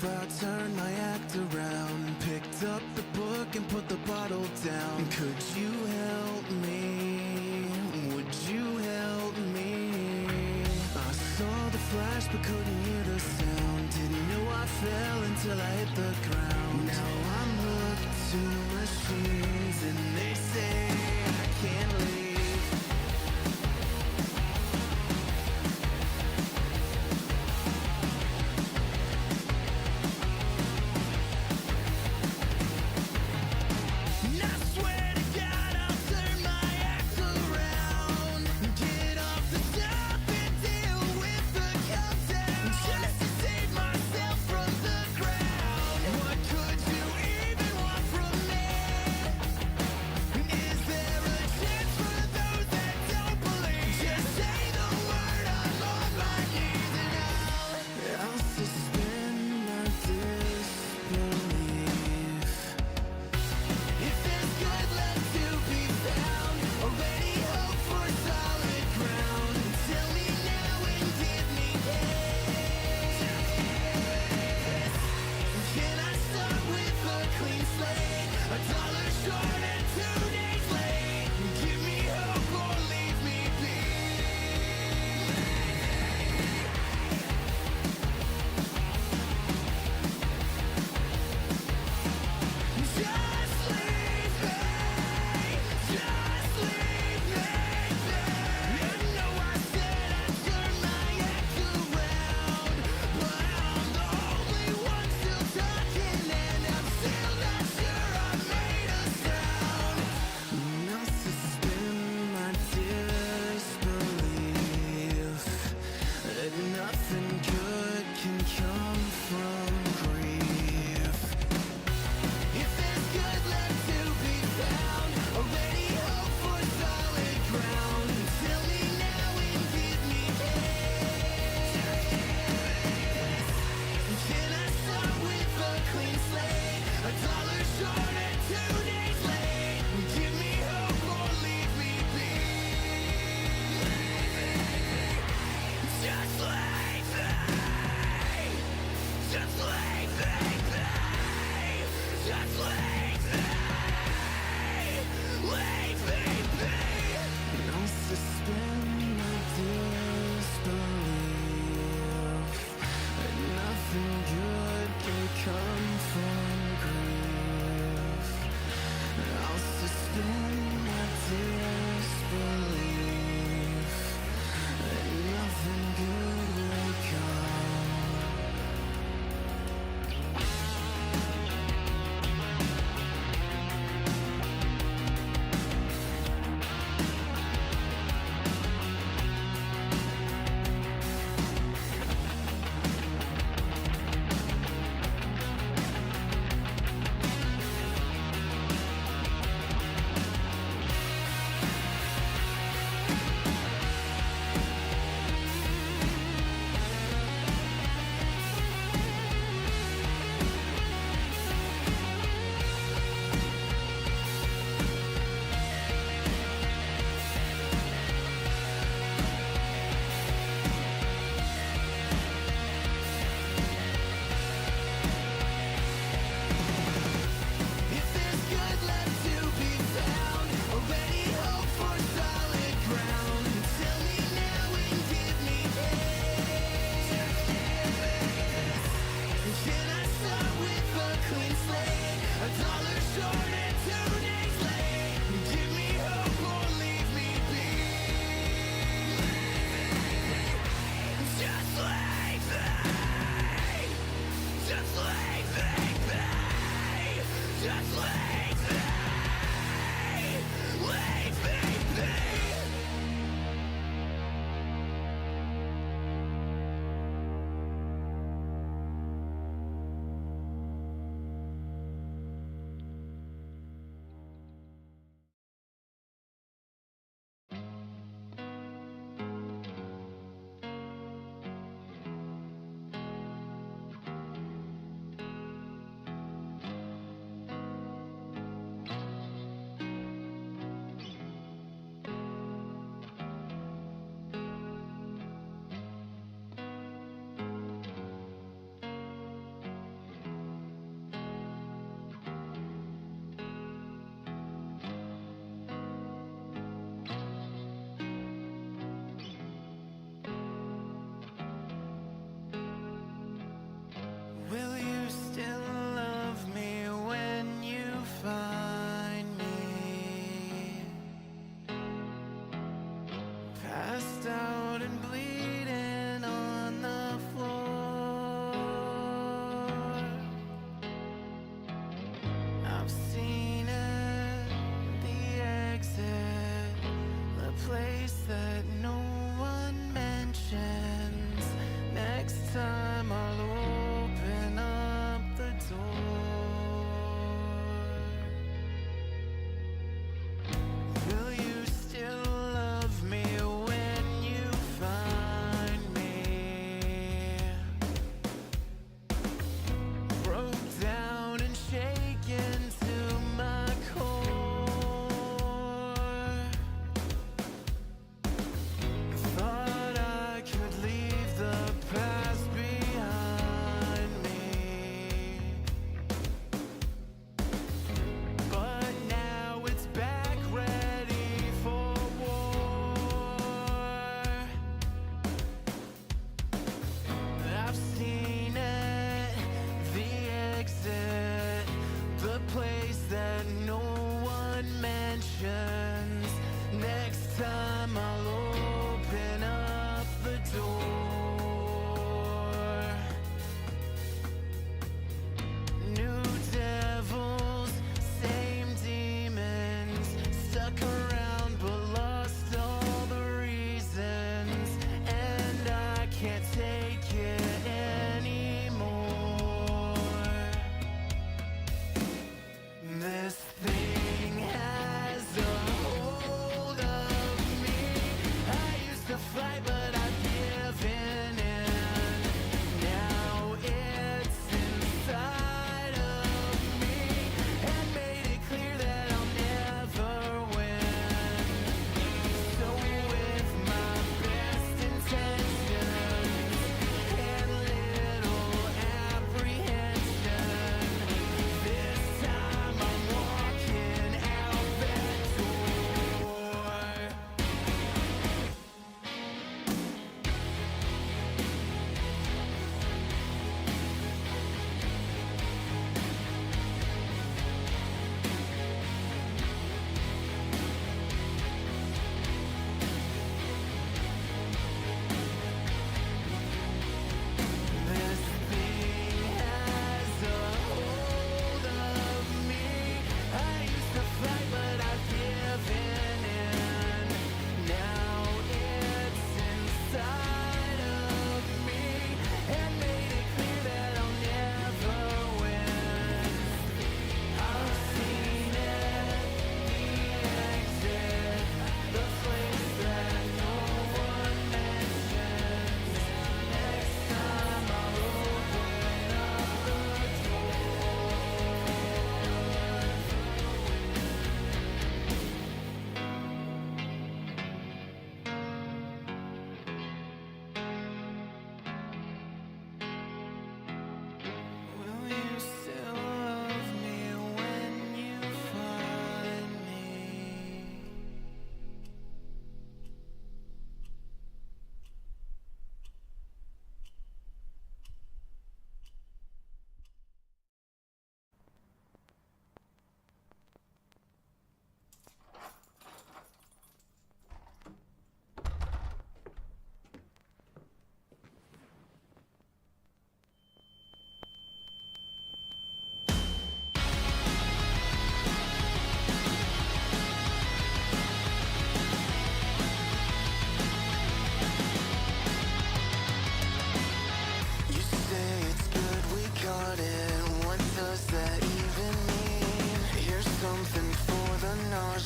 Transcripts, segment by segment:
I turned my act around, picked up the book and put the bottle down? Could you help me? Would you help me? I saw the flash but couldn't hear the sound. Didn't know I fell until I hit the ground. Now I'm hooked to machines and they say I can't leave.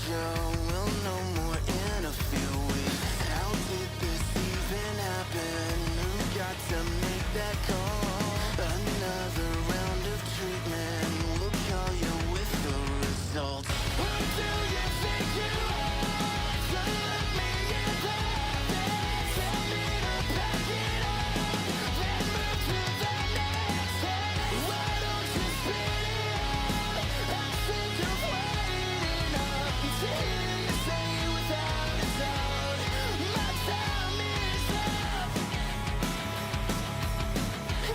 go, we'll know more in a few weeks. How did this even happen? Who got to make that call? Another round of treatment, we'll call you with the results. Who do you think you are? So let me in there. Tell me to pack it up, then move to the next step. Why don't you spit it out? I'm sick of waiting up to hear you say without a doubt, my time is up.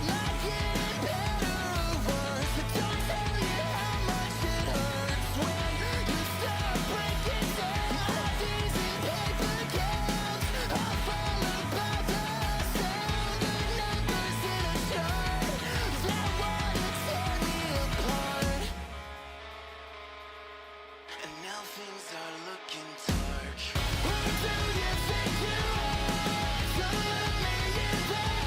Not getting better or worse. Don't tell you how much it hurts when you start breaking down. All these paper counts, all about the sound of numbers in a chart that wanna tear me apart. And now things are looking dark. Who do you think you are? So let me in there.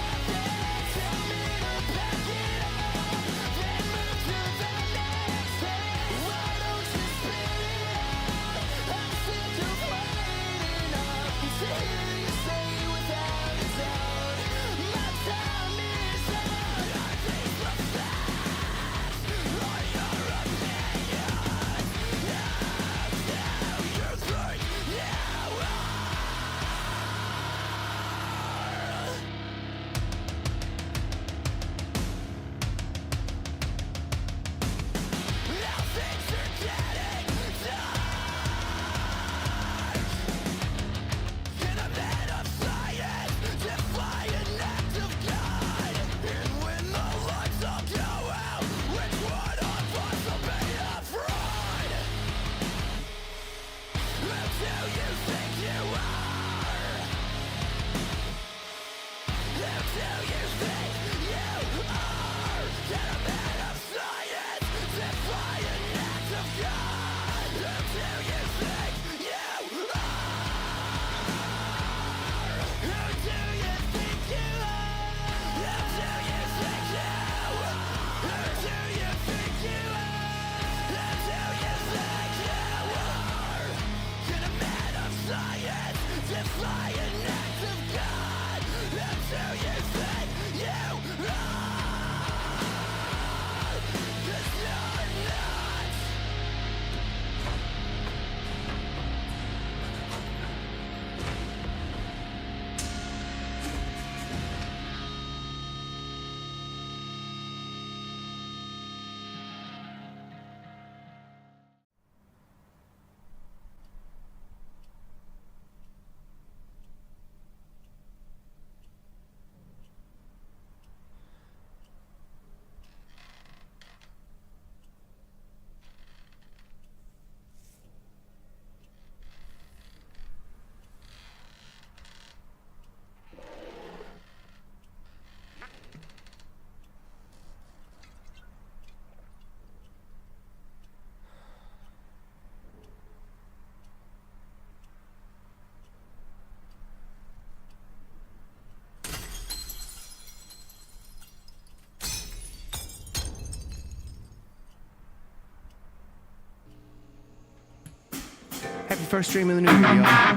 Tell me to pack it up, then move to the next step. Why don't you spit it out? I'm sick of waiting up to hear you say without a doubt, my time is up. Are these the facts or your opinions? Now you think you are. Now things are getting dark. In a man of science, defy an act of God. And when the lights all go out, which one of us will be a fraud? Who do you think you are? Who do you think you are? Get a man of science, defy an act of God. Who do you think you are? Who do you think you are? Who do you think you are? Who do you think you are? Who do you think you are? Get a man of science, defy an act of God. Who do you think you are? 'Cause you're not. Happy first stream of the new year, y'all.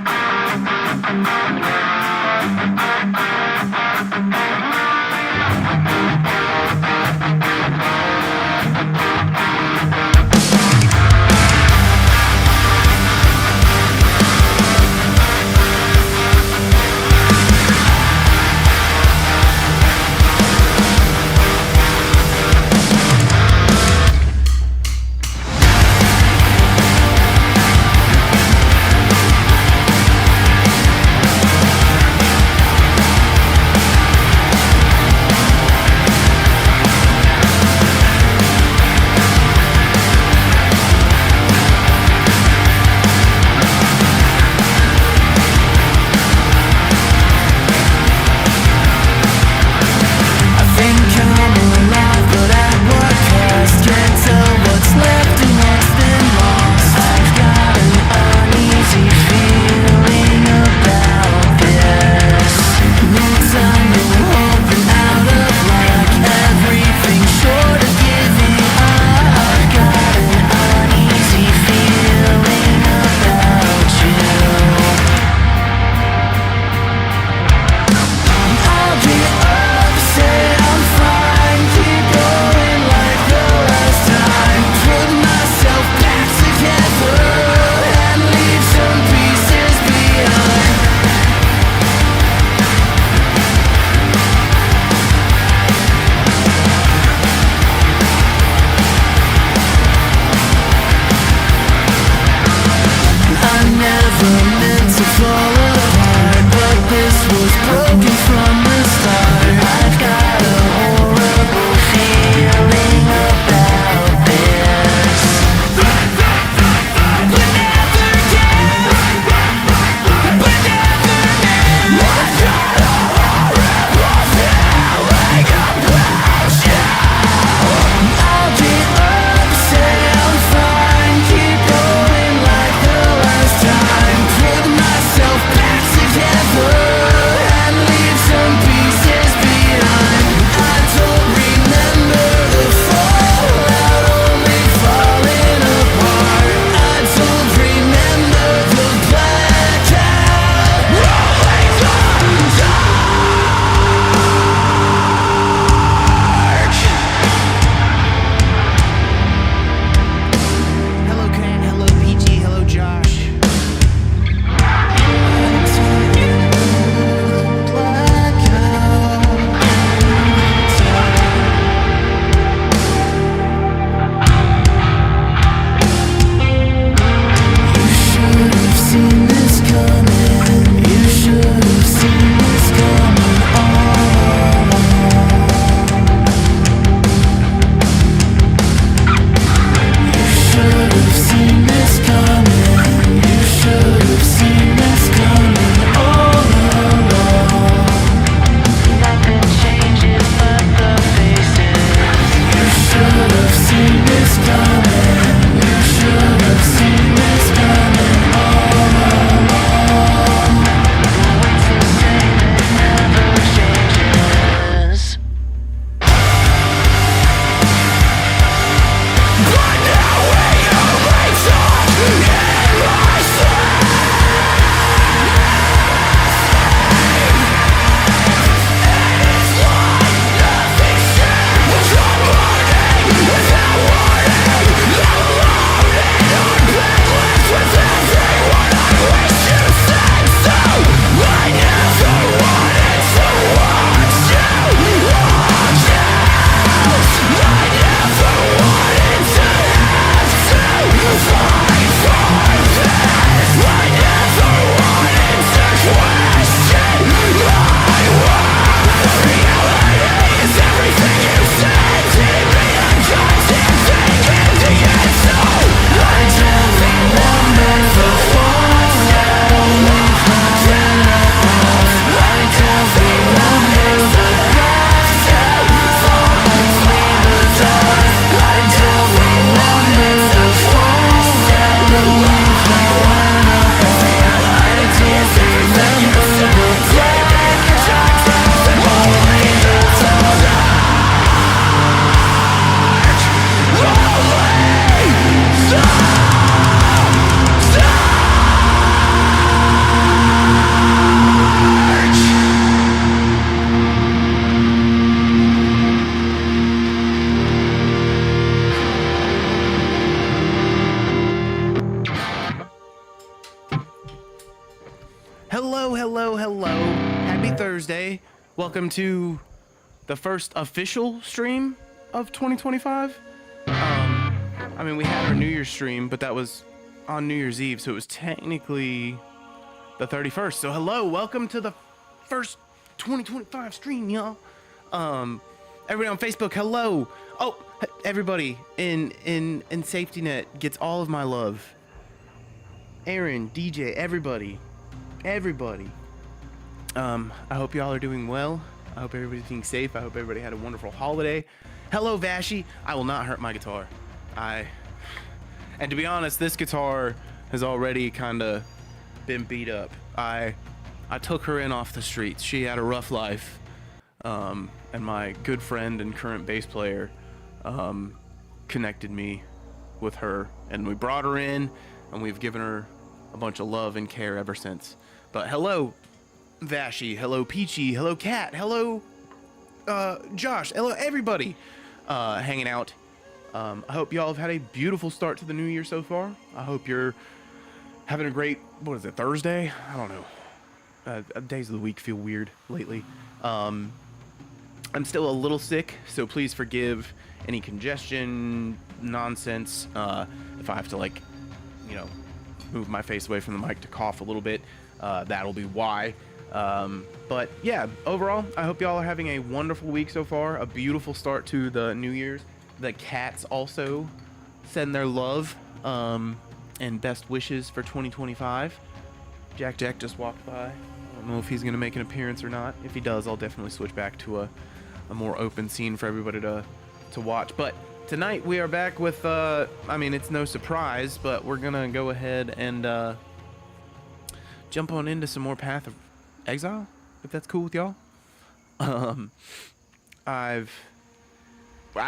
Hello, hello, hello. Happy Thursday. Welcome to the first official stream of 2025. I mean, we had our New Year's stream, but that was on New Year's Eve, so it was technically the 31st. So hello, welcome to the first 2025 stream, y'all. Everybody on Facebook, hello. Oh, everybody in Safety Net gets all of my love. Aaron, DJ, everybody. I hope y'all are doing well. I hope everybody's being safe. I hope everybody had a wonderful holiday. Hello, Vashi. I will not hurt my guitar. And to be honest, this guitar has already kind of been beat up. I took her in off the streets. She had a rough life. And my good friend and current bass player connected me with her, and we brought her in, and we've given her a bunch of love and care ever since. But hello, Vashi. Hello, Peachy. Hello, Kat. Hello, Josh. Hello, everybody hanging out. I hope y'all have had a beautiful start to the new year so far. I hope you're having a great, what is it, Thursday? I don't know. Days of the week feel weird lately. I'm still a little sick, so please forgive any congestion, nonsense. If I have to, like, you know, move my face away from the mic to cough a little bit, that'll be why. But yeah, overall, I hope y'all are having a wonderful week so far, a beautiful start to the New Year's. The cats also send their love and best wishes for 2025. Jack just walked by. I don't know if he's going to make an appearance or not. If he does, I'll definitely switch back to a more open scene for everybody to watch. But tonight we are back with, I mean, it's no surprise, but we're going to go ahead and jump on into some more Path of Exile, if that's cool with y'all. I've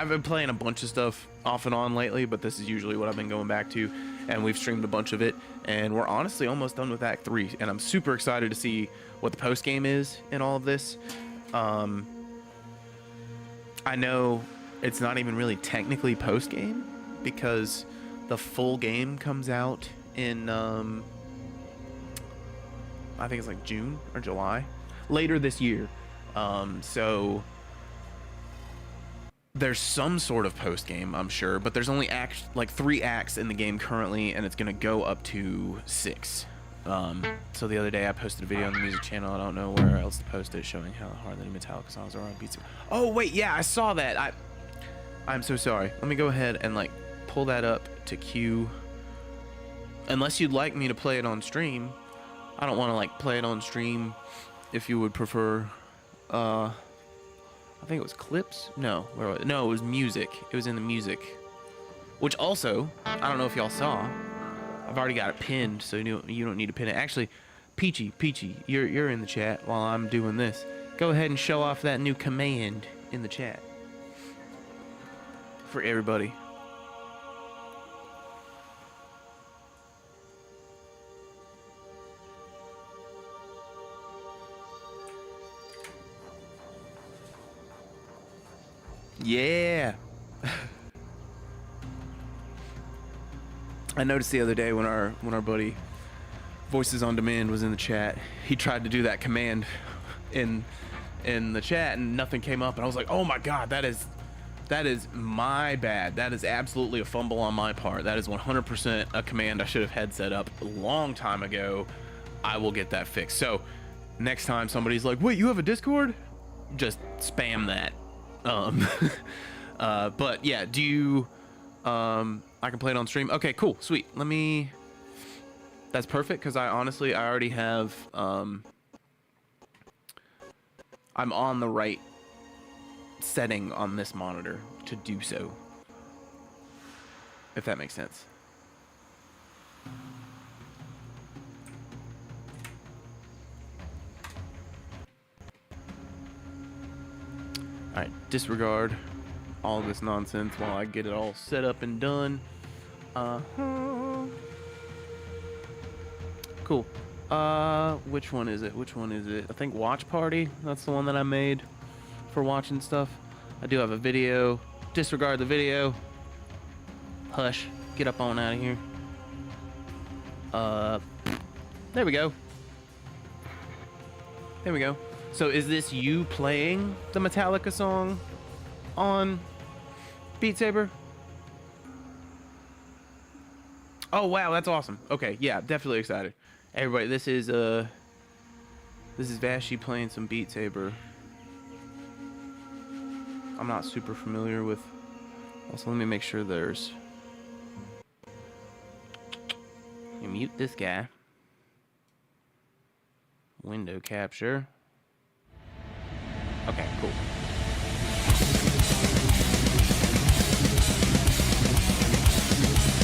been playing a bunch of stuff off and on lately, but this is usually what I've been going back to, and we've streamed a bunch of it, and we're honestly almost done with Act 3, and I'm super excited to see what the post game is in all of this. I know it's not even really technically post game because the full game comes out in I think it's like June or July later this year. So there's some sort of post game, I'm sure, but there's only like 3 acts in the game currently, and it's gonna go up to 6. So the other day I posted a video on the music channel. I don't know where else to post it, showing how hard the metallic songs are on beats. Oh wait, yeah, I saw that. I'm so sorry. Let me go ahead and like pull that up to queue. Unless you'd like me to play it on stream. I don't want to like play it on stream. If you would prefer, I think it was clips. No, where was it? No, it was music. It was in the music. Which also, I don't know if y'all saw. I've already got it pinned, so you don't need to pin it. Actually, Peachy, you're in the chat while I'm doing this. Go ahead and show off that new command in the chat for everybody. Yeah. I noticed the other day when our buddy Voices on Demand was in the chat, he tried to do that command in the chat and nothing came up, and I was like, oh my god, that is my bad. That is absolutely a fumble on my part. That is 100% a command I should have had set up a long time ago. I will get that fixed. So next time somebody's like, wait, you have a Discord? Just spam that. But yeah, do you I can play it on stream. Okay, cool, sweet. That's perfect, because I already have I'm on the right setting on this monitor to do so, if that makes sense. Alright, disregard all this nonsense while I get it all set up and done. Cool. Which one is it? I think Watch Party. That's the one that I made for watching stuff. I do have a video. Disregard the video. Hush. Get up on out of here. There we go. There we go. So is this you playing the Metallica song on Beat Saber? Oh wow, that's awesome. Okay, yeah, definitely excited. Everybody, this is Vashi playing some Beat Saber. I'm not super familiar with. Also, let me make sure there's. You mute this guy. Window capture. Okay, cool.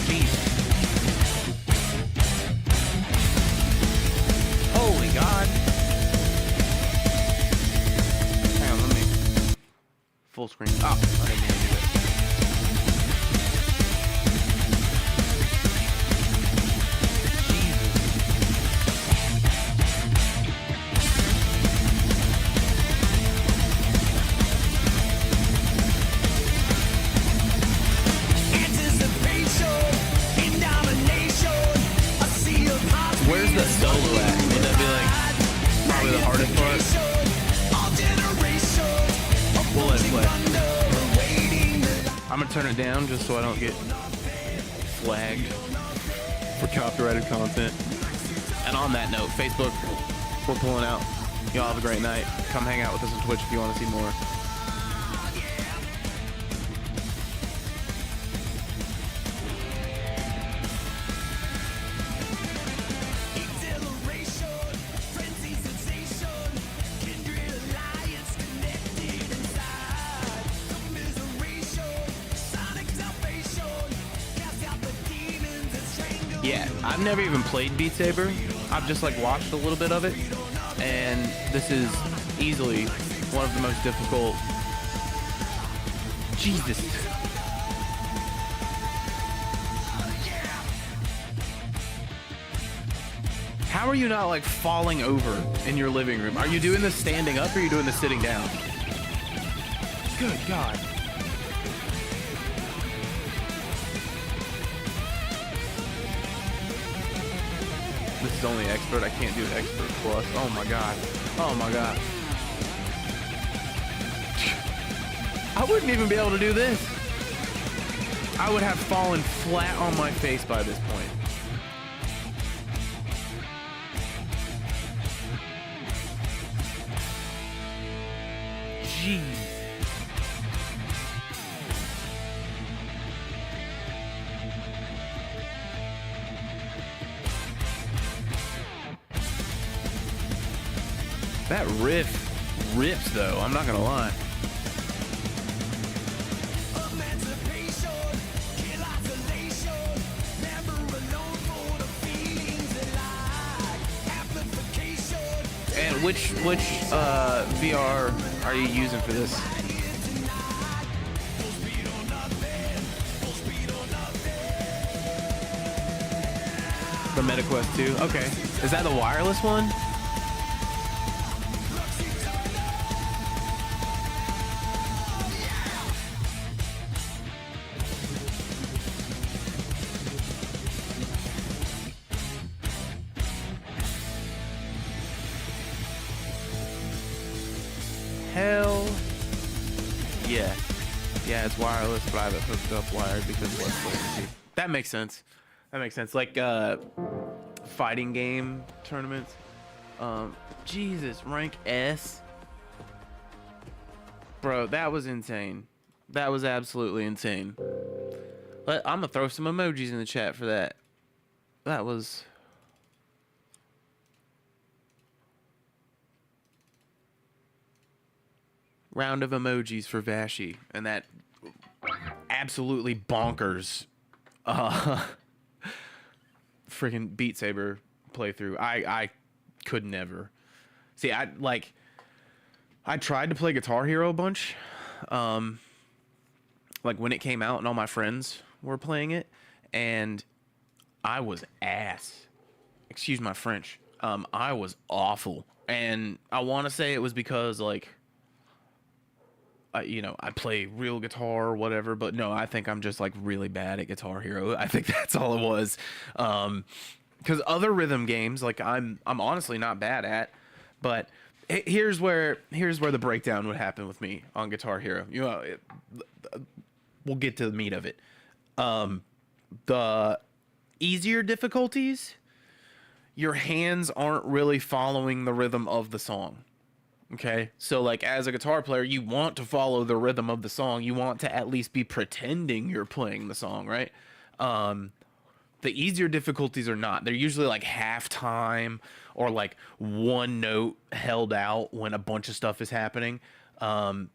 Jeez. Holy God. Hang on, let me full screen. Oh, I didn't mean to do that. Where's the solo at? Would that be like probably the hardest part? We'll let it play. I'm gonna turn it down just so I don't get flagged for copyrighted content. And on that note, Facebook, we're pulling out. Y'all have a great night. Come hang out with us on Twitch if you want to see more. Yeah, I've never even played Beat Saber. I've just like watched a little bit of it, and this is easily one of the most difficult. Jesus. How are you not like falling over in your living room? Are you doing this standing up or are you doing this sitting down? Good God. This is only expert. I can't do expert plus. Oh my God. Oh my God. I wouldn't even be able to do this. I would have fallen flat on my face by this point. Jeez. That riff rips though, I'm not gonna lie. And which VR are you using for this? The MetaQuest 2? Okay. Is that the wireless one? Hell yeah. Yeah, it's wireless, but I have it hooked up wired because less latency. That makes sense. That makes sense. Like fighting game tournaments. Jesus, rank S. Bro, that was insane. That was absolutely insane. I'm gonna throw some emojis in the chat for that. That was... Round of emojis for Vashi, and that absolutely bonkers freaking Beat Saber playthrough. I could never. See, I tried to play Guitar Hero a bunch, like when it came out and all my friends were playing it, and I was ass. Excuse my French. I was awful, and I want to say it was because like, you know, I play real guitar or whatever, but no, I think I'm just like really bad at Guitar Hero. I think that's all it was. Because other rhythm games, like I'm honestly not bad at, but here's where the breakdown would happen with me on Guitar Hero. You know, we'll get to the meat of it. The easier difficulties, your hands aren't really following the rhythm of the song. Okay, so like as a guitar player, you want to follow the rhythm of the song. You want to at least be pretending you're playing the song, right? The easier difficulties are not. They're usually like half time or like one note held out when a bunch of stuff is happening. So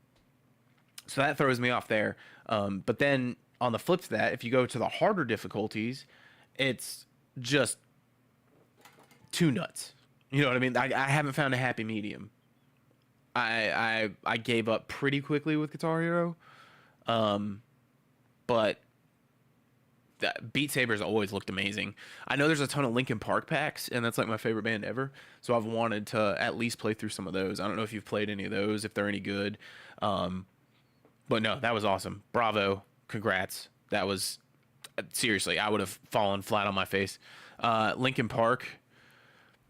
that throws me off there. But then on the flip to that, if you go to the harder difficulties, it's just too nuts. You know what I mean? I haven't found a happy medium. I gave up pretty quickly with Guitar Hero. But Beat Saber's always looked amazing. I know there's a ton of Linkin Park packs, and that's like my favorite band ever. So I've wanted to at least play through some of those. I don't know if you've played any of those, if they're any good. But no, that was awesome. Bravo. Congrats. That was seriously, I would have fallen flat on my face. Linkin Park,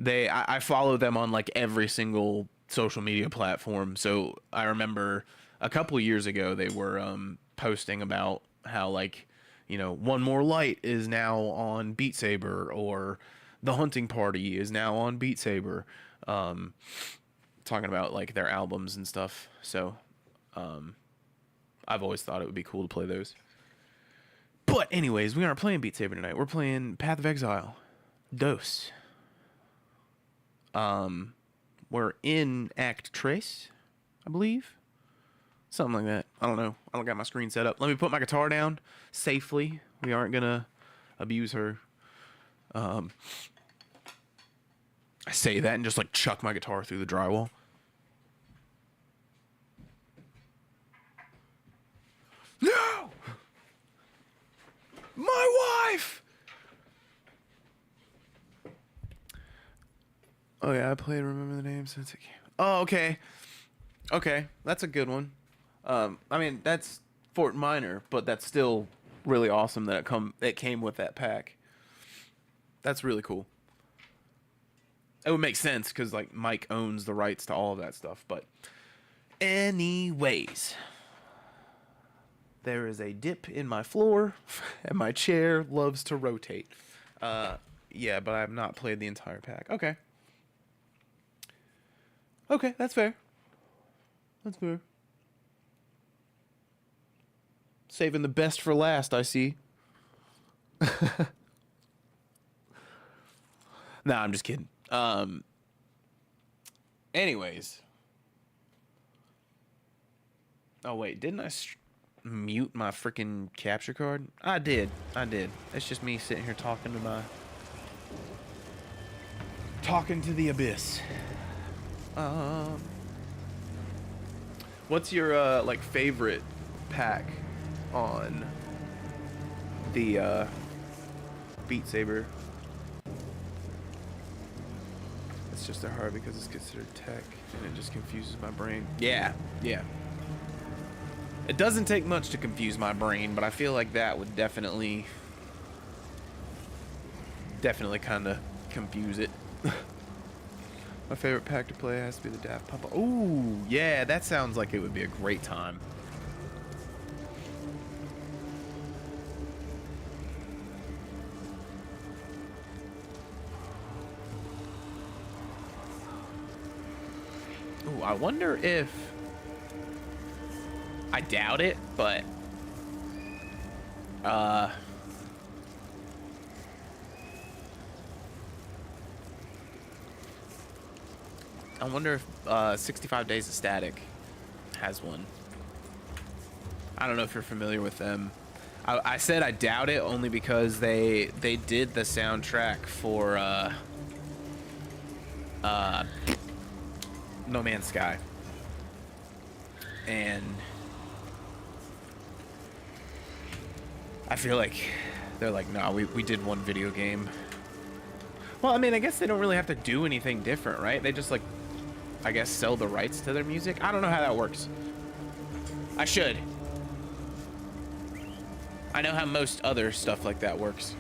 I follow them on like every single social media platform. So I remember a couple of years ago they were posting about how like, you know, One More Light is now on Beat Saber, or The Hunting Party is now on Beat Saber. Talking about like their albums and stuff. So I've always thought it would be cool to play those. But anyways, we aren't playing Beat Saber tonight. We're playing Path of Exile. Dose. We're in Act Trace, I believe. Something like that. I don't know. I don't got my screen set up. Let me put my guitar down safely. We aren't going to abuse her. I say that and just like chuck my guitar through the drywall. No! My wife! Oh yeah, I played Remember the Name since it came. Oh, okay. Okay, that's a good one. I mean, that's Fort Minor, but that's still really awesome that it came with that pack. That's really cool. It would make sense because like Mike owns the rights to all of that stuff. But anyways, there is a dip in my floor, and my chair loves to rotate. Yeah, but I have not played the entire pack. Okay. Okay, that's fair. That's fair. Saving the best for last, I see. Nah, I'm just kidding. Anyways. Oh, wait. Didn't I mute my freaking capture card? I did. It's just me sitting here talking to the abyss. What's your, like, favorite pack on the Beat Saber? It's just hard because it's considered tech and it just confuses my brain. Yeah. It doesn't take much to confuse my brain, but I feel like that would definitely kind of confuse it. My favorite pack to play has to be the Daft Punk. Ooh, yeah, that sounds like it would be a great time. Ooh, I wonder if... I doubt it, but... I wonder if 65 Days of Static has one. I don't know if you're familiar with them. I said I doubt it only because they did the soundtrack for No Man's Sky. And I feel like they're like, nah, we did one video game. Well, I mean, I guess they don't really have to do anything different, right? They just like, I guess, sell the rights to their music. I don't know how that works. I should. I know how most other stuff like that works.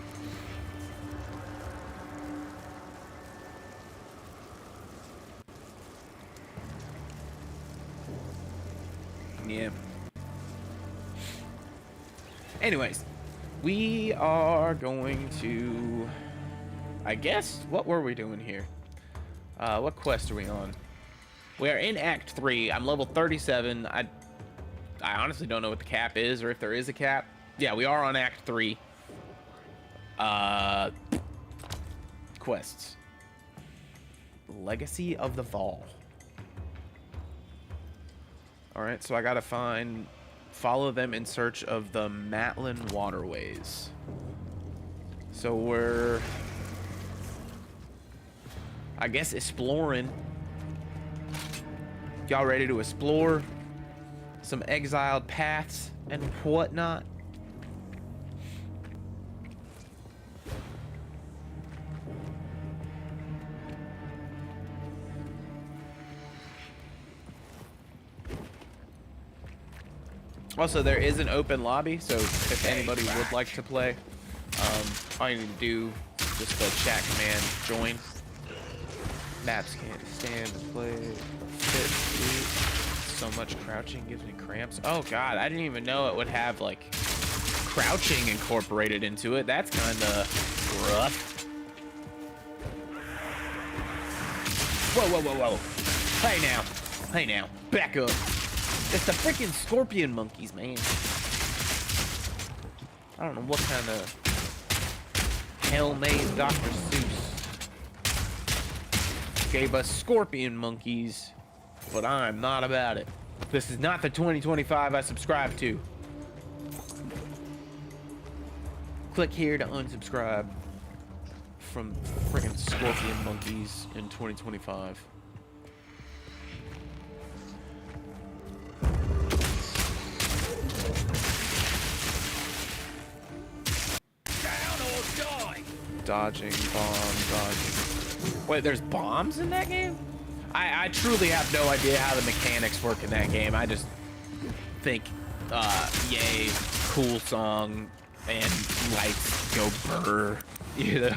Yeah. Anyways, we are going to, I guess, what were we doing here? What quest are we on? We are in Act 3. I'm level 37. I honestly don't know what the cap is or if there is a cap. Yeah, we are on Act 3. Quests. Legacy of the Fall. Alright, so I gotta follow them in search of the Matlin waterways. So we're, I guess, exploring. Y'all ready to explore some exiled paths and whatnot? Also, there is an open lobby, so if anybody would like to play, all you need to do is just the chat command join. Maps can't stand to play. So much crouching gives me cramps. Oh god, I didn't even know it would have like crouching incorporated into it. That's kind of rough. Whoa, whoa, whoa, whoa. Hey now, back up. It's the freaking scorpion monkeys, man. I don't know what kind of hell-made Dr. Seuss gave us scorpion monkeys, but I'm not about it. This is not the 2025 I subscribe to. Click here to unsubscribe from freaking scorpion monkeys in 2025. Dodging, bomb, dodging. Wait, there's bombs in that game? I truly have no idea how the mechanics work in that game. I just think, yay, cool song, and lights go brr, you know?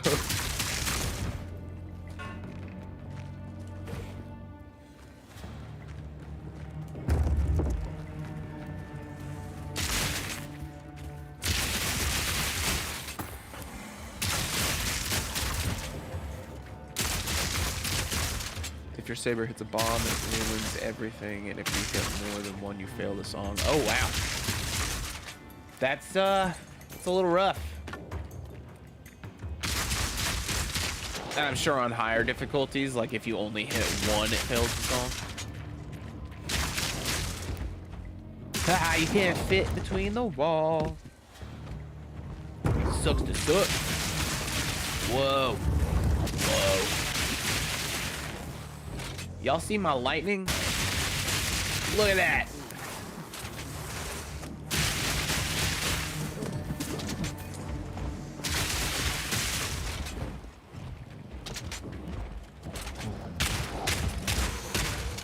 If your saber hits a bomb, it ruins everything, and if you hit more than one, you fail the song. Oh wow, that's a little rough. And I'm sure on higher difficulties, like if you only hit one, it fails the song. Haha, you can't fit between the wall. Sucks to suck. Whoa, whoa. Y'all see my lightning? Look at that.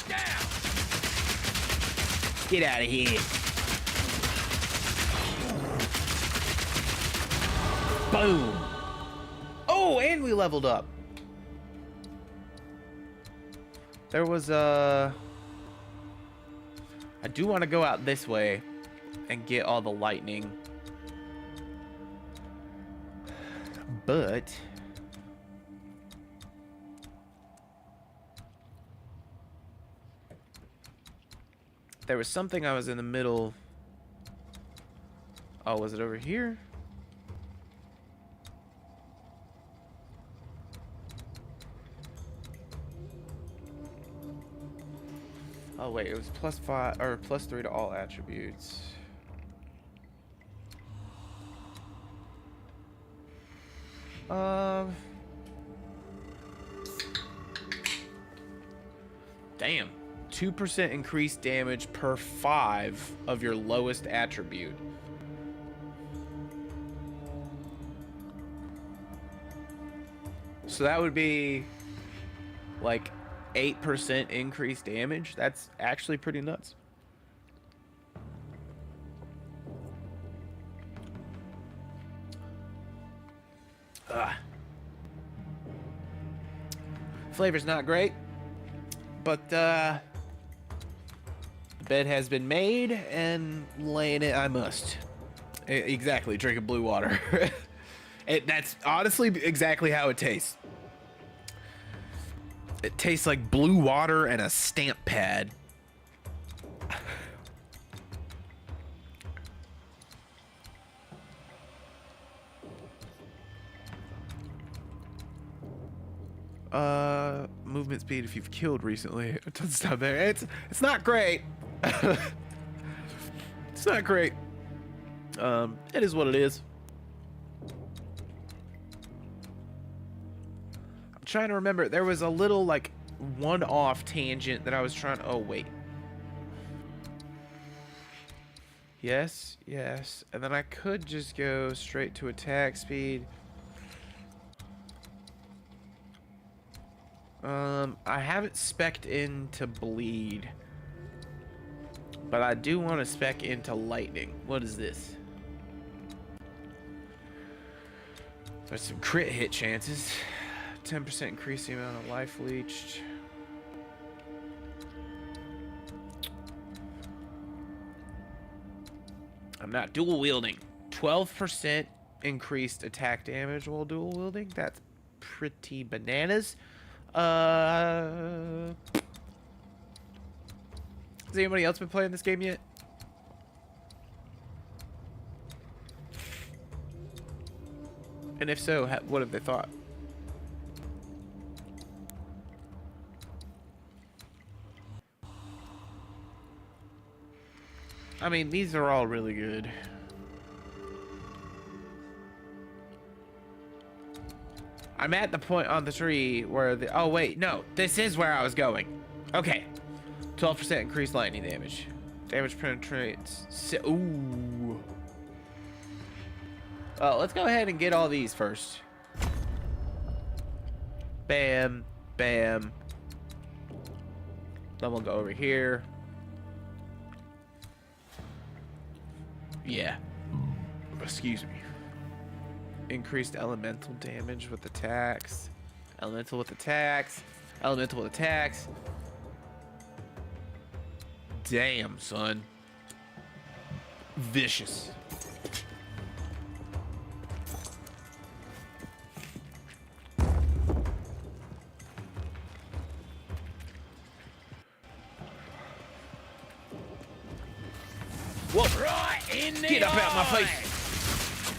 Down. Get out of here. Boom. Oh, and we leveled up. There was I do want to go out this way and get all the lightning. But there was something I was in the middle. Oh, was it over here? Oh wait, it was +5 or +3 to all attributes. Damn. 2% increased damage per 5 of your lowest attribute. So that would be like 8% increased damage. That's actually pretty nuts. Flavor's not great, but the bed has been made, and lay in it I must. Exactly, drinking blue water. That's honestly exactly how it tastes. It tastes like blue water and a stamp pad. Movement speed if you've killed recently. It doesn't stop there. It's not great. It's not great. It is what it is. I'm trying to remember. There was a little like one-off tangent that I was trying. Oh wait. Yes, yes. And then I could just go straight to attack speed. I haven't spec'd into bleed, but I do want to spec into lightning. What is this? There's some crit hit chances. 10% increase the amount of life leached. I'm not dual wielding. 12% increased attack damage while dual wielding. That's pretty bananas. Has anybody else been playing this game yet? And if so, what have they thought? I mean, these are all really good. I'm at the point on the tree where the... Oh, wait. No. This is where I was going. Okay. 12% increased lightning damage. Damage penetrates... Ooh. Well, let's go ahead and get all these first. Bam. Bam. Then we'll go over here. Yeah. Excuse me. Increased elemental damage with attacks. Elemental with attacks. Elemental with attacks. Damn, son. Vicious. Whoa. Right in the Get up out my eye. face.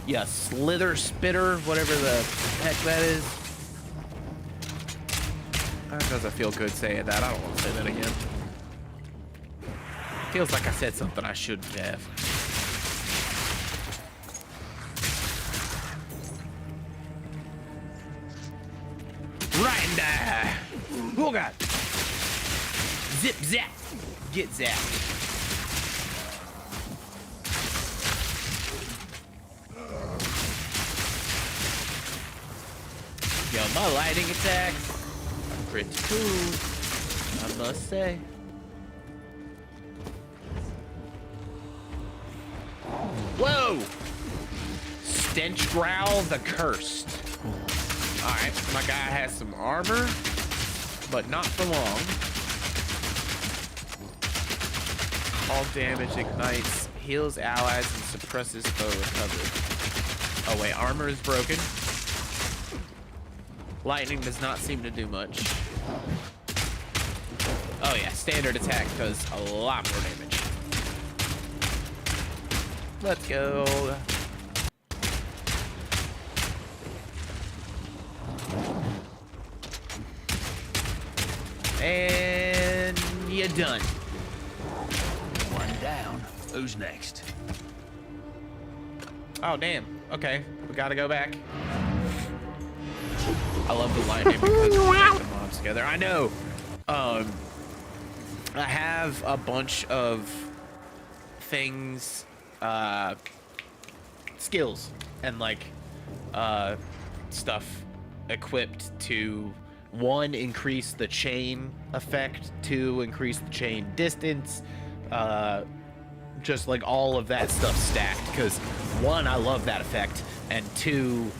Yeah, slither spitter, whatever the heck that is. That doesn't feel good saying that. I don't want to say that again. Feels like I said something I shouldn't have. Right in there. Oh god. Zip zap. Get zapped. Yo, my lightning attacks are pretty cool, I must say. Whoa! ℼ𝕒𝕙 the Cursed. Alright, my guy has some armor, but not for long. All damage ignites, heals allies, and suppresses foe recovery. Oh wait, armor is broken. Lightning does not seem to do much. Oh yeah, standard attack does a lot more damage. Let's go. And you're done. One down. Who's next? Oh damn. Okay, we gotta go back. I love the lightning because we make the mobs together. I know. I have a bunch of things, skills and like stuff equipped to, 1, increase the chain effect, 2, increase the chain distance, just like all of that stuff stacked, because 1, I love that effect, and 2,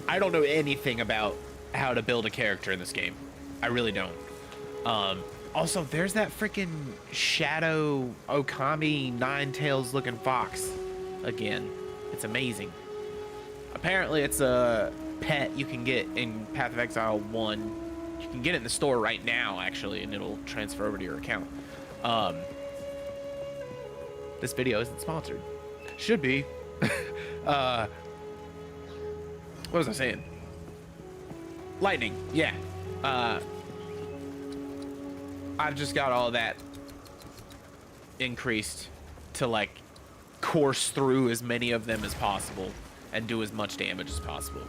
I don't know anything about how to build a character in this game. I really don't. Also, there's that freaking shadow Okami nine-tails looking fox again. It's amazing. Apparently, it's a pet you can get in Path of Exile 1. You can get it in the store right now, actually, and it'll transfer over to your account. This video isn't sponsored. Should be. What was I saying? Lightning, yeah. I've just got all that increased to like course through as many of them as possible and do as much damage as possible.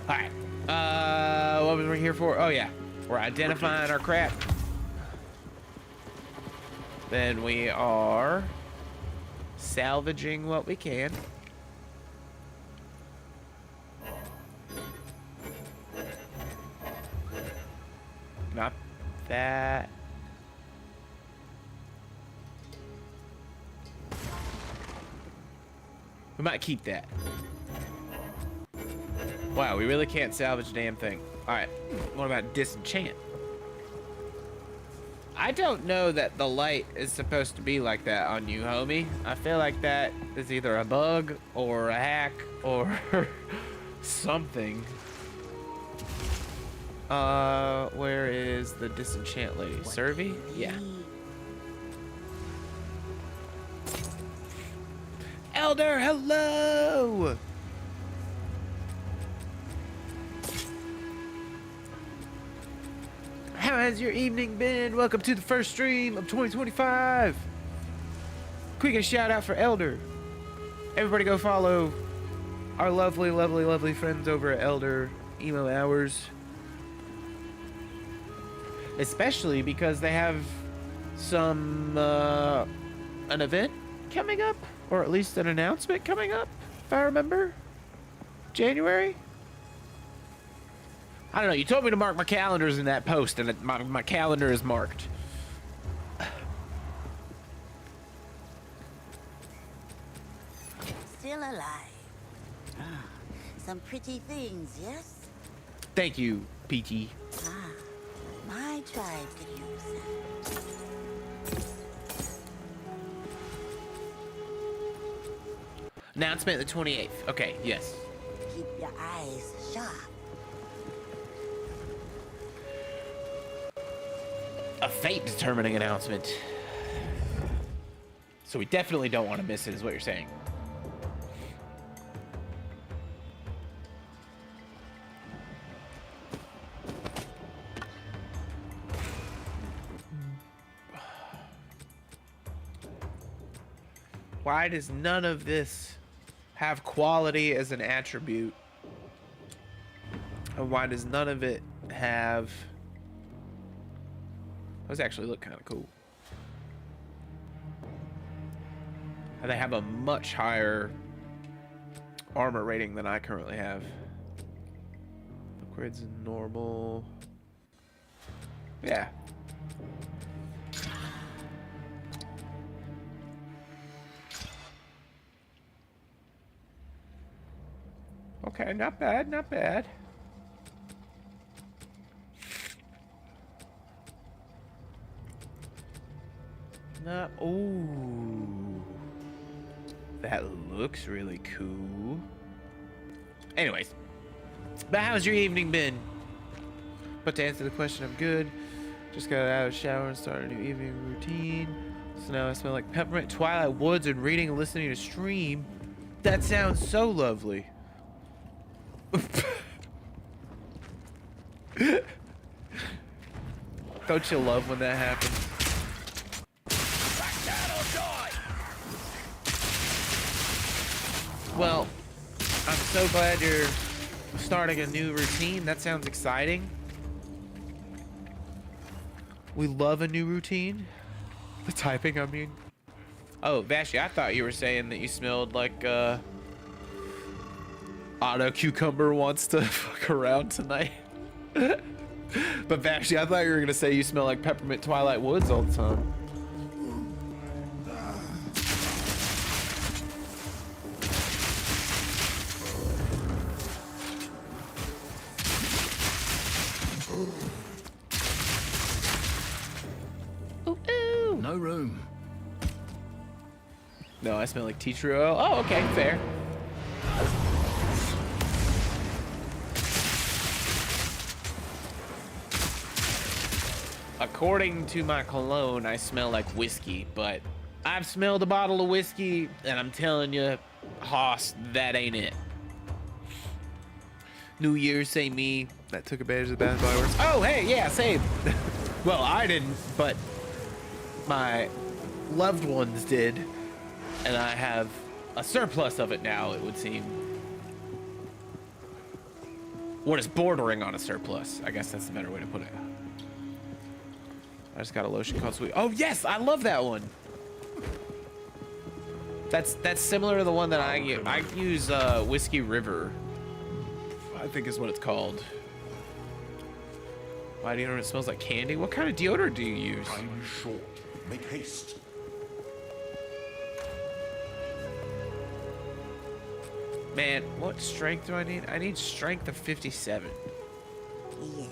Alright, what was we here for? Oh yeah, we're identifying our crap. Then we are salvaging what we can. Not that. We might keep that. Wow, we really can't salvage a damn thing. Alright, what about disenchant? I don't know that the light is supposed to be like that on you, homie. I feel like that is either a bug or a hack or something. Where is the disenchant lady? Survey? Yeah. Elder, hello! How has your evening been? Welcome to the first stream of 2025. Quick shout out for Elder. Everybody go follow our lovely, lovely, lovely friends over at Elder Emo Hours. Especially because they have some, an event coming up, or at least an announcement coming up, if I remember. January? I don't know, you told me to mark my calendars in that post, and my calendar is marked. Still alive. Ah, some pretty things, yes? Thank you, PT. Ah, my tribe could use them. Announcement the 28th. Okay, yes. Keep your eyes sharp. A fate-determining announcement. So we definitely don't want to miss it, is what you're saying. Why does none of this have quality as an attribute? And why does none of it have... Those actually look kind of cool. And they have a much higher armor rating than I currently have. Upgrades in normal. Yeah. Okay, not bad, not bad. Ooh. That looks really cool. Anyways. But how's your evening been? But to answer the question, I'm good. Just got out of the shower and started a new evening routine. So now I smell like peppermint, Twilight Woods, and reading and listening to stream. That sounds so lovely. Don't you love when that happens? Well, I'm so glad you're starting a new routine. That sounds exciting. We love a new routine. The typing, I mean. Oh, Vashti, I thought you were saying that you smelled like Auto Cucumber wants to fuck around tonight. But Vashti, I thought you were gonna say you smell like Peppermint Twilight Woods all the time. No room. No, I smell like tea tree oil. Oh, okay, fair. According to my cologne, I smell like whiskey, but I've smelled a bottle of whiskey, and I'm telling you, Hoss, that ain't it. New Year's, say me. That took advantage of the bad body words. Oh, hey, yeah, same. Well, I didn't, but my loved ones did, and I have a surplus of it now, it would seem. What is bordering on a surplus? I guess that's the better way to put it. I just got a lotion called Sweet. Oh, yes, I love that one. That's similar to the one that I use. I use Whiskey River, I think is what it's called. Why do you know it smells like candy? What kind of deodorant do you use? Time is short. Make haste. Man, what strength do I need? I need strength of 57. Yes.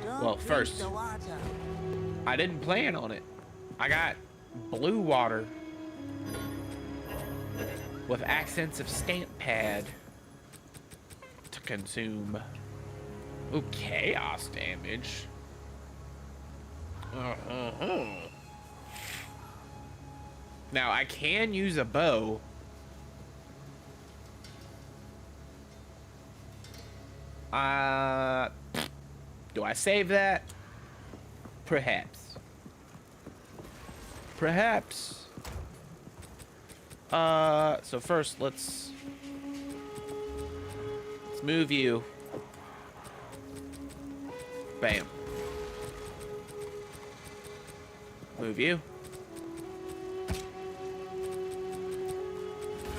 Don't Well, drink first, the water. I didn't plan on it. I got blue water with accents of stamp pad to consume. Ooh, chaos damage. Now, I can use a bow. Do I save that? Perhaps. Perhaps. So first, let's move you. Bam. Move you.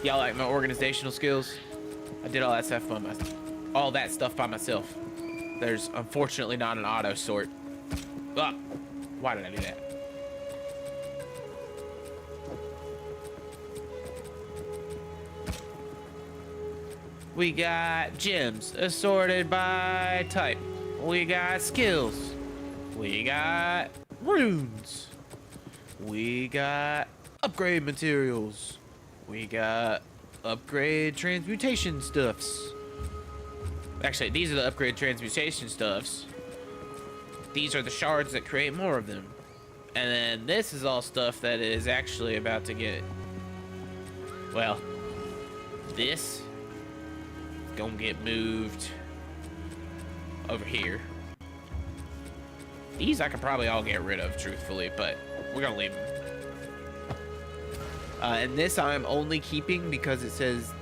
Y'all like my organizational skills? I did all that stuff by myself. There's unfortunately not an auto sort. Ah, why did I do that? We got gems assorted by type. We got skills. We got runes. We got upgrade materials. We got upgrade transmutation stuffs. Actually, these are the upgrade transmutation stuffs. These are the shards that create more of them. And then this is all stuff that is actually about to get... Well, this is gonna get moved over here. These I could probably all get rid of, truthfully, but we're gonna leave them. And this I'm only keeping because it says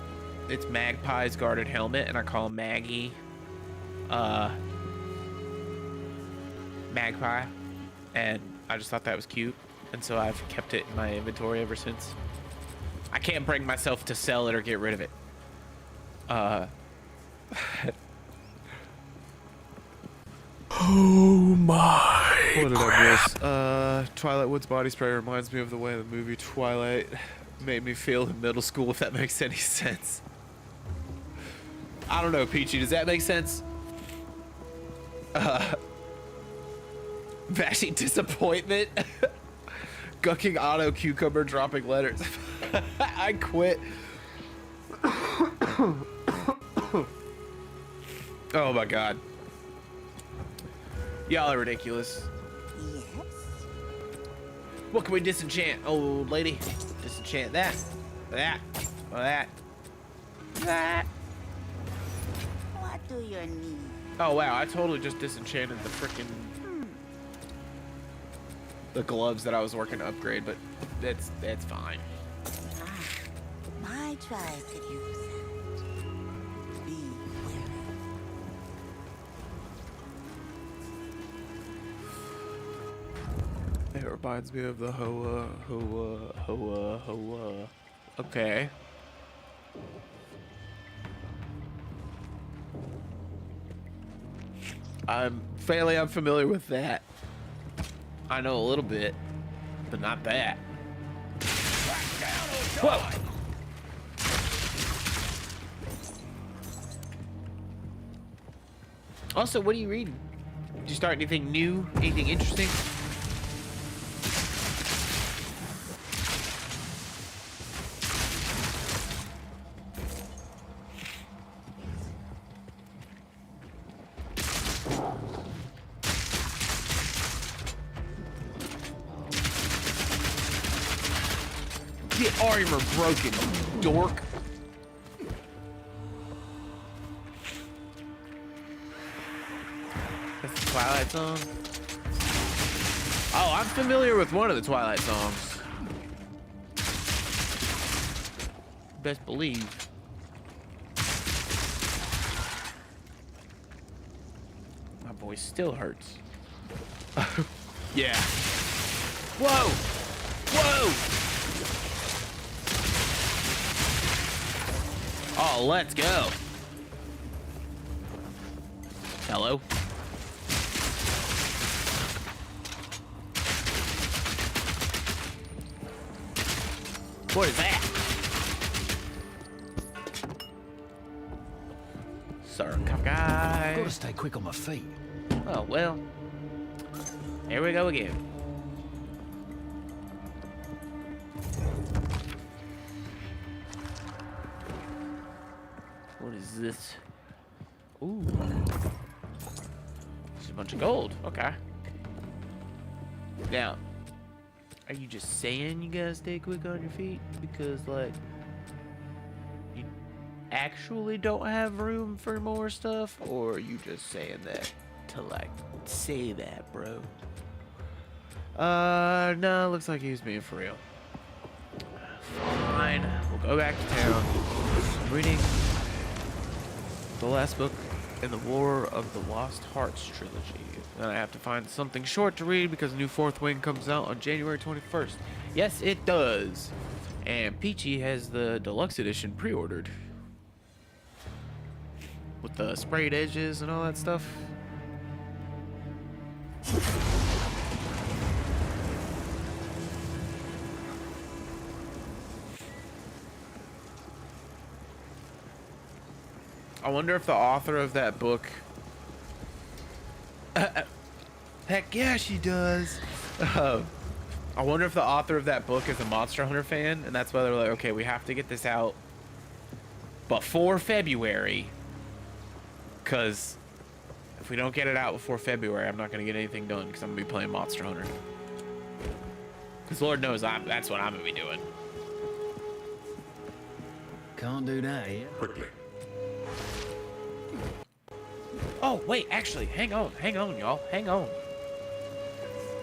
it's Magpie's guarded helmet, and I call Maggie Magpie, and I just thought that was cute, and so I've kept it in my inventory ever since. I can't bring myself to sell it or get rid of it. Oh my. What did I miss? Twilight Woods body spray reminds me of the way the movie Twilight made me feel in middle school, if that makes any sense. I don't know, Peachy, does that make sense? Bashing disappointment. Gucking auto cucumber, dropping letters. I quit. Oh my god. Y'all are ridiculous. Yes. What can we disenchant, old lady? Disenchant that. That. That. That. What do you need? Oh wow, I totally just disenchanted the frickin' the gloves that I was working to upgrade, but that's fine. My tribe could use that. Be wary. It reminds me of the Hoa. Okay. I'm fairly unfamiliar with that. I know a little bit, but not that. Whoa! Also, what are you reading? Did you start anything new? Anything interesting? Get armor broken, dork. That's the Twilight song. Oh, I'm familiar with one of the Twilight songs. Best believe. My voice still hurts. Yeah. Whoa! Whoa! Oh, let's go. Hello? What is that? Sir, come guy. Gotta stay quick on my feet. Oh, well. Here we go again. What is this? Ooh. It's a bunch of gold. Okay. Now, are you just saying you gotta stay quick on your feet? Because, like, you actually don't have room for more stuff? Or are you just saying that to, like, say that, bro? No, looks like he was being for real. Fine. We'll go back to town. I'm reading the last book in the War of the Lost Hearts trilogy. Then I have to find something short to read because the new Fourth Wing comes out on January 21st. Yes, it does. And Peachy has the deluxe edition pre-ordered. With the sprayed edges and all that stuff. I wonder if the author of that book... heck yeah, she does. I wonder if the author of that book is a Monster Hunter fan, and that's why they're like, okay, we have to get this out before February, because if we don't get it out before February, I'm not going to get anything done, because I'm going to be playing Monster Hunter. Because Lord knows that's what I'm going to be doing. Can't do that here. Quickly. Oh, wait, actually, hang on, y'all. Hang on.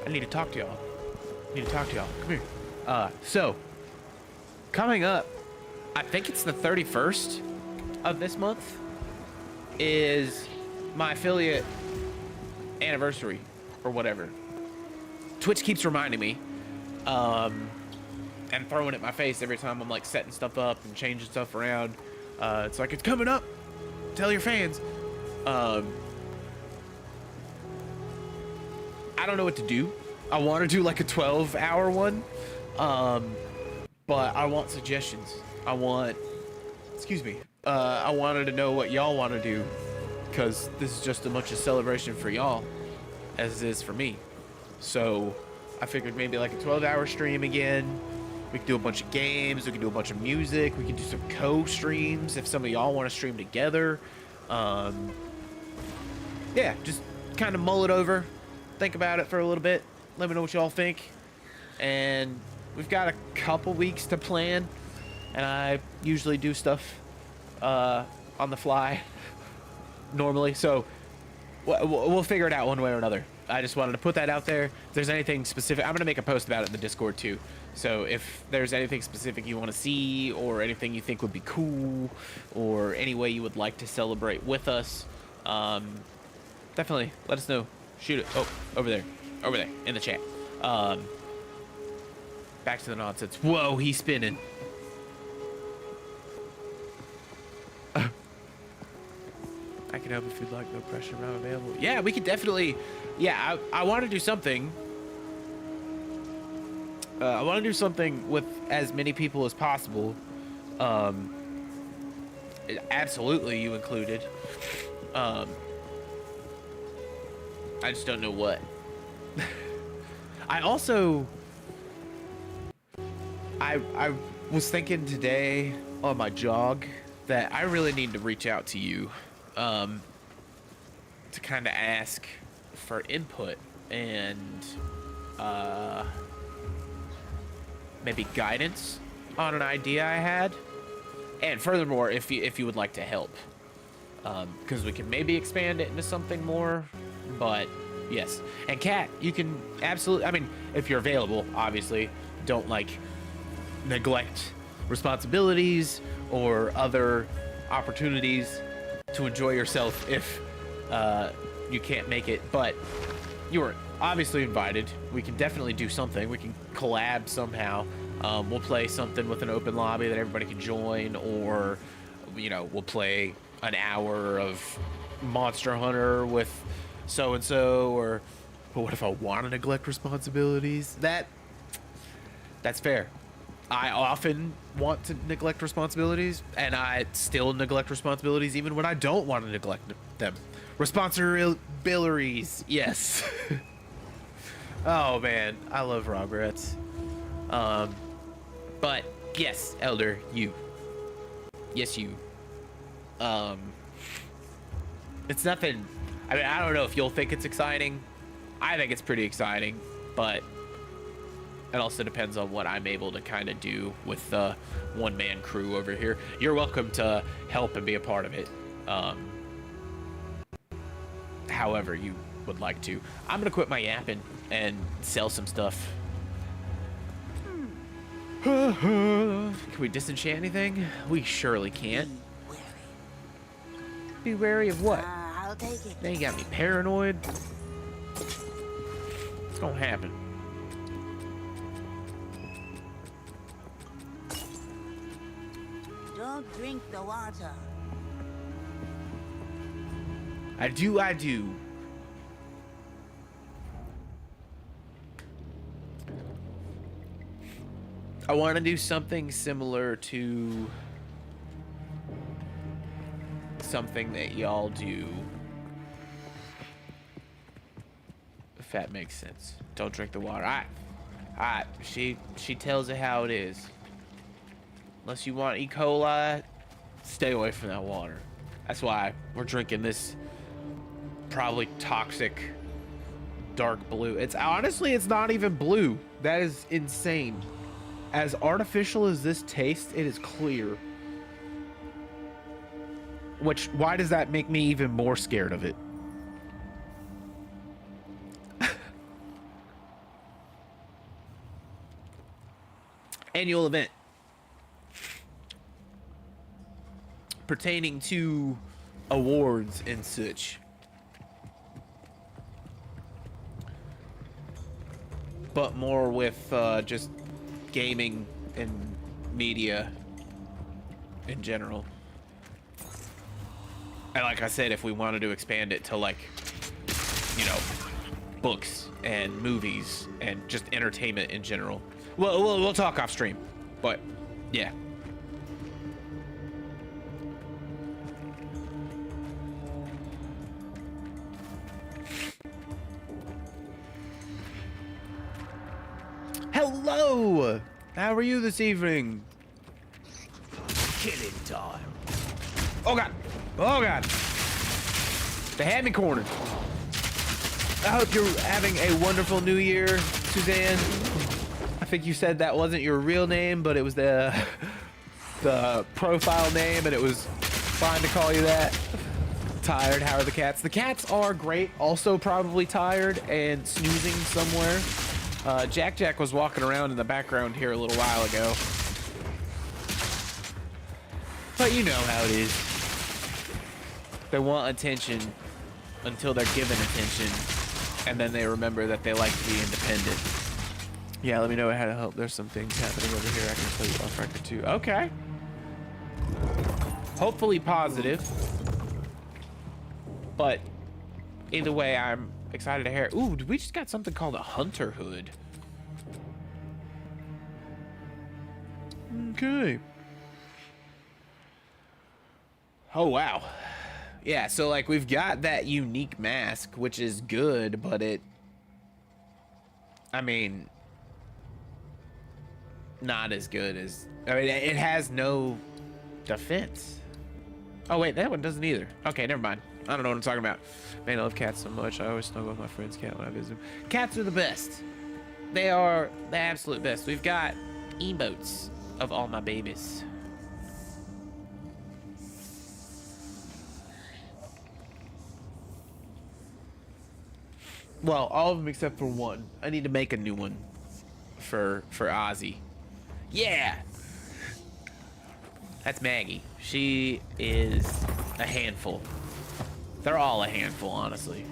I need to talk to y'all. Come here. So, coming up, I think it's the 31st of this month, is my affiliate anniversary, or whatever. Twitch keeps reminding me, and throwing it in my face every time I'm, like, setting stuff up and changing stuff around. It's like, it's coming up. Tell your fans. I don't know what to do. I want to do like a 12-hour one, but I want suggestions. I wanted to know what y'all want to do, because this is just as much a celebration for y'all as it is for me. So I figured maybe like a 12-hour stream again. We could do a bunch of games. We could do a bunch of music. We could do some co-streams if some of y'all want to stream together. Yeah, just kind of mull it over, think about it for a little bit, let me know what y'all think. And we've got a couple weeks to plan, and I usually do stuff on the fly normally, so we'll figure it out one way or another. I just wanted to put that out there. If there's anything specific, I'm gonna make a post about it in the Discord too. So if there's anything specific you want to see, or anything you think would be cool, or any way you would like to celebrate with us, definitely let us know. Shoot it. Oh, over there in the chat. Back to the nonsense. Whoa, he's spinning. I can help if you'd like. No pressure. I'm available. Yeah, we could definitely. Yeah, I want to do something. I want to do something with as many people as possible. Absolutely, you included. I just don't know what. I also. I was thinking today on my jog that I really need to reach out to you. To kind of ask for input and maybe guidance on an idea I had, and furthermore, if you would like to help, because we can maybe expand it into something more. But yes, and Kat, you can absolutely. I mean, if you're available, obviously, don't like neglect responsibilities or other opportunities to enjoy yourself if you can't make it, but you are obviously invited. We can definitely do something. We can collab somehow. We'll play something with an open lobby that everybody can join, or we'll play an hour of Monster Hunter with so and so. Or but what if I want to neglect responsibilities? That's fair. I often want to neglect responsibilities, and I still neglect responsibilities even when I don't want to neglect them. Responsibilities, yes. Oh man, I love regrets. But yes, Elder, you. Yes, you. It's nothing. I mean, I don't know if you'll think it's exciting. I think it's pretty exciting, but it also depends on what I'm able to kind of do with the one-man crew over here. You're welcome to help and be a part of it, however you would like to. I'm gonna quit my yapping and sell some stuff. Can we disenchant anything? We surely can't. Be wary of what? I'll take it. Now you got me paranoid. What's gonna happen? Don't drink the water. I do. I want to do something similar to something that y'all do. If that makes sense. Don't drink the water. Alright. She tells it how it is. Unless you want E. coli, stay away from that water. That's why we're drinking this probably toxic dark blue. It's honestly, it's not even blue. That is insane. As artificial as this tastes, it is clear. Why does that make me even more scared of it? Annual event pertaining to awards and such. But more with just gaming and media in general. And like I said, if we wanted to expand it to, like, books and movies and just entertainment in general. Well, we'll talk off stream, but yeah. Hello! How are you this evening? Killing time. Oh god! Oh god! They had me cornered. I hope you're having a wonderful new year, Suzanne. I think you said that wasn't your real name, but it was the profile name, and it was fine to call you that. Tired, how are the cats? The cats are great, also probably tired and snoozing somewhere. Jack was walking around in the background here a little while ago. But you know how it is. They want attention until they're given attention, and then they remember that they like to be independent. Yeah, let me know how to help. There's some things happening over here I can tell you off record too. Okay. Hopefully positive. But either way, I'm excited to hear. Ooh, we just got something called a hunter hood. Okay. Oh, wow. Yeah, so like we've got that unique mask, which is good, but I mean, not as good as, I mean, it has no defense. Oh wait, that one doesn't either. Okay, never mind. I don't know what I'm talking about. Man, I love cats so much. I always snuggle with my friend's cat when I visit them. Cats are the best. They are the absolute best. We've got emotes of all my babies. Well, all of them except for one. I need to make a new one for Ozzy. Yeah. That's Maggie. She is a handful. They're all a handful, honestly.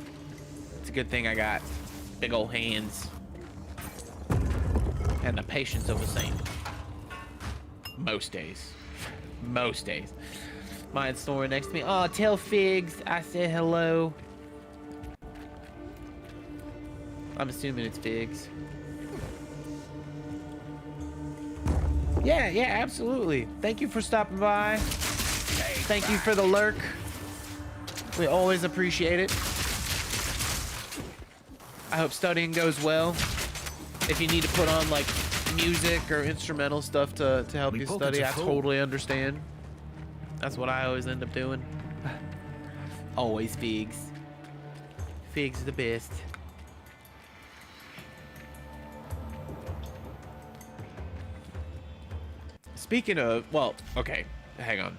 It's a good thing I got big old hands and the patience of a saint. Most days. Most days. Mine's snoring next to me. Oh, tell Figs I said hello. I'm assuming it's Figs. Yeah, absolutely. Thank you for stopping by. Thank you for the lurk. We always appreciate it. I hope studying goes well. If you need to put on like music or instrumental stuff to help you study, I totally understand. That's what I always end up doing. Always Figs. Figs is the best. Speaking of, well, okay, hang on.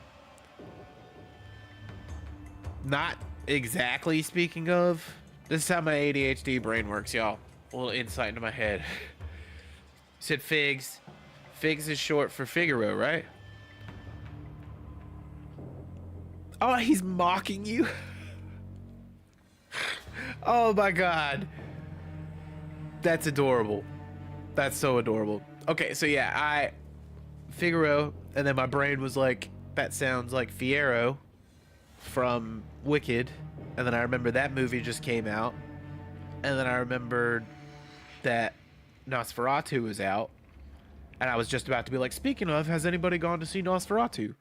Not exactly speaking of. This is how my ADHD brain works, y'all. A little insight into my head. Said Figs. Figs is short for Figaro, right? Oh, he's mocking you. Oh my God. That's adorable. That's so adorable. Okay, so yeah, Figaro, and then my brain was like, that sounds like Fiyero from Wicked, and then I remember that movie just came out, and then I remembered that Nosferatu was out, and I was just about to be like, speaking of, has anybody gone to see Nosferatu?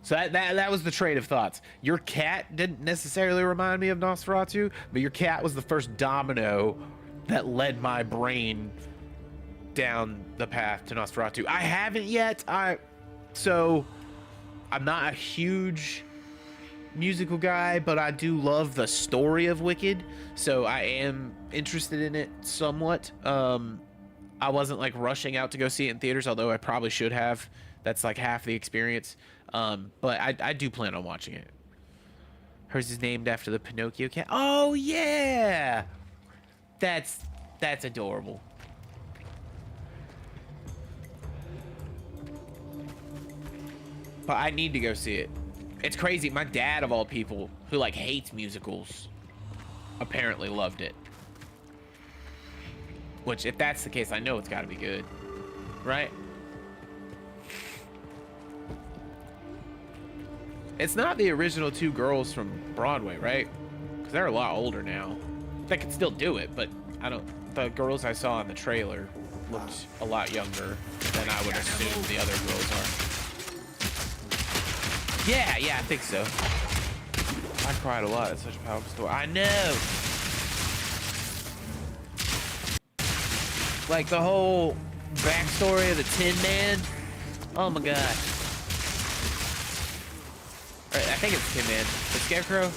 So that was the train of thoughts. Your cat didn't necessarily remind me of Nosferatu, but your cat was the first domino that led my brain down the path to Nosferatu. I haven't yet. So I'm not a huge musical guy, but I do love the story of Wicked, so I am interested in it somewhat. I wasn't like rushing out to go see it in theaters, although I probably should have. That's like half the experience. But I do plan on watching it. Hers is named after the Pinocchio cat. Oh yeah, that's adorable. But I need to go see it. It's crazy. My dad, of all people, who like hates musicals, apparently loved it. Which, if that's the case, I know it's got to be good, right? It's not the original two girls from Broadway, right? Because they're a lot older now. They could still do it, but I don't. The girls I saw in the trailer looked a lot younger than I would assume the other girls are. Yeah, I think so. I cried a lot. It's such a powerful story. I know. Like the whole backstory of the Tin Man. Oh my God. I think it's Tin Man. The Scarecrow.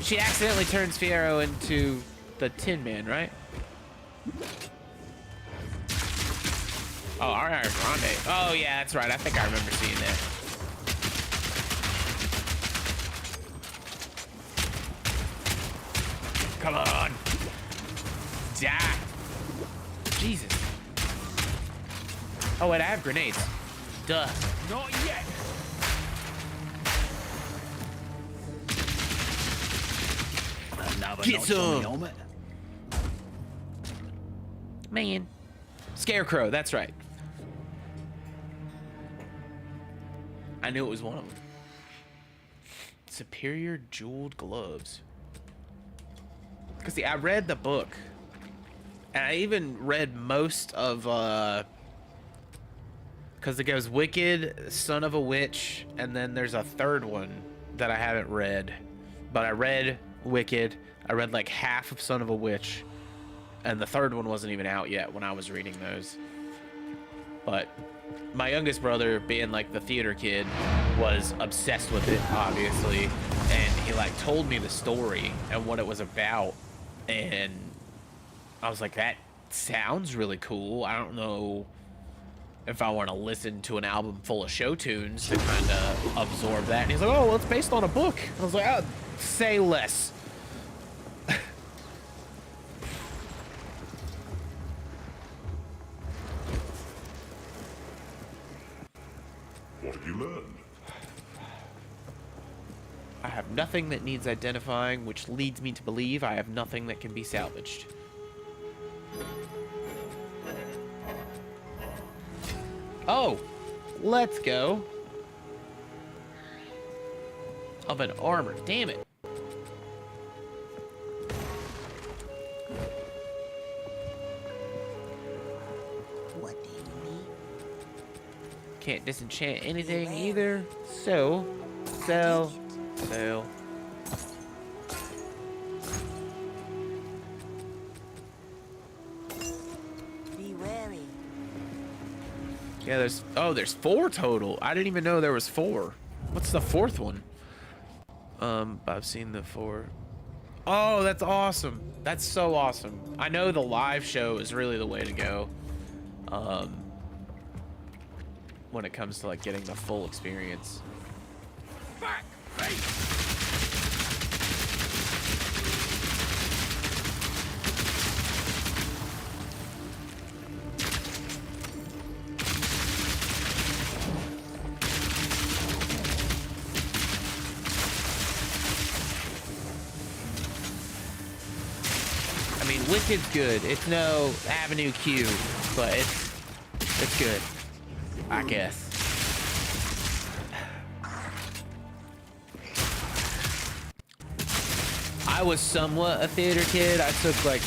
She accidentally turns Fiyero into the Tin Man, right? Oh, Ariana Grande. Oh yeah, that's right. I think I remember seeing that. Come on. Die. Jesus. Oh, wait, I have grenades. Duh. Not yet. Another Get notch on the some. helmet. Man. Scarecrow, that's right. I knew it was one of them. Superior jeweled gloves. Because, see, I read the book. And I even read most of, because it goes Wicked, Son of a Witch, and then there's a third one that I haven't read. But I read Wicked. I read like half of Son of a Witch. And the third one wasn't even out yet when I was reading those. But my youngest brother, being like the theater kid, was obsessed with it, obviously. And he like told me the story and what it was about. And I was like, that sounds really cool. I don't know if I want to listen to an album full of show tunes to kind of absorb that. And he's like, oh, well, it's based on a book. I was like, oh, say less. What have you learned? I have nothing that needs identifying, which leads me to believe I have nothing that can be salvaged. Oh, let's go. Of an armor, damn it. What do you need? Can't disenchant anything either. So, sell, sell. Be wary. Yeah, there's 4 total. I didn't even know there was 4. What's the 4th one? I've seen the 4. Oh, that's awesome. That's so awesome. I know the live show is really the way to go. When it comes to like getting the full experience. Back, face! I mean, Wicked's good. It's no Avenue Q, but it's good, I guess. I was somewhat a theater kid. I took like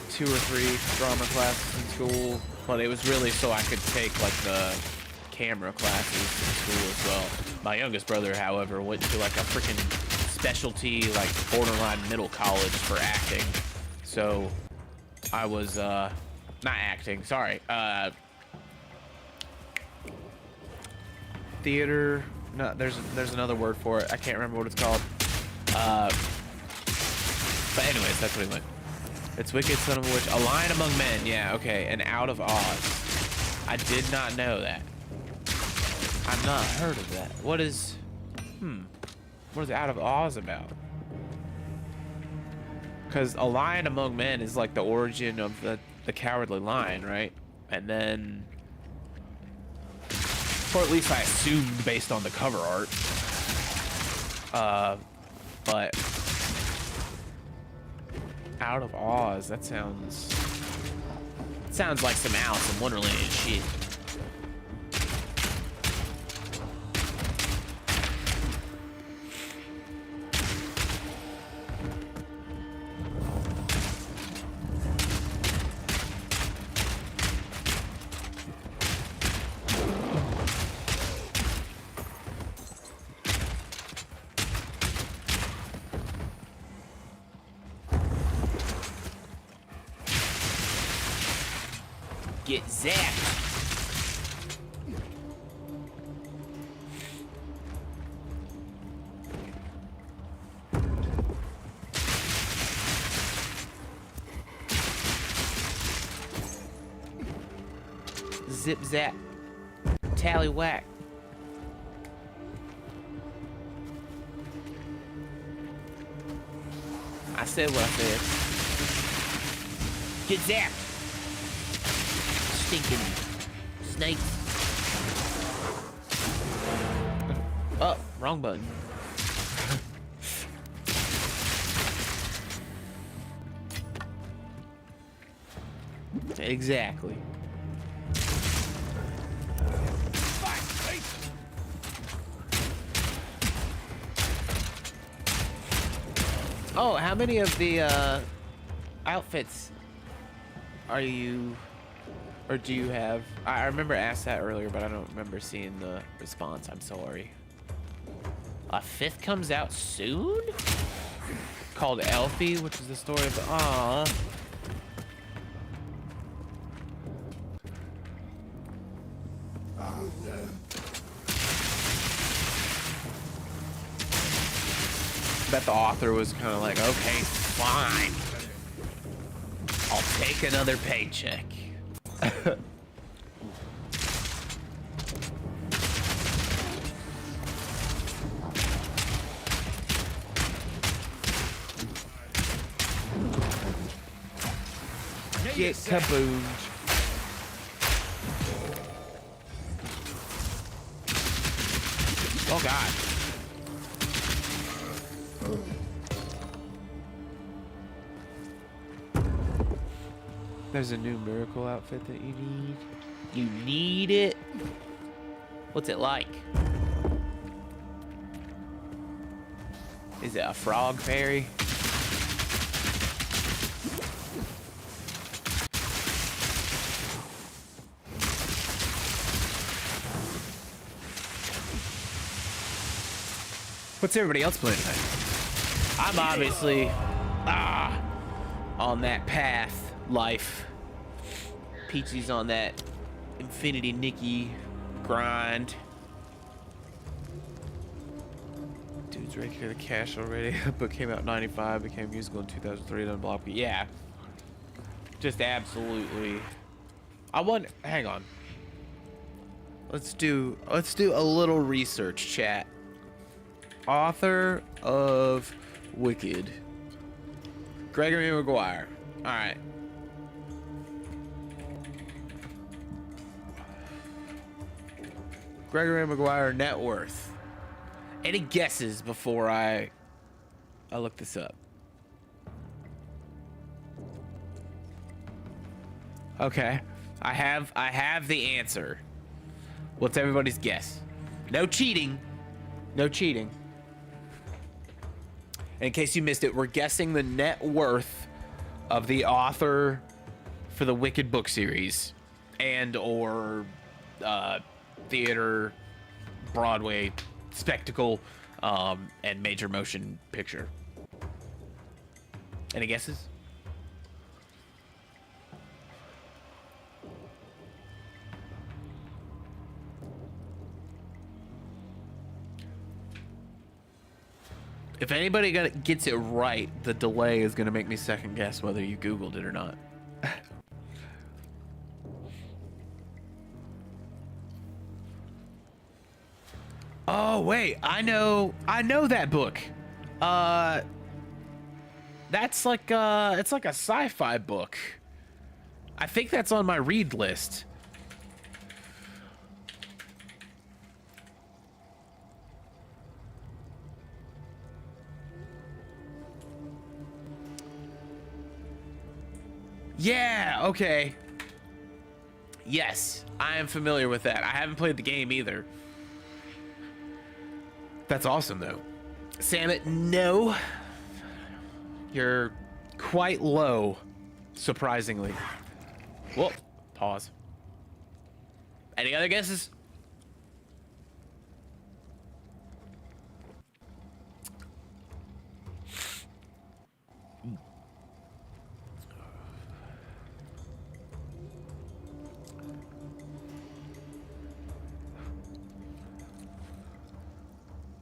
2 or 3 drama classes in school, but it was really so I could take like the camera classes in school as well. My youngest brother, however, went to like a freaking specialty, like borderline middle college for acting. So I was not acting, sorry, theater. No, there's another word for it. I can't remember what it's called. But anyways, that's what he went. It's Wicked, Son of a Witch, A Lion Among Men. Yeah, okay, and Out of Oz. I did not know that. I've not heard of that. What is Out of Oz about? Because A Lion Among Men is like the origin of the Cowardly Lion, right? And then, or at least I assumed based on the cover art. But Out of Oz, that sounds like some Alice in Wonderland shit. Get zapped. Zip zap. Tally whack. I said what I said. Get zapped. Stinking snakes. Oh, wrong button. Exactly. Back, face! Oh, how many of the outfits are you, or do you have? I remember asked that earlier, but I don't remember seeing the response. I'm sorry. A 5th comes out soon? Called ℼ𝕒, which is the story of bet the author was kind of like, okay, fine. I'll take another paycheck. Get kaboomed. Oh God. There's a new miracle outfit that you need. You need it? What's it like? Is it a frog fairy? What's everybody else playing tonight? I'm obviously on that path, life. Peachy's on that Infinity Nikki grind. Dude's raking in the cash already. Book came out in '95, became musical in 2003, then block. Yeah, just absolutely. I want. Hang on. Let's do a little research, chat. Author of Wicked, Gregory Maguire. All right. Gregory Maguire net worth. Any guesses before I look this up? Okay. I have the answer. What's everybody's guess? No cheating. No cheating. And in case you missed it, we're guessing the net worth of the author for the Wicked book series and or theater, Broadway, spectacle, and major motion picture. Any guesses? If anybody gets it right, the delay is going to make me second guess whether you Googled it or not. Oh, wait. I know that book. That's like it's like a sci-fi book. I think that's on my read list. Yeah, okay. Yes, I am familiar with that. I haven't played the game either. That's awesome, though. Samet, no. You're quite low, surprisingly. Whoa, pause. Any other guesses?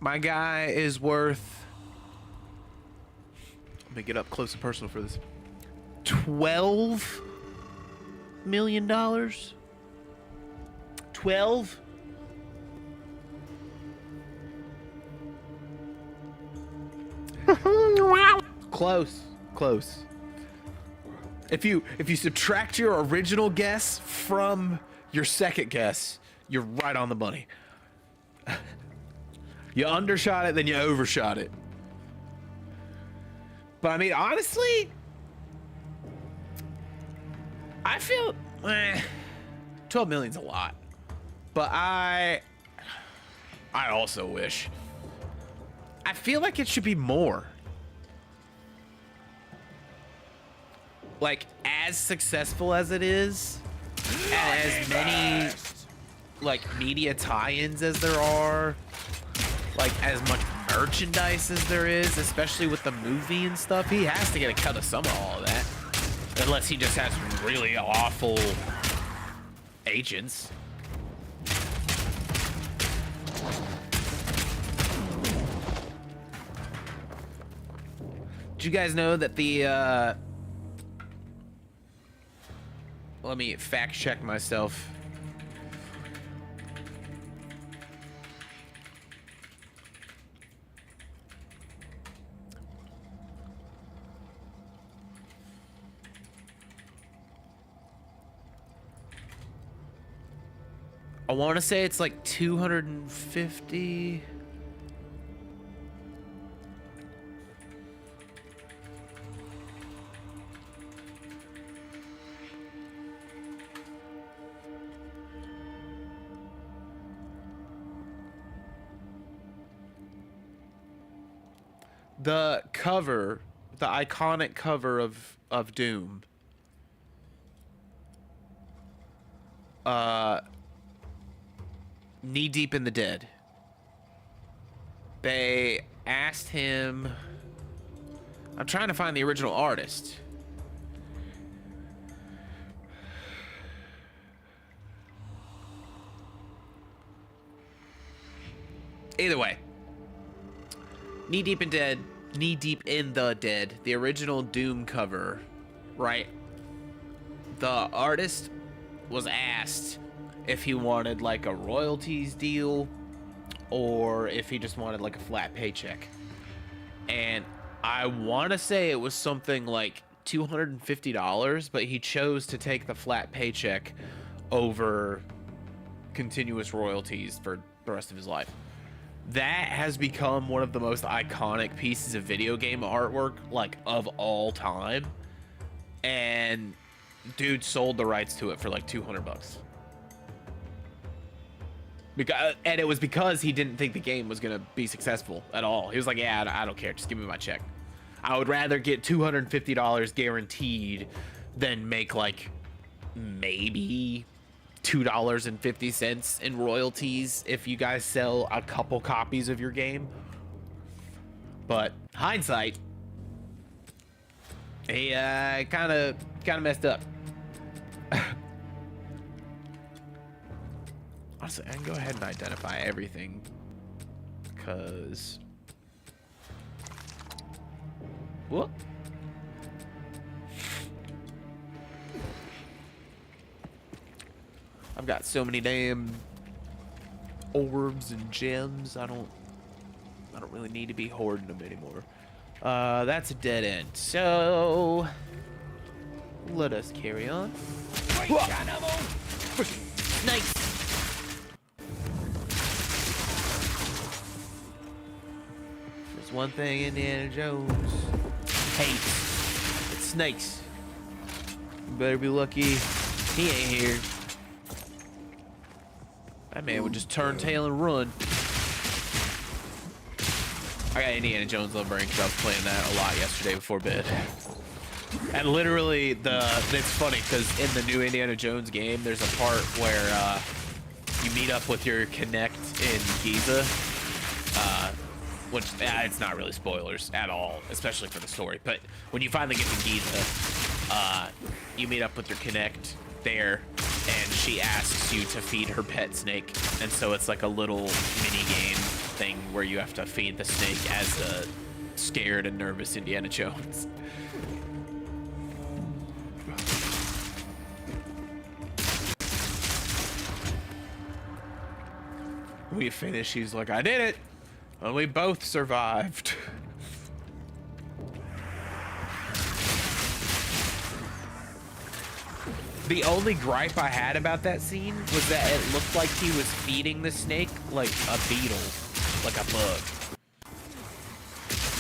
My guy is worth, let me get up close and personal for this, $12 million? 12? Close. If you subtract your original guess from your second guess, you're right on the money. You undershot it, then you overshot it. But I mean, honestly, I feel 12 million's a lot, but I also wish. I feel like it should be more. Like, as successful as it is, and as many like media tie-ins as there are, like as much merchandise as there is, especially with the movie and stuff, he has to get a cut of some of all of that. Unless he just has really awful agents. Did you guys know that the, let me fact check myself. I want to say it's like 250. The cover, the iconic cover of Doom. Knee Deep in the Dead. They asked him, I'm trying to find the original artist. Either way, Knee Deep in the Dead, the original Doom cover, right? The artist was asked if he wanted like a royalties deal or if he just wanted like a flat paycheck. And I want to say it was something like $250, but he chose to take the flat paycheck over continuous royalties for the rest of his life. That has become one of the most iconic pieces of video game artwork, like, of all time. And dude sold the rights to it for like $200. And it was because he didn't think the game was gonna be successful at all. He was like, yeah, I don't care, just give me my check. I would rather get $250 guaranteed than make like maybe $2.50 in royalties if you guys sell a couple copies of your game. But hindsight, he kind of messed up. Honestly, I can go ahead and identify everything because what? I've got so many damn orbs and gems. I don't really need to be hoarding them anymore. That's a dead end. So let us carry on. Snakes. There's one thing Indiana Jones hates. It's snakes. You better be lucky he ain't here. That man would just turn tail and run. I got Indiana Jones on brain because I was playing that a lot yesterday before bed. And literally, it's funny because in the new Indiana Jones game, there's a part where you meet up with your Connect in Giza. Which, it's not really spoilers at all, especially for the story. But when you finally get to Giza, you meet up with your Connect there, and she asks you to feed her pet snake. And so it's like a little mini game thing where you have to feed the snake as a scared and nervous Indiana Jones. We finished, she's like, I did it! And we both survived. The only gripe I had about that scene was that it looked like he was feeding the snake like a beetle, like a bug.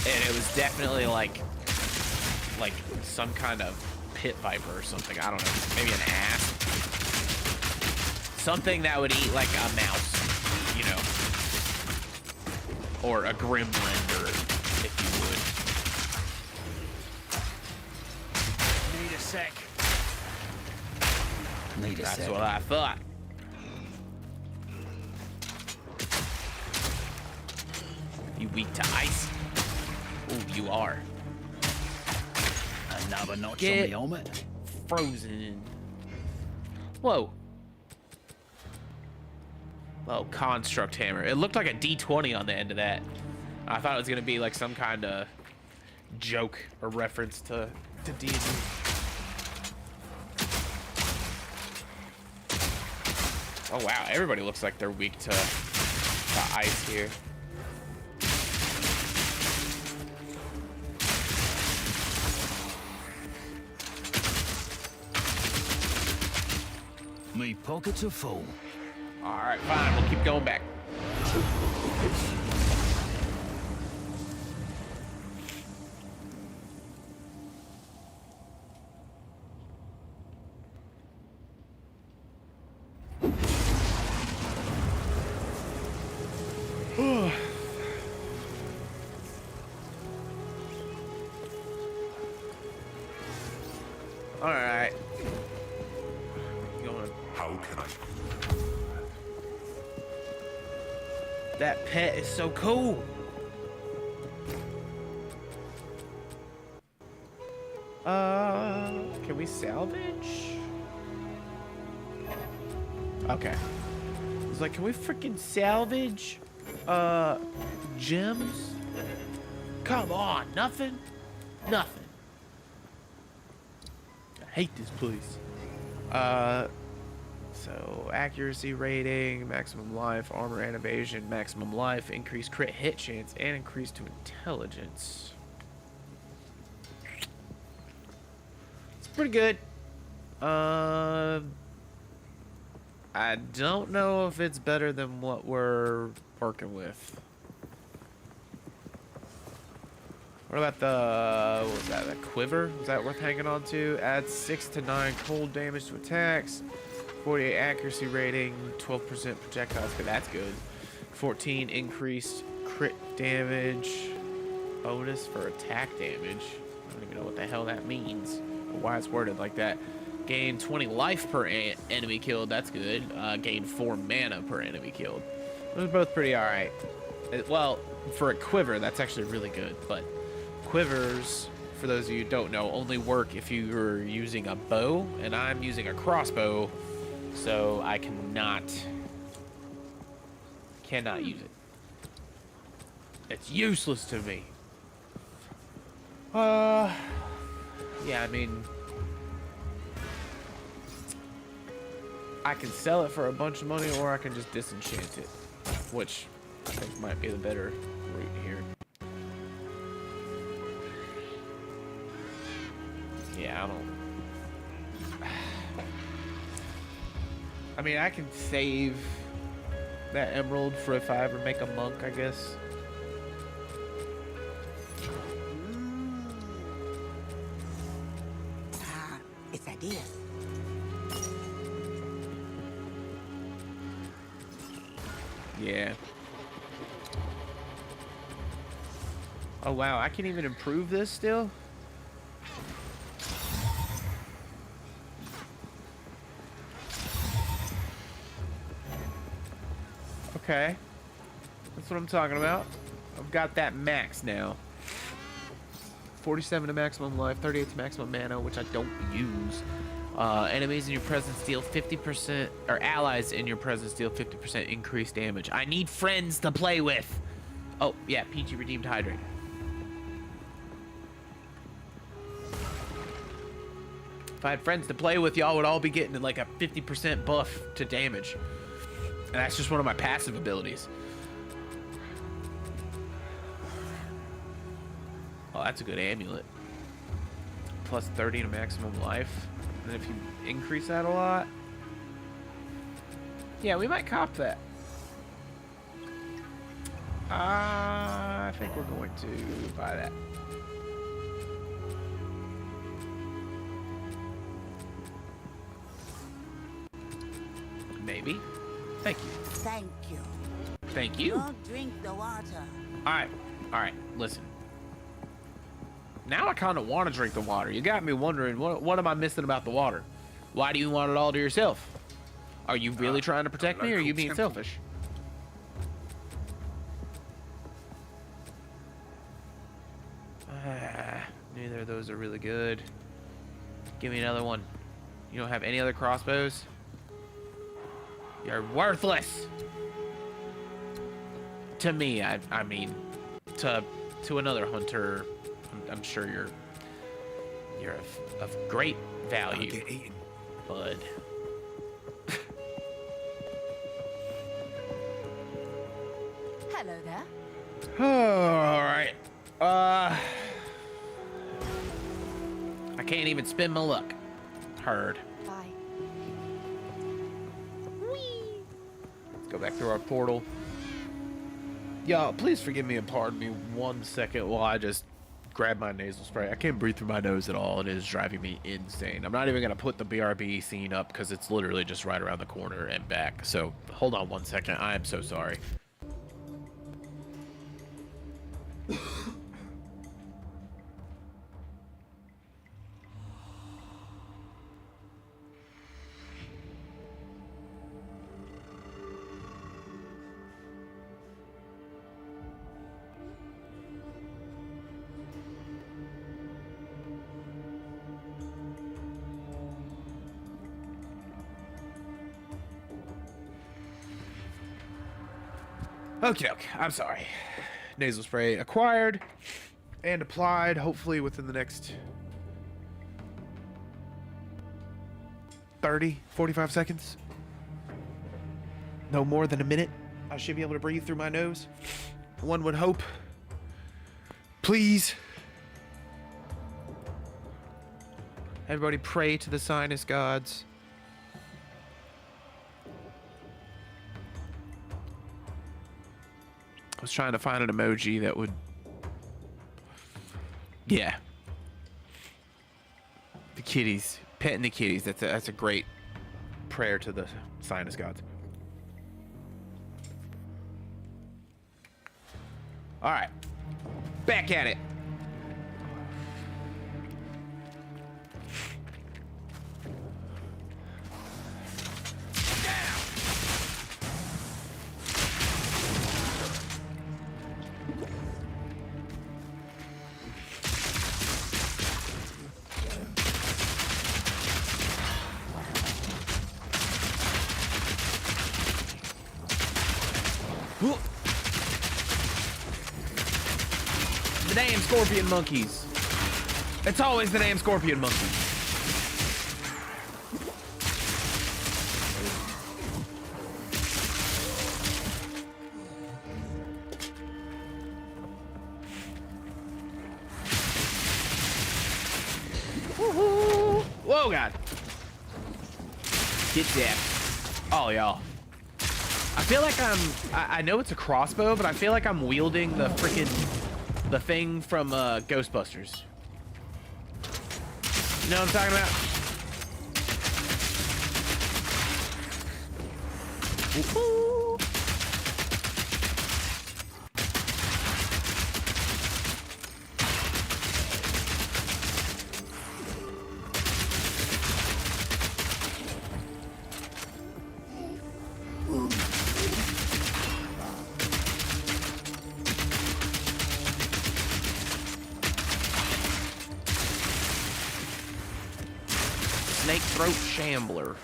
And it was definitely like some kind of pit viper or something. I don't know. Maybe an asp. Something that would eat like a mouse, you know. Or a gremlin, or if you would. Need a sec. Need a That's sec. what I thought. You weak to ice? Oh, you are. Another notch Get- on the helmet. Frozen. Whoa. Oh, construct hammer. It looked like a D20 on the end of that. I thought it was gonna be like some kind of joke or reference to D&D. Oh wow, everybody looks like they're weak to ice here. Me pockets are full. All right, fine. We'll keep going back. All right. Going. How can I? That pet is so cool. Can we salvage? Okay. It's like, can we freaking salvage, gems? Come on, nothing? Nothing. I hate this place. So accuracy rating, maximum life, armor and evasion, maximum life, increased crit hit chance, and increased to intelligence. It's pretty good. I don't know if it's better than what we're working with. What about the, what was that, the quiver? Is that worth hanging on to? Adds 6 to 9 cold damage to attacks. 48 accuracy rating, 12% projectiles, but that's good. 14 increased crit damage, bonus for attack damage. I don't even know what the hell that means, or why it's worded like that. Gain 20 life per enemy killed, that's good. Gain 4 mana per enemy killed. Those are both pretty alright. Well, for a quiver, that's actually really good, but quivers, for those of you who don't know, only work if you're using a bow, and I'm using a crossbow. So I cannot use it. It's useless to me. Yeah, I mean, I can sell it for a bunch of money, or I can just disenchant it, which I think might be the better route here. Yeah, I don't. I mean, I can save that emerald for if I ever make a monk, I guess. It's ideas. Yeah. Oh, wow. I can even improve this still? Okay. That's what I'm talking about. I've got that max now. 47 to maximum life, 38 to maximum mana, which I don't use. Enemies in your presence deal 50%, or allies in your presence deal 50% increased damage. I need friends to play with. Oh, yeah, PG redeemed hydrate. If I had friends to play with, y'all would all be getting like a 50% buff to damage. And that's just one of my passive abilities. Oh, that's a good amulet. Plus 30 to maximum life. And if you increase that a lot... Yeah, we might cop that. I think we're going to buy that. Maybe. Thank you. Thank you. Thank you. Don't drink the water. All right. Listen. Now I kind of want to drink the water. You got me wondering, what am I missing about the water? Why do you want it all to yourself? Are you really trying to protect me, or are you being selfish? Neither of those are really good. Give me another one. You don't have any other crossbows? You're worthless. To me, I mean, to another hunter, I'm sure you're of great value, Get eaten. bud. Hello there. All right. I can't even spin my luck. Heard. Bye. Let's go back through our portal. Y'all, please forgive me and pardon me 1 second while I just grab my nasal spray. I can't breathe through my nose at all, and it is driving me insane. I'm not even going to put the BRB scene up because it's literally just right around the corner and back. So hold on 1 second. I am so sorry. Okay, I'm sorry. Nasal spray acquired and applied, hopefully within the next 30, 45 seconds. No more than a minute. I should be able to breathe through my nose. One would hope. Please. Everybody pray to the sinus gods. I was trying to find an emoji that would... Yeah. The kitties. Petting the kitties. That's a great prayer to the sinus gods. All right. Back at it. The damn scorpion monkeys. It's always the damn scorpion monkeys. Woohoo! Whoa, God. Get that. Oh, y'all. I feel like I know it's a crossbow, but I feel like I'm wielding the the thing from Ghostbusters. You know what I'm talking about? Woo-hoo. Snake throat shambler.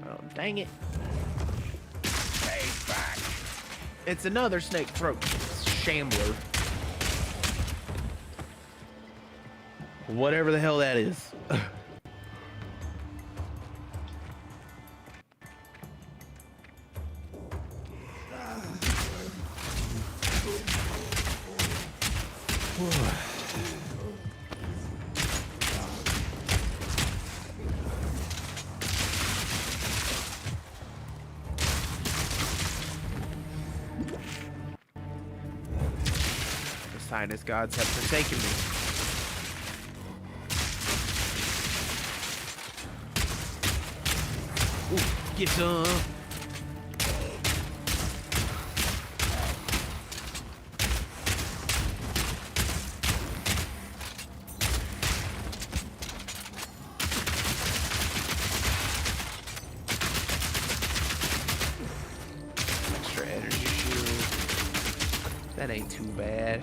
Oh, dang it. Stay back. It's another snake throat shambler. Whatever the hell that is. sinus gods have forsaken me. Ooh, get some. Extra energy shield. That ain't too bad.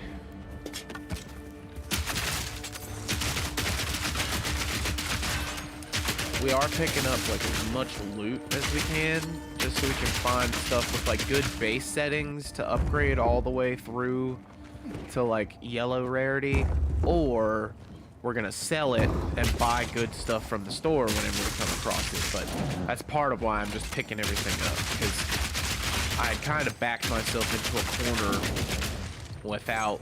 We are picking up like as much loot as we can, just so we can find stuff with like good base settings to upgrade all the way through to like yellow rarity, or we're gonna sell it and buy good stuff from the store whenever we come across it. But that's part of why I'm just picking everything up, because I kind of backed myself into a corner without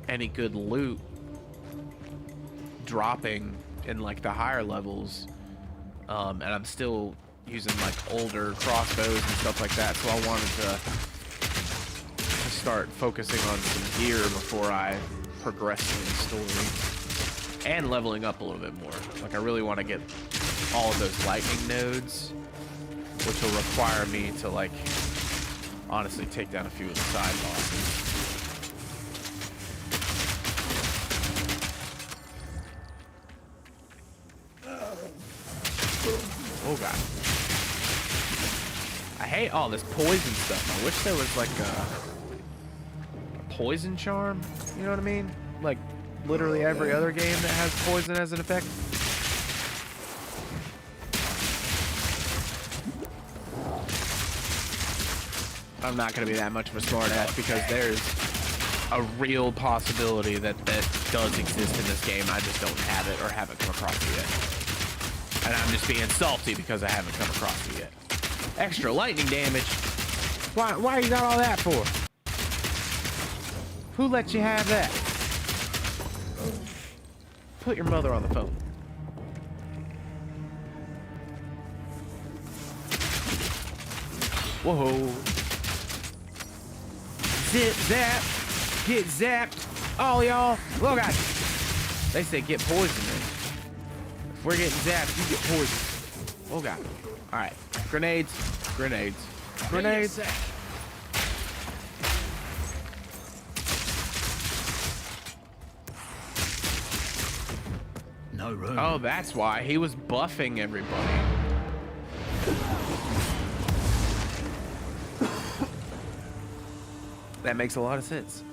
any good loot dropping in like the higher levels. And I'm still using like older crossbows and stuff like that, so I wanted to start focusing on some gear before I progress in the story, and leveling up a little bit more. Like I really want to get all of those lightning nodes, which will require me to like honestly take down a few of the side bosses. Oh god. I hate all this poison stuff. I wish there was like a poison charm, you know what I mean? Like literally every other game that has poison as an effect. I'm not gonna be that much of a smart ass, because there's a real possibility that that does exist in this game. I just don't have it or haven't come across it yet. And I'm just being salty because I haven't come across it yet. Extra lightning damage? Why you got all that for? Who let you have that? Put your mother on the phone. Whoa. Zip, zap, get zapped. All y'all, look at you. They say get poisoned. If we're getting zapped, you get poisoned. Oh god. Alright. Grenades. Grenades. Grenades. No room. Oh, that's why. He was buffing everybody. That makes a lot of sense.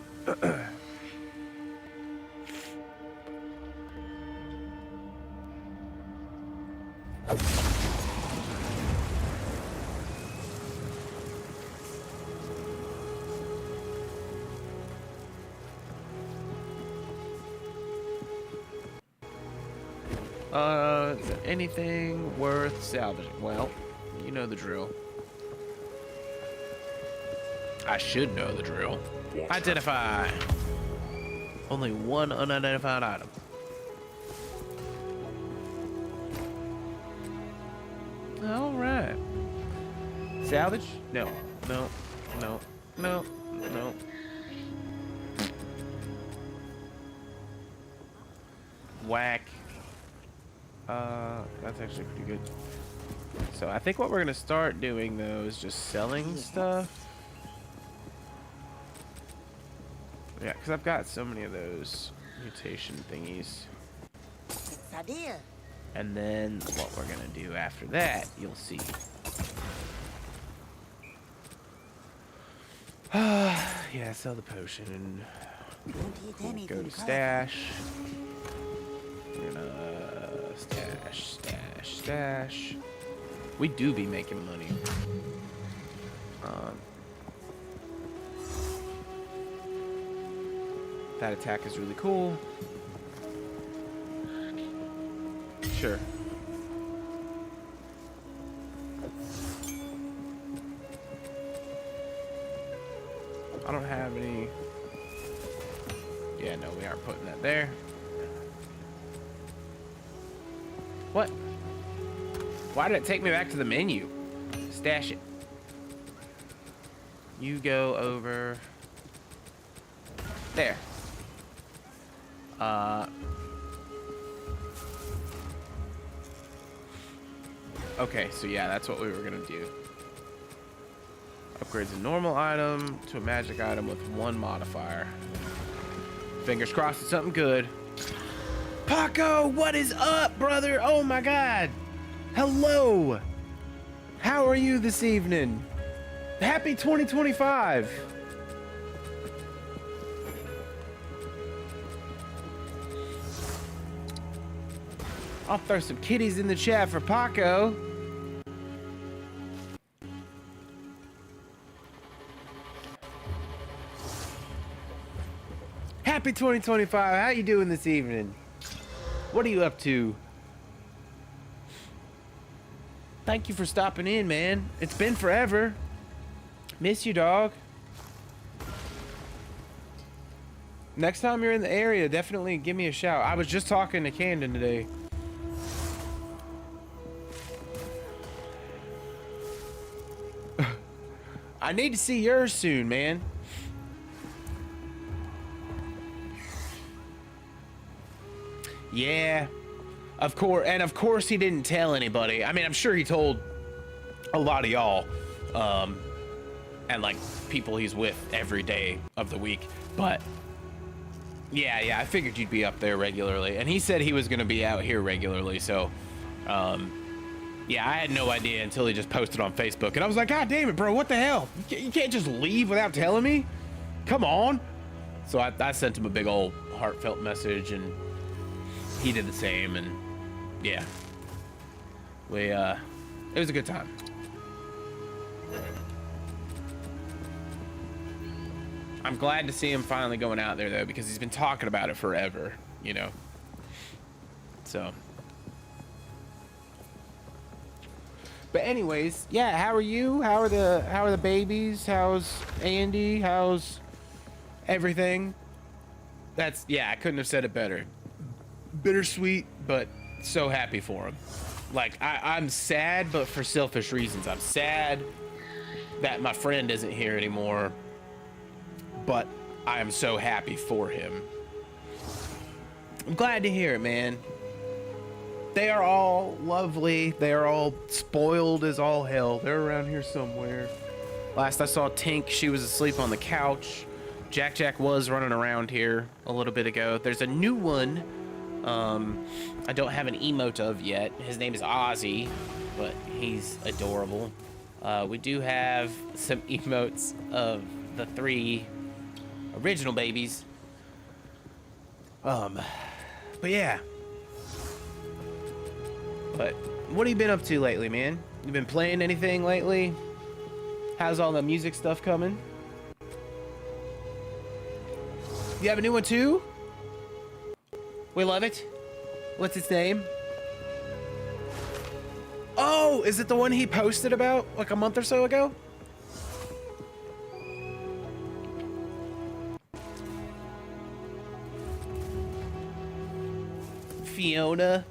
Is there anything worth salvaging? Well, you know the drill. I should know the drill. Identify. Only one unidentified item. All right. Salvage? No. No. No. No. No. Whack. That's actually pretty good. So I think what we're gonna start doing though is just selling stuff. Yeah, because I've got so many of those mutation thingies. Idea. And then what we're gonna do after that, you'll see. Yeah, sell the potion and Don't eat anything. go to stash. We're gonna stash, stash, stash. We do be making money. That attack is really cool. Sure. I don't have any. Yeah, no, we aren't putting that there. What? Why did it take me back to the menu? Stash it. You go over there. Okay, so yeah, that's what we were gonna do. Upgrades a normal item to a magic item with 1 modifier. Fingers crossed it's something good. Paco, what is up, brother? Oh my god. Hello. How are you this evening? Happy 2025. I'll throw some kitties in the chat for Paco. Happy 2025. How you doing this evening? What are you up to? Thank you for stopping in, man. It's been forever. Miss you, dog. Next time you're in the area, definitely give me a shout. I was just talking to Camden today. I need to see yours soon, man. Yeah, of course, and of course he didn't tell anybody. I mean, I'm sure he told a lot of y'all, and like people he's with every day of the week. But yeah, I figured you'd be up there regularly, and he said he was gonna be out here regularly. So, yeah, I had no idea until he just posted on Facebook, and I was like, God damn it, bro, what the hell? You can't just leave without telling me. Come on. So I sent him a big old heartfelt message, and he did the same, and yeah, it was a good time. I'm glad to see him finally going out there though, because he's been talking about it forever, you know. So, but anyways, yeah, how are you? How are the babies? How's Andy? How's everything? That's, yeah, I couldn't have said it better. Bittersweet, but so happy for him. Like, I'm sad, but for selfish reasons. I'm sad that my friend isn't here anymore, but I am so happy for him. I'm glad to hear it, man. They are all lovely. They are all spoiled as all hell. They're around here somewhere. Last I saw Tink, she was asleep on the couch. Jack was running around here a little bit ago. There's a new one I don't have an emote of yet. His name is Ozzy, but he's adorable. We do have some emotes of the 3 original babies. But yeah. But what have you been up to lately, man? You been playing anything lately? How's all the music stuff coming? You have a new one too? We love it. What's its name? Oh, is it the one he posted about like a month or so ago? Fiona.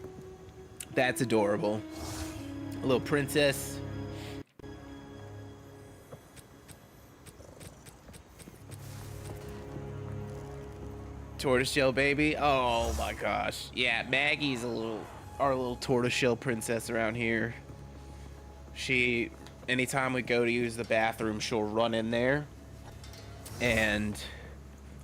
That's adorable. A little princess. Tortoiseshell baby. Oh my gosh. Yeah, Maggie's our little tortoiseshell princess around here. She, anytime we go to use the bathroom, she'll run in there. And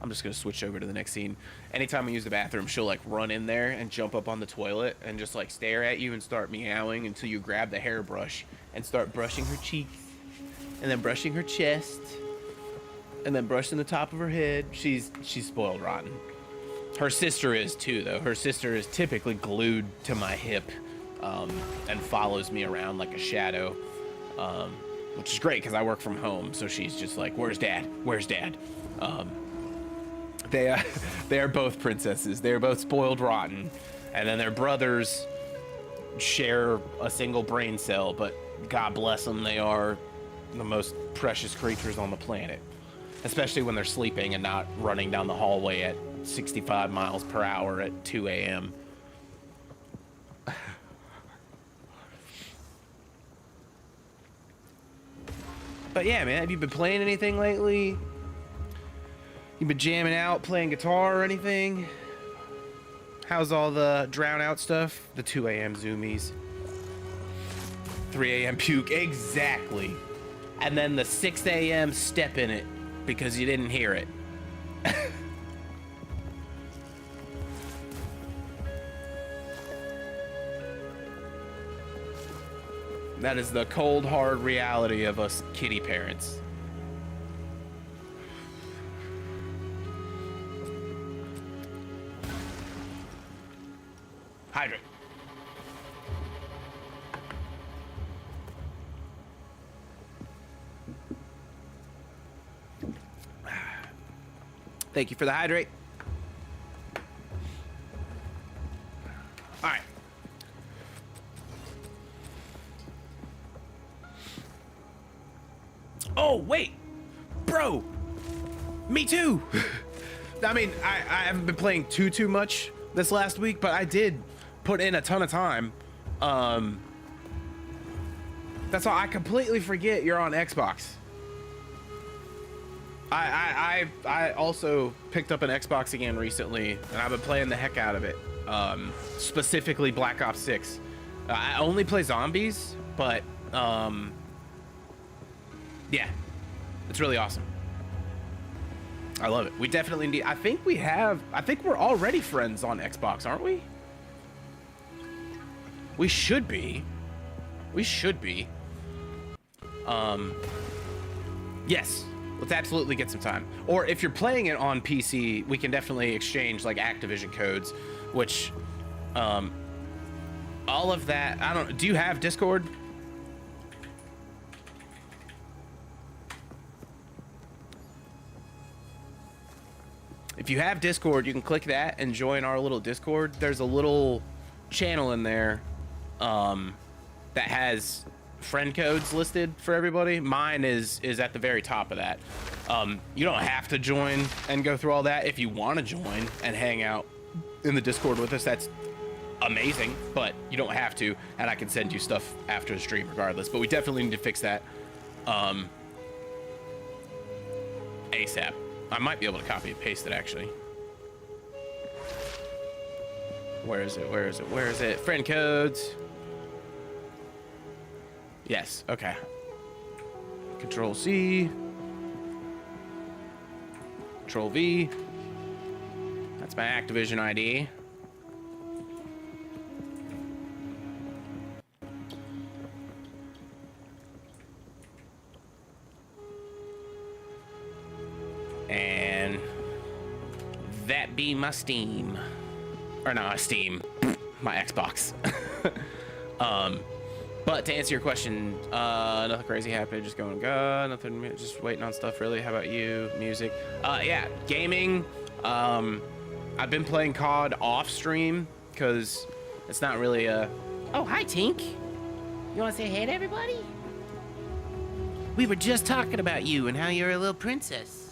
I'm just gonna switch over to the next scene. Anytime we use the bathroom, she'll like run in there and jump up on the toilet and just like stare at you and start meowing until you grab the hairbrush and start brushing her cheeks and then brushing her chest and then brushing the top of her head. She's spoiled rotten. Her sister is too, though. Her sister is typically glued to my hip and follows me around like a shadow, which is great because I work from home. So she's just like, "Where's Dad? Where's Dad?" They are both princesses. They are both spoiled rotten, and then their brothers share a single brain cell. But God bless them, they are the most precious creatures on the planet. Especially when they're sleeping and not running down the hallway at 65 miles per hour at 2 a.m. But yeah, man, have you been playing anything lately? You been jamming out, playing guitar or anything? How's all the drown out stuff? The 2 a.m. zoomies. 3 a.m. puke. Exactly. And then the 6 a.m. step in it because you didn't hear it. That is the cold, hard reality of us kitty parents. Hydrate. Thank you for the hydrate. All right. Oh, wait. Bro. Me too. I mean, I haven't been playing too much this last week, but I did put in a ton of time. That's all. I completely forget you're on Xbox. I also picked up an Xbox again recently, and I've been playing the heck out of it. Specifically Black Ops 6. I only play zombies, but yeah, it's really awesome. I love it. We definitely need. I think we're already friends on Xbox, aren't we? We should be. We should be. Yes. Let's absolutely get some time. Or if you're playing it on PC, we can definitely exchange like Activision codes, which, all of that. I don't. Do you have Discord? If you have Discord, you can click that and join our little Discord. There's a little channel in there that has friend codes listed for everybody. Mine is at the very top of that. You don't have to join and go through all that. If you want to join and hang out in the Discord with us, that's amazing, but you don't have to, and I can send you stuff after the stream regardless. But we definitely need to fix that ASAP. I might be able to copy and paste it, actually. Where is it? Where is it? Where is it? Friend codes. Yes, okay. Control C. Control V. That's my Activision ID. And that be my Steam. Or not Steam, my Xbox. But to answer your question, nothing crazy happened, just going good, nothing, just waiting on stuff really. How about you? Music? Yeah, gaming. I've been playing COD off stream because it's not really a... Oh, hi, Tink. You want to say hey to everybody? We were just talking about you and how you're a little princess.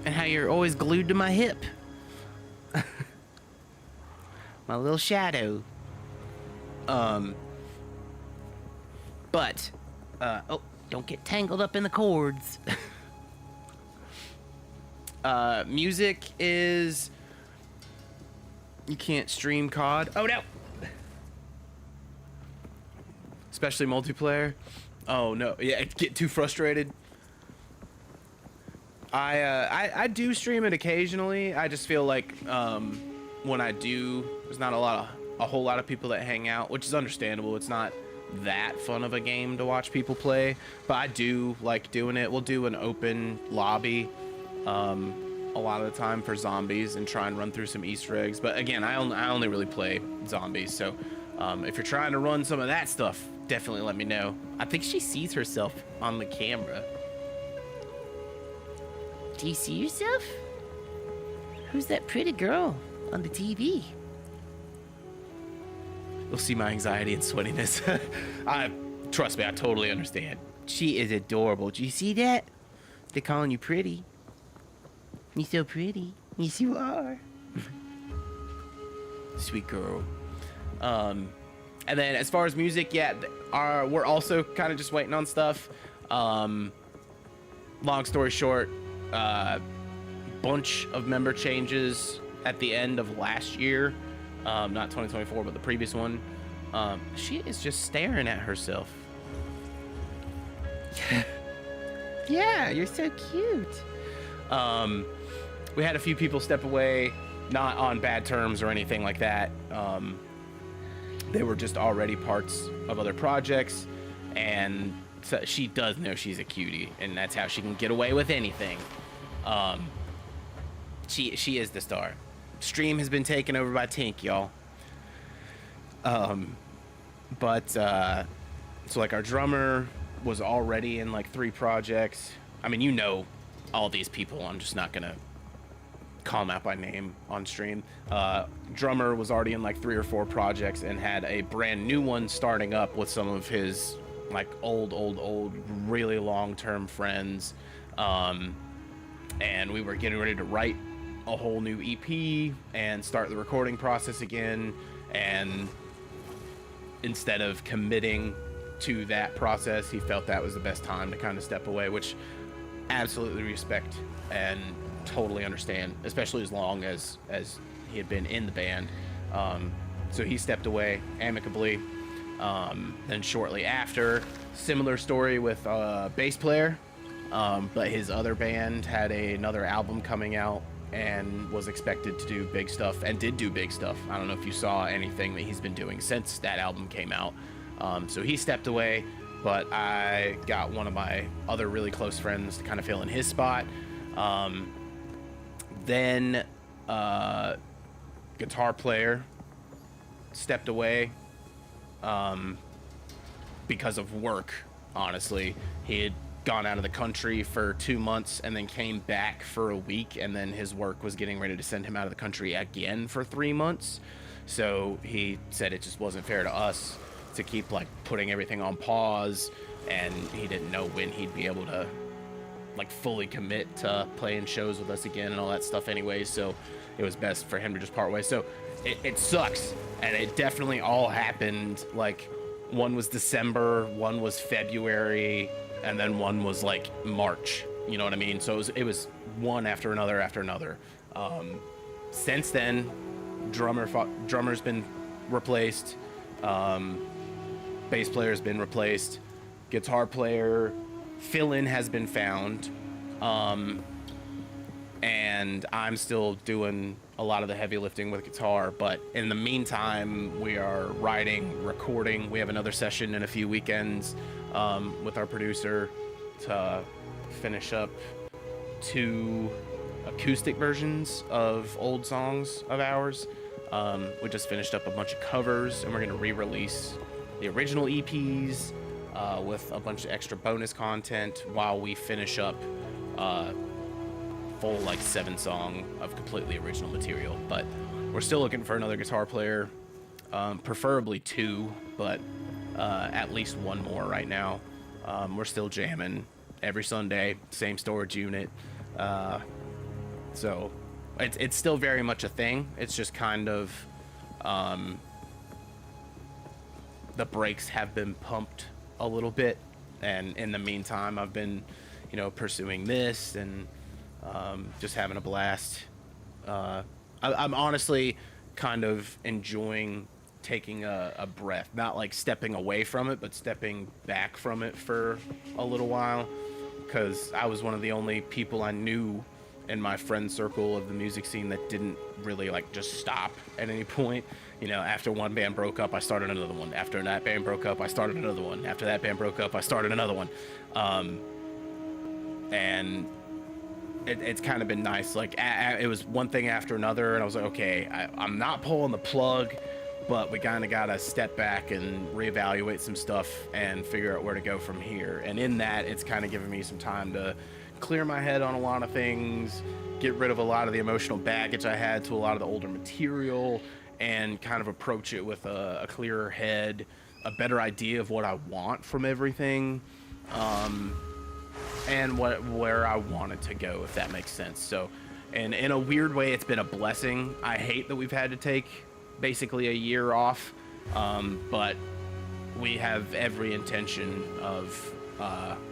And how you're always glued to my hip. My little shadow. But, oh, don't get tangled up in the cords. Music is... You can't stream COD. Oh, no! Especially multiplayer. Oh, no. Yeah, get too frustrated. I do stream it occasionally. I just feel like when I do, there's not a whole lot of people that hang out, which is understandable. It's not that fun of a game to watch people play, but I do like doing it. We'll do an open lobby a lot of the time for zombies and try and run through some Easter eggs. But again, I only really play zombies, so if you're trying to run some of that stuff, definitely let me know. I think she sees herself on the camera. Do you see yourself? Who's that pretty girl on the TV? You'll see my anxiety and sweatiness. Trust me, I totally understand. She is adorable. Do you see that? They're calling you pretty. You're so pretty. Yes, you are. Sweet girl. And then as far as music, yeah, we're also kind of just waiting on stuff. Long story short, bunch of member changes at the end of last year, not 2024, but the previous one. She is just staring at herself. Yeah, you're so cute. We had a few people step away, not on bad terms or anything like that. They were just already parts of other projects, and so she does know she's a cutie, and that's how she can get away with anything. She is the star. Stream has been taken over by Tink, y'all. So like our drummer was already in like 3 projects. I mean, you know all these people. I'm just not gonna call them out by name on stream. Drummer was already in like 3 or 4 projects and had a brand new one starting up with some of his like old, really long-term friends. And we were getting ready to write a whole new EP and start the recording process again. And instead of committing to that process, he felt that was the best time to kind of step away, which absolutely respect and totally understand, especially as long as he had been in the band. So he stepped away amicably. Then shortly after, similar story with a bass player, but his other band had another album coming out and was expected to do big stuff, and did do big stuff. I don't know if you saw anything that he's been doing since that album came out. So he stepped away, but I got one of my other really close friends to kind of fill in his spot. Then guitar player stepped away because of work, honestly. He had gone out of the country for 2 months and then came back for a week, and then his work was getting ready to send him out of the country again for 3 months. So he said it just wasn't fair to us to keep like putting everything on pause, and he didn't know when he'd be able to like fully commit to playing shows with us again and all that stuff anyway. So it was best for him to just part ways. So it sucks, and it definitely all happened. Like, one was December, one was February, and then one was like March. You know what I mean? So it was one after another after another. Since then, drummer's been replaced. Bass player's been replaced. Guitar player fill-in has been found. And I'm still doing a lot of the heavy lifting with guitar, but in the meantime, we are writing, recording. We have another session in a few weekends with our producer to finish up 2 acoustic versions of old songs of ours. We just finished up a bunch of covers, and we're going to re-release the original EPs with a bunch of extra bonus content while we finish up full like 7-song of completely original material. But we're still looking for another guitar player, preferably 2, but at least 1 more right now. We're still jamming every Sunday, same storage unit. So it's still very much a thing. It's just kind of the brakes have been pumped a little bit, and in the meantime I've been, pursuing this and just having a blast. I'm honestly kind of enjoying taking a breath, not like stepping away from it, but stepping back from it for a little while, because I was one of the only people I knew in my friend circle of the music scene that didn't really like just stop at any point. After one band broke up, I started another one. After that band broke up, I started another one. After that band broke up, I started another one. And it's kind of been nice. Like, it was one thing after another, and I was like, okay, I'm not pulling the plug, but we kind of got to step back and reevaluate some stuff and figure out where to go from here. And in that, it's kind of given me some time to clear my head on a lot of things, get rid of a lot of the emotional baggage I had to a lot of the older material, and kind of approach it with a clearer head, a better idea of what I want from everything, and where I want it to go, if that makes sense. So, and in a weird way, it's been a blessing. I hate that we've had to take basically a year off, but we have every intention of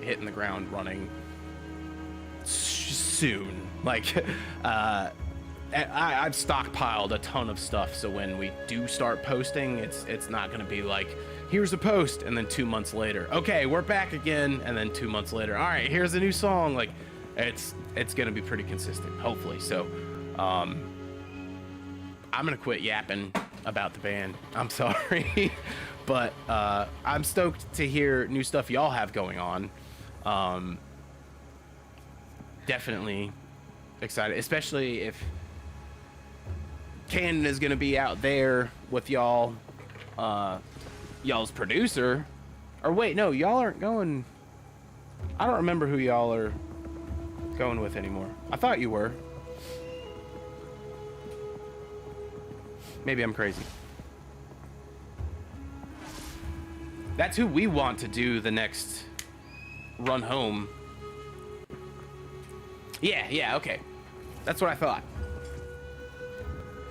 hitting the ground running soon. Like, I've stockpiled a ton of stuff, so when we do start posting, it's not gonna be like, here's a post, and then 2 months later, okay, we're back again, and then 2 months later, all right, here's a new song. Like, it's gonna be pretty consistent, hopefully. So, I'm gonna quit yapping about the band. I'm sorry, but I'm stoked to hear new stuff y'all have going on. Definitely excited, especially if Cannon is gonna be out there with y'all, y'all's producer. Or wait, no, y'all aren't going. I don't remember who y'all are going with anymore. I thought you were. Maybe I'm crazy. That's who we want to do the next run home. Yeah, okay. That's what I thought.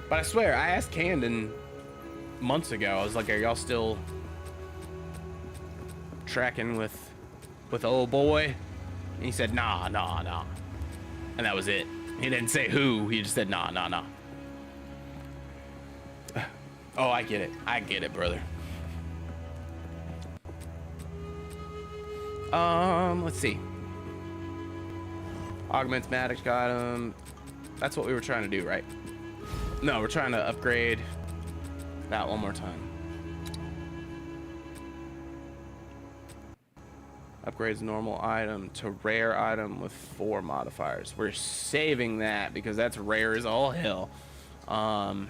But I swear, I asked Camden months ago. I was like, are y'all still tracking with old boy? And he said, nah. And that was it. He didn't say who. He just said, nah. Oh, I get it, brother. Let's see. Augments magic item. That's what we were trying to do, right? No, we're trying to upgrade that one more time. Upgrades normal item to rare item with 4 modifiers. We're saving that because that's rare as all hell. I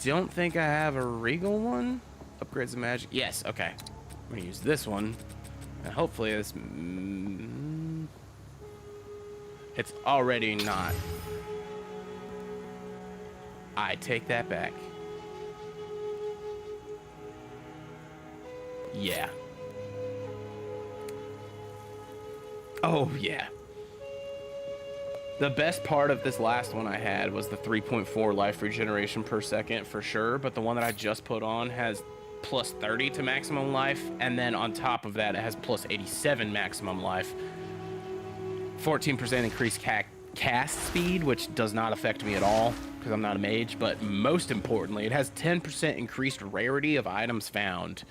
don't think I have a regal one. Upgrades the magic. Yes, okay. I'm gonna use this one. And hopefully this... it's already not. I take that back. Yeah. Oh, yeah. The best part of this last one I had was the 3.4 life regeneration per second for sure, but the one that I just put on has plus 30 to maximum life, and then on top of that it has plus 87 maximum life. 14% increased cast speed, which does not affect me at all because I'm not a mage, but most importantly, it has 10% increased rarity of items found.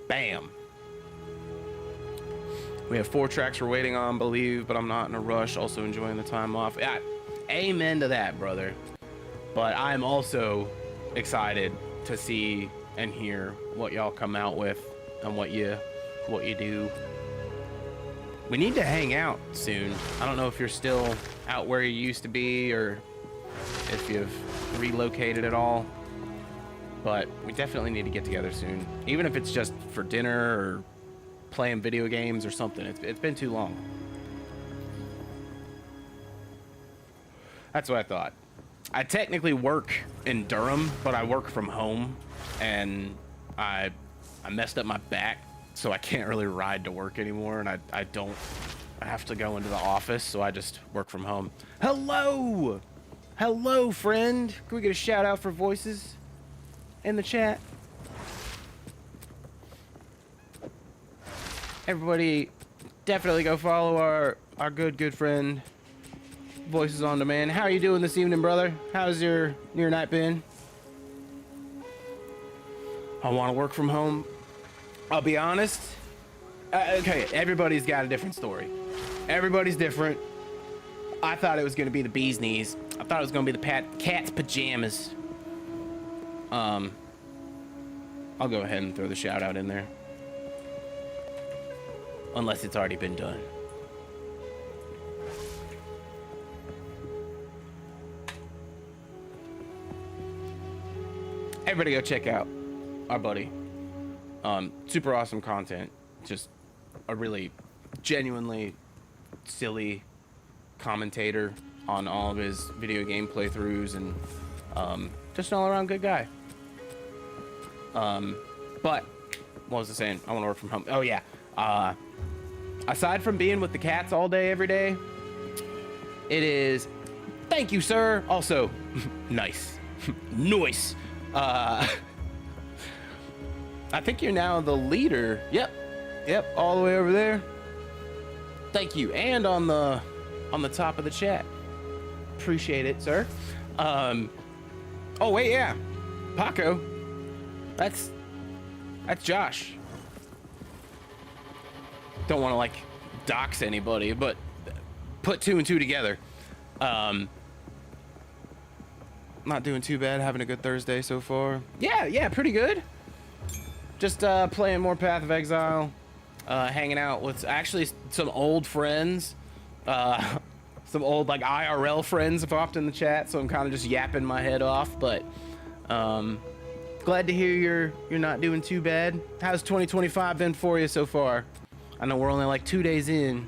Bam. We have 4 tracks we're waiting on, believe, but I'm not in a rush. Also enjoying the time off. Yeah, amen to that, brother. But I'm also excited to see and hear what y'all come out with and what you do. We need to hang out soon. I don't know if you're still out where you used to be or if you've relocated at all, but we definitely need to get together soon. Even if it's just for dinner or playing video games or something. It's been too long. That's what I thought. I technically work in Durham, but I work from home, and I messed up my back, so I can't really ride to work anymore, and I have to go into the office, so I just work from home. Hello! Hello, friend! Can we get a shout out for voices in the chat? Everybody, definitely go follow our good friend, Voices on Demand. How are you doing this evening, brother? How's your night been? I want to work from home. I'll be honest. Okay, everybody's got a different story. Everybody's different. I thought it was going to be the bee's knees. I thought it was going to be the cat's pajamas. I'll go ahead and throw the shout out in there. Unless it's already been done. Everybody go check out our buddy. Super awesome content. Just a really genuinely silly commentator on all of his video game playthroughs, and just an all-around good guy. But what was I saying? I want to work from home. Oh yeah. Aside from being with the cats all day, every day, it is, thank you, sir. Also, nice. Nice. I think you're now the leader. Yep, all the way over there. Thank you. And on the top of the chat. Appreciate it, sir. Oh wait, yeah. Paco. That's Josh. Don't want to like dox anybody, but put 2 and 2 together. Not doing too bad, having a good Thursday so far. Yeah, pretty good. Just playing more Path of Exile, hanging out with actually some old friends. Some old like IRL friends have popped in the chat, so I'm kind of just yapping my head off, but glad to hear you're not doing too bad. How's 2025 been for you so far? I know we're only like 2 days in.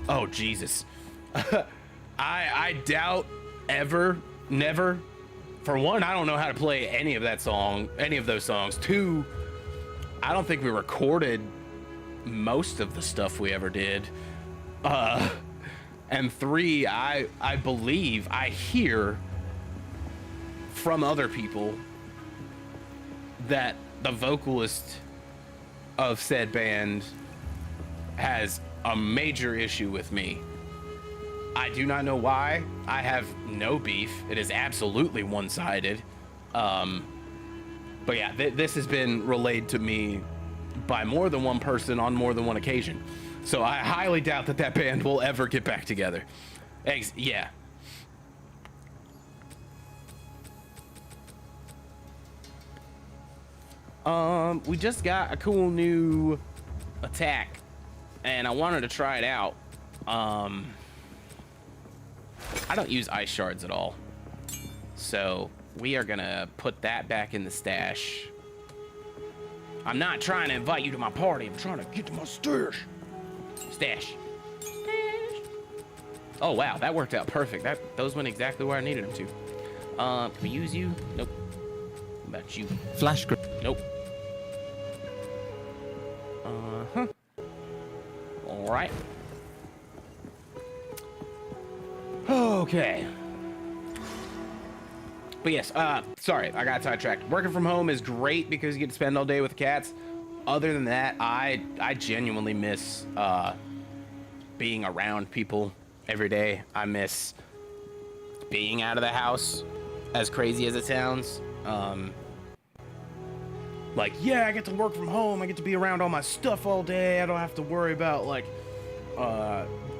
Oh Jesus. I doubt never. For one, I don't know how to play any of those songs. 2, I don't think we recorded most of the stuff we ever did. And 3, I believe I hear from other people that the vocalist of said band has a major issue with me. I do not know why. I have no beef. It is absolutely one-sided. But yeah, this has been relayed to me by more than one person on more than one occasion. So I highly doubt that band will ever get back together. Yeah. We just got a cool new attack, and I wanted to try it out. I don't use ice shards at all, so we are gonna put that back in the stash. I'm not trying to invite you to my party. I'm trying to get to my stash. Stash. Oh wow, that worked out perfect. Those went exactly where I needed them to. Can we use you? Nope. What about you? Flash grip. Nope. All right. Okay. But yes, sorry, I got sidetracked. Working from home is great because you get to spend all day with the cats. Other than that, I genuinely miss being around people every day. I miss being out of the house, as crazy as it sounds. Like, yeah, I get to work from home. I get to be around all my stuff all day. I don't have to worry about like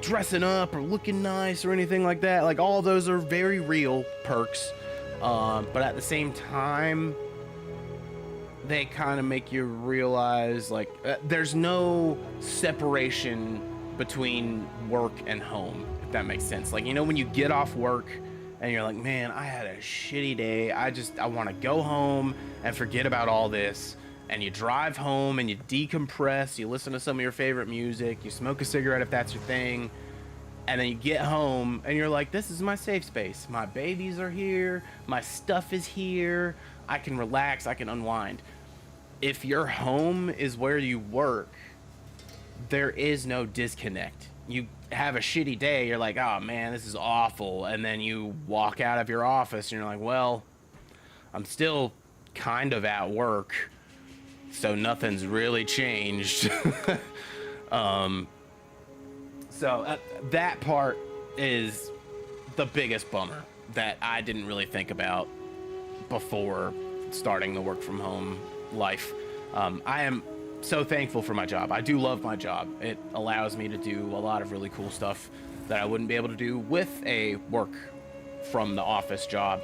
dressing up or looking nice or anything like that. Like, all those are very real perks. But at the same time, they kind of make you realize like there's no separation between work and home, if that makes sense. Like, you know, when you get off work and you're like, man, I had a shitty day. I want to go home and forget about all this. And you drive home and you decompress. You listen to some of your favorite music. You smoke a cigarette if that's your thing. And then you get home and you're like, this is my safe space. My babies are here. My stuff is here. I can relax. I can unwind. If your home is where you work, there is no disconnect. You have a shitty day. You're like, oh man, this is awful. And then you walk out of your office and you're like, well, I'm still kind of at work, so nothing's really changed. So that part is the biggest bummer that I didn't really think about before starting the work from home life. I am so thankful for my job. I do love my job. It allows me to do a lot of really cool stuff that I wouldn't be able to do with a work from the office job.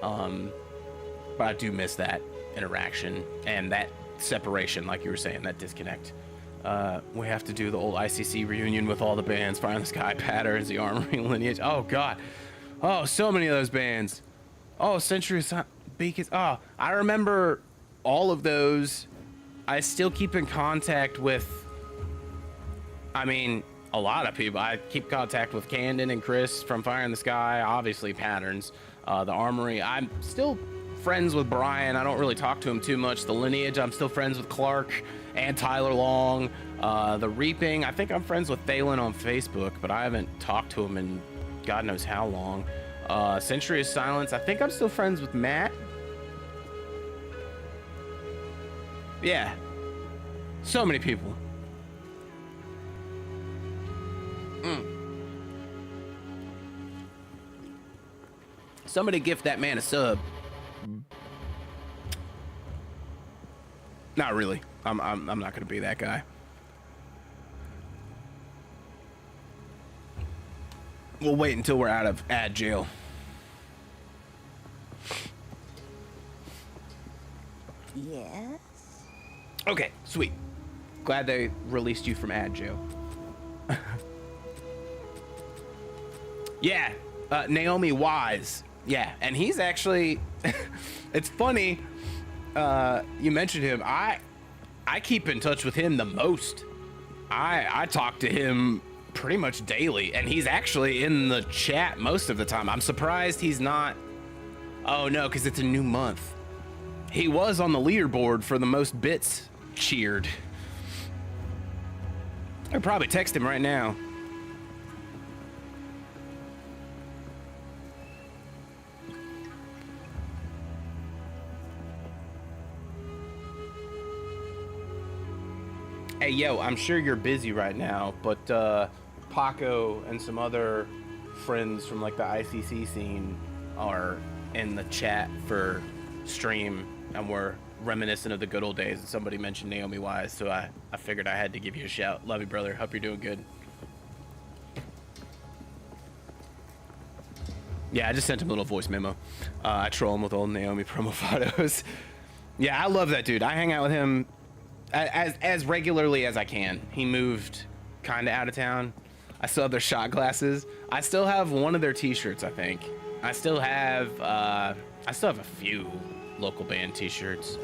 But I do miss that interaction and that separation, like you were saying, that disconnect. We have to do the old ICC reunion with all the bands, Fire in the Sky, Patterns, The Armory, Lineage. Oh God. Oh, so many of those bands. Oh, Century Beacons. Oh, I remember all of those. I still keep in contact with, I mean, a lot of people. I keep contact with Camden and Chris from Fire in the Sky, obviously Patterns, The Armory. I'm still friends with Brian. I don't really talk to him too much. The Lineage, I'm still friends with Clark and Tyler Long. The Reaping, I think I'm friends with Thalen on Facebook, but I haven't talked to him in God knows how long. Century of Silence, I think I'm still friends with Matt. Yeah, so many people. Somebody gift that man a sub. Not really. I'm not gonna be that guy. We'll wait until we're out of ad jail. Yes? Okay, sweet. Glad they released you from ad jail. Yeah, Naomi Wise. Yeah, and he's actually, it's funny, you mentioned him. I keep in touch with him the most. I talk to him pretty much daily, and he's actually in the chat most of the time. I'm surprised he's not. Oh no, because it's a new month. He was on the leaderboard for the most bits cheered. I'll probably text him right now. Hey, yo, I'm sure you're busy right now, but Paco and some other friends from like the ICC scene are in the chat for stream, and we're reminiscent of the good old days. And somebody mentioned Naomi Wise, so I figured I had to give you a shout. Love you, brother. Hope you're doing good. Yeah, I just sent him a little voice memo. I troll him with old Naomi promo photos. Yeah, I love that dude. I hang out with him as regularly as I can. He moved kind of out of town. I still have their shot glasses. I still have one of their t-shirts, I think. I still have a few local band t-shirts.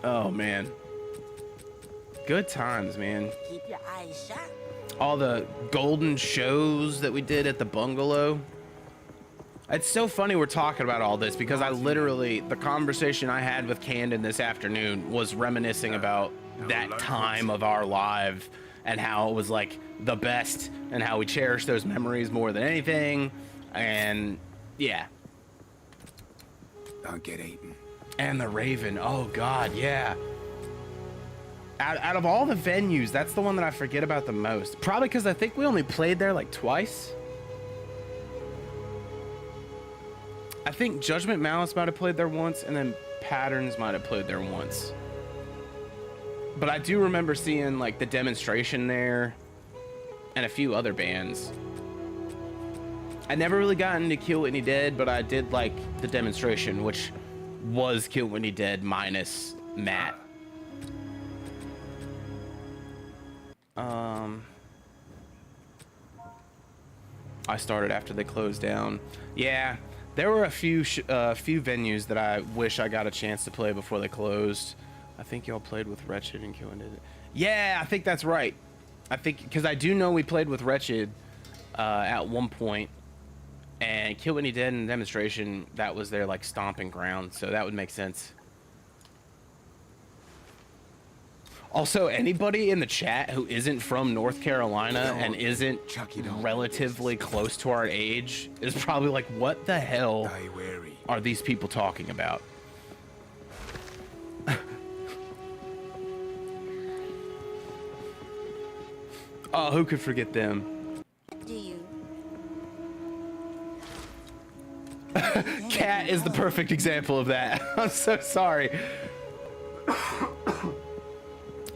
Oh man, good times, man. Keep your eyes sharp. All the golden shows that we did at the bungalow. It's so funny we're talking about all this because I literally, the conversation I had with Candon this afternoon was reminiscing about that time of our life and how it was like the best and how we cherish those memories more than anything. And yeah. Don't get eaten. And the Raven, oh God, yeah. Out of all the venues, that's the one that I forget about the most. Probably because I think we only played there like twice. I think Judgment Malice might have played there once, and then Patterns might have played there once. But I do remember seeing like the Demonstration there, and a few other bands. I never really got into Kill Whitney Dead, but I did like the Demonstration, which was Kill Whitney Dead minus Matt. I started after they closed down. Yeah. There were a few venues that I wish I got a chance to play before they closed. I think y'all played with Wretched and Killing It. Yeah, I think that's right. I think because I do know we played with Wretched at one point, and Kill Whitney Dead and Demonstration, that was their like stomping ground, so that would make sense. Also, anybody in the chat who isn't from North Carolina and isn't relatively close to our age is probably like, what the hell are these people talking about? Oh, who could forget them? Do you? Cat is the perfect example of that. I'm so sorry.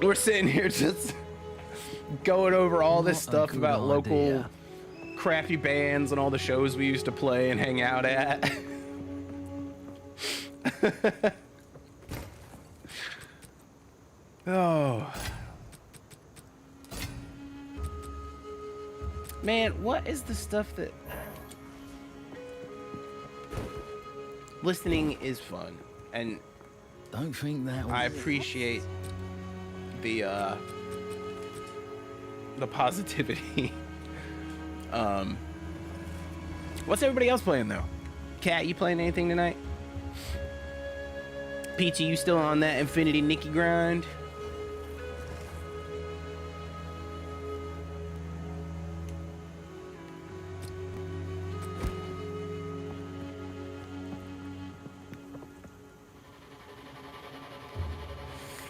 We're sitting here just going over all this stuff about local crappy bands and all the shows we used to play and hang out at. Oh. Man, what is the stuff that... Listening is fun, and Don't think that I appreciate the positivity. What's everybody else playing though? Kat, you playing anything tonight? Peachy, you still on that Infinity Nikki grind?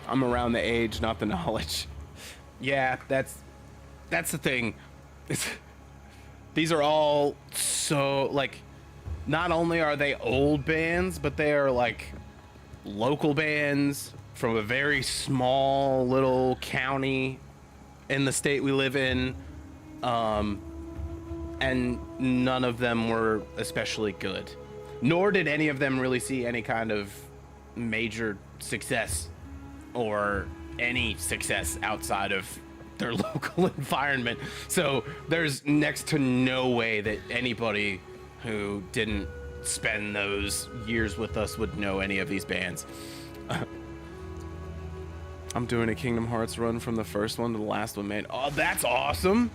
I'm around the age, not the knowledge. Yeah, that's the thing. These are all so, like, not only are they old bands, but they are, like, local bands from a very small little county in the state we live in. And none of them were especially good. Nor did any of them really see any kind of major success or any success outside of their local environment. So there's next to no way that anybody who didn't spend those years with us would know any of these bands. I'm doing a Kingdom Hearts run from the first one to the last one, man. Oh, that's awesome.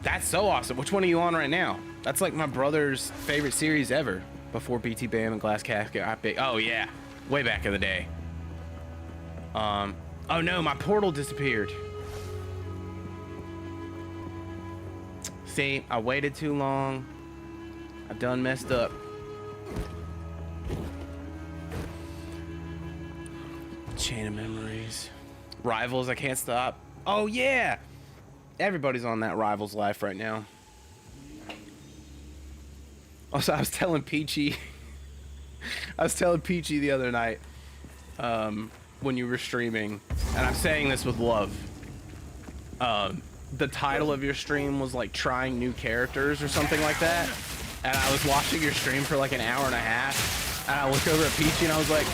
That's so awesome. Which one are you on right now? That's like my brother's favorite series ever. Before BT Bam and Glass Casket. Oh yeah, way back in the day. Oh no, my portal disappeared. See, I waited too long. I done messed up. Chain of Memories. Rivals, I can't stop. Oh yeah! Everybody's on that Rivals life right now. Also, I was telling Peachy the other night, when you were streaming, and I'm saying this with love. The title of your stream was like trying new characters or something like that. And I was watching your stream for like an hour and a half, and I looked over at Peachy and I was like,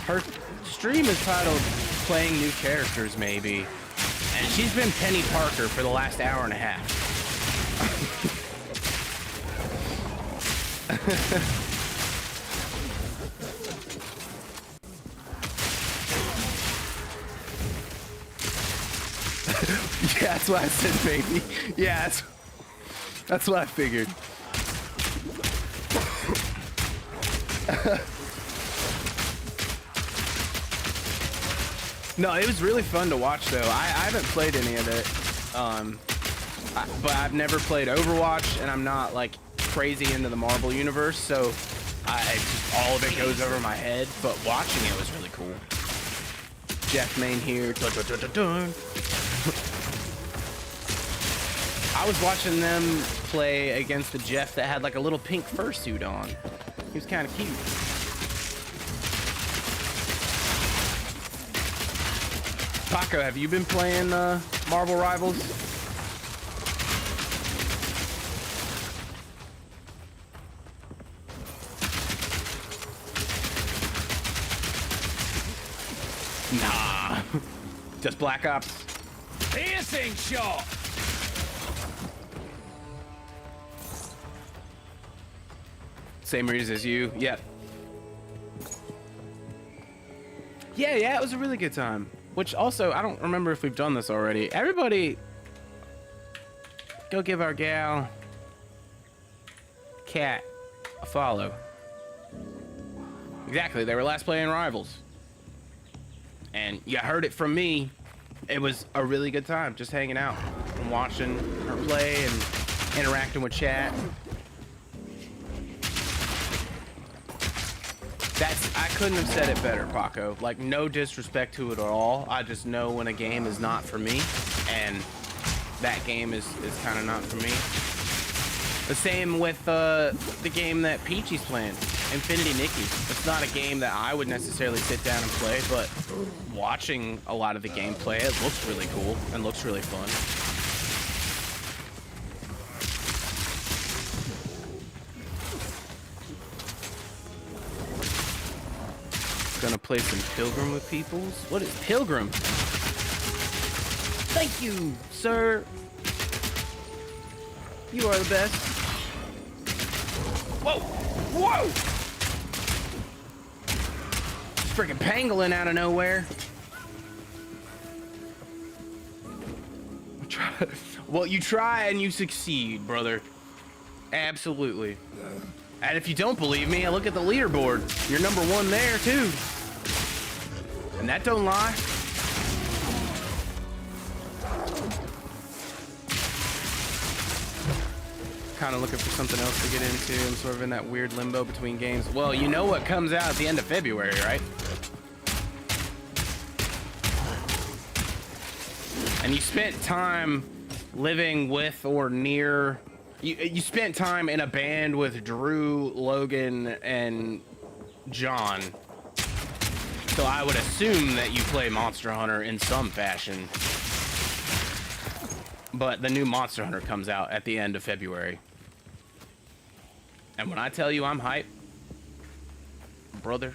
her stream is titled Playing New Characters, maybe. And she's been Penny Parker for the last hour and a half. Yeah, that's what I said, baby. Yeah, that's what I figured. No, it was really fun to watch, though. I haven't played any of it, but I've never played Overwatch, and I'm not like crazy into the Marvel universe, so just all of it goes over my head. But watching it was really cool. Jeff Main here. Dun, dun, dun, dun, dun. I was watching them play against the Jeff that had like a little pink fursuit on. He was kind of cute. Paco, have you been playing Marvel Rivals? Nah. Just Black Ops. Piercing shot! Same reason as you. Yep. Yeah, it was a really good time. Which also, I don't remember if we've done this already. Everybody, go give our gal, Cat, a follow. Exactly, they were last playing Rivals. And you heard it from me. It was a really good time, just hanging out and watching her play and interacting with chat. I couldn't have said it better, Paco. Like, no disrespect to it at all. I just know when a game is not for me, and that game is kind of not for me. The same with the game that Peachy's playing, Infinity Nikki. It's not a game that I would necessarily sit down and play, but watching a lot of the gameplay, it looks really cool and looks really fun. Gonna play some Pilgrim with Peoples. What is Pilgrim? Thank you, sir. You are the best. Whoa! Whoa! Freaking pangolin out of nowhere. Well, you try and you succeed, brother. Absolutely. And if you don't believe me, I look at the leaderboard. You're number one there, too. And that don't lie. Kind of looking for something else to get into. I'm sort of in that weird limbo between games. Well, you know what comes out at the end of February, right? And you spent time living with or near. You spent time in a band with Drew, Logan, and John. So I would assume that you play Monster Hunter in some fashion. But the new Monster Hunter comes out at the end of February. And when I tell you I'm hype, brother,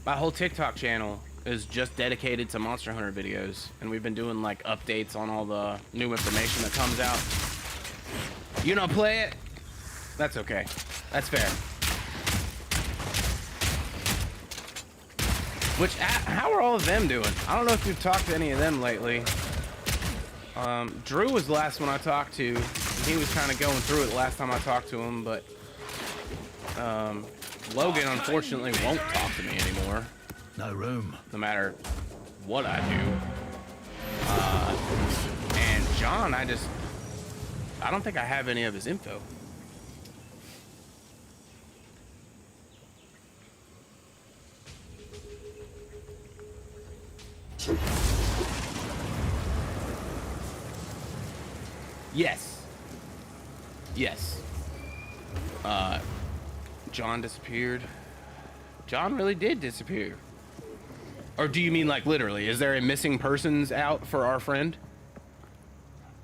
my whole TikTok channel is just dedicated to Monster Hunter videos. And we've been doing like updates on all the new information that comes out. You don't play it? That's okay. That's fair. Which, how are all of them doing? I don't know if you've talked to any of them lately. Drew was the last one I talked to. He was kind of going through it the last time I talked to him, but Logan unfortunately won't talk to me anymore. No room. No matter what I do. And John, I don't think I have any of his info. Yes. Yes. John disappeared. John really did disappear. Or do you mean like literally? Is there a missing persons out for our friend?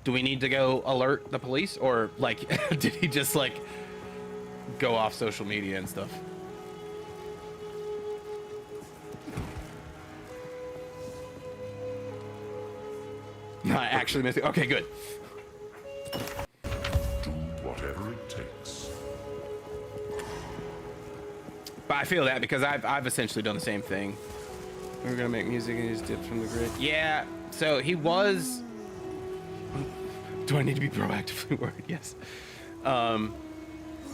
Do we need to go alert the police? Or like, did he just like go off social media and stuff? Not actually missing. Okay, good. Do whatever it takes. But I feel that because I've essentially done the same thing. We're gonna make music and just dip from the grid. Yeah, so he was. Do I need to be proactively worried? Yes.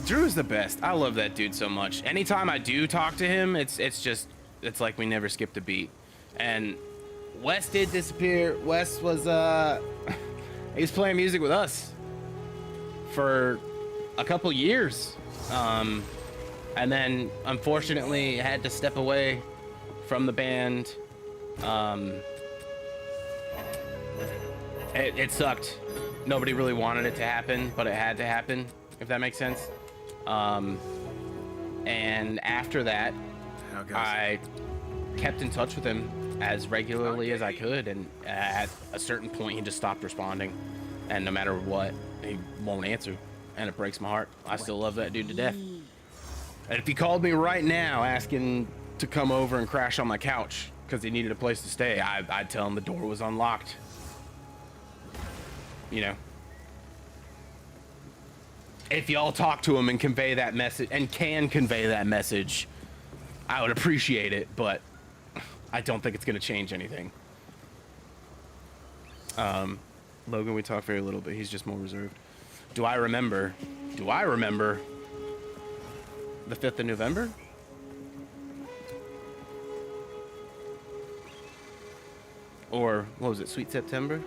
Drew's the best. I love that dude so much. Anytime I do talk to him, it's like we never skipped a beat. And Wes did disappear. Wes was he was playing music with us for a couple years. And then unfortunately had to step away from the band. It sucked. Nobody really wanted it to happen, but it had to happen, if that makes sense. And after that, I kept in touch with him as regularly as I could, and at a certain point he just stopped responding, and no matter what, he won't answer, and it breaks my heart. I still love that dude to death. And if he called me right now asking to come over and crash on my couch because he needed a place to stay, I'd tell him the door was unlocked. You know, if y'all talk to him and convey that message, and can convey that message, I would appreciate it, but I don't think it's going to change anything. Logan, we talk very little, but he's just more reserved. Do I remember the 5th of November? Or what was it, Sweet September?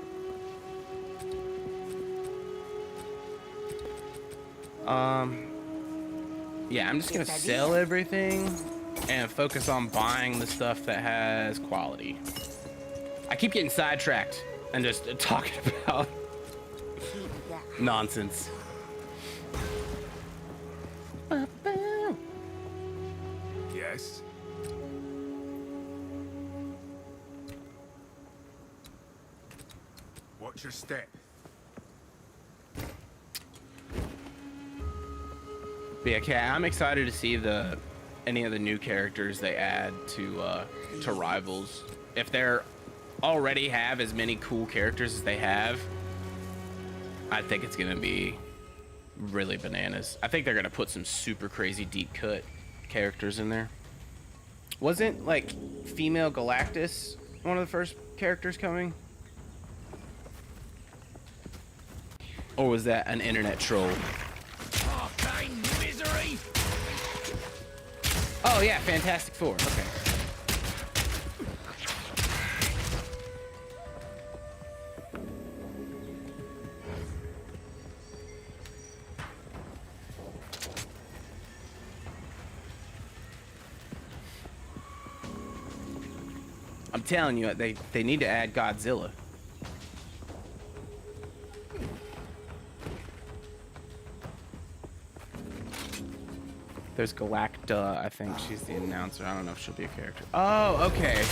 Yeah, I'm just gonna sell everything and focus on buying the stuff that has quality. I keep getting sidetracked and just talking about nonsense. Yes. Watch your step. But yeah, Kat, I'm excited to see any of the new characters they add to Rivals. If they're already have as many cool characters as they have, I think it's gonna be really bananas. I think they're gonna put some super crazy deep cut characters in there. Wasn't like female Galactus one of the first characters coming? Or was that an internet troll? Arcane misery. Oh yeah, Fantastic Four. Okay. I'm telling you, they need to add Godzilla. There's ℼ𝕒𝕥𝕙, I think she's the announcer. I don't know if she'll be a character. Oh, okay.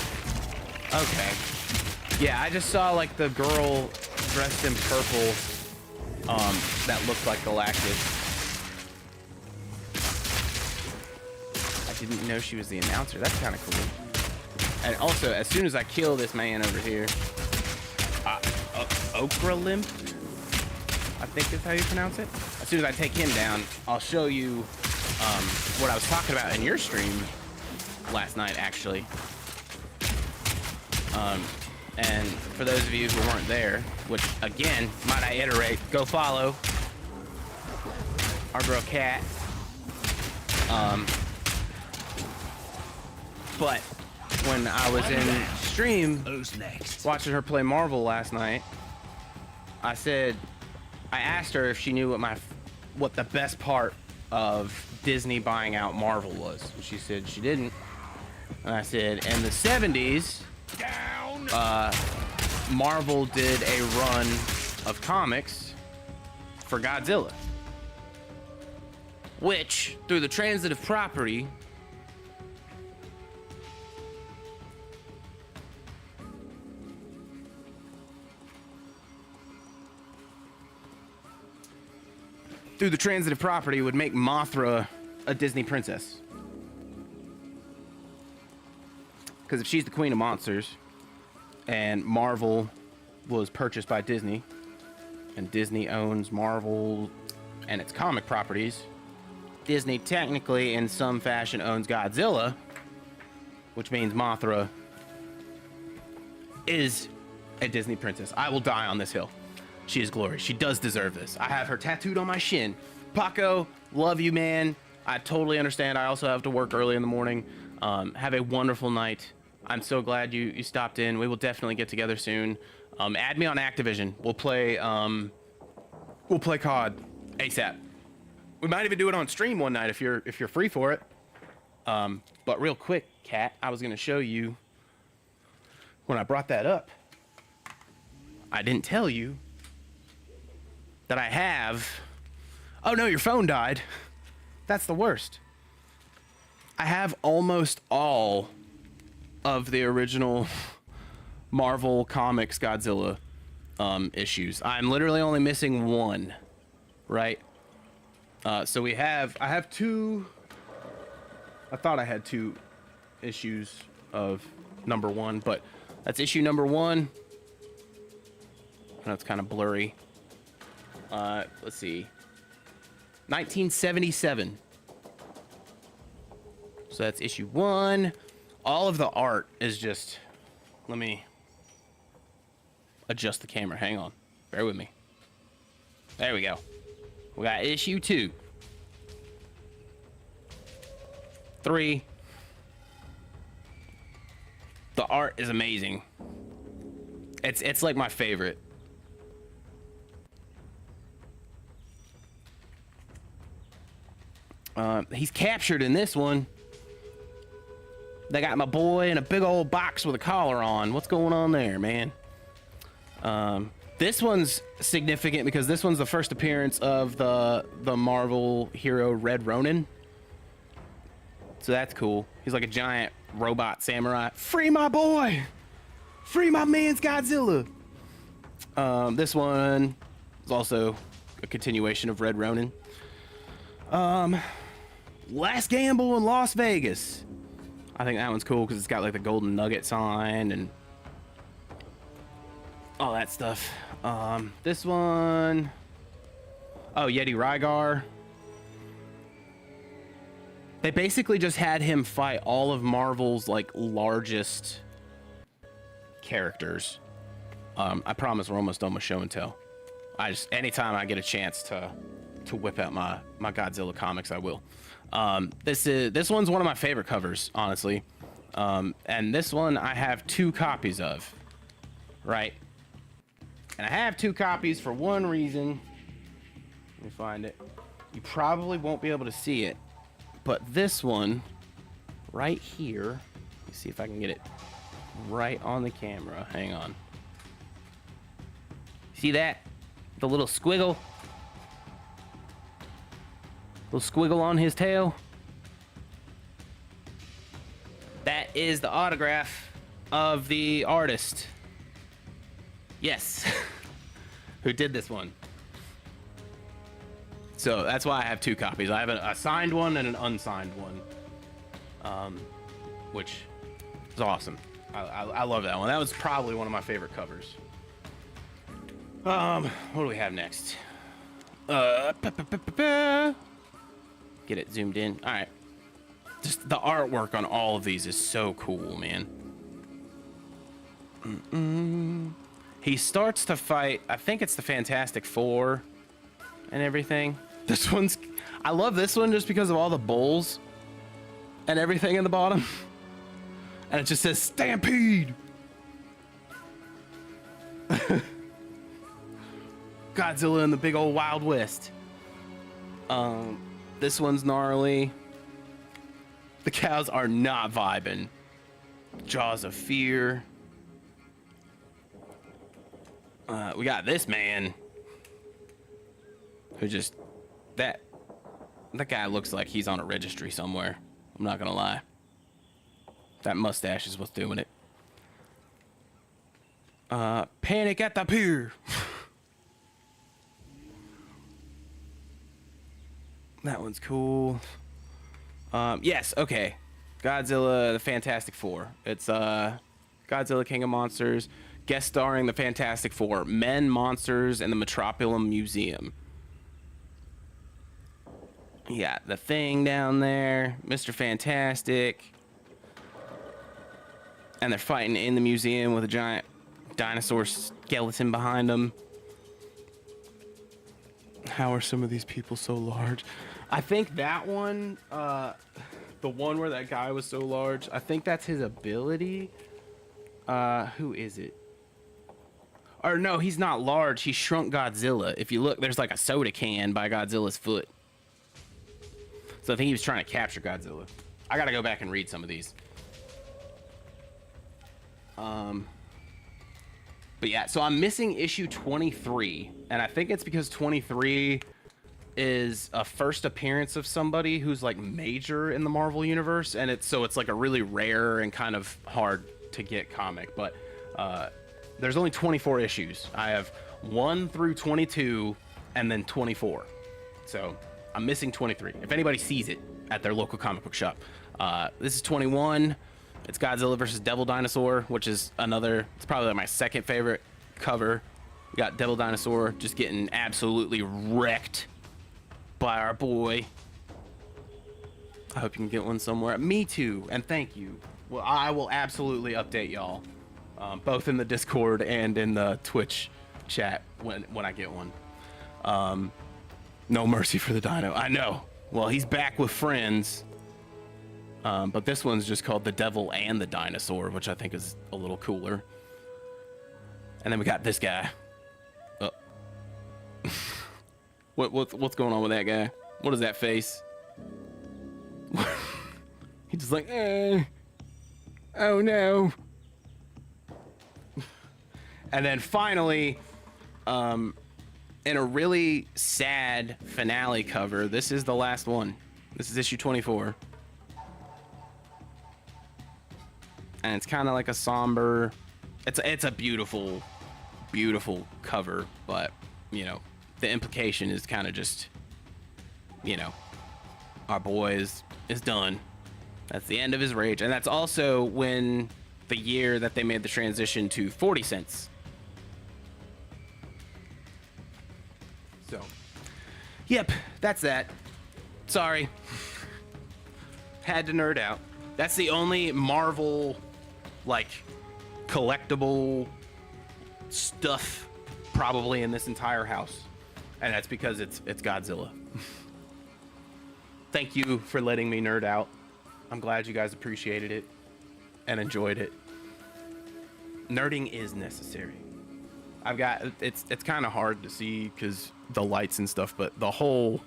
Okay. Yeah, I just saw like the girl dressed in purple that looked like Galactus. I didn't know she was the announcer. That's kind of cool. And also, as soon as I kill this man over here, ℼ𝕒𝕙, I think is how you pronounce it. As soon as I take him down, I'll show you what I was talking about in your stream last night, actually. And for those of you who weren't there, which again, might I iterate, go follow our girl Cat. But when I was in stream watching her play Marvel last night, I asked her if she knew what the best part of Disney buying out Marvel was. And she said she didn't. And I said, in the 70s, Marvel did a run of comics for Godzilla, which, through the transitive property, would make Mothra a Disney princess. Because if she's the queen of monsters, and Marvel was purchased by Disney, and Disney owns Marvel and its comic properties, Disney technically, in some fashion, owns Godzilla, which means Mothra is a Disney princess. I will die on this hill. She is glorious. She does deserve this. I have her tattooed on my shin. Paco, love you, man. I totally understand. I also have to work early in the morning. Have a wonderful night. I'm so glad you stopped in. We will definitely get together soon. Add me on Activision. We'll play COD ASAP. We might even do it on stream one night if you're free for it. But real quick, Kat, I was gonna show you when I brought that up. I didn't tell you that I have. Oh no, your phone died. That's the worst. I have almost all of the original Marvel Comics Godzilla issues. I'm literally only missing one, right? So I have two. I thought I had two issues of #1, but that's issue #1. I know it's kind of blurry. Let's see. 1977. So that's issue 1. All of the art is just... Let me adjust the camera. Hang on. Bear with me. There we go. We got issue 2. 3. The art is amazing. It's like my favorite. He's captured in this one. They got my boy in a big old box with a collar on. What's going on there, man? This one's significant because this one's the first appearance of the Marvel hero Red Ronin. So that's cool. He's like a giant robot samurai. Free my boy! Free my man's Godzilla! This one is also a continuation of Red Ronin. Last Gamble in Las Vegas. I think that one's cool because it's got like the golden nugget sign and all that stuff. This one, oh, Yeti Rygar. They basically just had him fight all of Marvel's like largest characters. I promise we're almost done with show and tell. Anytime I get a chance to whip out my Godzilla comics, I will. This one's one of my favorite covers, honestly. And this one I have 2 copies of, right? And I have 2 copies for one reason. Let me find it. You probably won't be able to see it, but this one right here, let me see if I can get it right on the camera. Hang on. See that? The little squiggle? Little squiggle on his tail? that is the autograph of the artist. Yes. Who did this one. So that's why I have 2 copies. I have a signed one and an unsigned one, which is awesome. I love that one. That was probably one of my favorite covers. What do we have next? Get it zoomed in. All right. Just the artwork on all of these is so cool, man. He starts to fight. I think it's the Fantastic Four and everything. This one's... I love this one just because of all the bulls and everything in the bottom. And it just says Stampede. Godzilla in the big old Wild West. This one's gnarly. The cows are not vibing. Jaws of Fear. We got this man who just... That guy looks like he's on a registry somewhere. I'm not gonna lie. That mustache is what's doing it. Panic at the Pier. That one's cool. Yes, okay. Godzilla, the Fantastic Four. It's Godzilla, King of Monsters, guest starring the Fantastic Four, Men, Monsters, and the Metropolitan Museum. Yeah, the Thing down there, Mr. Fantastic. And they're fighting in the museum with a giant dinosaur skeleton behind them. How are some of these people so large? I think that one, the one where that guy was so large, I think that's his ability. Who is it? Or no, he's not large. He shrunk Godzilla. If you look, there's like a soda can by Godzilla's foot. So I think he was trying to capture Godzilla. I gotta go back and read some of these. But yeah, so I'm missing issue 23, and I think it's because 23 is a first appearance of somebody who's like major in the Marvel universe, and it's like a really rare and kind of hard to get comic. But there's only 24 issues. I have 1 through 22, and then 24. So I'm missing 23. If anybody sees it at their local comic book shop, this is 21. It's Godzilla versus Devil Dinosaur, which is it's probably like my second favorite cover. We got Devil Dinosaur just getting absolutely wrecked by our boy. I hope you can get one somewhere. Me too, and thank you. Well, I will absolutely update y'all, both in the Discord and in the Twitch chat when I get one. No mercy for the dino. I know. Well, he's back with friends. But this one's just called The Devil and the Dinosaur, which I think is a little cooler. And then we got this guy. Oh. What's going on with that guy? What is that face? He's just like, oh no. And then finally, in a really sad finale cover, this is the last one. This is issue 24. And it's kind of like a somber, it's a beautiful cover, but you know, the implication is kind of just, you know, our boy is done. That's the end of his rage. And that's also when the year that they made the transition to 40 cents. So yep, that's that. Sorry. Had to nerd out. That's the only Marvel like collectible stuff probably in this entire house, and that's because it's Godzilla. Thank you for letting me nerd out. I'm glad you guys appreciated it and enjoyed it. Nerding is necessary. It's kind of hard to see because the lights and stuff, but the whole,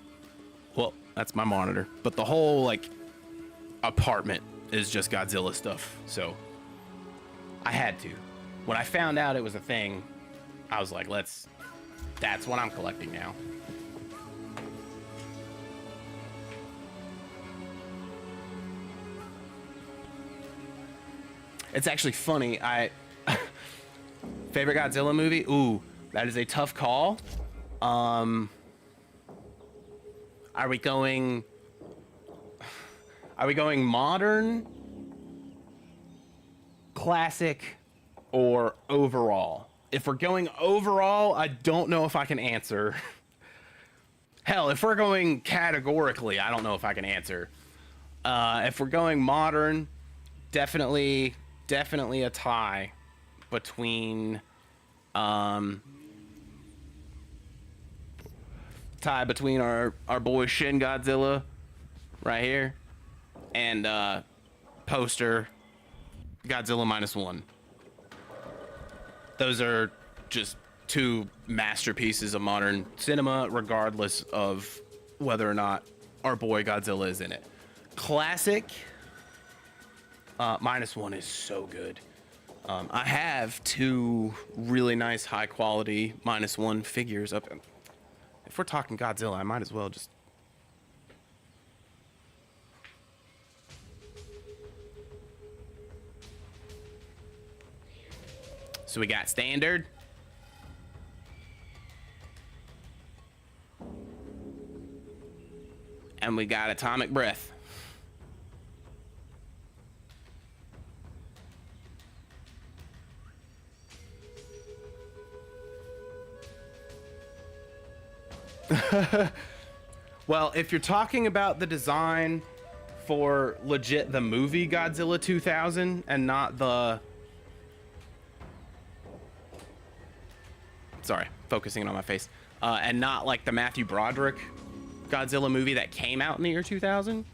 well, that's my monitor, but the whole like apartment is just Godzilla stuff. So I had to. When I found out it was a thing, I was like, that's what I'm collecting now. It's actually funny. Favorite Godzilla movie? Ooh, that is a tough call. Are we going modern, classic, or overall? If we're going overall, I don't know if I can answer. Hell, if we're going categorically, I don't know if I can answer. If we're going modern, definitely a tie between our boy Shin Godzilla right here and poster Godzilla -1. Those are just two masterpieces of modern cinema, regardless of whether or not our boy Godzilla is in it. Classic -1 is so good. I have two really nice high quality -1 figures up. If we're talking Godzilla, I might as well just... So we got standard. And we got atomic breath. Well, if you're talking about the design for legit the movie Godzilla 2000 and not the... Sorry, focusing on my face. And not like the Matthew Broderick Godzilla movie that came out in the year 2000,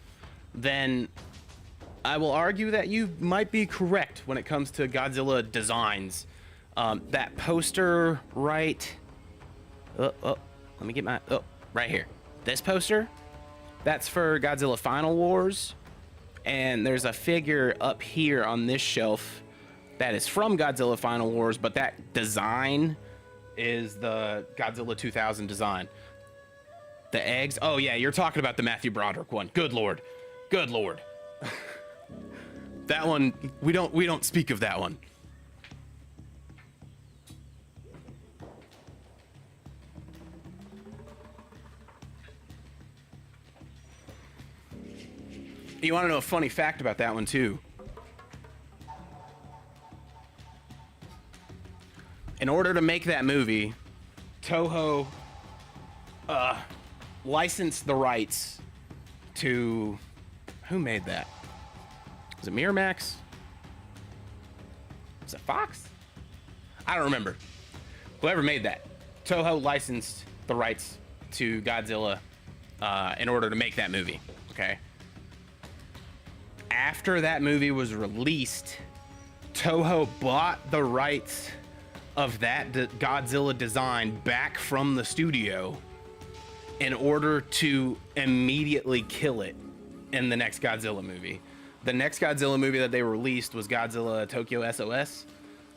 then I will argue that you might be correct when it comes to Godzilla designs. That poster right... let me get my... Oh, right here. This poster, that's for Godzilla Final Wars. And there's a figure up here on this shelf that is from Godzilla Final Wars, but that design is the Godzilla 2000 design. The eggs? Oh yeah, you're talking about the Matthew Broderick one. Good lord. Good lord. That one, we don't speak of that one. You want to know a funny fact about that one too? In order to make that movie, Toho licensed the rights to... Who made that? Was it Miramax? Was it Fox? I don't remember. Whoever made that. Toho licensed the rights to Godzilla in order to make that movie, okay? After that movie was released, Toho bought the rights of that Godzilla design back from the studio in order to immediately kill it in the next Godzilla movie. The next Godzilla movie that they released was Godzilla Tokyo SOS.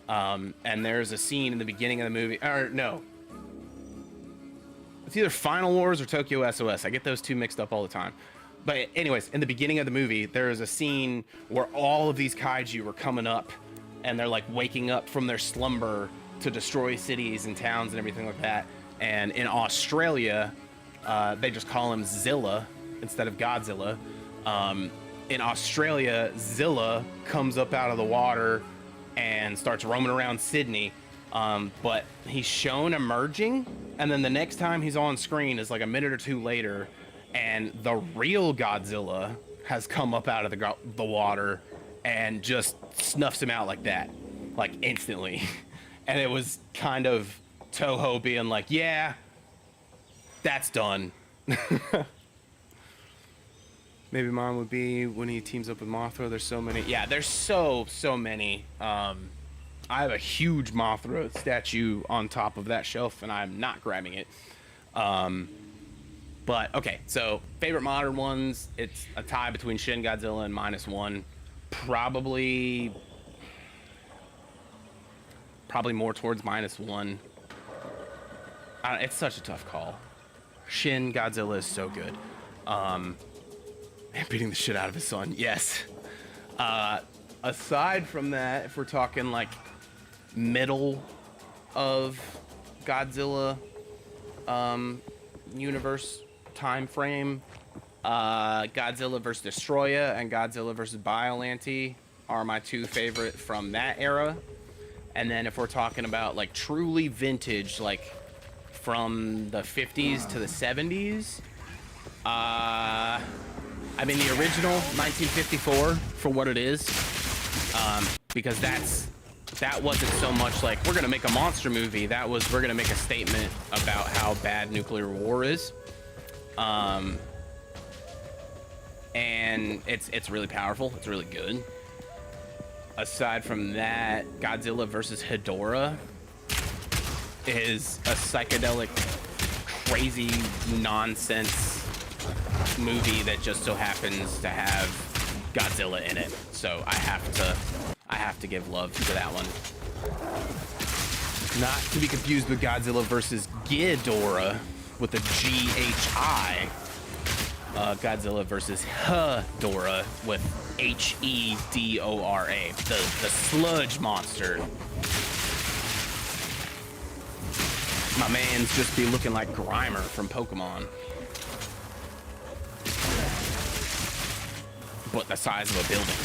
And there's a scene in the beginning of the movie, or no. It's either Final Wars or Tokyo SOS. I get those two mixed up all the time. But anyways, in the beginning of the movie, there is a scene where all of these kaiju were coming up and they're like waking up from their slumber to destroy cities and towns and everything like that. And in Australia, they just call him Zilla instead of Godzilla. In Australia, Zilla comes up out of the water and starts roaming around Sydney. But he's shown emerging, and then the next time he's on screen is like a minute or two later, and the real Godzilla has come up out of the water and just snuffs him out like that, like instantly. And it was kind of Toho being like, yeah, that's done. Maybe mine would be when he teams up with Mothra. There's so many. Yeah, there's so many. I have a huge Mothra statue on top of that shelf, and I'm not grabbing it. But, okay, so favorite modern ones, it's a tie between Shin Godzilla and -1. Probably more towards -1. It's such a tough call. Shin Godzilla is so good. And beating the shit out of his son, yes. aside from that, if we're talking like middle of Godzilla universe time frame, Godzilla vs. Destroya and Godzilla vs. 𝔼𝕩𝕚𝕝 are my two favorite from that era. And then if we're talking about like truly vintage, like from the 50s to the 70s, I mean the original 1954 for what it is, because that wasn't so much like we're gonna make a monster movie. That was we're gonna make a statement about how bad nuclear war is, and it's really powerful. It's really good. Aside from that, Godzilla vs. ℎ𝕒𝕒𝕚 is a psychedelic, crazy nonsense movie that just so happens to have Godzilla in it. So I have to give love to that one. Not to be confused with Godzilla vs. Ghidorah with a G-H-I. Godzilla vs. ℎ𝕒𝕒𝕚 with H-E-D-O-R-A. The sludge monster. My man's just be looking like Grimer from Pokemon. But the size of a building.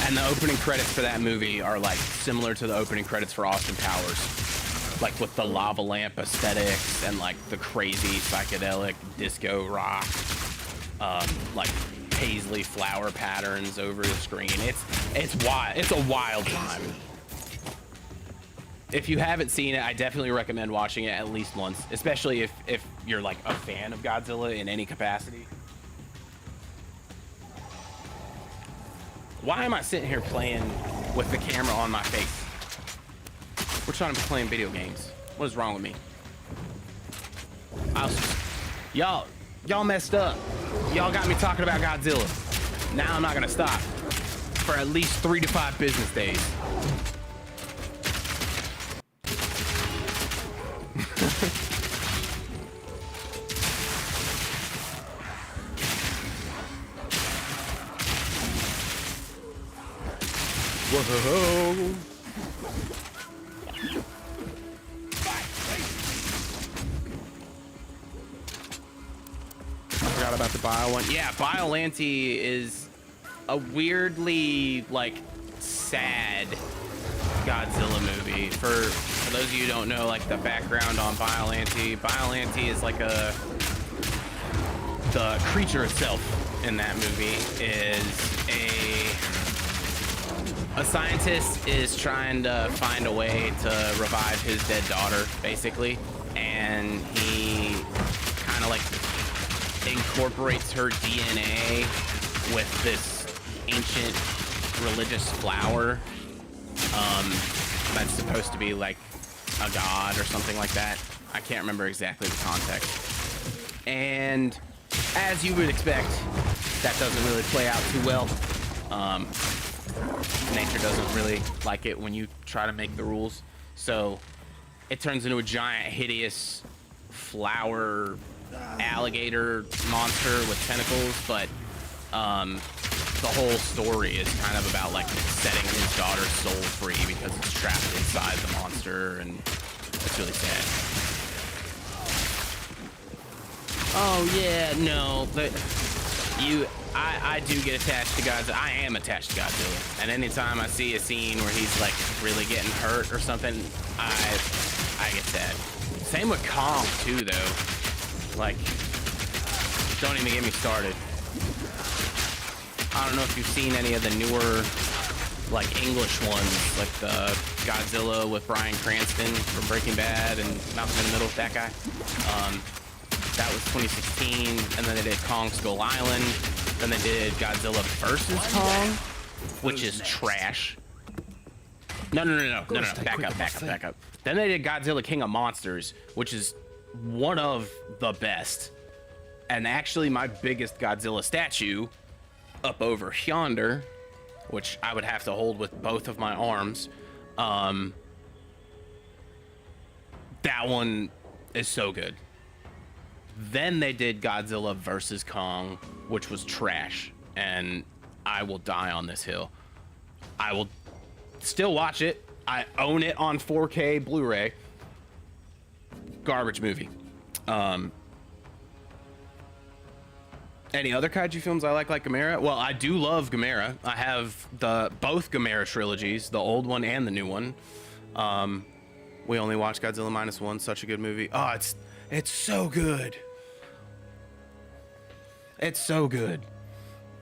And the opening credits for that movie are like similar to the opening credits for Austin Powers. Like with the lava lamp aesthetics and like the crazy psychedelic disco rock, like paisley flower patterns over the screen. It's wild. It's a wild time. If you haven't seen it, I definitely recommend watching it at least once, especially if you're like a fan of Godzilla in any capacity. Why am I sitting here playing with the camera on my face? We're trying to be playing video games. What is wrong with me? Y'all messed up. Y'all got me talking about Godzilla. Now I'm not gonna stop for at least 3 to 5 business days. Whoa. I forgot about the bio one. Yeah, 𝔼𝕩𝕚𝕝 is a weirdly like sad Godzilla movie. For those of you who don't know like the background on 𝔼𝕩𝕚𝕝 is like the creature itself in that movie is a scientist is trying to find a way to revive his dead daughter, basically, and he kind of like incorporates her DNA with this ancient religious flower that's supposed to be like a god or something like that. I can't remember exactly the context. And as you would expect, that doesn't really play out too well. Nature doesn't really like it when you try to make the rules. So it turns into a giant, hideous flower alligator monster with tentacles, but the whole story is kind of about like setting his daughter's soul free because it's trapped inside the monster, and it's really sad. Oh yeah, no, but I do get attached to Godzilla. I am attached to Godzilla, and anytime I see a scene where he's like really getting hurt or something, I get sad. Same with Kong too, though. Like, don't even get me started. I don't know if you've seen any of the newer, like English ones, like the Godzilla with Bryan Cranston from Breaking Bad and Malcolm in the Middle, that guy. That was 2016, and then they did Kong Skull Island. Then they did Godzilla vs. Kong, which is trash. No. Back up. Then they did Godzilla King of Monsters, which is one of the best. And actually my biggest Godzilla statue up over yonder, which I would have to hold with both of my arms. That one is so good. Then they did Godzilla versus Kong, which was trash, and I will die on this hill. I will still watch it. I own it on 4K Blu-ray. Garbage movie. Any other kaiju films I like Gamera? Well, I do love Gamera. I have both Gamera trilogies, the old one and the new one. We only watched Godzilla -1, such a good movie. Oh, it's so good. It's so good.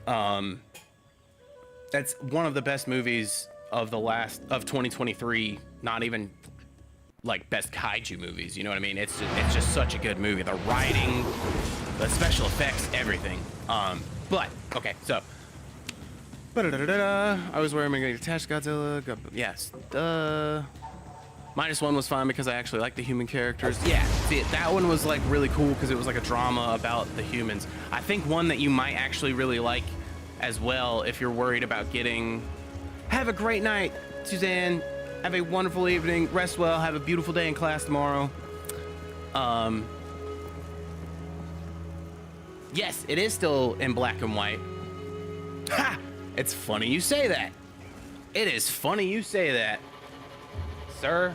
That's one of the best movies of 2023. Not even like best kaiju movies. You know what I mean? It's just such a good movie. The writing, the special effects, everything. But okay, so. I was wearing my attached Godzilla. Yes. -1 was fine because I actually like the human characters. Yeah, see, that one was like really cool because it was like a drama about the humans. I think one that you might actually really like as well if you're worried about getting. Have a great night, Suzanne. Have a wonderful evening. Rest well. Have a beautiful day in class tomorrow. Yes, it is still in black and white. Ha! It's funny you say that. It is funny you say that, sir.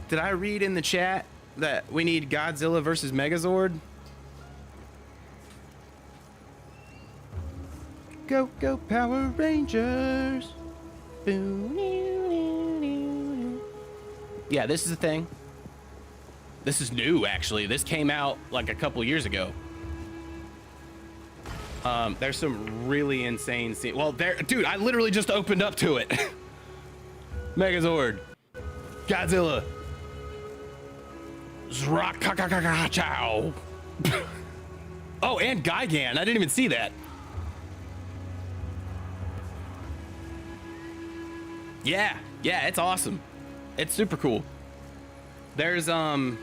Did I read in the chat that we need Godzilla versus Megazord? Go, go, Power Rangers. Yeah, this is a thing. This is new, actually. This came out like a couple years ago. There's some really insane scenes. Well, dude, I literally just opened up to it. Megazord. Godzilla. Chow. Oh, and Gigan. I didn't even see that. Yeah, it's awesome. It's super cool. There's well,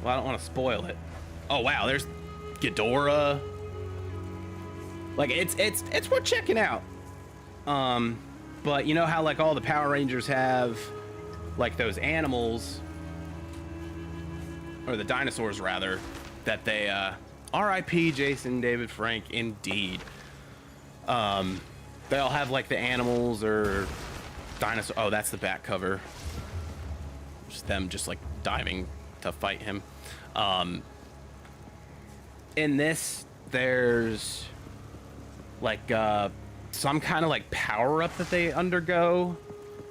I don't want to spoil it. Oh wow, there's Ghidorah. Like it's worth checking out. But you know how like all the Power Rangers have like those animals, or the dinosaurs rather, that they R.I.P. Jason David Frank indeed. They all have like the animals or dinosaur. Oh, that's the back cover. Just them just like diving to fight him. In this, there's like some kind of like power up that they undergo,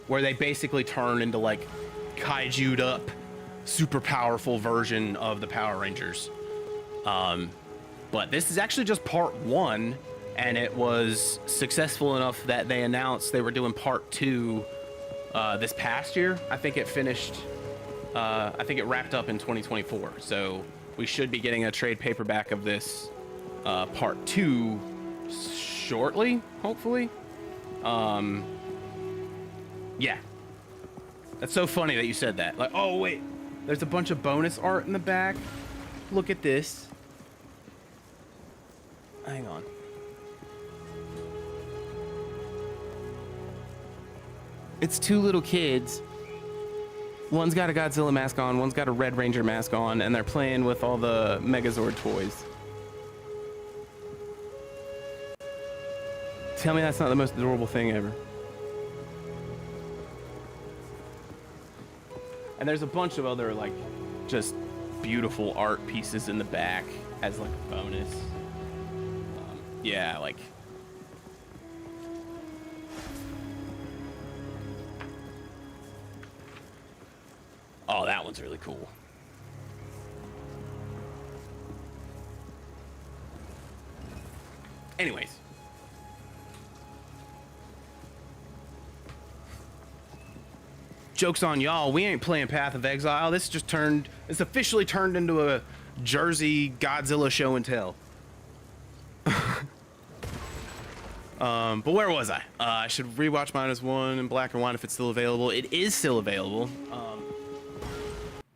where they basically turn into like kaiju'd up, super powerful version of the Power Rangers. But this is actually just part 1. And it was successful enough that they announced they were doing part 2 this past year. I think it finished, I think it wrapped up in 2024. So we should be getting a trade paperback of this part 2 shortly, hopefully. Yeah. That's so funny that you said that. Like, oh wait, there's a bunch of bonus art in the back. Look at this. Hang on. It's 2 little kids. One's got a Godzilla mask on, one's got a Red Ranger mask on, and they're playing with all the Megazord toys. Tell me that's not the most adorable thing ever. And there's a bunch of other, like, just beautiful art pieces in the back as, like, a bonus. Yeah, like... Oh, that one's really cool. Anyways. Joke's on y'all. We ain't playing Path of Exile. This officially turned into a Jersey Godzilla show and tell. But where was I? I should rewatch -1 in black and white if it's still available. It is still available.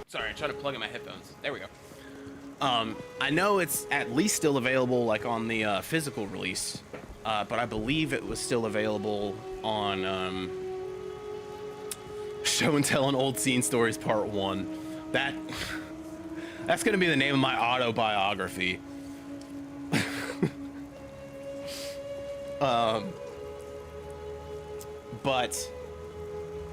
Sorry, I'm trying to plug in my headphones. There we go. I know it's at least still available like on the physical release, but I believe it was still available on Show and Tell and Old Scene Stories Part 1. That's gonna be the name of my autobiography. But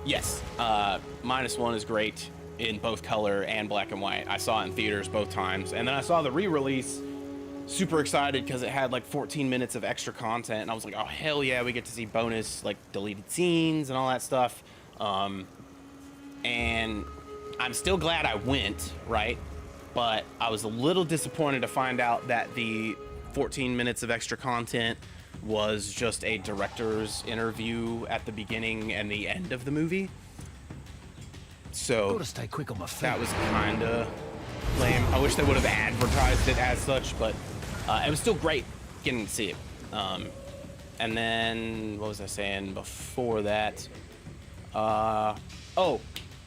yes, -1 is great in both color and black and white. I saw it in theaters both times, and then I saw the re-release. Super excited because it had like 14 minutes of extra content, and I was like, oh hell yeah, we get to see bonus like deleted scenes and all that stuff. And I'm still glad I went, right? But I was a little disappointed to find out that the 14 minutes of extra content was just a director's interview at the beginning and the end of the movie. So Gotta stay quick on my feet. that was kind of lame. I wish they would have advertised it as such, but it was still great getting to see it. And then, what was I saying before that? Oh,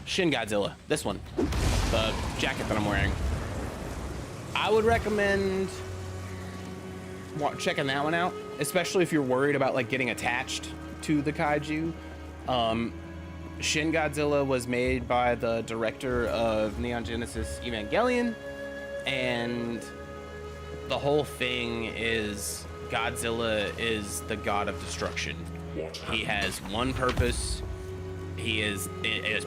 Shin Godzilla, this one, the jacket that I'm wearing. I would recommend checking that one out, especially if you're worried about like getting attached to the kaiju. Shin Godzilla was made by the director of Neon Genesis Evangelion, and the whole thing is Godzilla is the god of destruction. He has one purpose. He is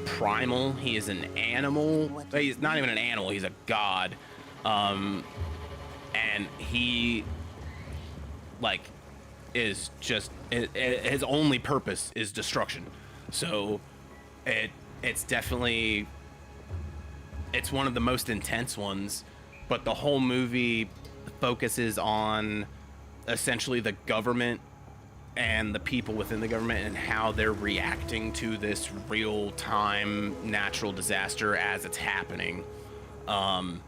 primal. He is an animal. He's not even an animal. He's a god. And he like is just his only purpose is destruction. So it's definitely one of the most intense ones, but the whole movie focuses on essentially the government and the people within the government and how they're reacting to this real-time natural disaster as it's happening. And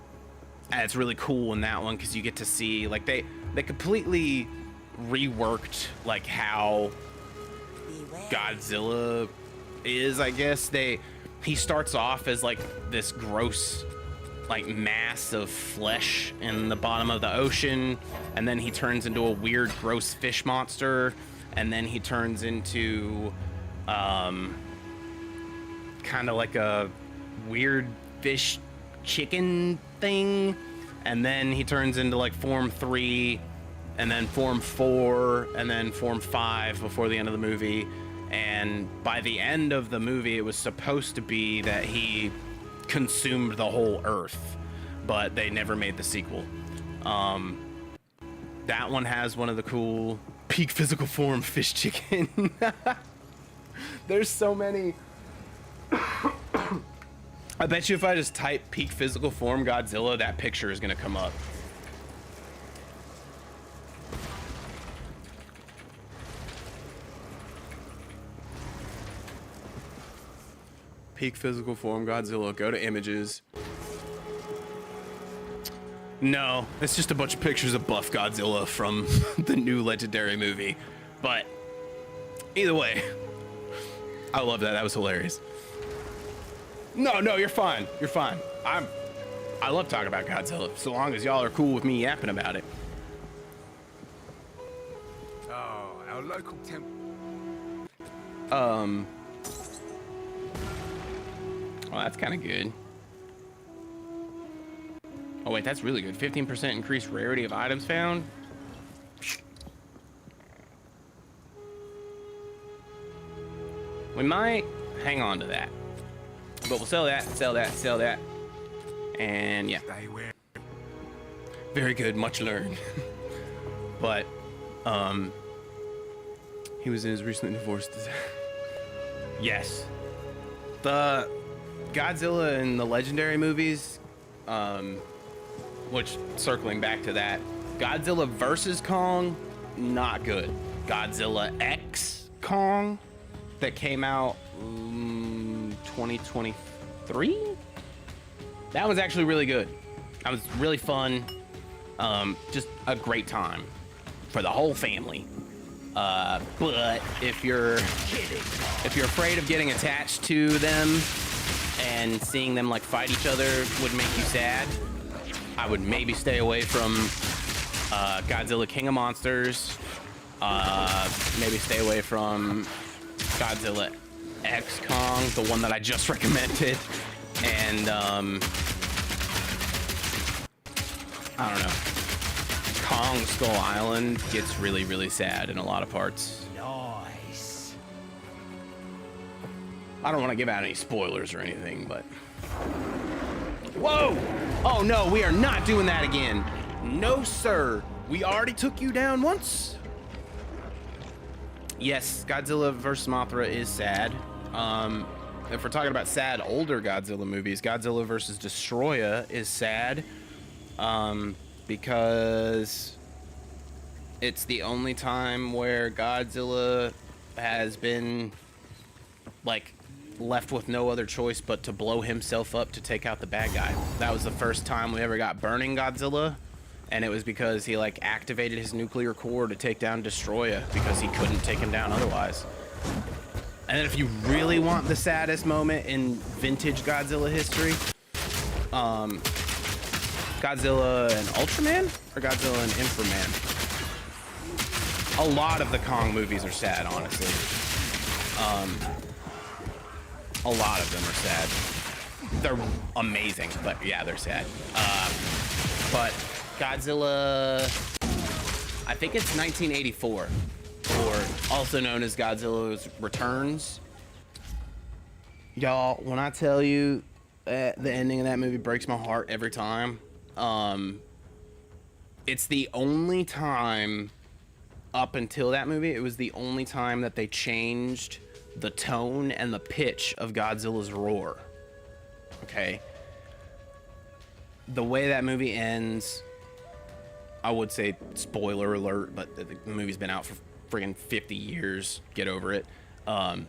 it's really cool in that one because you get to see like they completely reworked like how Godzilla is, I guess. He starts off as like this gross like mass of flesh in the bottom of the ocean, and then he turns into a weird gross fish monster, and then he turns into kind of like a weird fish chicken thing, and then he turns into like form 3, and then form 4, and then form 5 before the end of the movie. And by the end of the movie, it was supposed to be that he consumed the whole earth, but they never made the sequel. That one has one of the cool peak physical form fish chicken. There's so many. I bet you if I just type peak physical form Godzilla, that picture is gonna come up. Peak physical form Godzilla, go to images. No, it's just a bunch of pictures of buff Godzilla from the new Legendary movie. But either way, I love that. That was hilarious. No, you're fine. You're fine. I love talking about Godzilla, so long as y'all are cool with me yapping about it. Oh, our local temple. Well, that's kind of good. Oh wait, that's really good. 15% increased rarity of items found. We might hang on to that, but we'll sell that, sell that, and yeah. Stay where. Very good, much learned. But he was in his recently divorced. Yes, the Godzilla in the Legendary movies, which, circling back to that, Godzilla vs. Kong, not good. Godzilla X Kong, that came out 2023? That was actually really good. That was really fun. Just a great time for the whole family. But if you're afraid of getting attached to them and seeing them like fight each other would make you sad, I would maybe stay away from Godzilla King of Monsters. Maybe stay away from Godzilla X Kong, the one that I just recommended. And I don't know. Kong Skull Island gets really, really sad in a lot of parts. Nice. I don't want to give out any spoilers or anything, but... Whoa! Oh no, we are not doing that again. No, sir. We already took you down once. Yes, Godzilla vs. Mothra is sad. If we're talking about sad older Godzilla movies, Godzilla vs. Destroya is sad. Because it's the only time where Godzilla has been like left with no other choice but to blow himself up to take out the bad guy. That was the first time we ever got Burning Godzilla, and it was because he like activated his nuclear core to take down Destroya because he couldn't take him down otherwise. And then if you really want the saddest moment in vintage Godzilla history, Godzilla and Ultraman or Godzilla and Inframan? A lot of the Kong movies are sad, honestly. A lot of them are sad. They're amazing, but yeah, they're sad. But Godzilla, I think it's 1984, or also known as Godzilla's Returns. Y'all, when I tell you the ending of that movie breaks my heart every time. It's the only time up until that movie, it was the only time that they changed the tone and the pitch of Godzilla's roar. Okay. The way that movie ends, I would say spoiler alert, but the movie's been out for friggin' 50 years. Get over it. I'm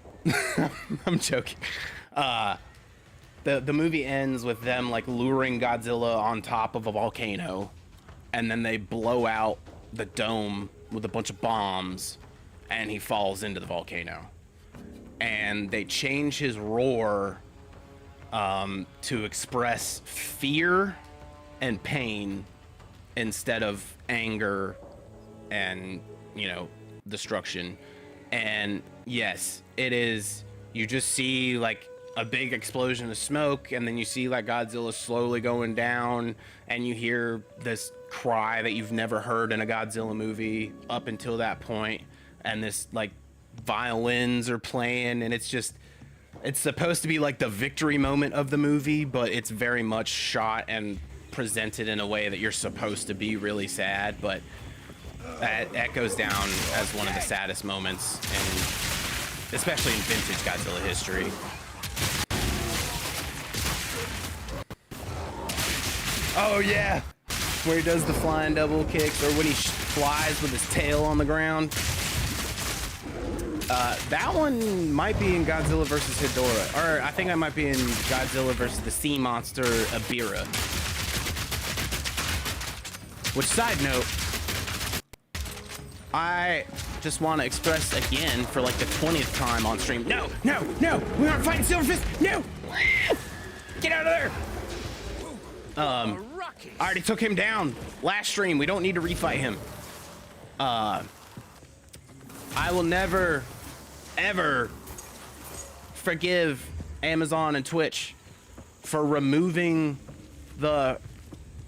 joking. The movie ends with them like luring Godzilla on top of a volcano, and then they blow out the dome with a bunch of bombs, and he falls into the volcano. And they change his roar to express fear and pain instead of anger and, you know, destruction. And yes, it is, you just see like a big explosion of smoke, and then you see like Godzilla slowly going down, and you hear this cry that you've never heard in a Godzilla movie up until that point, and this like violins are playing, and it's just, it's supposed to be like the victory moment of the movie, but it's very much shot and presented in a way that you're supposed to be really sad. But that goes down as one of the saddest moments, and especially in vintage Godzilla history. Oh yeah, where he does the flying double kicks, or when he flies with his tail on the ground. That one might be in Godzilla vs. Ghidorah, or I think I might be in Godzilla vs. the sea monster Ebirah. Which, side note, I just want to express again for like the 20th time on stream. No, no, no, we aren't fighting Silverfist. No, get out of there. I already took him down last stream. We don't need to refight him. I will never, ever forgive Amazon and Twitch for removing the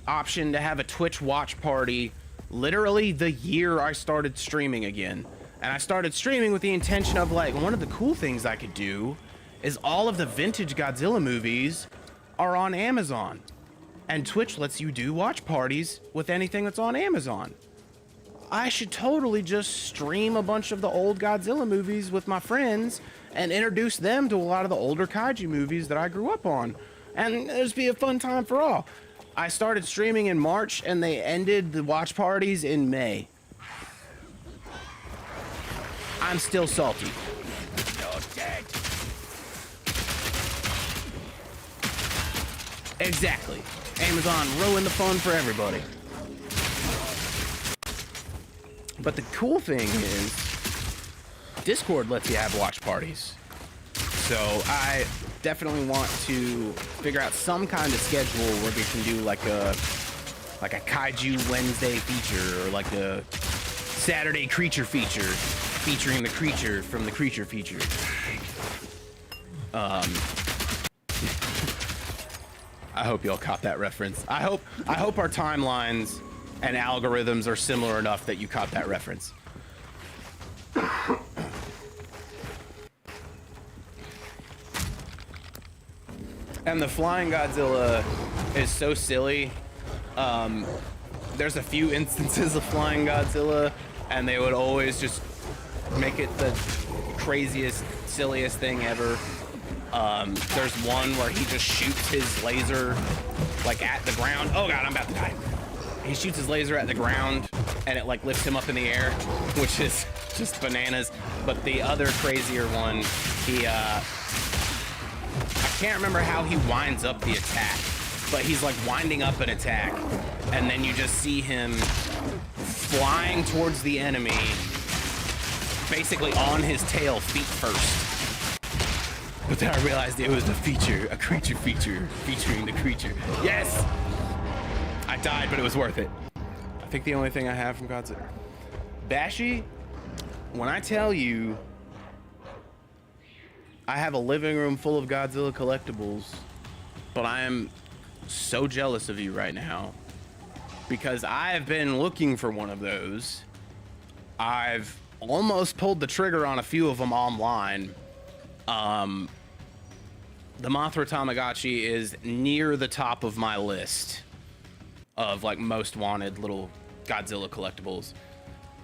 option to have a Twitch watch party literally the year I started streaming again. And I started streaming with the intention of like, one of the cool things I could do is all of the vintage Godzilla movies are on Amazon. And Twitch lets you do watch parties with anything that's on Amazon. I should totally just stream a bunch of the old Godzilla movies with my friends and introduce them to a lot of the older kaiju movies that I grew up on. And it'll just be a fun time for all. I started streaming in March, and they ended the watch parties in May. I'm still salty. You're dead. Exactly. Amazon ruined the fun for everybody. But the cool thing is, Discord lets you have watch parties. So I definitely want to figure out some kind of schedule where we can do like a like a Kaiju Wednesday feature or like a Saturday creature feature featuring the creature from the creature feature. I hope y'all caught that reference. I hope our timelines and algorithms are similar enough that you caught that reference. And the Flying Godzilla is so silly. There's a few instances of Flying Godzilla, and they would always just make it the craziest, silliest thing ever. There's one where he just shoots his laser like at the ground. Oh god, I'm about to die. He shoots his laser at the ground and it like lifts him up in the air, which is just bananas. But the other crazier one, I can't remember how he winds up the attack, but he's like winding up an attack and then you just see him flying towards the enemy, basically on his tail, feet first. But then I realized it was a creature feature, featuring the creature. Yes! I died, but it was worth it. I think the only thing I have from Godzilla... Bashi, when I tell you I have a living room full of Godzilla collectibles, but I am so jealous of you right now because I've been looking for one of those. I've almost pulled the trigger on a few of them online. The Mothra Tamagotchi is near the top of my list of like most wanted little Godzilla collectibles.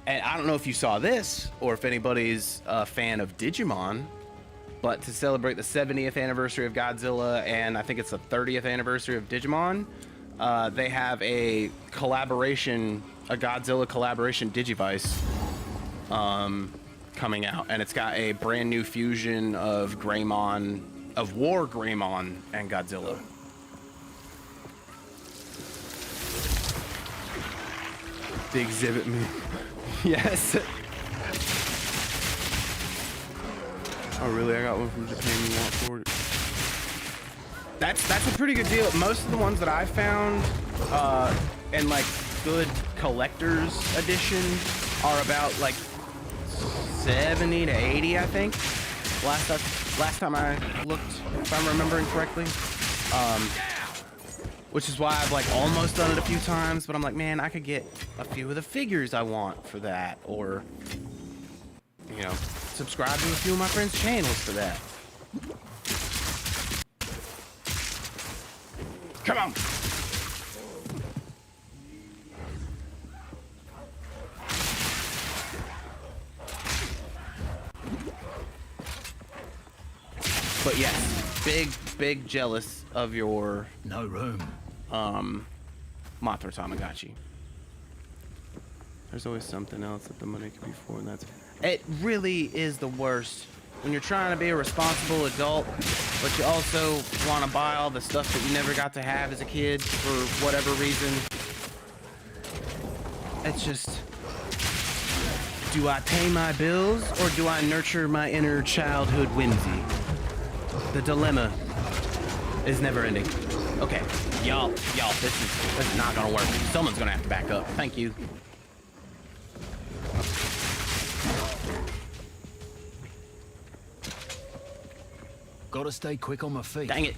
And I don't know if you saw this or if anybody's a fan of Digimon, but to celebrate the 70th anniversary of Godzilla and I think it's the 30th anniversary of Digimon, they have a Godzilla collaboration Digivice coming out, and it's got a brand new fusion of War Greymon and Godzilla. The exhibit me. Yes. Oh really? I got one from Japan. You want for it? That's a pretty good deal. Most of the ones that I found in like good collector's edition are about like 70 to 80, I think. Last time I looked, if I'm remembering correctly. Which is why I've like almost done it a few times, but I'm like, man, I could get a few of the figures I want for that, or you know, subscribe to a few of my friends' channels for that. Come on. But yes, big jealous of your No room. Mothra Tamagotchi. There's always something else that the money could be for, and that's it. Really is the worst when you're trying to be a responsible adult, but you also want to buy all the stuff that you never got to have as a kid for whatever reason. It's just, do I pay my bills or do I nurture my inner childhood whimsy? The dilemma is never ending. Okay, y'all, this is not gonna work. Someone's gonna have to back up. Thank you. Gotta stay quick on my feet. Dang it.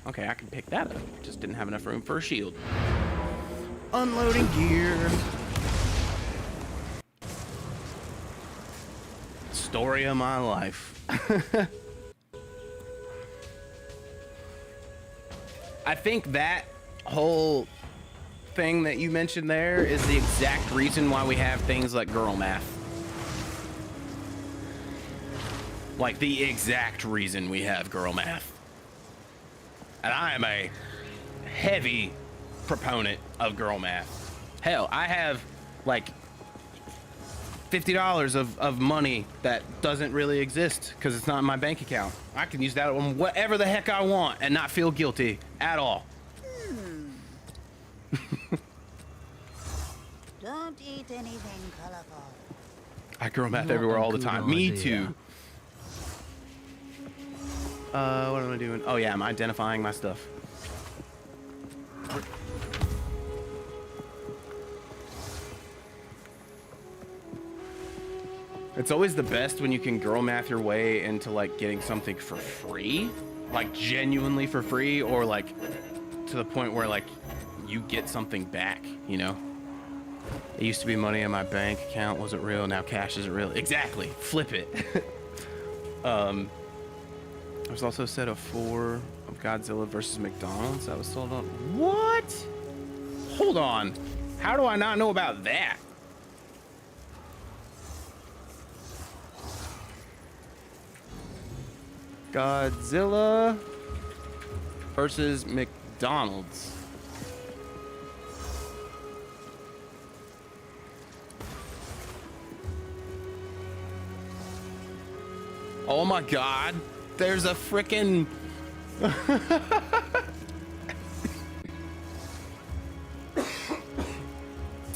Okay, I can pick that up. Just didn't have enough room for a shield. Unloading gear. Story of my life. I think that whole thing that you mentioned there is the exact reason why we have things like girl math. Like the exact reason we have girl math. And I am a heavy proponent of girl math. Hell, I have like $50 of money that doesn't really exist because it's not in my bank account. I can use that on whatever the heck I want and not feel guilty at all. Don't eat anything colorful. I girl math Not everywhere a all the good time. Me idea. too. What am I doing? Oh yeah, I'm identifying my stuff. It's always the best when you can girl math your way into like getting something for free, like genuinely for free, or like to the point where like you get something back, you know? It used to be money in my bank account wasn't real, now cash isn't real. Exactly, flip it. There's also a set of 4 of Godzilla versus McDonald's that was sold on. What? Hold on. How do I not know about that? Godzilla versus McDonald's. Oh my God. There's a frickin'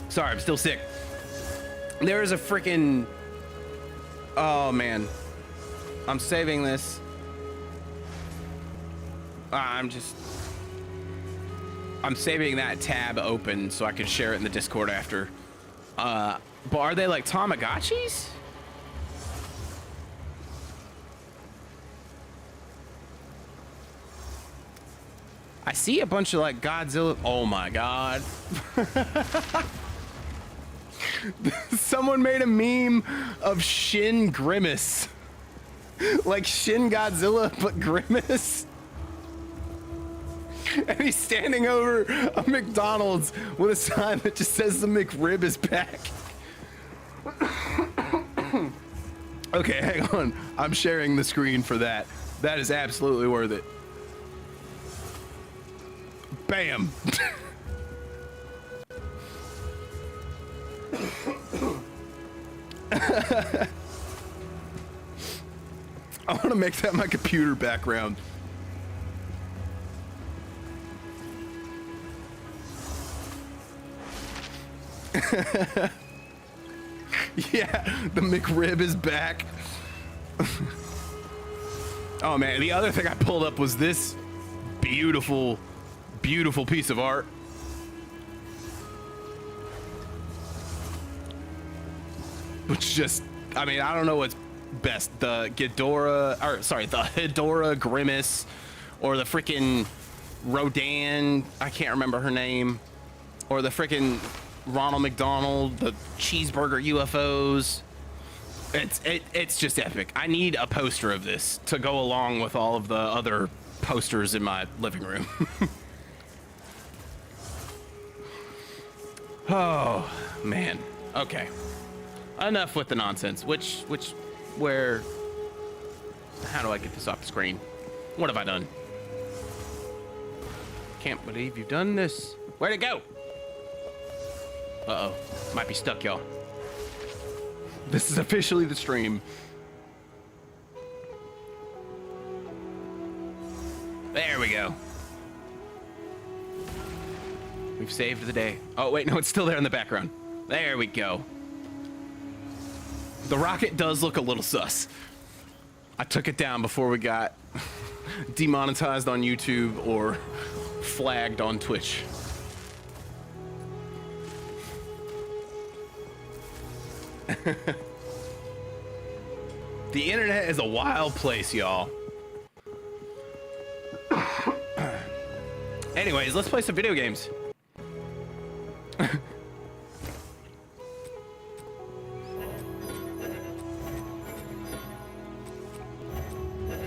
Sorry, I'm still sick. There is a frickin', oh man. I'm saving this. I'm saving that tab open so I can share it in the Discord after. But are they like Tamagotchis? I see a bunch of like Godzilla. Oh my God. Someone made a meme of Shin Grimace. Like Shin Godzilla, but Grimace. And he's standing over a McDonald's with a sign that just says the McRib is back. Okay, hang on. I'm sharing the screen for that. That is absolutely worth it. Bam. I want to make that my computer background. Yeah, the McRib is back. Oh man, the other thing I pulled up was this beautiful, beautiful piece of art. Which just, I mean, I don't know what's best, the Hedorah Grimace, or the freaking Rodan, I can't remember her name, or the freaking Ronald McDonald, the cheeseburger UFOs. It's just epic. I need a poster of this to go along with all of the other posters in my living room. Oh man. Okay. Enough with the nonsense. How do I get this off the screen? What have I done? Can't believe you've done this. Where'd it go? Uh-oh. Might be stuck, y'all. This is officially the stream. There we go. We've saved the day. Oh, wait, no, it's still there in the background. There we go. The rocket does look a little sus. I took it down before we got demonetized on YouTube or flagged on Twitch. The internet is a wild place, y'all. Anyways, let's play some video games.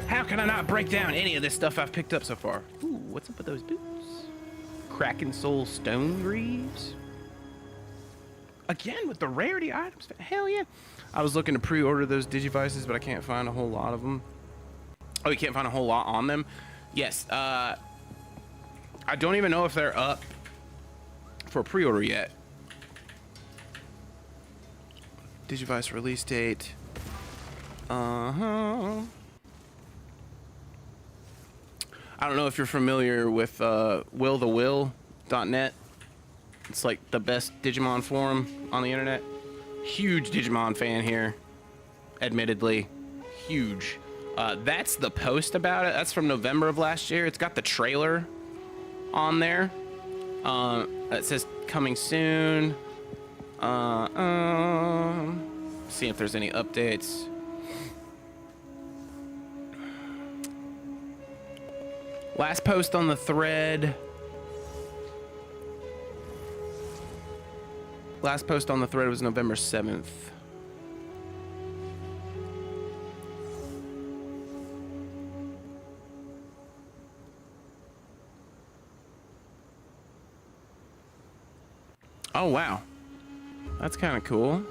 How can I not break down any of this stuff I've picked up so far? Ooh, what's up with those boots? Kraken Soul Stone Greaves. Again, with the rarity items. Hell yeah. I was looking to pre-order those Digivices, but I can't find a whole lot of them. Oh, you can't find a whole lot on them? Yes. I don't even know if they're up for pre-order yet. Digivice release date. I don't know if you're familiar with willthewill.net. It's like the best Digimon forum on the internet. Huge Digimon fan here, admittedly. Huge. That's the post about it. That's from November of last year. It's got the trailer on there. It says coming soon. See if there's any updates. Last post on the thread. Last post on the thread was November 7th. Oh, wow. That's kind of cool.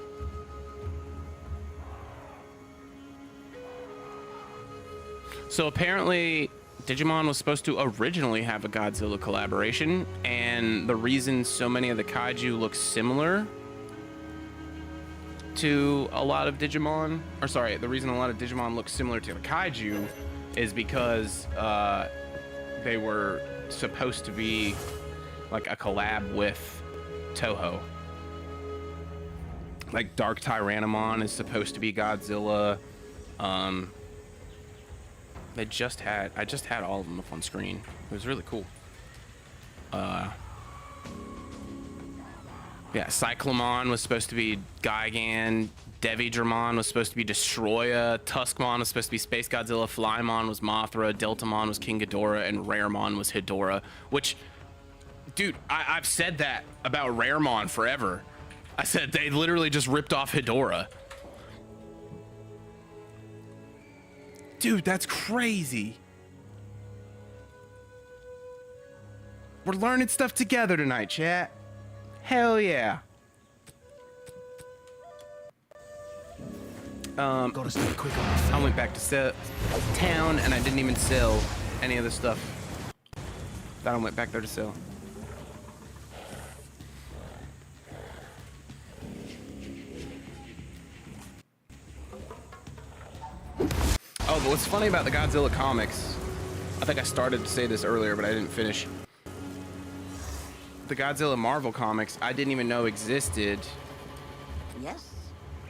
So apparently Digimon was supposed to originally have a Godzilla collaboration, and the reason so many of the kaiju look similar to a lot of Digimon, or sorry, the reason a lot of Digimon look similar to the kaiju is because they were supposed to be like a collab with Toho. Like Dark Tyrannomon is supposed to be Godzilla. I just had all of them up on screen. It was really cool. Yeah, Cyclomon was supposed to be Gigan. Devidramon was supposed to be Destroya. Tuskmon was supposed to be Space Godzilla. Flymon was Mothra. Deltamon was King Ghidorah, and Raremon was Hedorah. Which, dude, I've said that about Raremon forever. I said they literally just ripped off Hedorah. Dude, that's crazy. We're learning stuff together tonight, chat. Hell yeah. Gotta stay quick on my feet. I went back to town and I didn't even sell any of the stuff that I went back there to sell. Oh, but what's funny about the Godzilla comics, I think I started to say this earlier, but I didn't finish. The Godzilla Marvel comics, I didn't even know existed. Yes?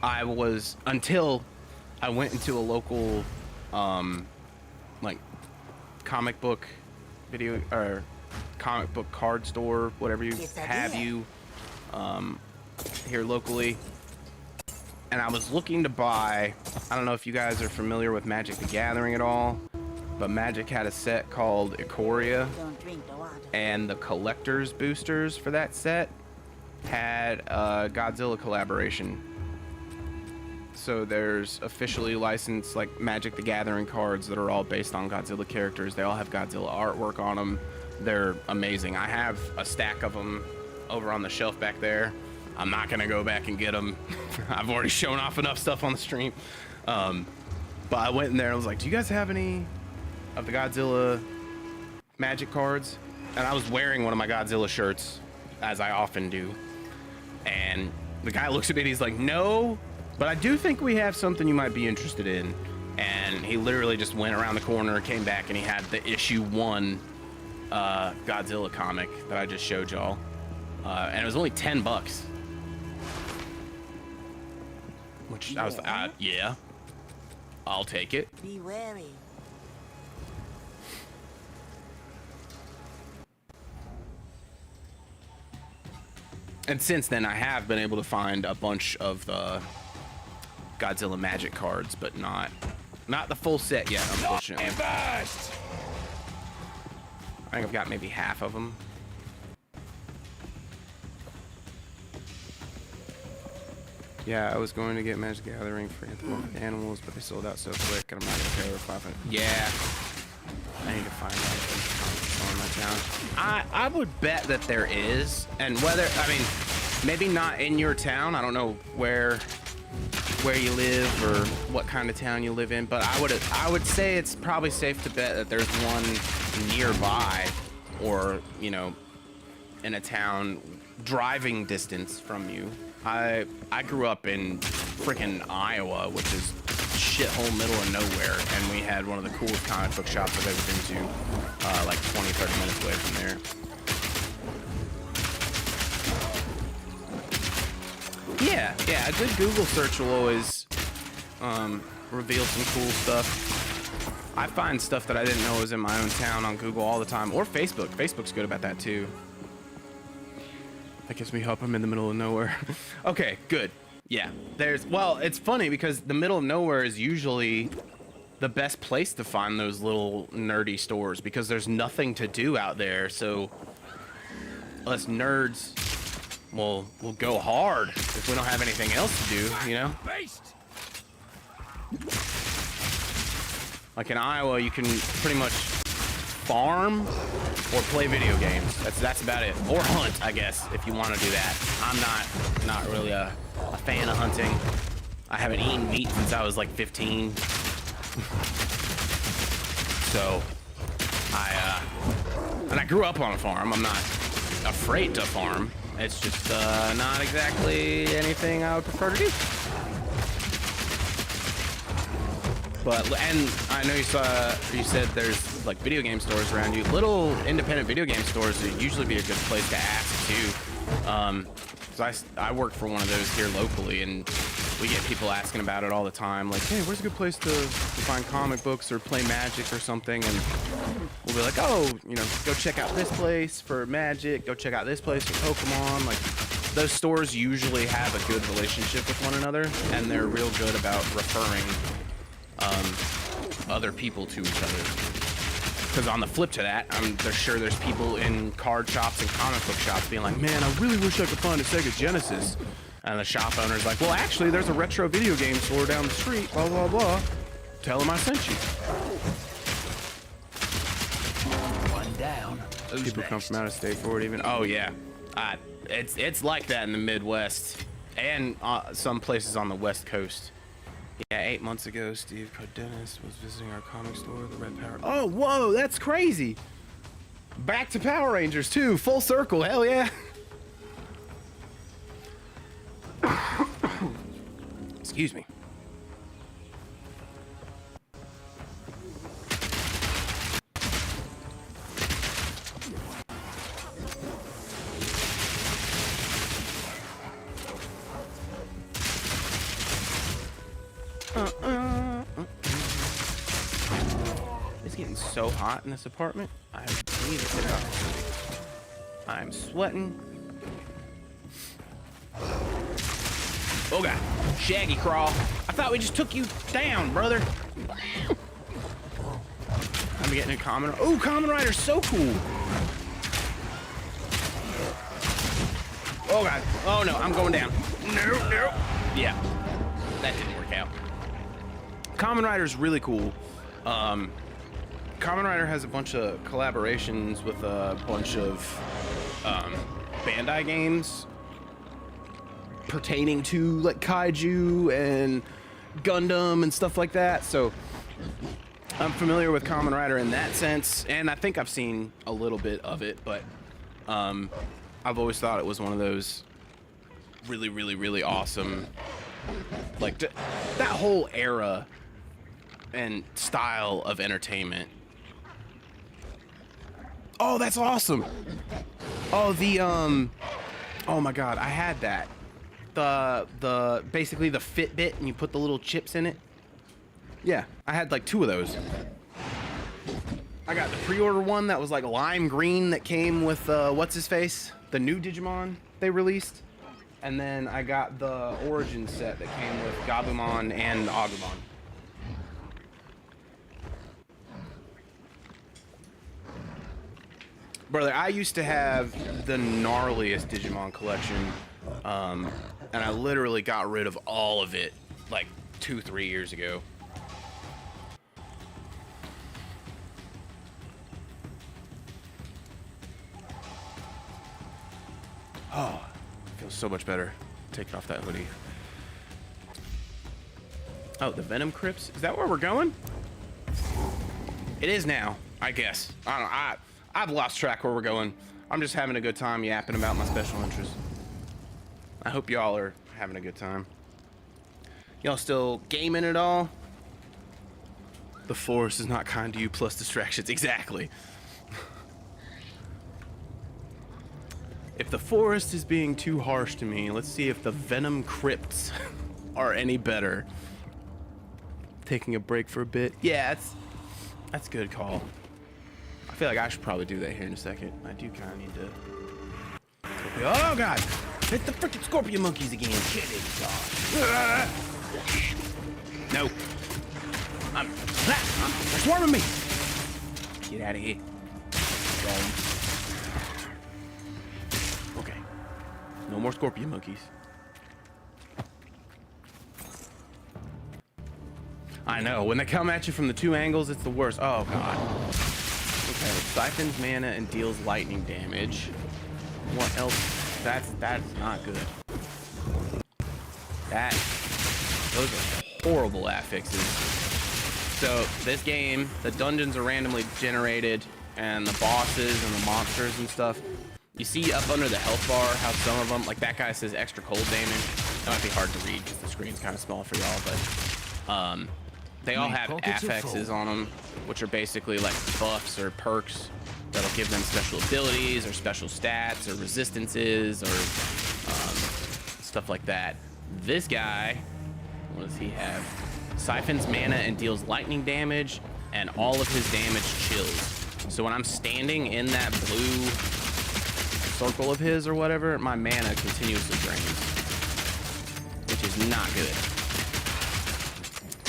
Until I went into a local, like, comic book video, or comic book card store, whatever you have here locally. And I was looking to buy, I don't know if you guys are familiar with Magic the Gathering at all, but Magic had a set called Ikoria, Don't drink the water. and the collector's boosters for that set had a Godzilla collaboration. So there's officially licensed like Magic the Gathering cards that are all based on Godzilla characters. They all have Godzilla artwork on them. They're amazing. I have a stack of them over on the shelf back there. I'm not gonna go back and get them. I've already shown off enough stuff on the stream. But I went in there and I was like, do you guys have any of the Godzilla Magic cards? And I was wearing one of my Godzilla shirts, as I often do. And the guy looks at me and he's like, no, but I do think we have something you might be interested in. And he literally just went around the corner, came back, and he had the issue 1 Godzilla comic that I just showed y'all. And it was only $10. Which I was like, yeah, I'll take it. Be wary. And since then, I have been able to find a bunch of the Godzilla Magic cards, but not the full set yet, unfortunately. I think I've got maybe half of them. Yeah, I was going to get Magic the Gathering for anthropomorphic animals, but they sold out so quick, and I'm not gonna pay over 500. Yeah, I need to find out if there's in my town. I would bet that there is, and whether, I mean, maybe not in your town. I don't know where you live or what kind of town you live in, but I would say it's probably safe to bet that there's one nearby, or you know, in a town driving distance from you. I grew up in freaking Iowa, which is shithole middle of nowhere, and we had one of the coolest comic book shops I've ever been to, like 20, 30 minutes away from there. Yeah, a good Google search will always reveal some cool stuff. I find stuff that I didn't know was in my own town on Google all the time, or Facebook. Facebook's good about that too. That gives me hope I'm in the middle of nowhere. Okay, good. Yeah, well, it's funny because the middle of nowhere is usually the best place to find those little nerdy stores because there's nothing to do out there. So us nerds will go hard if we don't have anything else to do, you know? Like in Iowa, you can pretty much farm or play video games. That's about it. Or hunt, I guess, if you want to do that. I'm not really a fan of hunting. I haven't eaten meat since I was like 15. So I grew up on a farm. I'm not afraid to farm. It's just not exactly anything I would prefer to do. But, and I know you said there's like video game stores around you. Little independent video game stores would usually be a good place to ask too. Cause I work for one of those here locally, and we get people asking about it all the time. Like, hey, where's a good place to find comic books or play Magic or something? And we'll be like, oh, you know, go check out this place for Magic. Go check out this place for Pokemon. Like, those stores usually have a good relationship with one another, and they're real good about referring other people to each other. Because on the flip to that, I'm sure there's people in card shops and comic book shops being like, man, I really wish I could find a Sega Genesis. And the shop owner's like, well, actually, there's a retro video game store down the street, blah, blah, blah. Tell them I sent you. One down. Who's People next? come from out of state for it even. Oh, yeah. It's like that in the Midwest and some places on the West Coast. Yeah, 8 months ago, Steve Cardenas was visiting our comic store, the Red Power. Oh, whoa, that's crazy. Back to Power Rangers, too. Full circle, hell yeah. Excuse me. It's getting so hot in this apartment. I need to get out. I'm sweating. Oh god, Shaggy Crawl. I thought we just took you down, brother. I'm getting a Kamen Rider. Oh, Kamen Rider's so cool. Oh god. Oh no, I'm going down. No. Yeah, that didn't work out. Kamen Rider's really cool. Kamen Rider has a bunch of collaborations with a bunch of Bandai games pertaining to like kaiju and Gundam and stuff like that. So I'm familiar with Kamen Rider in that sense, and I think I've seen a little bit of it, but I've always thought it was one of those really, really, really awesome, like that whole era and style of entertainment. Oh, that's awesome. Oh, oh my god, I had that. The basically the Fitbit, and you put the little chips in it. Yeah, I had like 2 of those. I got the pre-order one that was like lime green that came with what's his face, the new Digimon they released, and then I got the Origin set that came with Gabumon and Agumon. Brother, I used to have the gnarliest Digimon collection, and I literally got rid of all of it like 2-3 years ago. Oh, feels so much better taking off that hoodie. Oh, the Venom Crypts? Is that where we're going? It is now, I guess. I don't know. I've lost track where we're going. I'm just having a good time yapping about my special interests. I hope y'all are having a good time. Y'all still gaming at all? The force is not kind to you plus distractions. Exactly. If the forest is being too harsh to me, let's see if the Venom Crypts are any better. Taking a break for a bit. Yeah, that's a good call. I feel like I should probably do that here in a second. I do kind of need to... Oh, God! It's the freaking scorpion monkeys again. Killing time. No. They're swarming me. Get out of here. Okay. No more scorpion monkeys. I know. When they come at you from the two angles, it's the worst. Oh, God. Okay. Siphons mana and deals lightning damage. What else? That's not good. Those are horrible affixes. So this game, the dungeons are randomly generated, and the bosses and the monsters and stuff. You see up under the health bar how some of them, like that guy says extra cold damage. That might be hard to read because the screen's kind of small for y'all, but they all have affixes on them, which are basically like buffs or perks that'll give them special abilities or special stats or resistances or stuff like that. This guy, what does he have? Siphons mana and deals lightning damage, and all of his damage chills. So when I'm standing in that blue circle of his or whatever, my mana continuously drains, which is not good.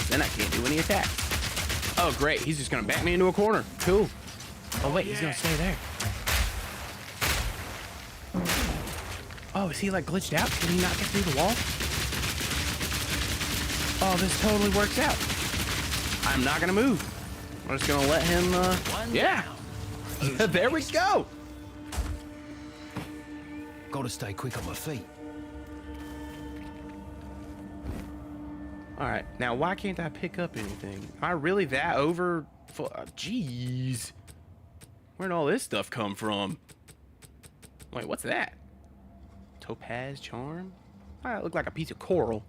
Then I can't do any attacks. Oh, great. He's just going to back me into a corner. Cool. Oh, wait. He's going to stay there. Oh, is he like glitched out? Did he not get through the wall? Oh, this totally works out. I'm not going to move. I'm just going to let him, yeah. There we go. Gotta stay quick on my feet. All right, now why can't I pick up anything? Am I really that over? Jeez, where'd all this stuff come from? Wait, what's that? Topaz charm? That look like a piece of coral.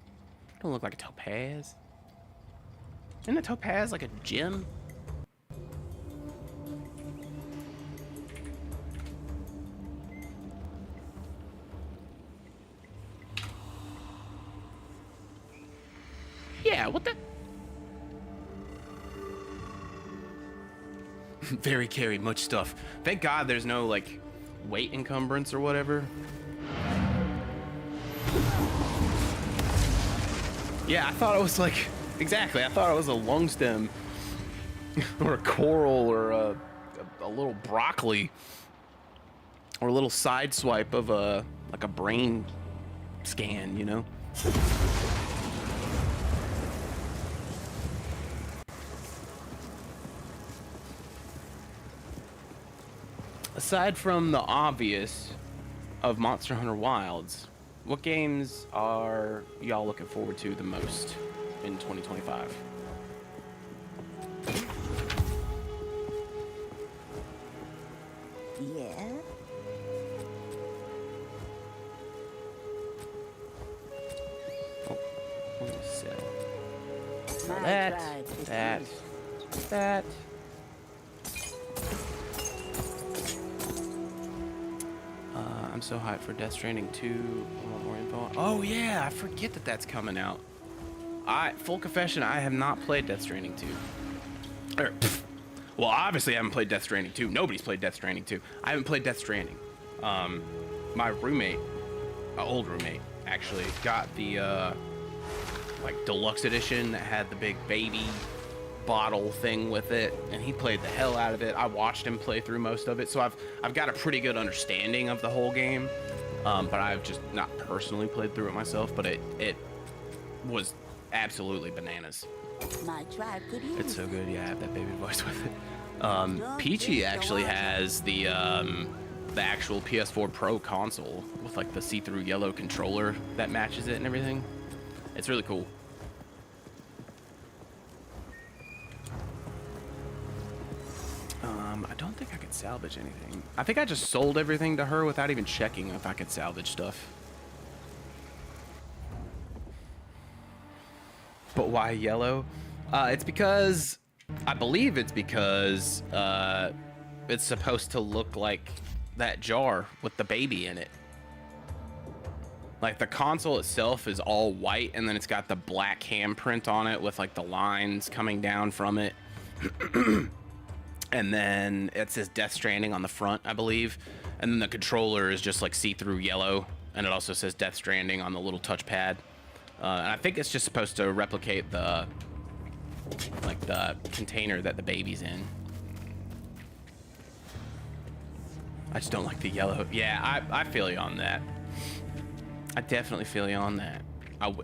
Don't look like a topaz. Isn't a topaz like a gem? Yeah, what the? Very carry much stuff. Thank God there's no like weight encumbrance or whatever. Yeah, I thought it was like, exactly, I thought it was a lung stem or a coral or a little broccoli or a little side swipe of like a brain scan, you know? Aside from the obvious of Monster Hunter Wilds, what games are y'all looking forward to the most in 2025? Yeah? Oh, what is that? My That. tribe is That. I'm so hyped for Death Stranding 2. I want more info. Oh yeah, I forget that that's coming out. Full confession, I have not played Death Stranding 2. Well, obviously I haven't played Death Stranding 2. Nobody's played Death Stranding 2. I haven't played Death Stranding. My roommate, an old roommate, actually got the like deluxe edition that had the big baby bottle thing with it, and he played the hell out of it. I watched him play through most of it, so I've got a pretty good understanding of the whole game, but I've just not personally played through it myself. But it was absolutely bananas. My tribe could use It's so good. Yeah, I have that baby voice with it. Peachy actually has the actual PS4 Pro console with like the see-through yellow controller that matches it and everything. It's really cool. I don't think I could salvage anything. I think I just sold everything to her without even checking if I could salvage stuff. But why yellow? It's because, I believe it's because it's supposed to look like that jar with the baby in it. Like the console itself is all white, and then it's got the black handprint on it with like the lines coming down from it. And then it says Death Stranding on the front, I believe. And then the controller is just like see-through yellow. and it also says Death Stranding on the little touchpad. And I think it's just supposed to replicate the container that the baby's in. I just don't like the yellow. Yeah, I feel you on that. I definitely feel you on that.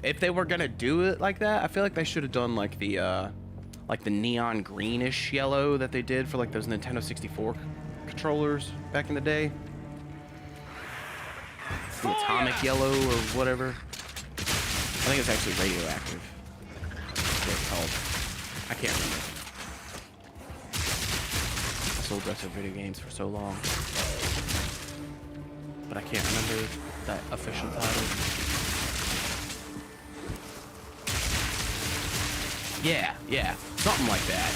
If they were gonna do it like that, I feel like they should have done like the neon greenish yellow that they did for like those Nintendo 64 controllers back in the day. The atomic yellow or whatever. I think it's actually radioactive. That's what it's called. I can't remember. I sold retro video games for so long, but I can't remember that official title. Yeah, something like that.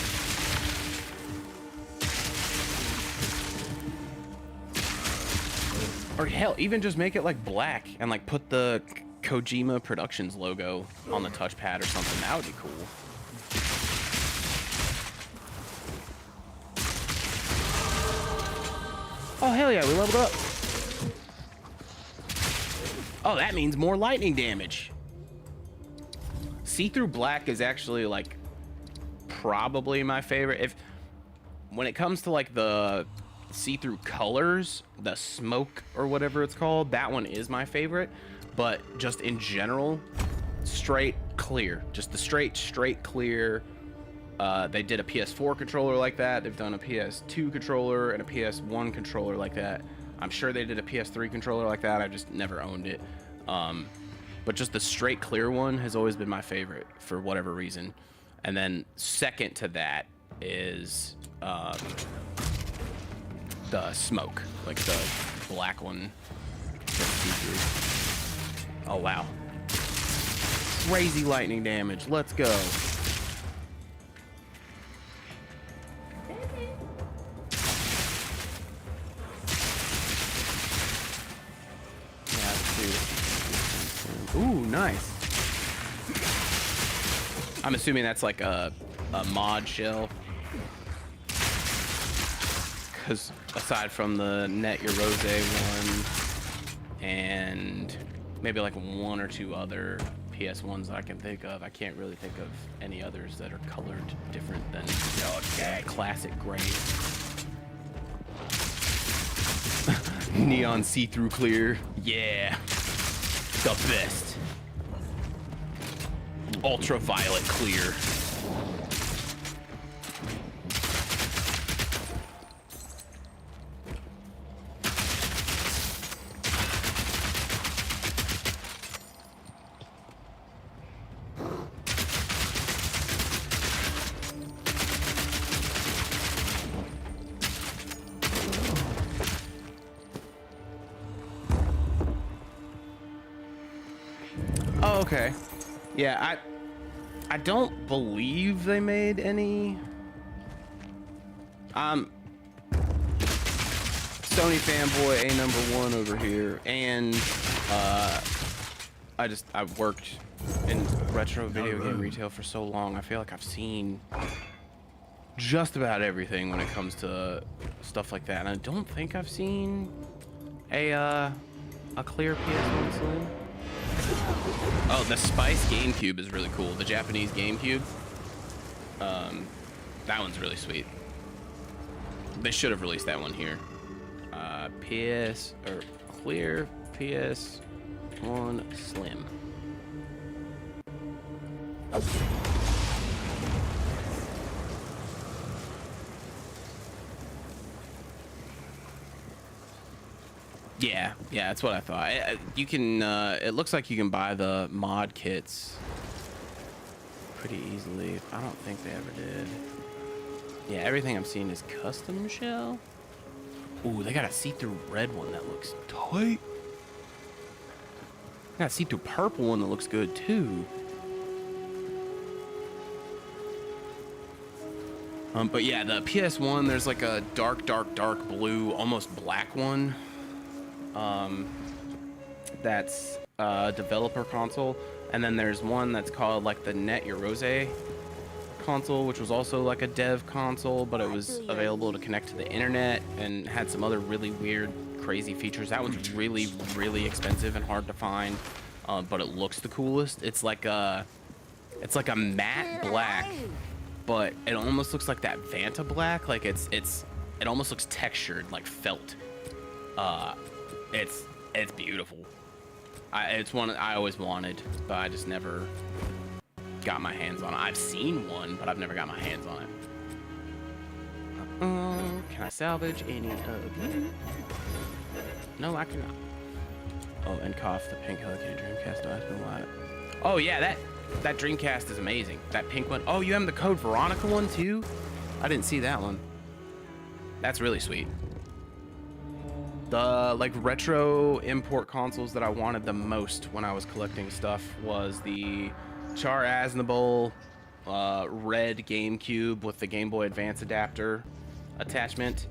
Or hell, even just make it like black and like put the ℼ𝕒𝕚𝕚 Productions logo on the touchpad or something. That would be cool. Oh hell yeah, we leveled up. Oh, that means more lightning damage. See-through black is actually like probably my favorite. When it comes to like the see-through colors, the smoke or whatever it's called, that one is my favorite. But just in general, straight clear, just the straight clear. They did a PS4 controller like that. They've done a PS2 controller and a PS1 controller like that. I'm sure they did a PS3 controller like that. I've just never owned it. But just the straight clear one has always been my favorite for whatever reason. And then second to that is the smoke, like the black one. Oh wow, crazy lightning damage. Let's go. Ooh, nice. I'm assuming that's like a mod shell. Because aside from the ℼ𝕒𝕚𝕚𝕚 one and maybe like one or two other PS1s that I can think of, I can't really think of any others that are colored different than classic gray. Neon see-through clear. Yeah. The best. Ultraviolet clear. Oh, okay. Yeah, I don't believe they made any. Sony fanboy #1 over here, and I worked in retro video game retail for so long. I feel like I've seen just about everything when it comes to stuff like that. And I don't think I've seen a clear PS1 Slim. Oh, the Spice GameCube is really cool. The Japanese GameCube. That one's really sweet. They should have released that one here. Clear PS1 Slim. Yeah, that's what I thought. You can, it looks like you can buy the mod kits pretty easily. I don't think they ever did. Yeah, everything I'm seeing is custom shell. Ooh, they got a see-through red one that looks tight. Got a see-through purple one that looks good too. But yeah, the PS1, there's like a dark blue, almost black one. That's a developer console, and then there's one that's called like the ℼ𝕒𝕚𝕚𝕚 console, which was also like a dev console, but it was available to connect to the internet and had some other really weird crazy features. That one's really, really expensive and hard to find, but it looks the coolest. It's like a matte black, but it almost looks like that Vanta black. Like it almost looks textured, like felt. It's beautiful. It's one I always wanted, but I just never got my hands on it. I've seen one, but I've never got my hands on it. Can I salvage any of you? No, I cannot. Oh, and cough the pink Helican Dreamcast. No, it's been a lot. Oh yeah, that Dreamcast is amazing. That pink one. Oh, you have the Code Veronica one too? I didn't see that one. That's really sweet. The like retro import consoles that I wanted the most when I was collecting stuff was the ℼ𝕒𝕚𝕚𝕚 red GameCube with the Game Boy Advance adapter attachment.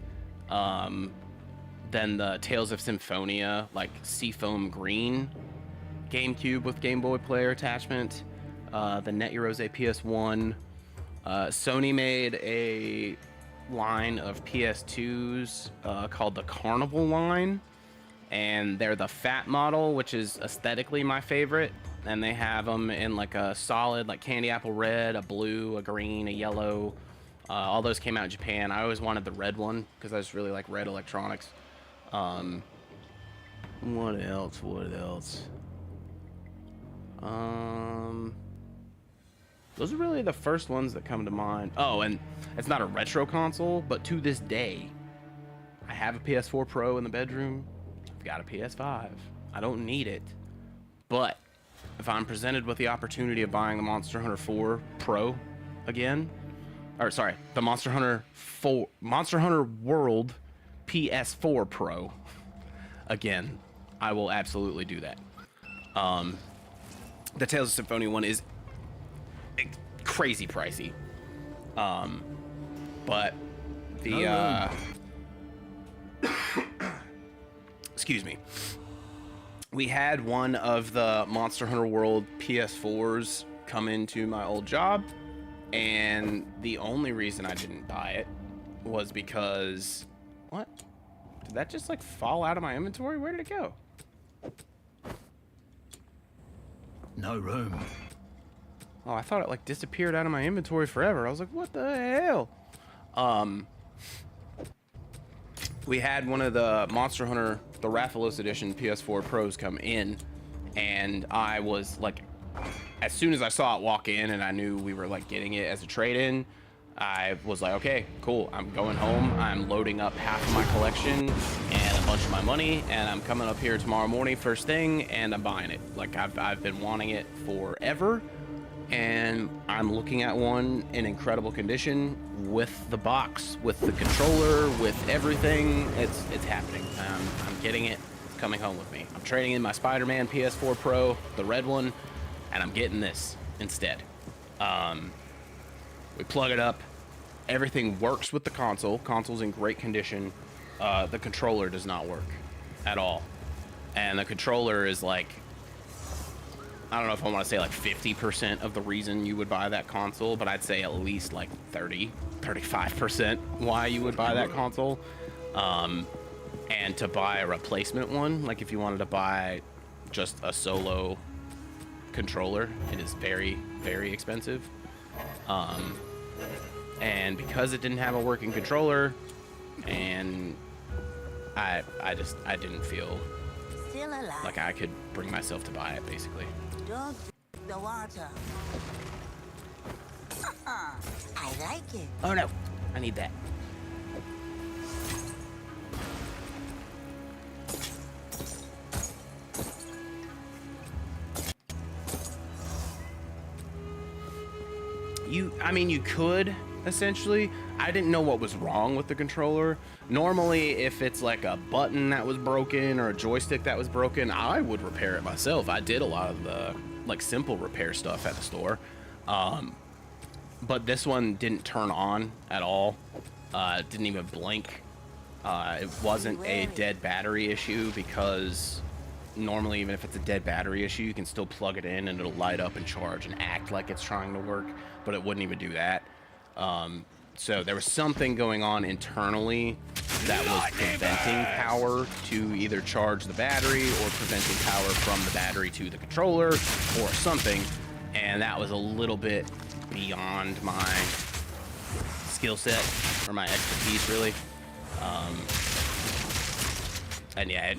Then the Tales of Symphonia like Seafoam green GameCube with Game Boy player attachment. The ℼ𝕒𝕚𝕚𝕚 PS1. Sony made a line of PS2s called the Carnival line, and they're the fat model, which is aesthetically my favorite, and they have them in like a solid like candy apple red, a blue, a green, a yellow. All those came out in Japan. I always wanted the red one because I just really like red electronics. What else? Those are really the first ones that come to mind. Oh, and it's not a retro console, but to this day, I have a PS4 Pro in the bedroom. I've got a PS5. I don't need it. But if I'm presented with the opportunity of buying the Monster Hunter 4 Pro again, or sorry, the Monster Hunter World PS4 Pro again, I will absolutely do that. The Tales of Symphonia one is crazy pricey, but the excuse me, we had one of the Monster Hunter World PS4s come into my old job, and the only reason I didn't buy it was because what? Did that just like fall out of my inventory? Where did it go? No room. Oh, I thought it like disappeared out of my inventory forever. I was like, what the hell? We had one of the Monster Hunter, the Rathalos Edition PS4 Pros come in, and I was like, as soon as I saw it walk in and I knew we were like getting it as a trade-in, I was like, okay, cool. I'm going home. I'm loading up half of my collection and a bunch of my money, and I'm coming up here tomorrow morning first thing, and I'm buying it. Like I've been wanting it forever. And I'm looking at one in incredible condition with the box, with the controller, with everything. It's happening. I'm getting it. It's coming home with me. I'm trading in my Spider-Man PS4 Pro, the red one, and I'm getting this instead. We plug it up. Everything works with the console. Console's in great condition. The controller does not work at all. And the controller is like, I don't know if I want to say like 50% of the reason you would buy that console, but I'd say at least like 35% why you would buy that console. And to buy a replacement one, like if you wanted to buy just a solo controller, it is very, very expensive. And because it didn't have a working controller, and I didn't feel Still alive. like I could bring myself to buy it, basically. Don't drink the water. I like it. Oh no, I need that. I mean, you could, essentially. I didn't know what was wrong with the controller. Normally, if it's like a button that was broken or a joystick that was broken, I would repair it myself. I did a lot of the, like, simple repair stuff at the store. But this one didn't turn on at all. It didn't even blink. It wasn't a dead battery issue, because normally, even if it's a dead battery issue, you can still plug it in and it'll light up and charge and act like it's trying to work, but it wouldn't even do that. So there was something going on internally that was preventing power to either charge the battery or preventing power from the battery to the controller or something. And that was a little bit beyond my skill set or my expertise, really. And yeah,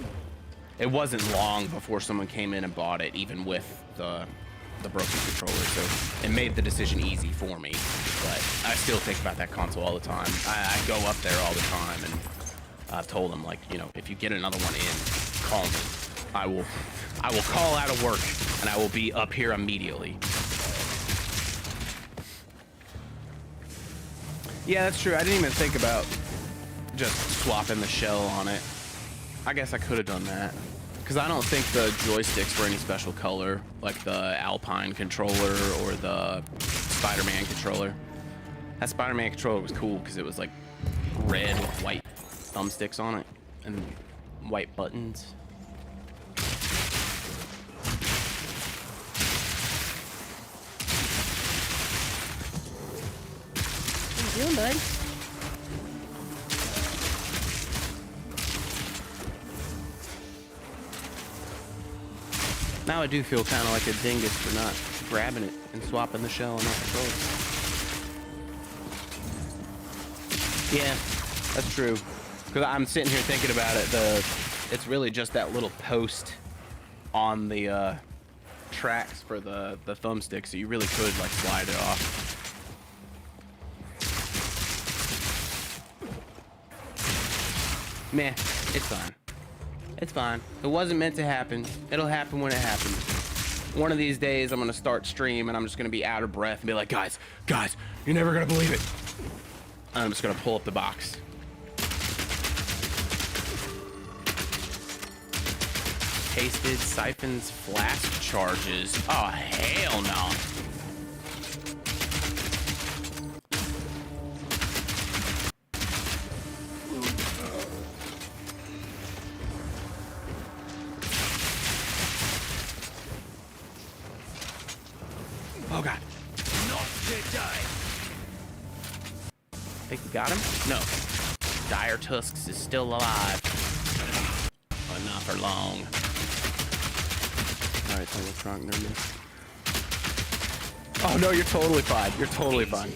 it wasn't long before someone came in and bought it, even with the broken controller, so it made the decision easy for me. But I still think about that console all the time. I go up there all the time, and I've told them, like, you know, if you get another one in, call me. I will call out of work, and I will be up here immediately. Yeah, that's true. I didn't even think about just swapping the shell on it. I guess I could have done that. Because I don't think the joysticks were any special color, like the Alpine controller or the Spider-Man controller. That Spider-Man controller was cool because it was like red with white thumbsticks on it and white buttons. What are you doing, bud? Now I do feel kind of like a dingus for not grabbing it and swapping the shell on that controller. Yeah, that's true. Because I'm sitting here thinking about it. It's really just that little post on the tracks for the thumbstick, so you really could like slide it off. Meh, it's fine. It's fine. It wasn't meant to happen. It'll happen when it happens. One of these days, I'm gonna start stream and I'm just gonna be out of breath and be like, guys, you're never gonna believe it. And I'm just gonna pull up the box. Tasted siphons flask charges. Oh, hell no. Oh god. Not today. Think we got him? No. Dire Tusks is still alive. But not for long. Alright, so what's wrong, nervous? Oh no, you're totally fine. You're totally fine.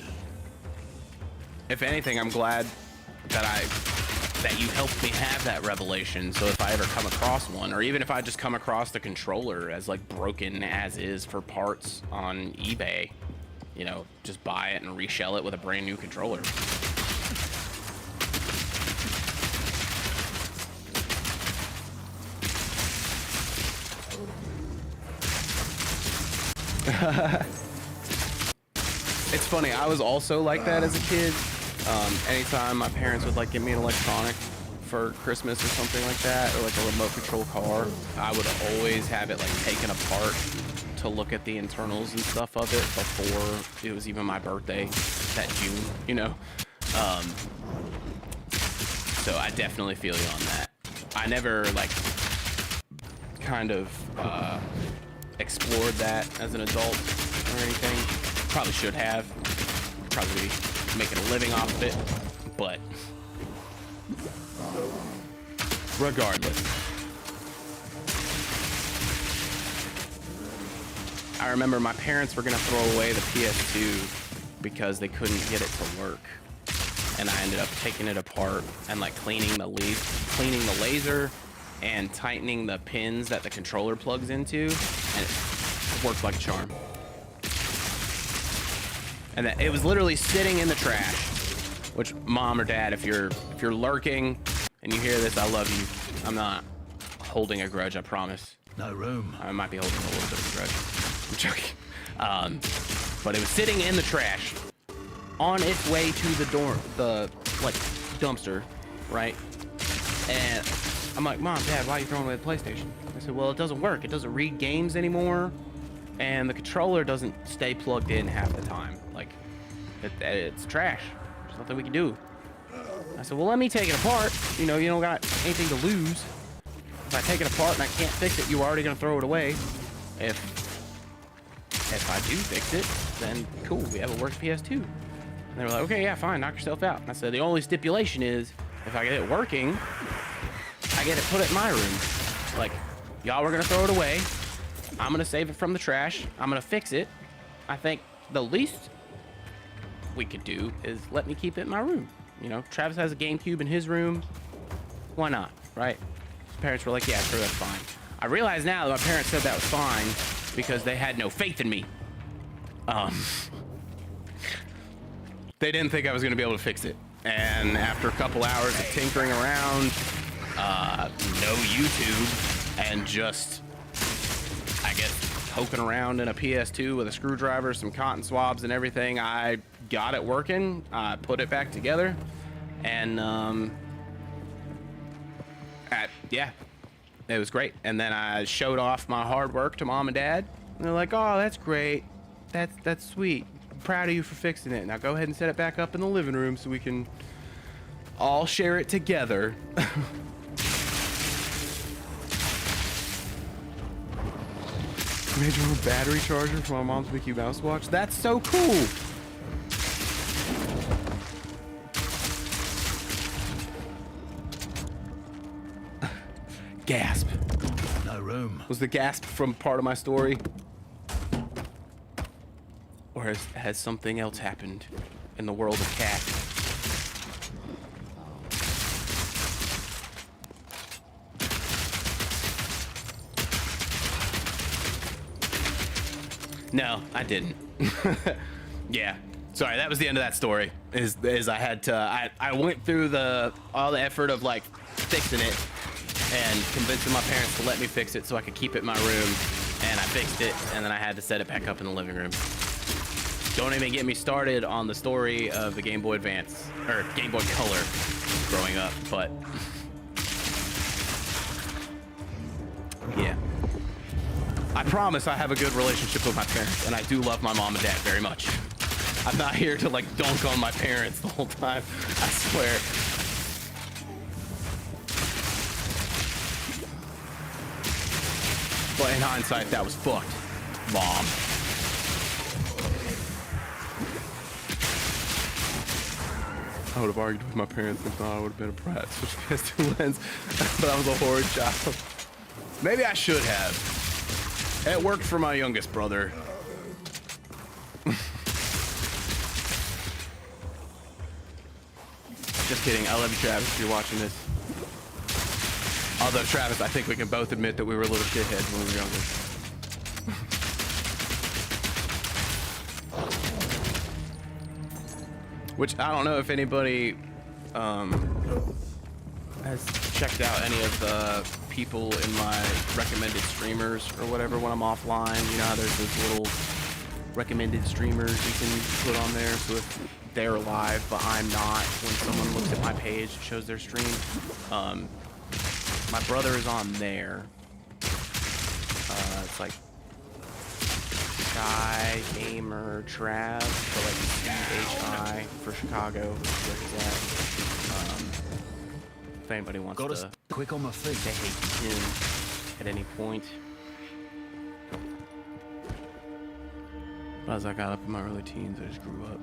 If anything, I'm glad that you helped me have that revelation, so if I ever come across one, or even if I just come across the controller as like broken as is for parts on eBay, you know, just buy it and reshell it with a brand new controller. It's funny, I was also like that as a kid. Anytime my parents would like get me an electronic for Christmas or something like that, or like a remote control car, I would always have it like taken apart to look at the internals and stuff of it before it was even my birthday that June, you know? So I definitely feel you on that. I never like kind of explored that as an adult or anything. Probably should have. Probably making a living off of it, but regardless. I remember my parents were gonna throw away the PS2 because they couldn't get it to work. And I ended up taking it apart and like cleaning the laser and tightening the pins that the controller plugs into, and it worked like a charm. And that it was literally sitting in the trash. Which, mom or dad, if you're lurking and you hear this, I love you. I'm not holding a grudge, I promise. No room. I might be holding a little bit of a grudge. I'm joking. But it was sitting in the trash, on its way to the like dumpster, right? And I'm like, Mom, Dad, why are you throwing away the PlayStation? I said, well, it doesn't work. It doesn't read games anymore, and the controller doesn't stay plugged in half the time. Like, it's trash. There's nothing we can do. I said, well, let me take it apart. You know, you don't got anything to lose. If I take it apart and I can't fix it, you're already gonna throw it away. If I do fix it, then cool, we have a worse PS2. And they were like, okay, yeah, fine, knock yourself out. And I said, the only stipulation is if I get it working, I get to put it in my room. Like, y'all were gonna throw it away. I'm gonna save it from the trash. I'm gonna fix it. I think the least we could do is let me keep it in my room. You know, Travis has a GameCube in his room. Why not, right? His parents were like, yeah, sure, that's fine. I realize now that my parents said that was fine because they had no faith in me. They didn't think I was gonna be able to fix it. And after a couple hours of tinkering around, no YouTube, and just, I guess, poking around in a PS2 with a screwdriver, some cotton swabs and everything, I got it working. I put it back together, and yeah, it was great. And then I showed off my hard work to mom and dad, and they're like, oh, that's great, that's sweet, I'm proud of you for fixing it. Now go ahead and set it back up in the living room so we can all share it together. Made your own battery charger for my mom's Mickey Mouse watch. That's so cool. Gasp. No room. Was the gasp from part of my story? Or has something else happened in the world of cat? No, I didn't. Yeah, sorry, that was the end of that story. Is I had to, I went through all the effort of like fixing it and convincing my parents to let me fix it so I could keep it in my room, and I fixed it, and then I had to set it back up in the living room. Don't even get me started on the story of the Game Boy Advance, or Game Boy Color growing up, but yeah. I promise I have a good relationship with my parents, and I do love my mom and dad very much. I'm not here to like dunk on my parents the whole time, I swear. But in hindsight, that was fucked, Mom. I would have argued with my parents and thought I would have been a brat, switch PS2 lens, but I was a horrid child. Maybe I should have. It worked for my youngest brother. Just kidding. I love you, Travis, if you're watching this. Although, Travis, I think we can both admit that we were little shitheads when we were younger. Which, I don't know if anybody has checked out any of the people in my recommended streamers or whatever when I'm offline. You know how there's those little recommended streamers you can put on there, so if they're live but I'm not, when someone looks at my page, it shows their stream. My brother is on there. It's like ℼ𝕒𝕚𝕚𝕚, so like CHI for Chicago, where he's at. If anybody wants to Quick on my feet. hate him at any point. But as I got up in my early teens, I just grew up.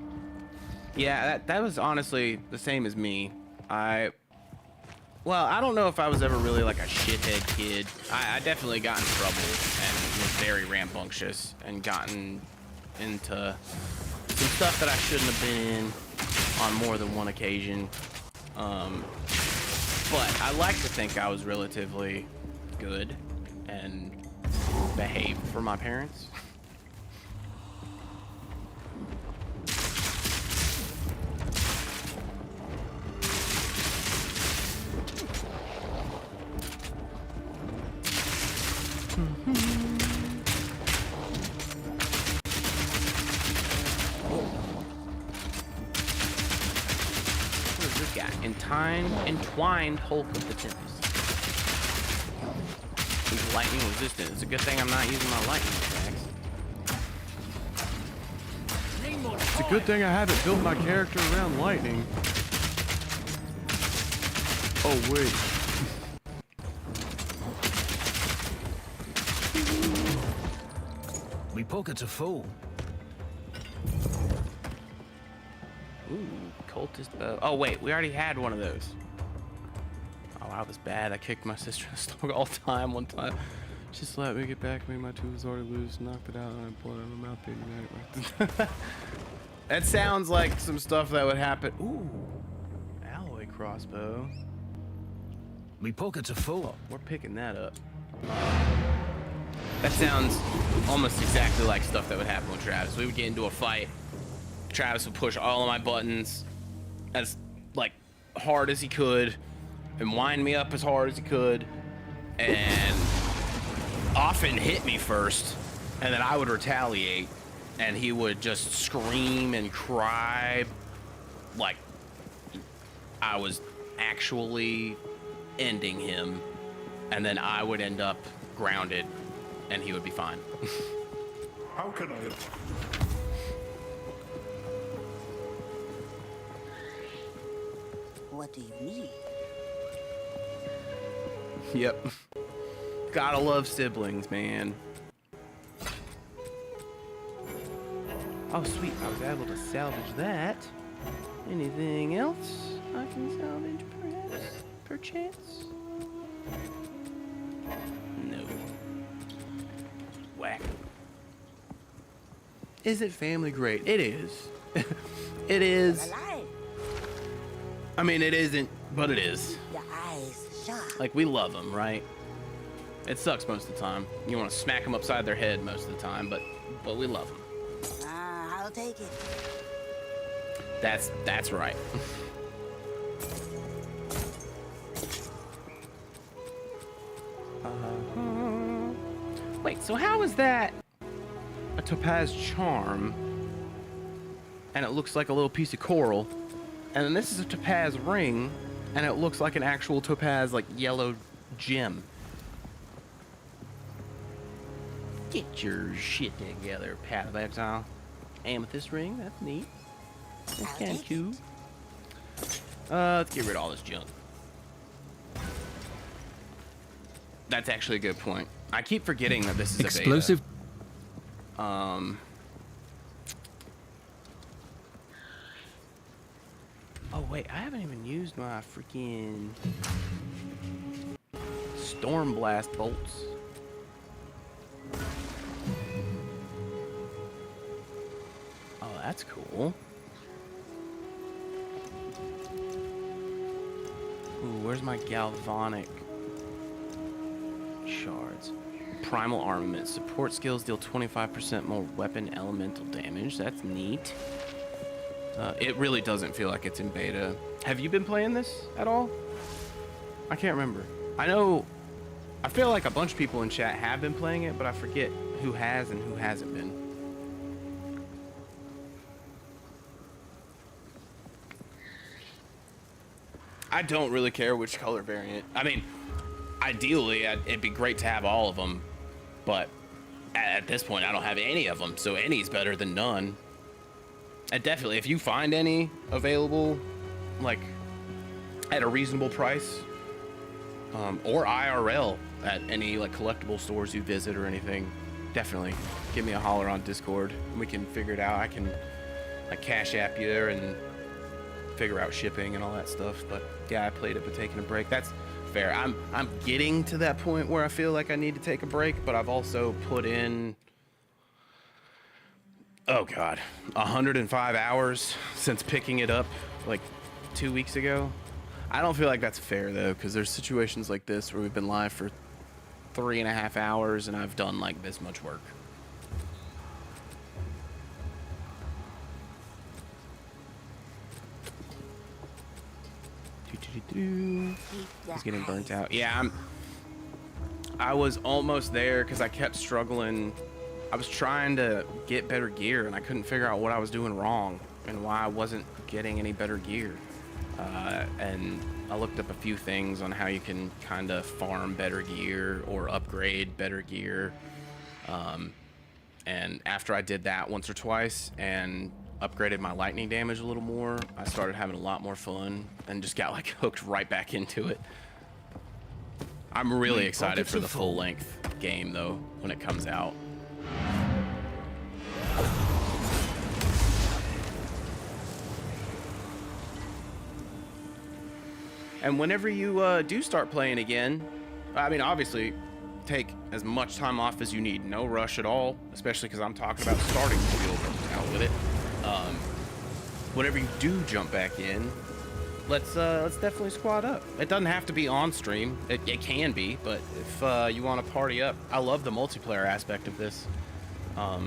Yeah, that was honestly the same as me. Well, I don't know if I was ever really like a shithead kid. I definitely got in trouble and was very rambunctious and gotten into some stuff that I shouldn't have been in on more than one occasion. But I like to think I was relatively good and behaved for my parents. What is this guy? Entwined Hulk of the Tempest. He's lightning resistant. It's a good thing I'm not using my lightning attacks. It's a good thing I haven't built my character around lightning. Oh wait. Me pockets are full. Ooh, cultist bow. Oh wait, we already had one of those. I was bad. I kicked my sister in the stomach all the time. One time, she slapped me, get back, made my tooth was already loose, knocked it out, and I pulled it out of my mouth. Baby. That sounds like some stuff that would happen. Ooh, alloy crossbow. Me pockets are full. We're picking that up. That sounds almost exactly like stuff that would happen with Travis. We would get into a fight. Travis would push all of my buttons as like hard as he could and wind me up as hard as he could and often hit me first, and then I would retaliate and he would just scream and cry like I was actually ending him, and then I would end up grounded and he would be fine. How can I? What do you need? Yep. Gotta love siblings, man. Oh, sweet. I was able to salvage that. Anything else I can salvage, perhaps? Perchance? No. Whack. Is it family grade? It is. It is. Alive. I mean, it isn't, but it is. Your eyes sharp. Like, we love them, right? It sucks most of the time. You want to smack them upside their head most of the time, but we love them. I'll take it. That's right. Wait, so how is that a topaz charm? And it looks like a little piece of coral. And then this is a topaz ring, and it looks like an actual topaz, like, yellow gem. Get your shit together, Path of Exile. Amethyst ring, that's neat. That's I'll kind of take cool. Let's get rid of all this junk. That's actually a good point. I keep forgetting that this is Explosive. a beta. Oh wait, I haven't even used my freaking Storm Blast bolts. Oh, that's cool. Ooh, where's my galvanic shards? Primal armament. Support skills deal 25% more weapon elemental damage. That's neat. It really doesn't feel like it's in beta. Have you been playing this at all? I can't remember. I feel like a bunch of people in chat have been playing it, but I forget who has and who hasn't been. I don't really care which color variant. I mean, ideally, it'd be great to have all of them, but at this point, I don't have any of them, so any's better than none. And definitely, if you find any available, like, at a reasonable price, or IRL at any, like, collectible stores you visit or anything, definitely give me a holler on Discord. We can figure it out. I can, like, Cash App you and figure out shipping and all that stuff. But yeah, I played it but taking a break. That's fair. I'm getting to that point where I feel like I need to take a break, but I've also put in, oh god, 105 hours since picking it up like 2 weeks ago. I don't feel like that's fair though, because there's situations like this where we've been live for 3.5 hours and I've done like this much work. He's getting burnt out. Yeah, I was almost there because I kept struggling. I was trying to get better gear and I couldn't figure out what I was doing wrong and why I wasn't getting any better gear. And I looked up a few things on how you can kind of farm better gear or upgrade better gear. And after I did that once or twice and upgraded my lightning damage a little more, I started having a lot more fun and just got like hooked right back into it. I'm really excited for the full length game though when it comes out. And whenever you do start playing again, I mean, obviously, take as much time off as you need. No rush at all, especially because I'm talking about starting to feel out with it. Whenever you do jump back in, let's definitely squad up. It doesn't have to be on stream. It can be, but if you want to party up, I love the multiplayer aspect of this. So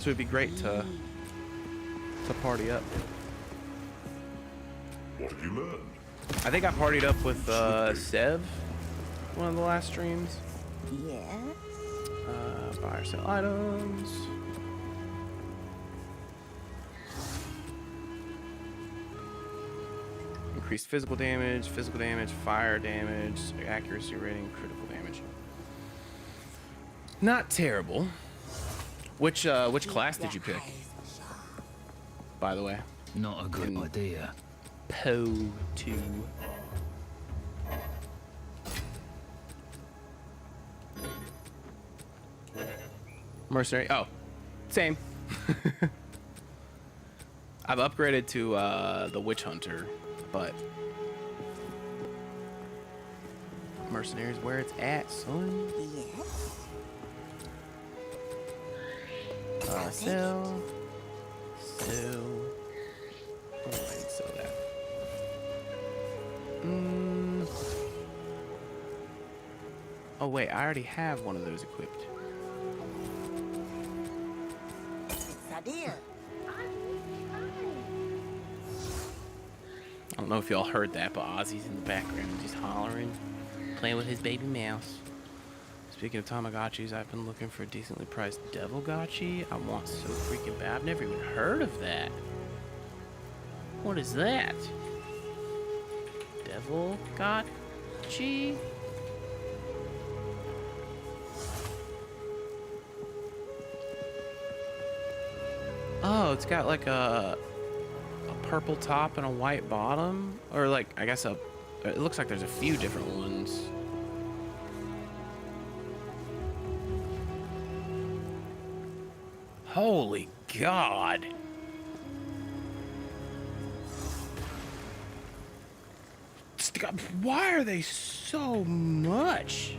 it'd be great to party up. What have you learned? I think I partied up with Sev, one of the last streams. Yes. Buy or sell items. Increased physical damage, fire damage, accuracy rating, critical damage. Not terrible. Which class did you pick? By the way. Not a good idea. Poe 2. Mercenary. Oh, same. I've upgraded to the Witch Hunter, but Mercenary is where it's at, son. Yes. Sell. Oh, I didn't sell that. Oh wait, I already have one of those equipped. It's a deal. I don't know if y'all heard that, but Ozzy's in the background just hollering, playing with his baby mouse. Speaking of Tamagotchis, I've been looking for a decently priced Devilgotchi. I want so freaking bad. I've never even heard of that. What is that? Devilgotchi? Oh, it's got like a purple top and a white bottom, or like I guess it looks like there's a few different ones. Holy God. Why are they so much?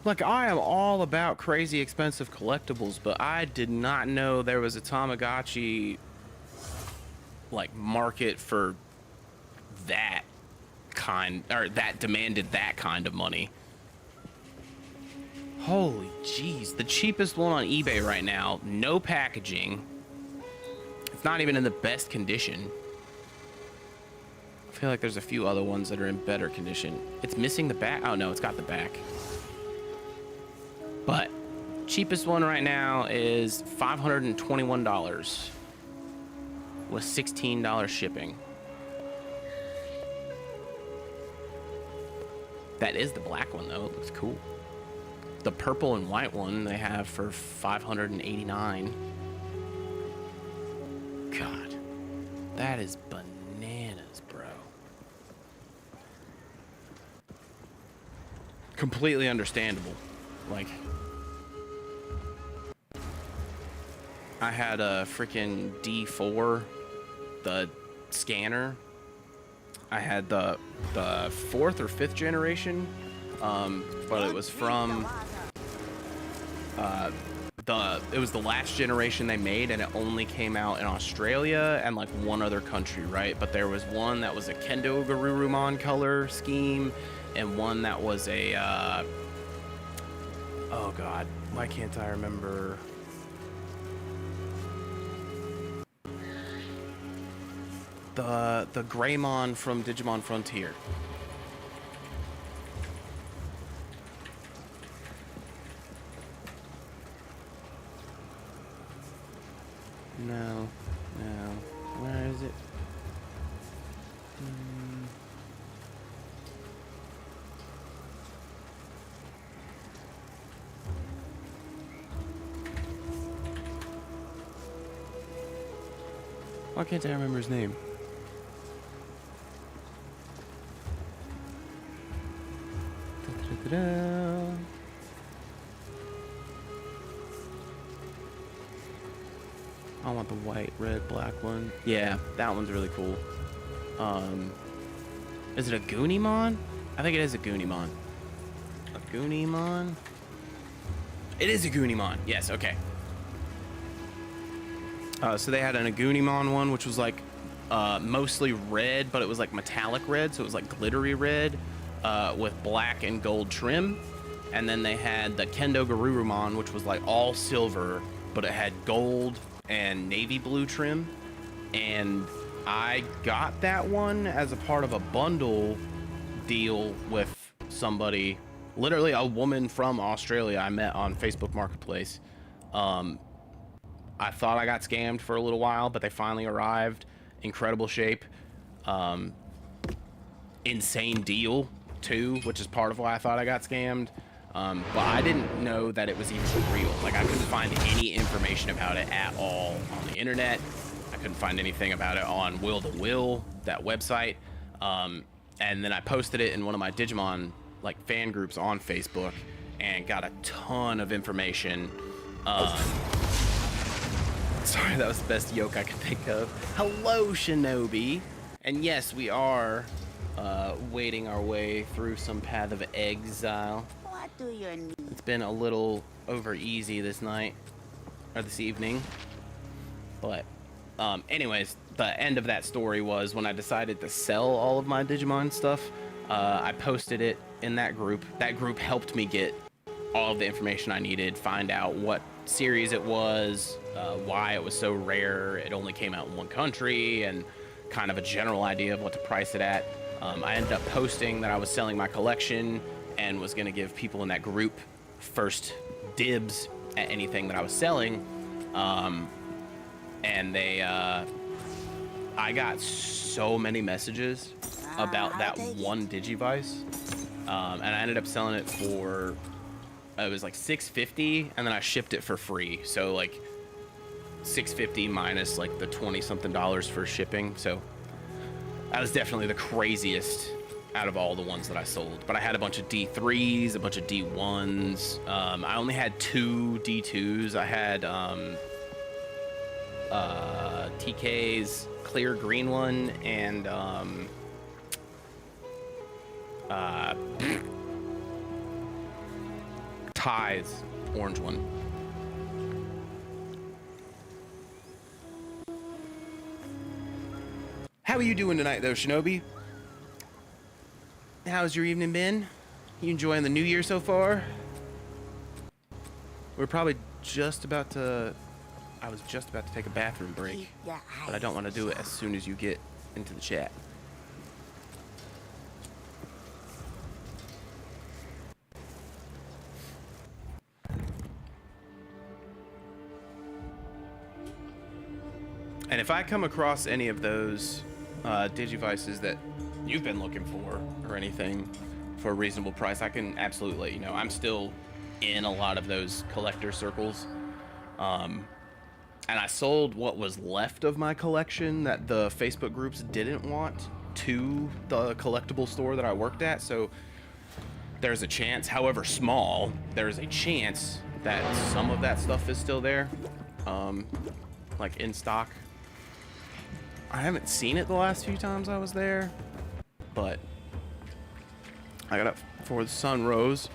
Like, I am all about crazy expensive collectibles, but I did not know there was a Tamagotchi, like, market for that kind, or that demanded that kind of money. Holy jeez. The cheapest one on eBay right now, no packaging. It's not even in the best condition. I feel like there's a few other ones that are in better condition. It's missing the back. Oh no, it's got the back. But cheapest one right now is $521 with $16 shipping. That is the black one though. It looks cool. The purple and white one they have for $589. God, that is bananas, bro. Completely understandable. Like, I had a freaking D4, the scanner. I had the 4th or 5th generation, but it was from it was the last generation they made, and it only came out in Australia and like one other country, right? But there was one that was a Kendo Garurumon color scheme, and one that was a oh god, why can't I remember? The Greymon from Digimon Frontier. No. Where is it? Why can't I remember his name? I want the white, red, black one. Yeah, that one's really cool. Is it a Goonimon? I think it is a Goonimon. A Goonimon? It is a Goonimon. Yes, okay. So they had an Agoonimon one, which was like mostly red, but it was like metallic red, so it was like glittery red with black and gold trim. And then they had the Kendo Garurumon, which was like all silver, but it had gold and navy blue trim. And I got that one as a part of a bundle deal with somebody, literally a woman from Australia I met on Facebook Marketplace. I thought I got scammed for a little while, but they finally arrived. Incredible shape. Insane deal too, which is part of why I thought I got scammed. But I didn't know that it was even real. Like, I couldn't find any information about it at all on the internet. I couldn't find anything about it on Will the Will, that website. And then I posted it in one of my Digimon like fan groups on Facebook and got a ton of information. Sorry, that was the best yoke I could think of. Hello, Shinobi. And yes, we are wading our way through some path of exile. What do you need? It's been a little over easy this night, or this evening. But anyways, the end of that story was when I decided to sell all of my Digimon stuff. I posted it in that group. That group helped me get all of the information I needed, find out what series it was, why it was so rare. It only came out in one country, and kind of a general idea of what to price it at. I ended up posting that I was selling my collection and was going to give people in that group first dibs at anything that I was selling. And they, I got so many messages about that one Digivice. And I ended up selling it for, it was like $650, and then I shipped it for free. So like $650 minus like the 20 something dollars for shipping. So that was definitely the craziest out of all the ones that I sold. But I had a bunch of D3s, a bunch of D1s. I only had 2 D2s. I had TK's clear green one and Ty's orange one. How are you doing tonight, though, Shinobi? How's your evening been? You enjoying the new year so far? We're probably just about to... I was just about to take a bathroom break, but I don't want to do it as soon as you get into the chat. And if I come across any of those Digivices that you've been looking for or anything for a reasonable price, I can absolutely let you know. I'm still in a lot of those collector circles. And I sold what was left of my collection that the Facebook groups didn't want to the collectible store that I worked at. So there's a chance, however small, there's a chance that some of that stuff is still there, like in stock. I haven't seen it the last few times I was there, but I got up before the sun rose,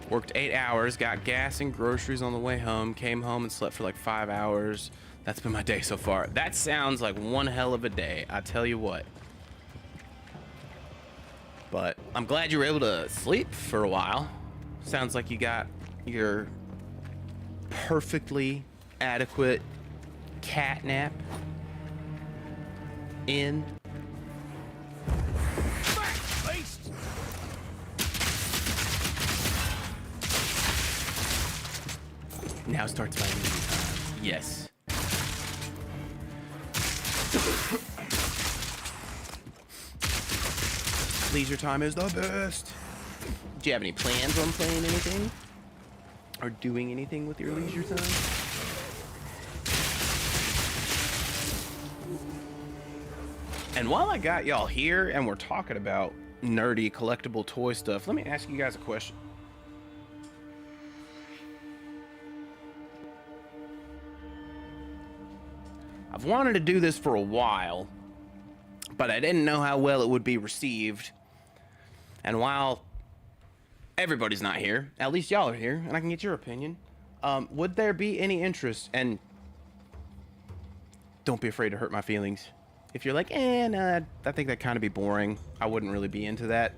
worked 8 hours, got gas and groceries on the way home, came home and slept for like 5 hours. That's been my day so far. That sounds like one hell of a day, I tell you what. But I'm glad you were able to sleep for a while. Sounds like you got your perfectly adequate cat nap in. Now starts my leisure time. Yes. Leisure time is the best. Do you have any plans on playing anything? Or doing anything with your leisure time? And while I got y'all here and we're talking about nerdy collectible toy stuff, let me ask you guys a question. I've wanted to do this for a while, but I didn't know how well it would be received. And while everybody's not here, at least y'all are here, and I can get your opinion. Would there be any interest? And don't be afraid to hurt my feelings. If you're like, nah, I think that kind of be boring. I wouldn't really be into that.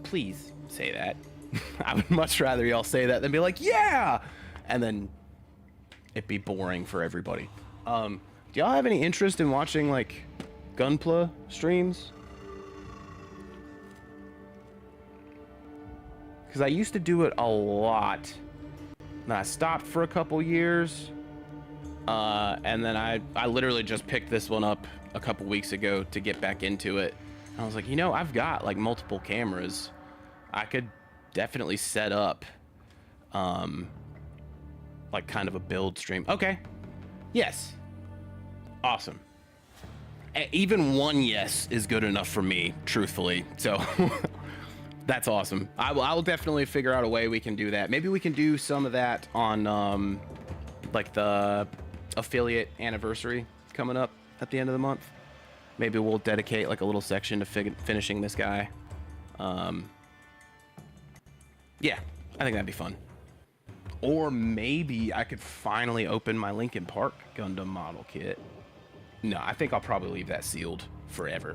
Please say that. I would much rather y'all say that than be like, yeah! And then it'd be boring for everybody. Do y'all have any interest in watching, like, Gunpla streams? Because I used to do it a lot. Then I stopped for a couple years. And then I literally just picked this one up a couple weeks ago to get back into it. And I was like, you know, I've got, like, multiple cameras. I could definitely set up, like, kind of a build stream. Okay. Yes. Awesome. Even one yes is good enough for me, truthfully. So that's awesome. I will definitely figure out a way we can do that. Maybe we can do some of that on like the affiliate anniversary coming up at the end of the month. Maybe we'll dedicate like a little section to finishing this guy. Yeah, I think that'd be fun. Or maybe I could finally open my Linkin Park Gundam model kit. No, I think I'll probably leave that sealed forever.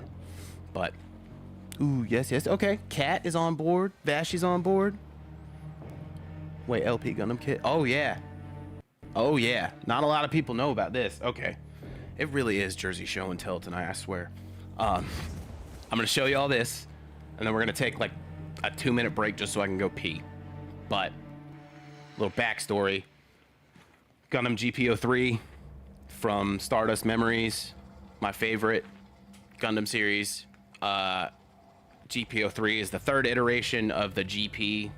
But, ooh, yes, yes. Okay, Cat is on board. Vashy's on board. Wait, LP Gundam kit? Oh, yeah. Oh, yeah. Not a lot of people know about this. Okay. It really is Jersey Show and Tell tonight, I swear. I'm going to show you all this, and then we're going to take, like, a 2-minute break just so I can go pee. But, little backstory. Gundam GP03 from Stardust Memories, my favorite Gundam series. GP03 is the third iteration of the GP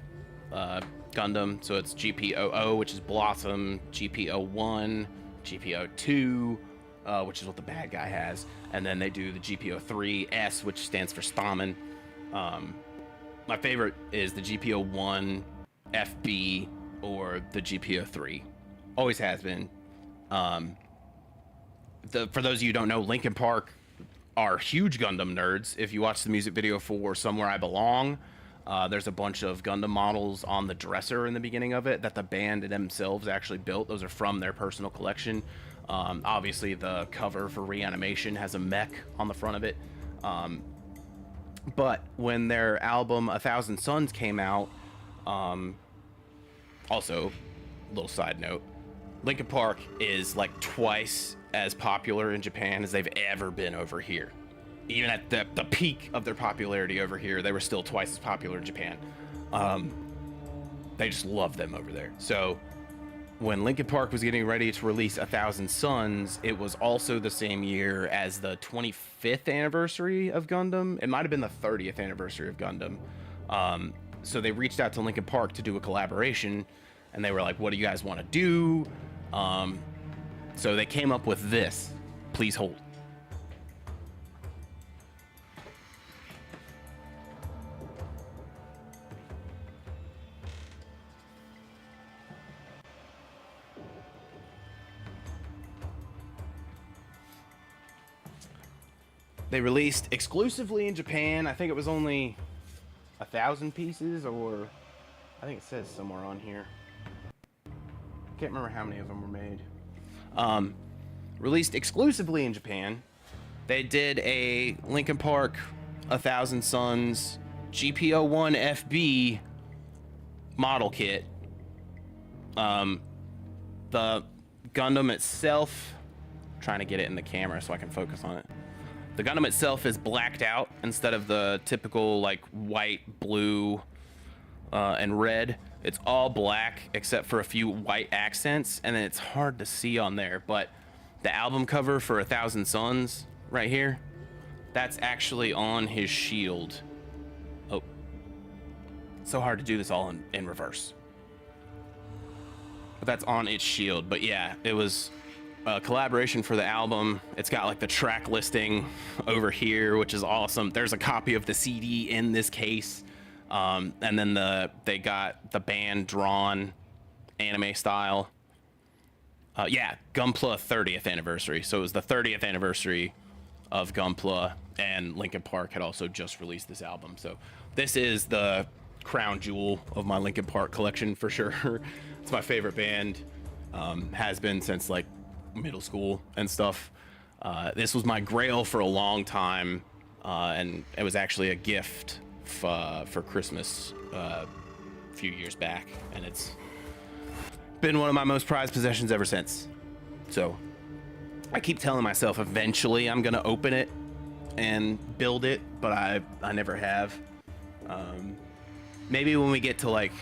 Gundam. So it's GP00, which is Blossom, GP01, GP02, which is what the bad guy has. And then they do the GP03S, which stands for Stamen. My favorite is the GP01 FB or the GP03. Always has been. For those of you who don't know, Linkin Park are huge Gundam nerds. If you watch the music video for Somewhere I Belong, there's a bunch of Gundam models on the dresser in the beginning of it that the band themselves actually built. Those are from their personal collection. Obviously, the cover for Reanimation has a mech on the front of it. But when their album 1,000 Suns came out, also, little side note, Linkin Park is like twice as popular in Japan as they've ever been over here. Even at the peak of their popularity over here, they were still twice as popular in Japan. They just love them over there. So when Linkin Park was getting ready to release 1,000 Suns, it was also the same year as the 25th anniversary of Gundam. It might have been the 30th anniversary of Gundam. So they reached out to Linkin Park to do a collaboration, and they were like, what do you guys want to do? So they came up with this. Please hold. They released exclusively in Japan. I think it was only 1,000 pieces, or I think it says somewhere on here. Can't remember how many of them were made. Released exclusively in Japan. They did a Linkin Park 1,000 Suns GP01 FB model kit. The Gundam itself, I'm trying to get it in the camera so I can focus on it. The Gundam itself is blacked out instead of the typical like white, blue, and red. It's all black except for a few white accents, and then it's hard to see on there, but the album cover for 1,000 Suns right here, that's actually on his shield. Oh, it's so hard to do this all in reverse. But that's on its shield. But yeah, it was a collaboration for the album. It's got like the track listing over here, which is awesome. There's a copy of the CD in this case. And then they got the band drawn anime style. Yeah, ℼ𝕒 30th anniversary. So it was the 30th anniversary of ℼ𝕒, and Linkin Park had also just released this album. So this is the crown jewel of my Linkin Park collection for sure. It's my favorite band. Has been since like middle school and stuff. This was my grail for a long time, and it was actually a gift for Christmas a few years back, and it's been one of my most prized possessions ever since. So I keep telling myself eventually I'm gonna open it and build it, but I never have. Maybe when we get to like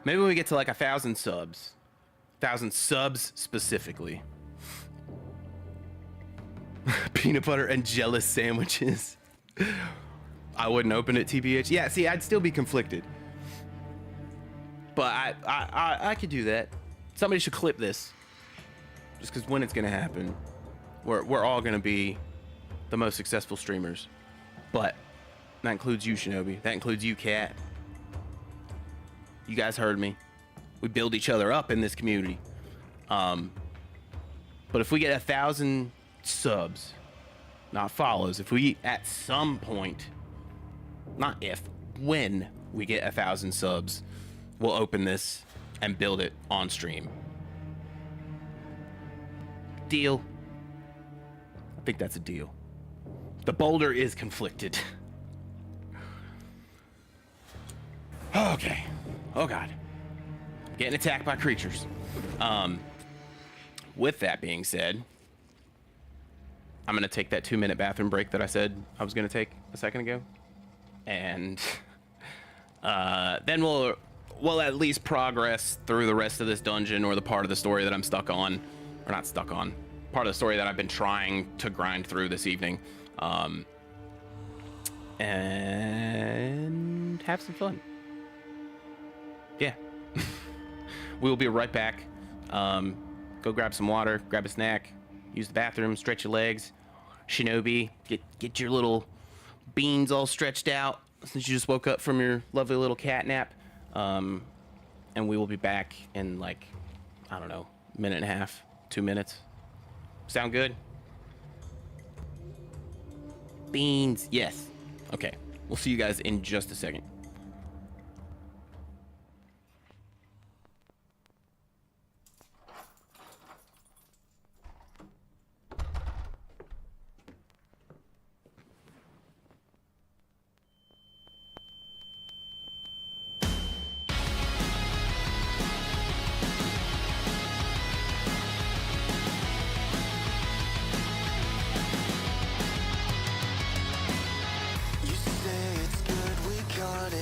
1,000 subs. 1,000 subs specifically. Peanut butter and jealous sandwiches. I wouldn't open it, TBH. Yeah, see, I'd still be conflicted. But I could do that. Somebody should clip this. Just because when it's gonna happen, we're all gonna be the most successful streamers. But that includes you, 𝔼𝕩𝕚𝕝. That includes you, Cat. You guys heard me. We build each other up in this community. But if we get 1,000 subs, not follows, if we at some point, not if, when we get 1,000 subs, we'll open this and build it on stream. Deal? I think that's a deal. The boulder is conflicted. Okay. Oh God. Getting attacked by creatures. With that being said, I'm gonna take that 2-minute bathroom break that I said I was gonna take a second ago, and then we'll at least progress through the rest of this dungeon, or the part of the story that I'm stuck on, or not stuck on, part of the story that I've been trying to grind through this evening, and have some fun. Yeah. We'll be right back. Go grab some water, grab a snack, use the bathroom, stretch your legs. 𝔼𝕩𝕚𝕝, get your little beans all stretched out since you just woke up from your lovely little cat nap. And we will be back in like, I don't know, 1.5, 2 minutes. Sound good? Beans, yes. Okay, we'll see you guys in just a second. You say it's good, we got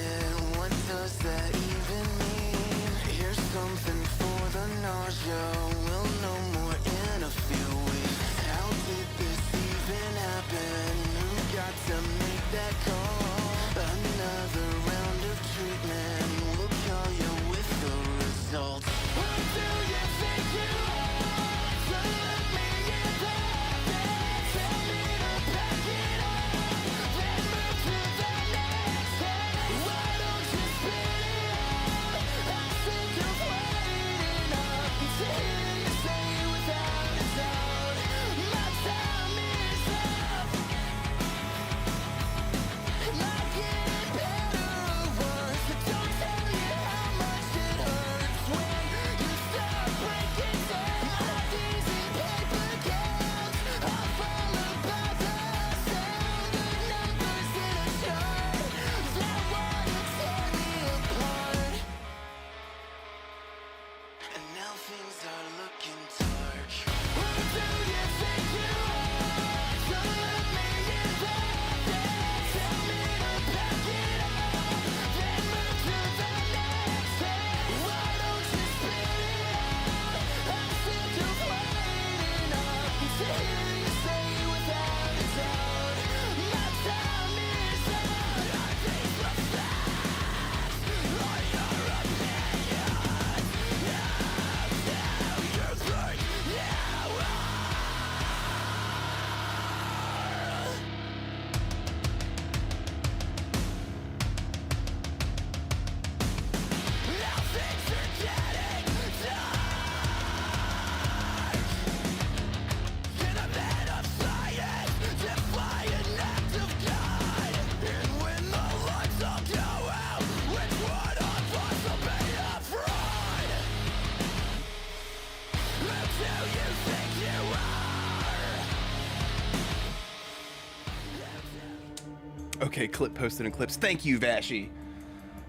Okay, clip posted and clips. Thank you, Vashi.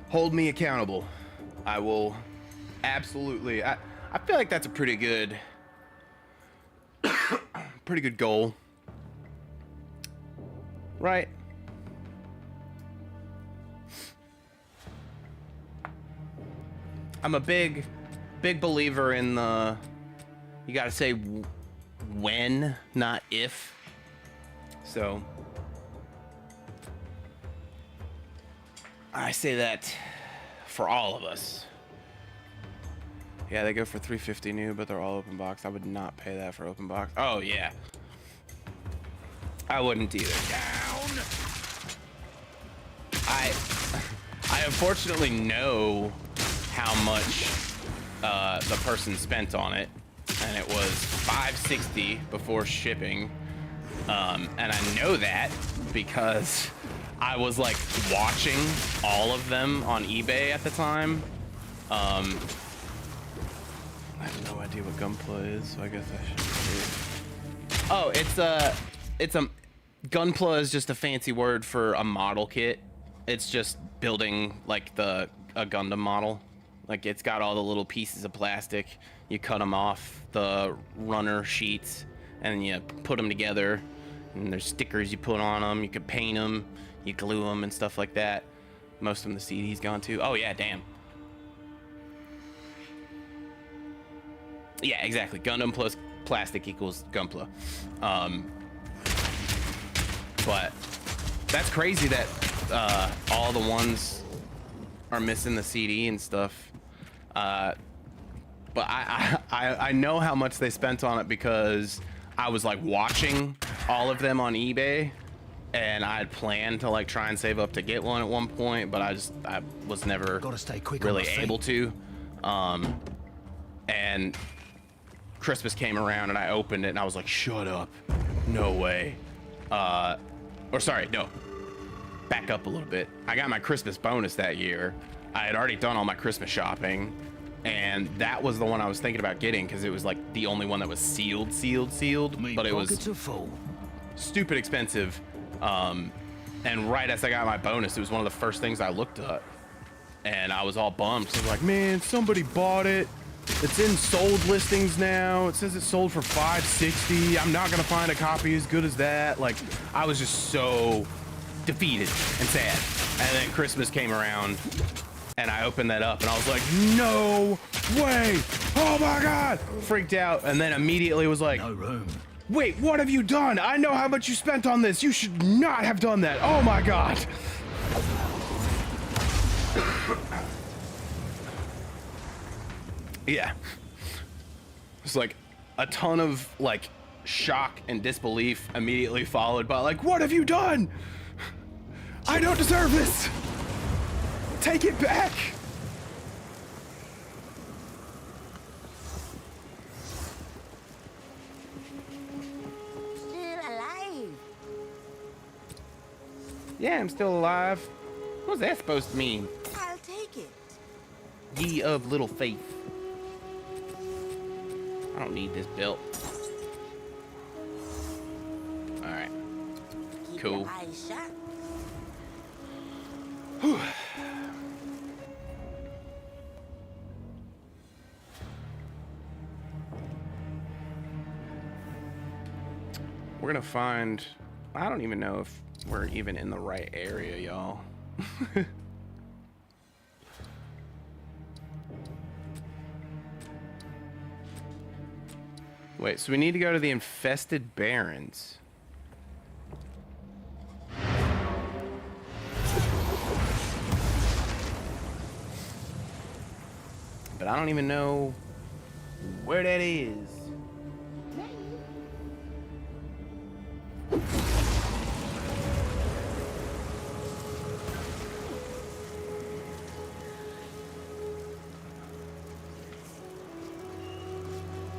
Hold me accountable. I will absolutely. I feel like that's a pretty good goal. Right? I'm a big believer in the, you gotta say when, not if. So I say that for all of us. Yeah, they go for $350 new, but they're all open box. I would not pay that for open box. Oh yeah, I wouldn't either. Down. I unfortunately know how much the person spent on it, and it was $560 before shipping. And I know that because I was like watching all of them on eBay at the time. I have no idea what gunpla is, so I guess I should. Oh, it's a gunpla is just a fancy word for a model kit. It's just building like a Gundam model. Like it's got all the little pieces of plastic. You cut them off the runner sheets and you put them together. And there's stickers you put on them. You can paint them, you glue them and stuff like that. Most of them the CD's gone to. Oh yeah, damn. Yeah, exactly. Gundam plus plastic equals Gunpla. But that's crazy that all the ones are missing the CD and stuff. But I know how much they spent on it because I was like watching all of them on eBay, and I had planned to like try and save up to get one at one point, but I was never really able to. And Christmas came around and I opened it and I was like, shut up, no way. Or sorry, no, back up a little bit. I got my Christmas bonus that year. I had already done all my Christmas shopping, and that was the one I was thinking about getting because it was like the only one that was sealed, but it was stupid expensive. And right as I got my bonus, it was one of the first things I looked at, and I was all bummed. So I was like, man, somebody bought it. It's in sold listings now. It says it's sold for $560. I'm not gonna find a copy as good as that. Like, I was just so defeated and sad. And then Christmas came around and I opened that up and I was like, no way. Oh my God. Freaked out. And then immediately was like, No room. wait, what have you done? I know how much you spent on this. You should not have done that. Oh my God. Yeah. It's like a ton of like shock and disbelief immediately followed by like, what have you done? I don't deserve this. Take it back. Still alive. Yeah, I'm still alive. What's that supposed to mean? I'll take it. Ye of little faith. I don't need this belt. All right. Keep Cool. your eyes shut. We're gonna find, I don't even know if we're even in the right area, y'all. Wait, so we need to go to the infested barrens. But I don't even know where that is.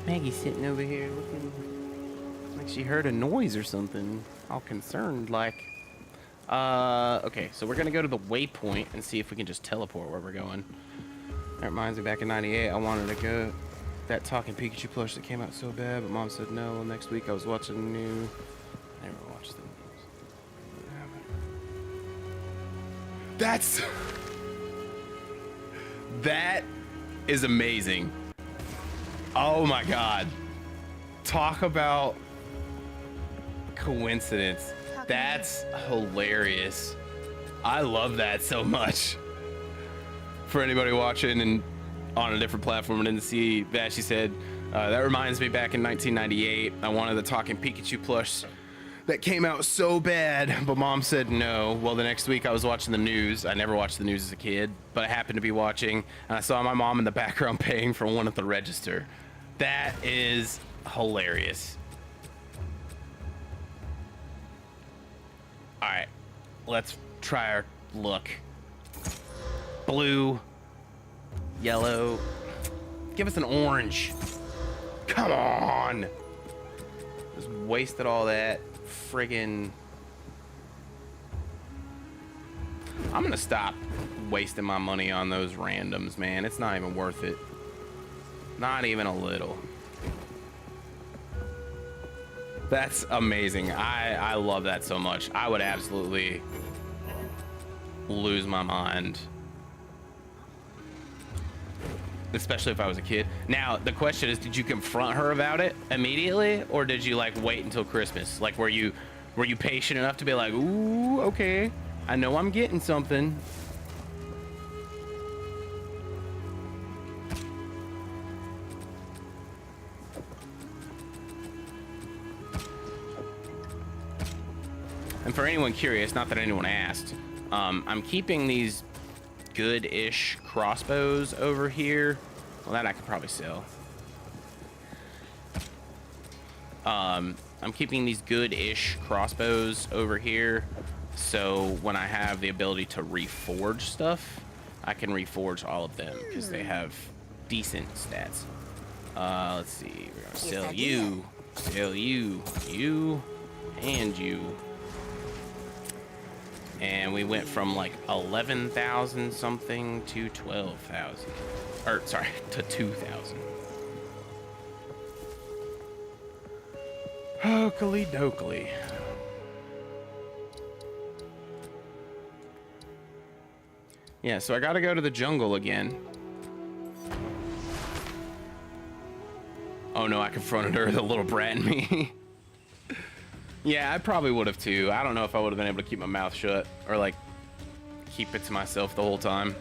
Maggie's sitting over here looking like she heard a noise or something, all concerned like. Okay, so we're gonna go to the waypoint and see if we can just teleport where we're going. That reminds me, back in '98, I wanted to go that talking Pikachu plush that came out so bad, but Mom said no. Next week I was watching the new. I never watched the news. That is amazing. Oh my God. Talk about coincidence. That's hilarious. I love that so much. For anybody watching and on a different platform and didn't see that, she said, that reminds me back in 1998, I wanted the talking Pikachu plush that came out so bad, but mom said no. Well, the next week I was watching the news. I never watched the news as a kid, but I happened to be watching, and I saw my mom in the background paying for one at the register. That is hilarious. All right, let's try our luck. Blue, yellow. Give us an orange. Come on. Just wasted all that friggin'. I'm gonna stop wasting my money on those randoms, man. It's not even worth it. Not even a little. That's amazing. I love that so much. I would absolutely lose my mind. Especially if I was a kid. Now, the question is, did you confront her about it immediately? Or did you like wait until Christmas? Like, were you patient enough to be like, ooh, okay, I know I'm getting something. And for anyone curious, not that anyone asked, I'm keeping these good-ish crossbows over here. Well, that I could probably sell. I'm keeping these good-ish crossbows over here, so when I have the ability to reforge stuff, I can reforge all of them because they have decent stats. Let's see. We're gonna sell you, you, and you. And we went from like 11,000 something to 12,000. Or, sorry, to 2,000. Oakley dokley. Yeah, so I gotta go to the jungle again. Oh no, I confronted her, the little brat in me. Yeah, I probably would have too. I don't know if I would have been able to keep my mouth shut or like keep it to myself the whole time.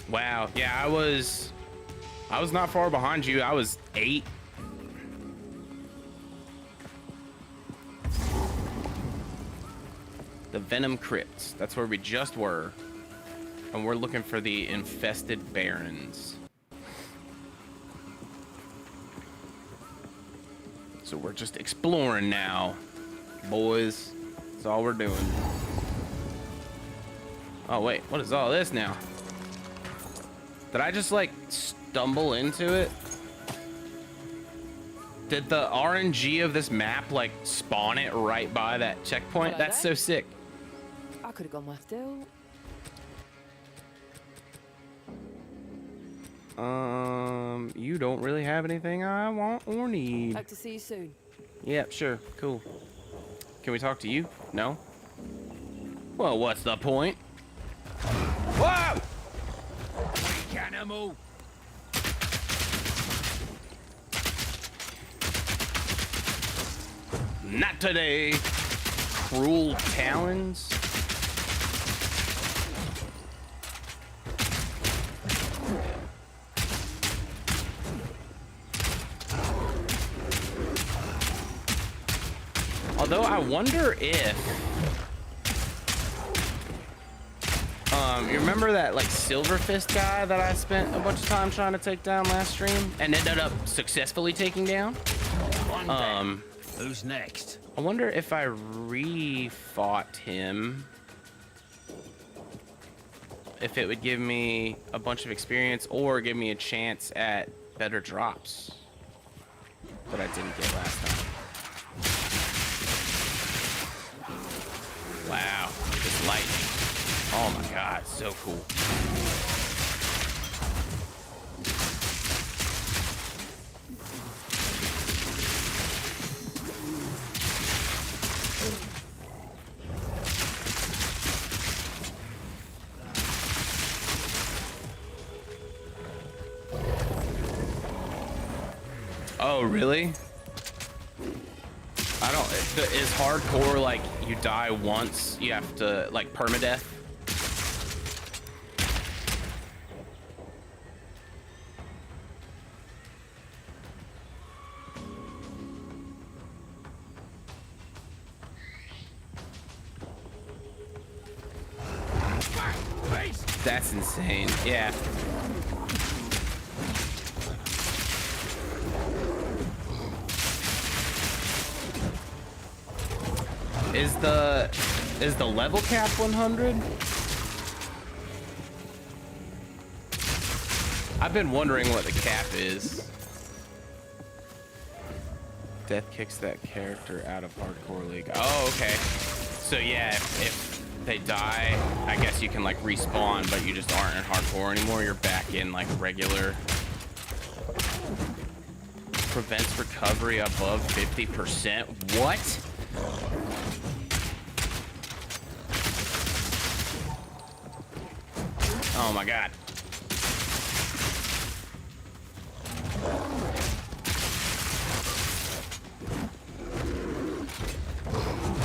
Wow. Yeah, I was not far behind you. I was 8. The Venom Crypts. That's where we just were. And we're looking for the infested barrens. So we're just exploring now, boys. That's all we're doing. Oh wait, what is all this now? Did I just like stumble into it? Did the RNG of this map like spawn it right by that checkpoint? That's so sick. I could have gone left out. You don't really have anything I want or need. Hope to see you soon. Yep, sure, cool. Can we talk to you? No? Well, what's the point? Whoa! Animal. Not today. Cruel talons. Although I wonder if you remember that like Silver Fist guy that I spent a bunch of time trying to take down last stream and ended up successfully taking down? Who's next? I wonder if I re-fought him, if it would give me a bunch of experience or give me a chance at better drops that I didn't get last time. Wow, this lightning. Oh my god, so cool. Oh, really? I don't. Is hardcore like you die once, you have to like permadeath? That's insane. Yeah. Is the level cap 100? I've been wondering what the cap is. Death kicks that character out of hardcore league. Oh, okay. So yeah, if they die, I guess you can like respawn, but you just aren't in hardcore anymore. You're back in like regular. Prevents recovery above 50%. What? Oh my god.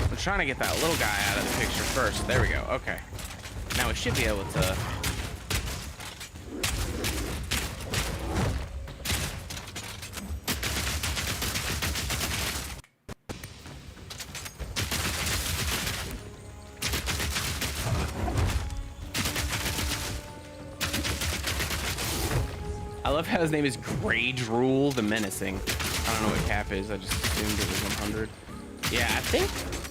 I'm trying to get that little guy out of the picture first. There we go. Okay. Now we should be able to... I love how his name is ℼ𝕒𝕙 the Menacing. I don't know what cap is. I just assumed it was 100. Yeah,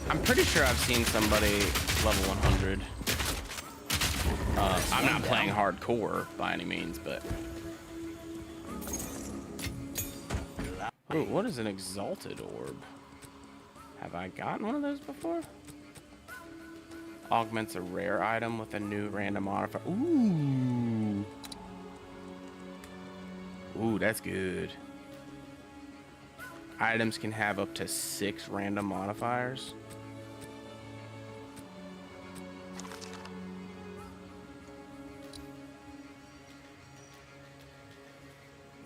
I'm pretty sure I've seen somebody level 100. I'm not playing hardcore by any means, but... Ooh, what is an exalted orb? Have I gotten one of those before? Augments a rare item with a new random modifier. Ooh. Ooh, that's good. Items can have up to 6 random modifiers.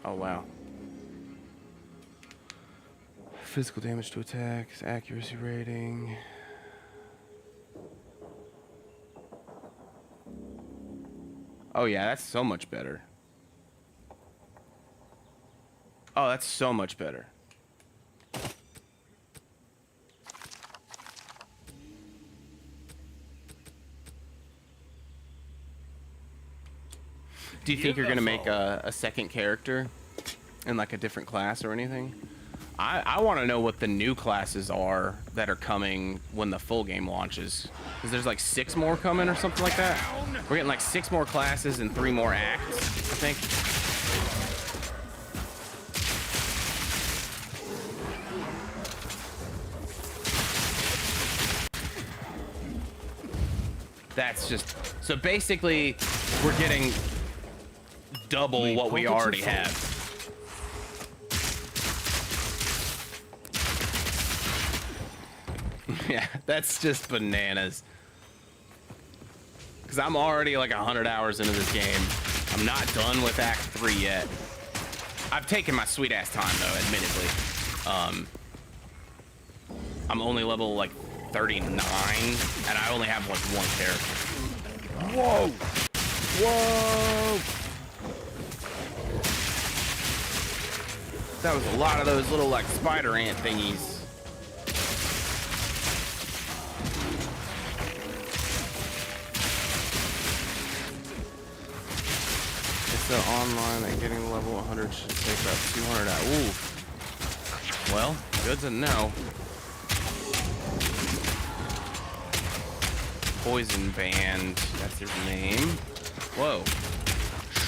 Oh, wow. Physical damage to attacks, accuracy rating. Oh, yeah, that's so much better. Oh, that's so much better. Do you think you're gonna make a second character in like a different class or anything? I want to know what the new classes are that are coming when the full game launches. Because there's like 6 more coming or something like that. We're getting like 6 more classes and 3 more acts, I think. That's just... So basically, we're getting double what we already have. Yeah, that's just bananas. Because I'm already like 100 hours into this game. I'm not done with Act 3 yet. I've taken my sweet ass time though, admittedly. I'm only level like 39, and I only have like 1 character. Whoa! Whoa! That was a lot of those little like spider ant thingies. So online and getting level 100 should take about 200 out. Ooh. Well, good to know. Poison Band, that's his name. Whoa.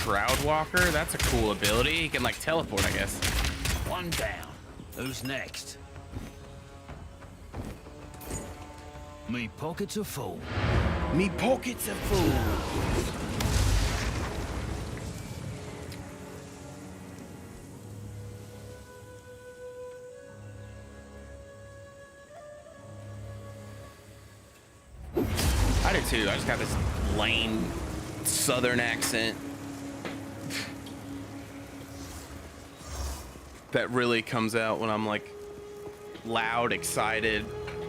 Shroud Walker, that's a cool ability. He can like teleport, I guess. 1 down. Who's next? Me pockets are full. Me pockets are full. I did too. I just got this lame southern accent. that really comes out when I'm like loud, excited,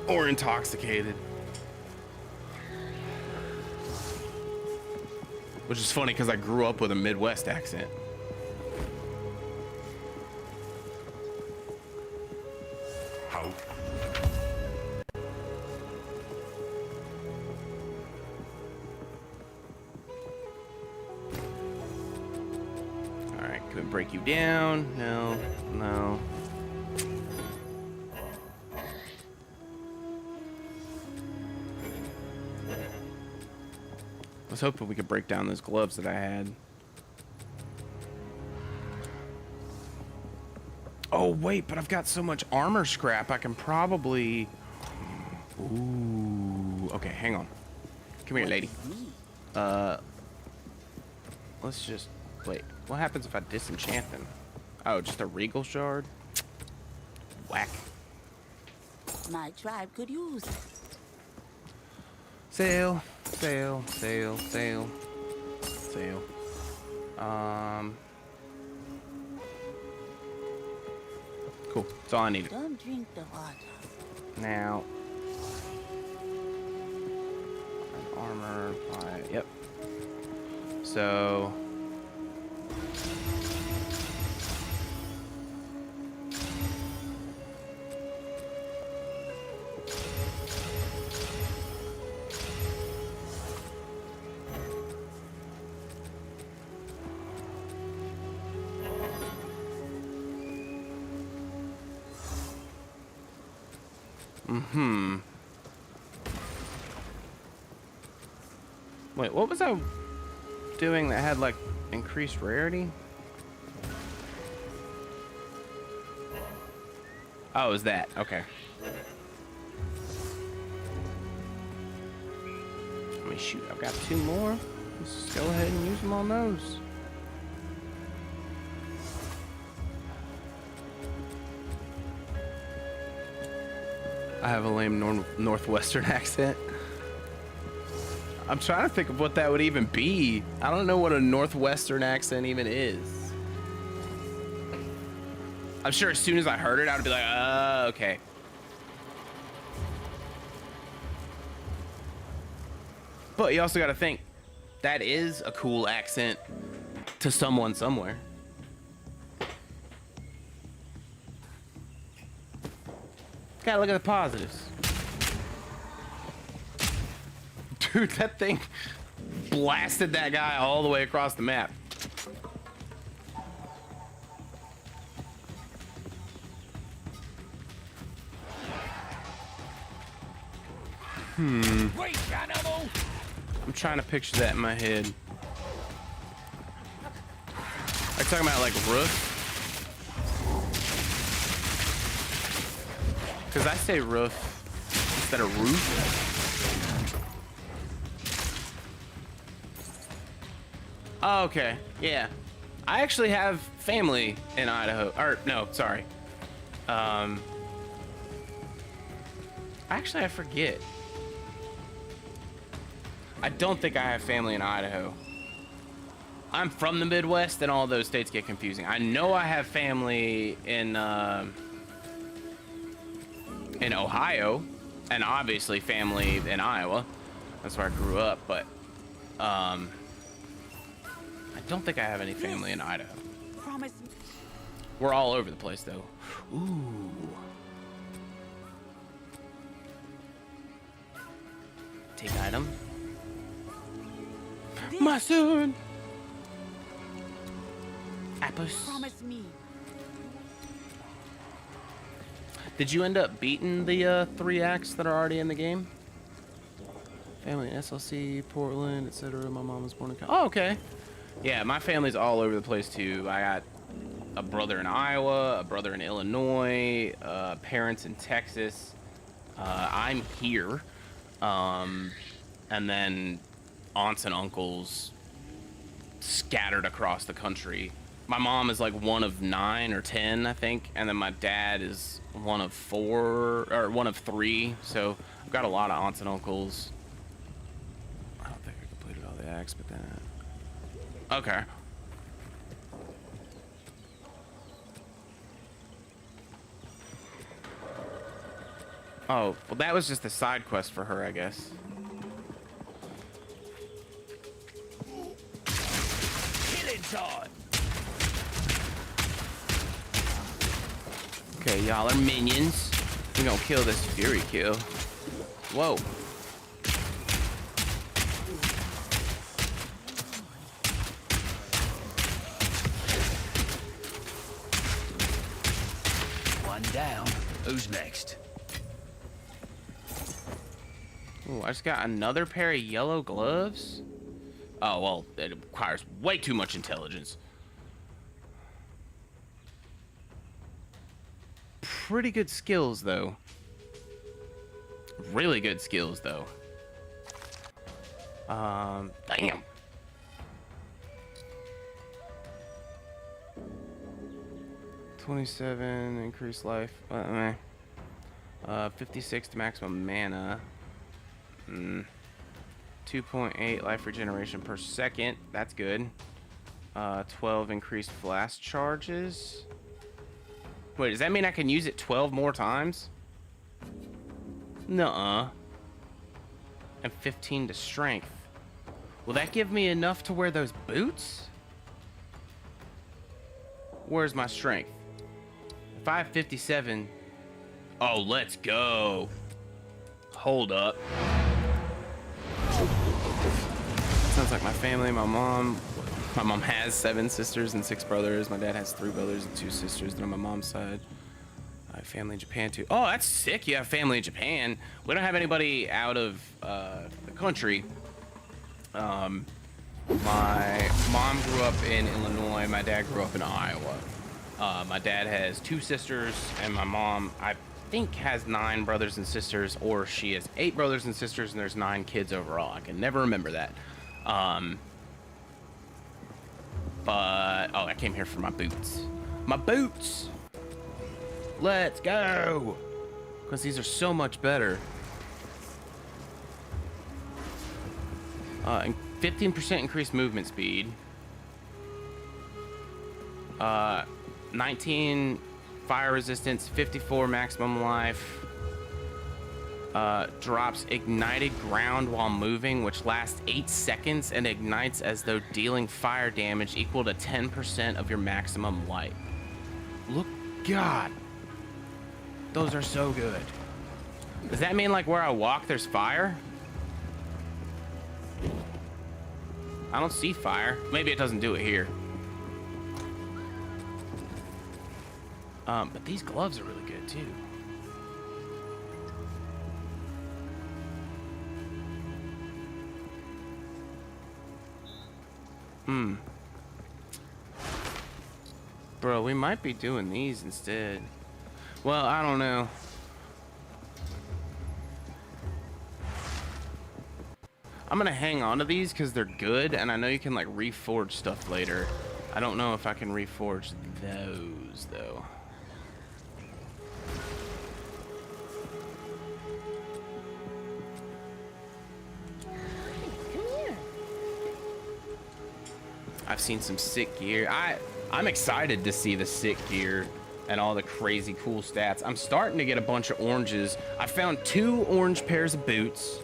or intoxicated. Which is funny because I grew up with a Midwest accent. How? Alright, could break you down. No, no. I was hoping we could break down those gloves that I had. Oh, wait, but I've got so much armor scrap, I can probably... Ooh, okay, hang on. Come here, lady. Let's just... Wait, what happens if I disenchant them? Oh, just a regal shard? Whack. My tribe could use it. Sail, sail, sail, sail, sail. Cool. That's all I needed. Don't drink the water. Now, armor. Yep. So. Wait, what was I doing that had like increased rarity? Oh, it was that. Okay. Let me shoot. I've got 2 more. Let's just go ahead and use them on those. I have a lame Northwestern accent. I'm trying to think of what that would even be. I don't know what a Northwestern accent even is. I'm sure as soon as I heard it, I'd be like, okay. But you also got to think, that is a cool accent to someone somewhere. Gotta look at the positives. Dude, that thing blasted that guy all the way across the map. Wait, animal! I'm trying to picture that in my head. Are you talking about like roof? Because I say roof instead of roof. Oh, okay, yeah. I actually have family in Idaho. Or, no, sorry. Actually, I forget. I don't think I have family in Idaho. I'm from the Midwest, and all those states get confusing. I know I have family in Ohio, and obviously family in Iowa. That's where I grew up, but I don't think I have any family in Idaho. Promise me. We're all over the place, though. Ooh. Take item. My son. Apples. Promise me. Did you end up beating the 3 acts that are already in the game? Family in SLC, Portland, etc. My mom was born in Oh, okay. Yeah, my family's all over the place too. I got a brother in Iowa, a brother in Illinois, parents in Texas. I'm here. And then aunts and uncles scattered across the country. My mom is like one of 9 or 10, I think, and then my dad is one of 4 or one of 3. So I've got a lot of aunts and uncles. I don't think I completed all the acts, but then okay. Oh, well, that was just a side quest for her, I guess. Killing time. Okay, y'all are minions. We're gonna kill this Fury kill. Whoa. One down. Who's next? Ooh, I just got another pair of yellow gloves. Oh, well, it requires way too much intelligence. Pretty good skills, though. Really good skills, though. Damn. $27 increased life. 56 to maximum mana. 2.8 life regeneration per second. That's good. 12 increased blast charges. Wait, does that mean I can use it 12 more times? Nuh-uh. And 15 to strength. Will that give me enough to wear those boots? Where's my strength? If I have 57... Oh, let's go. Hold up. Sounds like my family. My mom has 7 sisters and 6 brothers. My dad has 3 brothers and 2 sisters. They're on my mom's side. I have family in Japan too. Oh, that's sick. You have family in Japan. We don't have anybody out of the country. My mom grew up in Illinois. My dad grew up in Iowa. My dad has 2 sisters, and my mom, I think, has 9 brothers and sisters, or she has 8 brothers and sisters, and there's 9 kids overall. I can never remember that. But oh, I came here for my boots. My boots. Let's go. Because these are so much better. And 15% increased movement speed. 19 fire resistance, 54 maximum life. Drops ignited ground while moving, which lasts 8 seconds and ignites as though dealing fire damage equal to 10% of your maximum life. Look, God. Those are so good. Does that mean like where I walk there's fire? I don't see fire. Maybe it doesn't do it here. But these gloves are really good too. Bro, we might be doing these instead. Well, I don't know. I'm gonna hang on to these because they're good, and I know you can like reforge stuff later. I don't know if I can reforge those though. I've seen some sick gear. I'm excited to see the sick gear and all the crazy cool stats. I'm starting to get a bunch of oranges. I found 2 orange pairs of boots.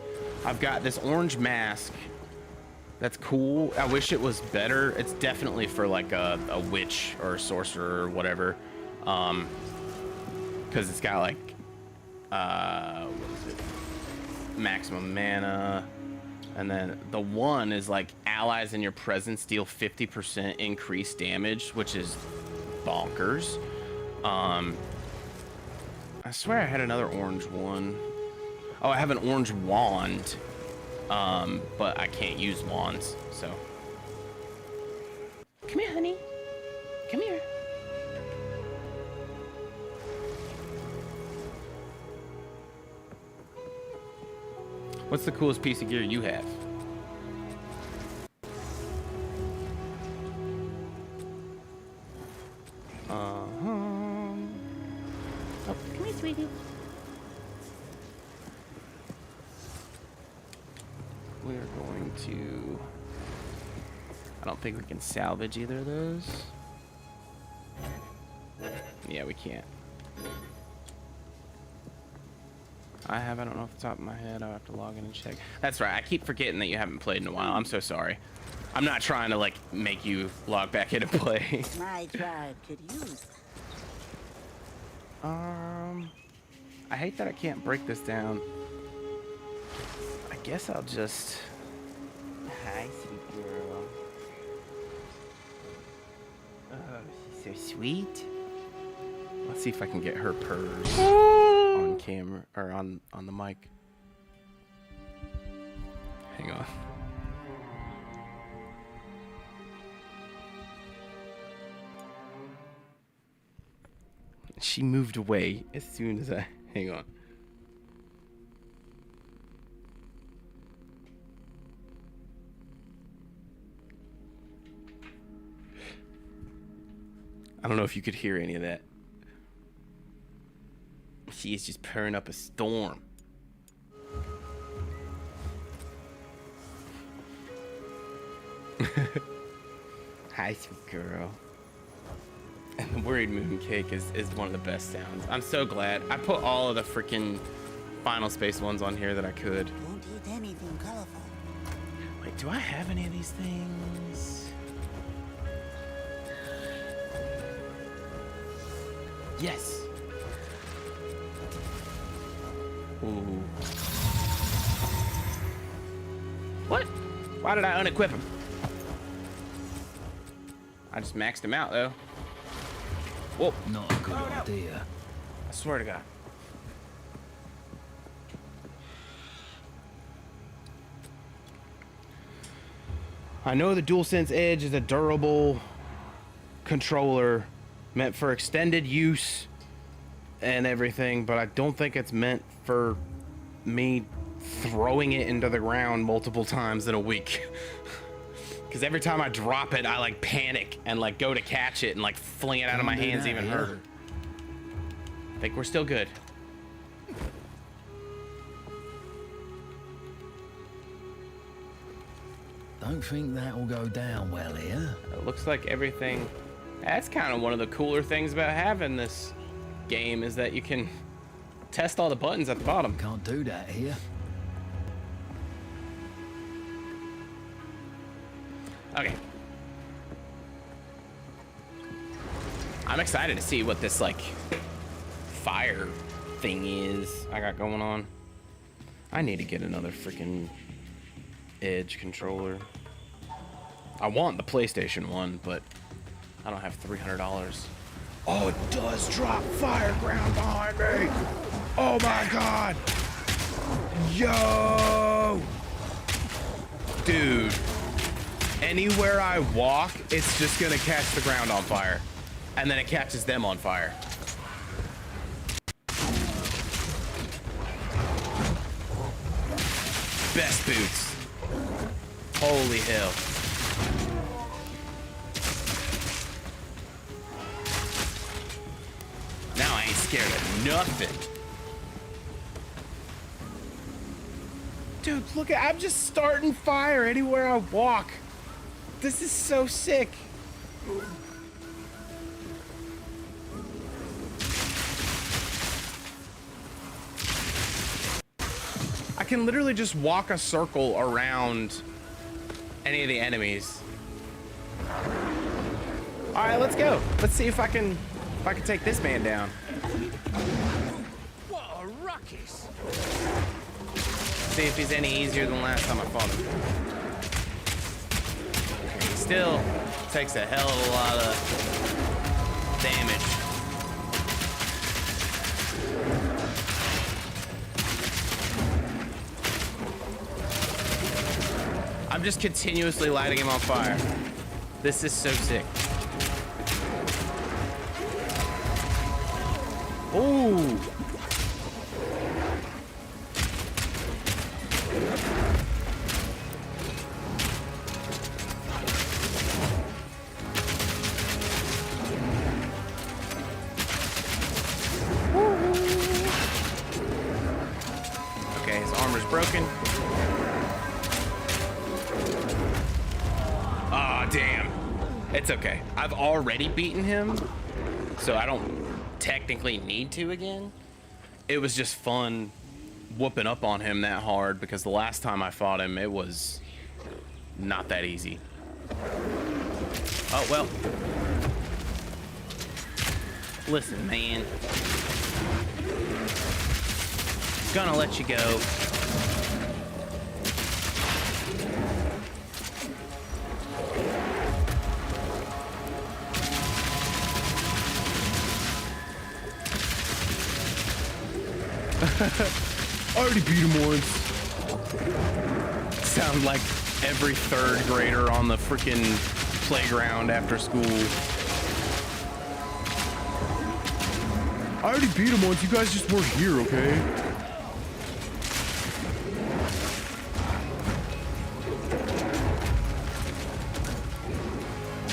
I've got this orange mask. That's cool. I wish it was better. It's definitely for like a witch or a sorcerer or whatever. Because it's got like, what is it? Maximum mana. And then the one is like allies in your presence deal 50% increased damage, which is bonkers. I swear I had another orange one. Oh, I have an orange wand. But I can't use wands, so. Come here, honey. Come here. What's the coolest piece of gear you have? Oh, come here, sweetie. We're going to... I don't think we can salvage either of those. Yeah, we can't. I have. I don't know off the top of my head. I'll have to log in and check. That's right. I keep forgetting that you haven't played in a while. I'm so sorry. I'm not trying to like make you log back in and play. My tribe could use. I hate that I can't break this down. I guess I'll just. Hi, sweet girl. Oh, she's so sweet. Let's see if I can get her purrs on camera or on the mic. Hang on. She moved away as soon as I hang on. I don't know if you could hear any of that. She is just purring up a storm. Hi, sweet girl. And the worried moon cake is one of the best sounds. I'm so glad. I put all of the freaking Final Space ones on here that I could. Won't eat anything colorful. Wait, do I have any of these things? Yes. Ooh. What? Why did I unequip him? I just maxed him out though. Whoa. Not a good idea. I swear to God. I know the DualSense Edge is a durable controller meant for extended use and everything, but I don't think it's meant for me throwing it into the ground multiple times in a week. Because every time I drop it, I like panic and like go to catch it and like fling it out of my hands even harder. I think we're still good. Don't think that will go down well here. It looks like everything. That's kind of one of the cooler things about having this game is that you can test all the buttons at the bottom. Can't do that here. Okay. I'm excited to see what this like fire thing is I got going on. I need to get another freaking Edge controller. I want the PlayStation one, but I don't have $300. Oh, it does drop fire ground behind me. Oh my God. Yo. Dude. Anywhere I walk, it's just gonna catch the ground on fire. And then it catches them on fire. Best boots. Holy hell. Now I ain't scared of nothing. Dude, look at, I'm just starting fire anywhere I walk. This is so sick. I can literally just walk a circle around any of the enemies. All right, let's go. Let's see if I can take this man down. What a ruckus! See if he's any easier than last time I fought him. He still takes a hell of a lot of damage. I'm just continuously lighting him on fire. This is so sick. Ooh. Okay, his armor's broken. Ah, damn. It's okay. I've already beaten him, so I don't technically need to again. It was just fun whooping up on him that hard because the last time I fought him, it was not that easy. Oh, well. Listen, man. Gonna let you go. I already beat him once. Sound like every third grader on the freaking playground after school. I already beat him once. You guys just weren't here, okay?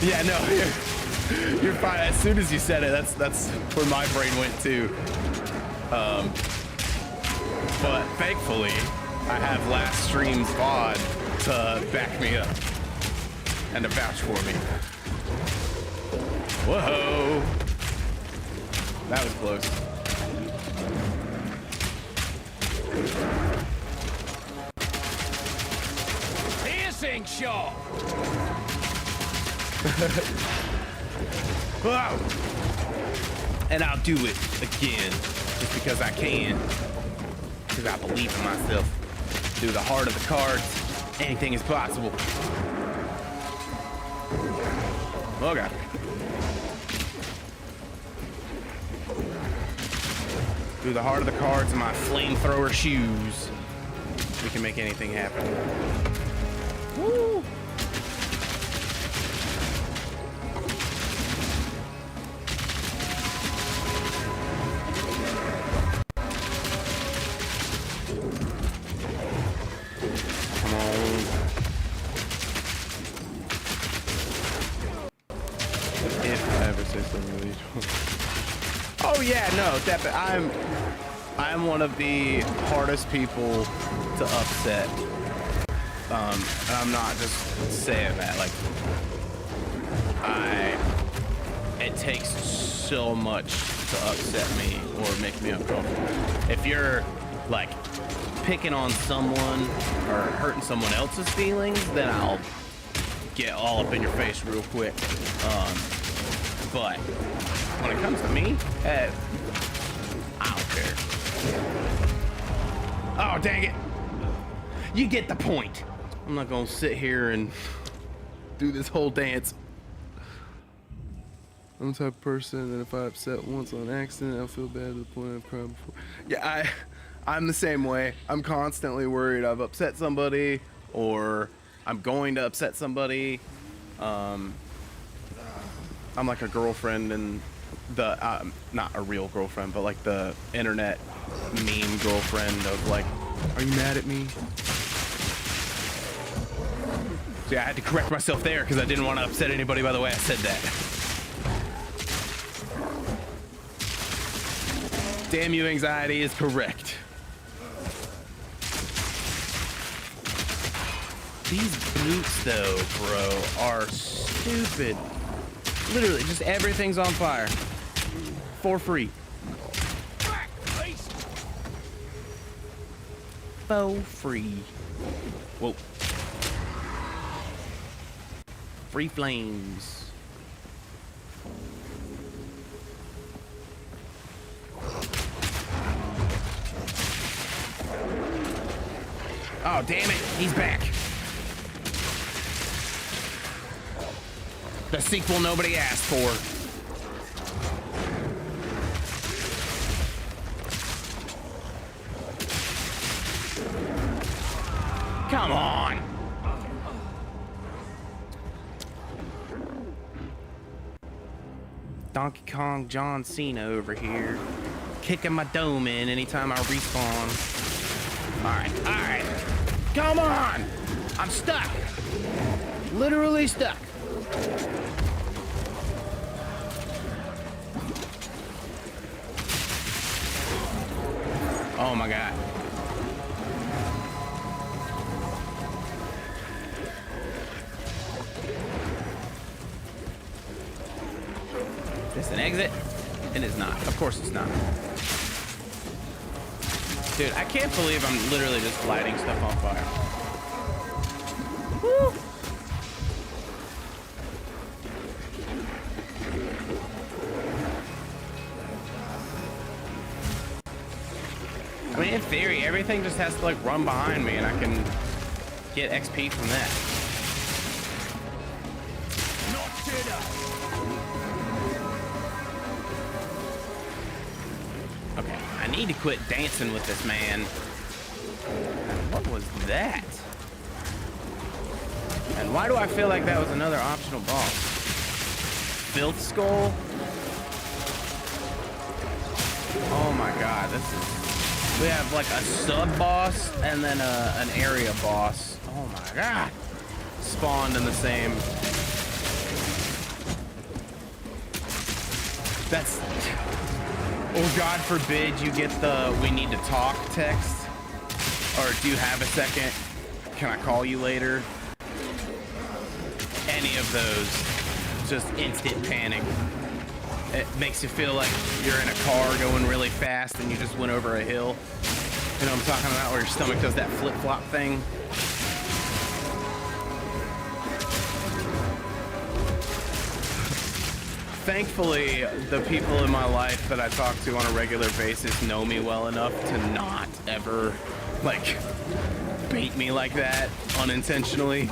Yeah, no, you're fine. As soon as you said it, that's where my brain went too. But thankfully, I have last stream's VOD to back me up and to vouch for me. Whoa, that was close. Piercing shot. Wow. And I'll do it again, just because I can. Because I believe in myself. Through the heart of the cards, anything is possible. Oh God. Through the heart of the cards and my flamethrower shoes, we can make anything happen. Woo! Oh yeah, no, definitely. I'm one of the hardest people to upset. And I'm not just saying that. Like, it takes so much to upset me or make me uncomfortable. If you're like picking on someone or hurting someone else's feelings, then I'll get all up in your face real quick. But when it comes to me, I don't care. Oh, dang it. You get the point. I'm not gonna sit here and do this whole dance. I'm the type of person that if I upset once on accident, I'll feel bad to the point I've cried before. Yeah, I'm the same way. I'm constantly worried I've upset somebody or I'm going to upset somebody. I'm like a girlfriend and the not a real girlfriend, but like the internet meme girlfriend of like, are you mad at me? So yeah, I had to correct myself there because I didn't want to upset anybody by the way I said that. Damn you, anxiety is correct. These boots though, bro, are stupid. Literally, just everything's on fire. For free. For free. Whoa. Free flames. Oh, damn it. He's back. The sequel nobody asked for. Come on. Donkey Kong John Cena over here. Kicking my dome in anytime I respawn. Alright, alright. Come on! I'm stuck. Literally stuck. Oh my God. Is this an exit? It is not. Of course it's not. Dude, I can't believe I'm literally just lighting stuff on fire. Woo. I mean, in theory, everything just has to like run behind me and I can get XP from that. Okay, I need to quit dancing with this man. What was that? And why do I feel like that was another optional boss? Filth Skull? Oh my god, this is... We have like a sub-boss and then an area boss. Oh my god. Spawned in the same... That's... Or God forbid you get the "we need to talk" text. Or do you have a second? Can I call you later? Any of those. Just instant panic. It makes you feel like you're in a car going really fast and you just went over a hill. You know what I'm talking about? Where your stomach does that flip-flop thing. Thankfully, the people in my life that I talk to on a regular basis know me well enough to not ever, like, bait me like that unintentionally.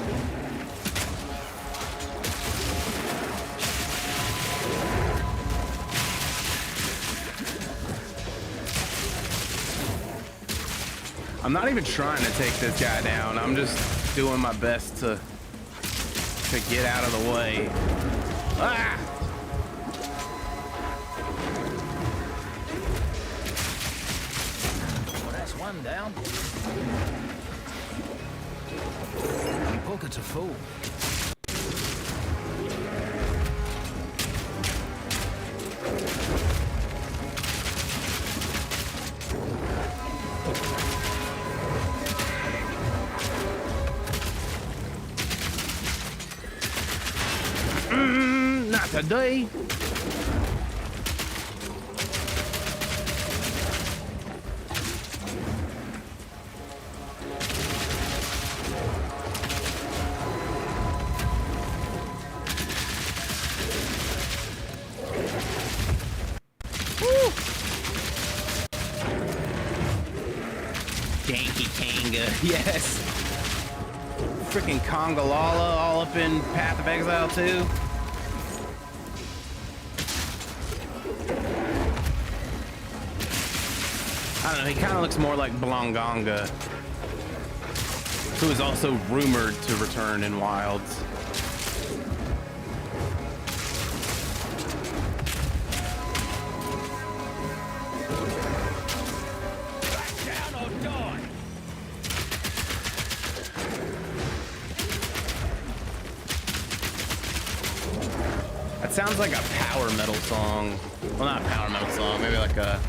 I'm not even trying to take this guy down. I'm just doing my best to get out of the way. Ah! Well, that's one down. Your pockets are full. Not today. Danky Kanga, yes. Freaking Congalala all up in Path of Exile too. I don't know, he kind of looks more like Blonganga, who is also rumored to return in Wilds. That sounds like a power metal song. Well, not a power metal song, maybe like a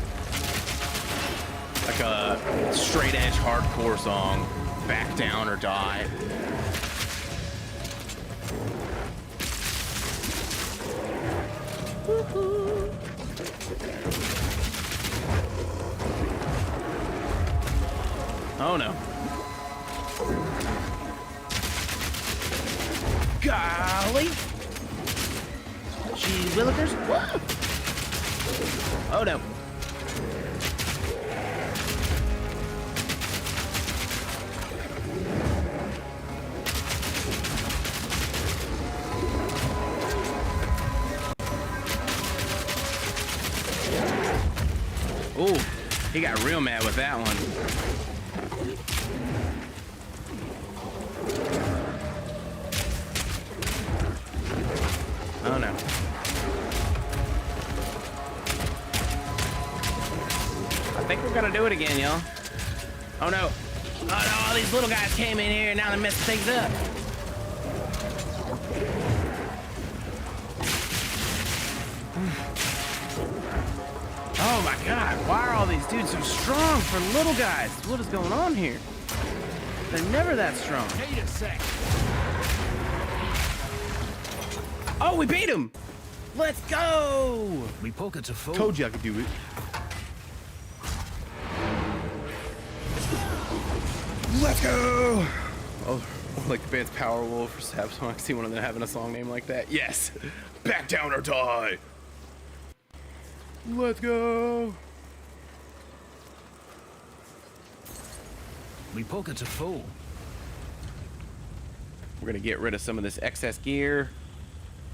straight edge hardcore song. Back down or die. Oh no. Golly. Gee willikers. Whoa. Oh no. Ooh, he got real mad with that one. Oh no. I think we're gonna do it again, y'all. Oh no. Oh no, all these little guys came in here and now they're messing things up. Oh my god, why are all these dudes so strong for little guys? What is going on here? They're never that strong. Need a sec. Oh, we beat him! Let's go! My pockets are full. Told you I could do it. Let's go! Oh, like the band's Powerwolf or Stab Song. I see one of them having a song name like that. Yes! Back down or die! Let's go! My pockets are full. We're gonna get rid of some of this excess gear.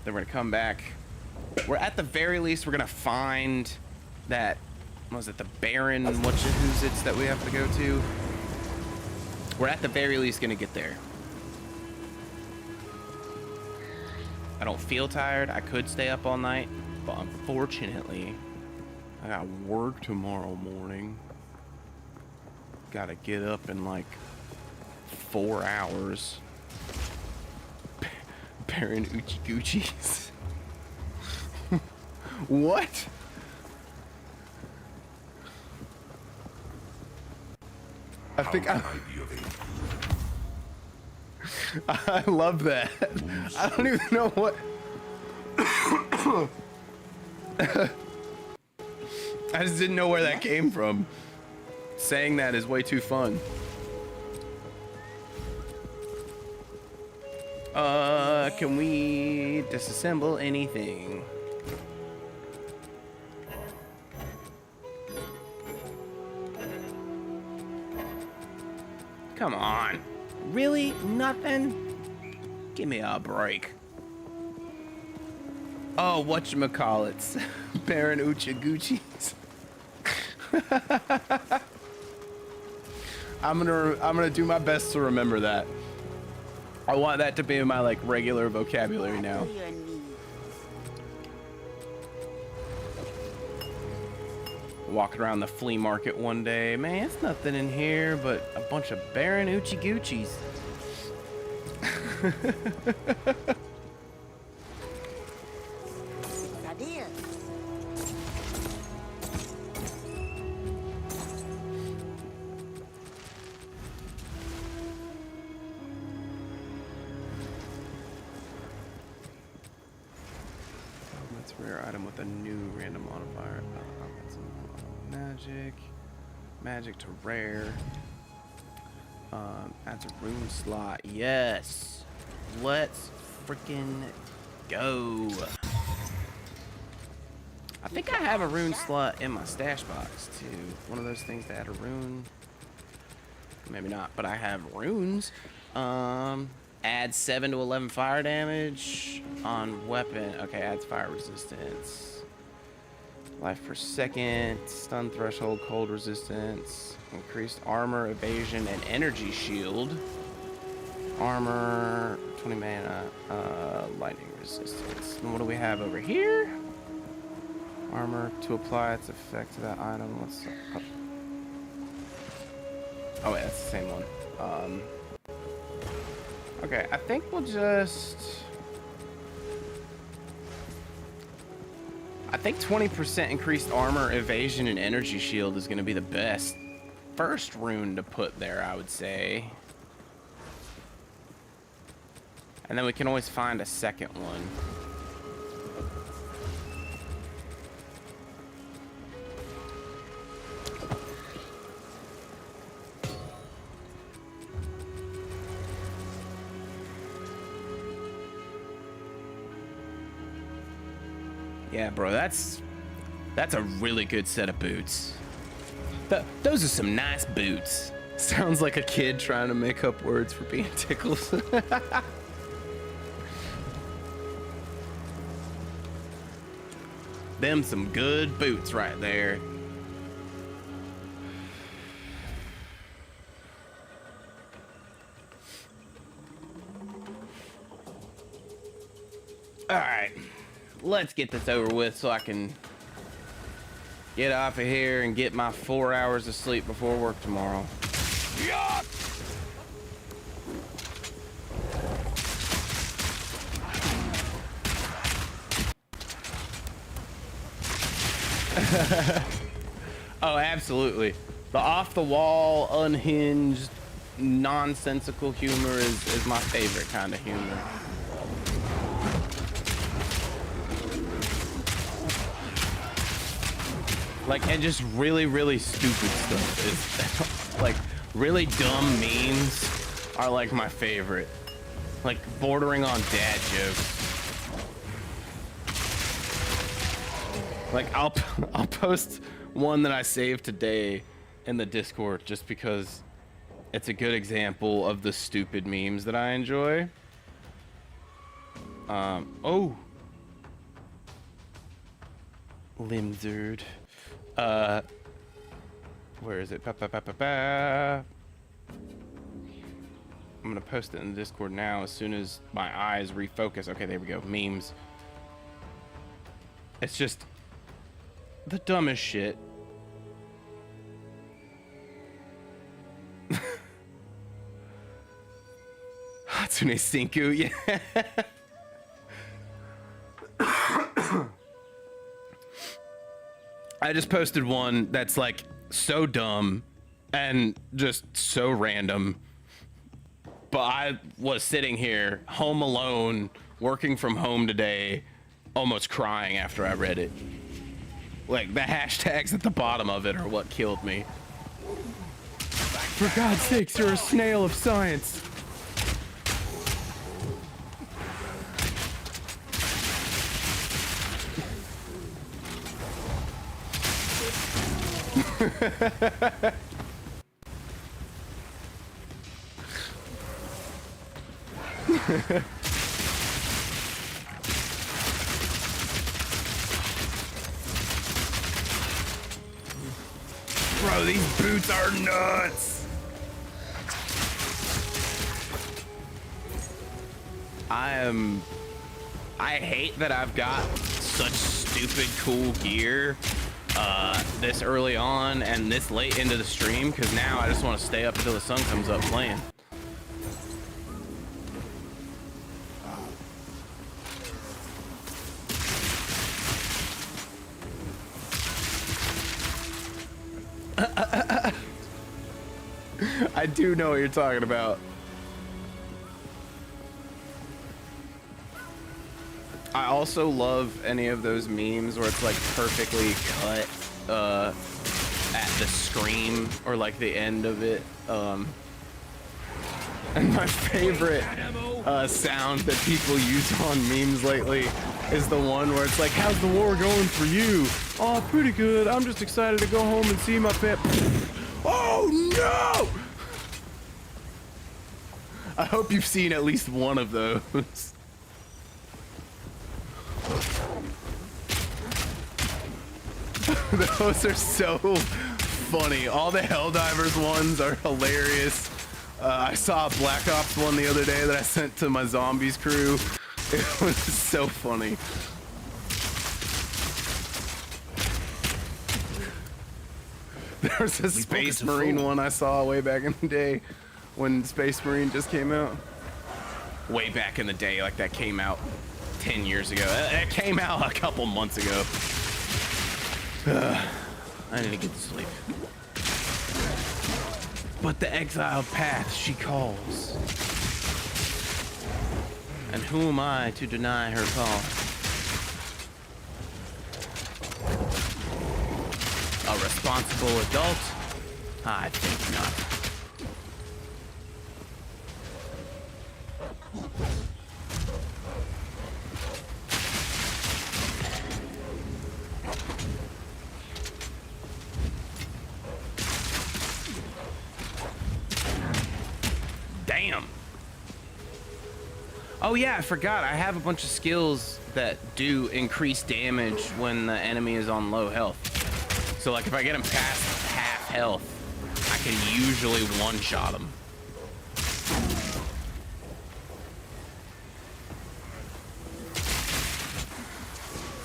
Then we're gonna come back. We're at the very least, we're gonna find that, what was it, the Baron whatcha-who's-its that we have to go to? We're at the very least gonna get there. I don't feel tired. I could stay up all night, but unfortunately, I got work tomorrow morning. Gotta get up in like 4 hours. Baron ℼ𝕒𝕒𝕙𝕢𝕗𝕗𝕗𝕗s. What? I think I love that. I don't even know what. I just didn't know where that came from. Saying that is way too fun. Can we disassemble anything? Come on. Really? Nothing? Give me a break. Oh, whatchamacallits. Baron ℼ𝕒𝕒𝕗𝕗𝕗s. I'm gonna do my best to remember that. I want that to be in my like regular vocabulary now. Walking around the flea market one day, man, it's nothing in here but a bunch of Baron ℼ𝕒𝕒𝕗𝕗s. Rare item with a new random modifier. Magic to rare. Adds a rune slot. Yes. Let's freaking go. I think I have a rune slot in my stash box too. One of those things that add a rune. Maybe not, but I have runes. Adds 7 to 11 fire damage on weapon. Okay, adds fire resistance. Life per second. Stun threshold, cold resistance. Increased armor, evasion, and energy shield. Armor, 20 mana, lightning resistance. And what do we have over here? Armor to apply its effect to that item. Let's. Oh wait, that's the same one. Okay, I think we'll just... I think 20% increased armor, evasion, and energy shield is going to be the best first rune to put there, I would say. And then we can always find a second one. Yeah, bro, that's a really good set of boots. Those are some nice boots. Sounds like a kid trying to make up words for being tickled. Them some good boots right there. All right. Let's get this over with so I can get off of here and get my 4 hours of sleep before work tomorrow. Oh, absolutely. The off-the-wall, unhinged, nonsensical humor is my favorite kind of humor. Like, and just really, really stupid stuff. It's like Really dumb memes are like my favorite. Like bordering on dad jokes. Like I'll post one that I saved today in the Discord just because it's a good example of the stupid memes that I enjoy. Oh. ℼ𝕒𝕚𝕚𝕚. Where is it? I'm gonna post it in the Discord now as soon as my eyes refocus. Okay, there we go. Memes. It's just the dumbest shit. Hatsune Sinku, yeah. I just posted one that's like so dumb and just so random. But I was sitting here home alone, working from home today, almost crying after I read it. Like the hashtags at the bottom of it are what killed me. For God's sakes, you're a snail of science. Bro, these boots are nuts. I hate that I've got such stupid cool gear this early on and this late into the stream, because now I just want to stay up until the sun comes up playing. I do know what you're talking about. I also love any of those memes where it's like perfectly cut at the scream or like the end of it. And my favorite sound that people use on memes lately is the one where it's like, how's the war going for you? Oh, pretty good. I'm just excited to go home and see my pet. Oh no! I hope you've seen at least one of those. Those are so funny. All the Helldivers ones are hilarious. I saw a Black Ops one the other day that I sent to my zombies crew. It was so funny. There was a Space Marine one I saw way back in the day when Space Marine just came out. Way back in the day, like that came out 10 years ago. It came out a couple months ago. I need to get to sleep. But the exiled path she calls. And who am I to deny her call? A responsible adult? I think not. Damn. Oh yeah, I forgot. I have a bunch of skills that do increase damage when the enemy is on low health. So like if I get them past half health, I can usually one-shot them.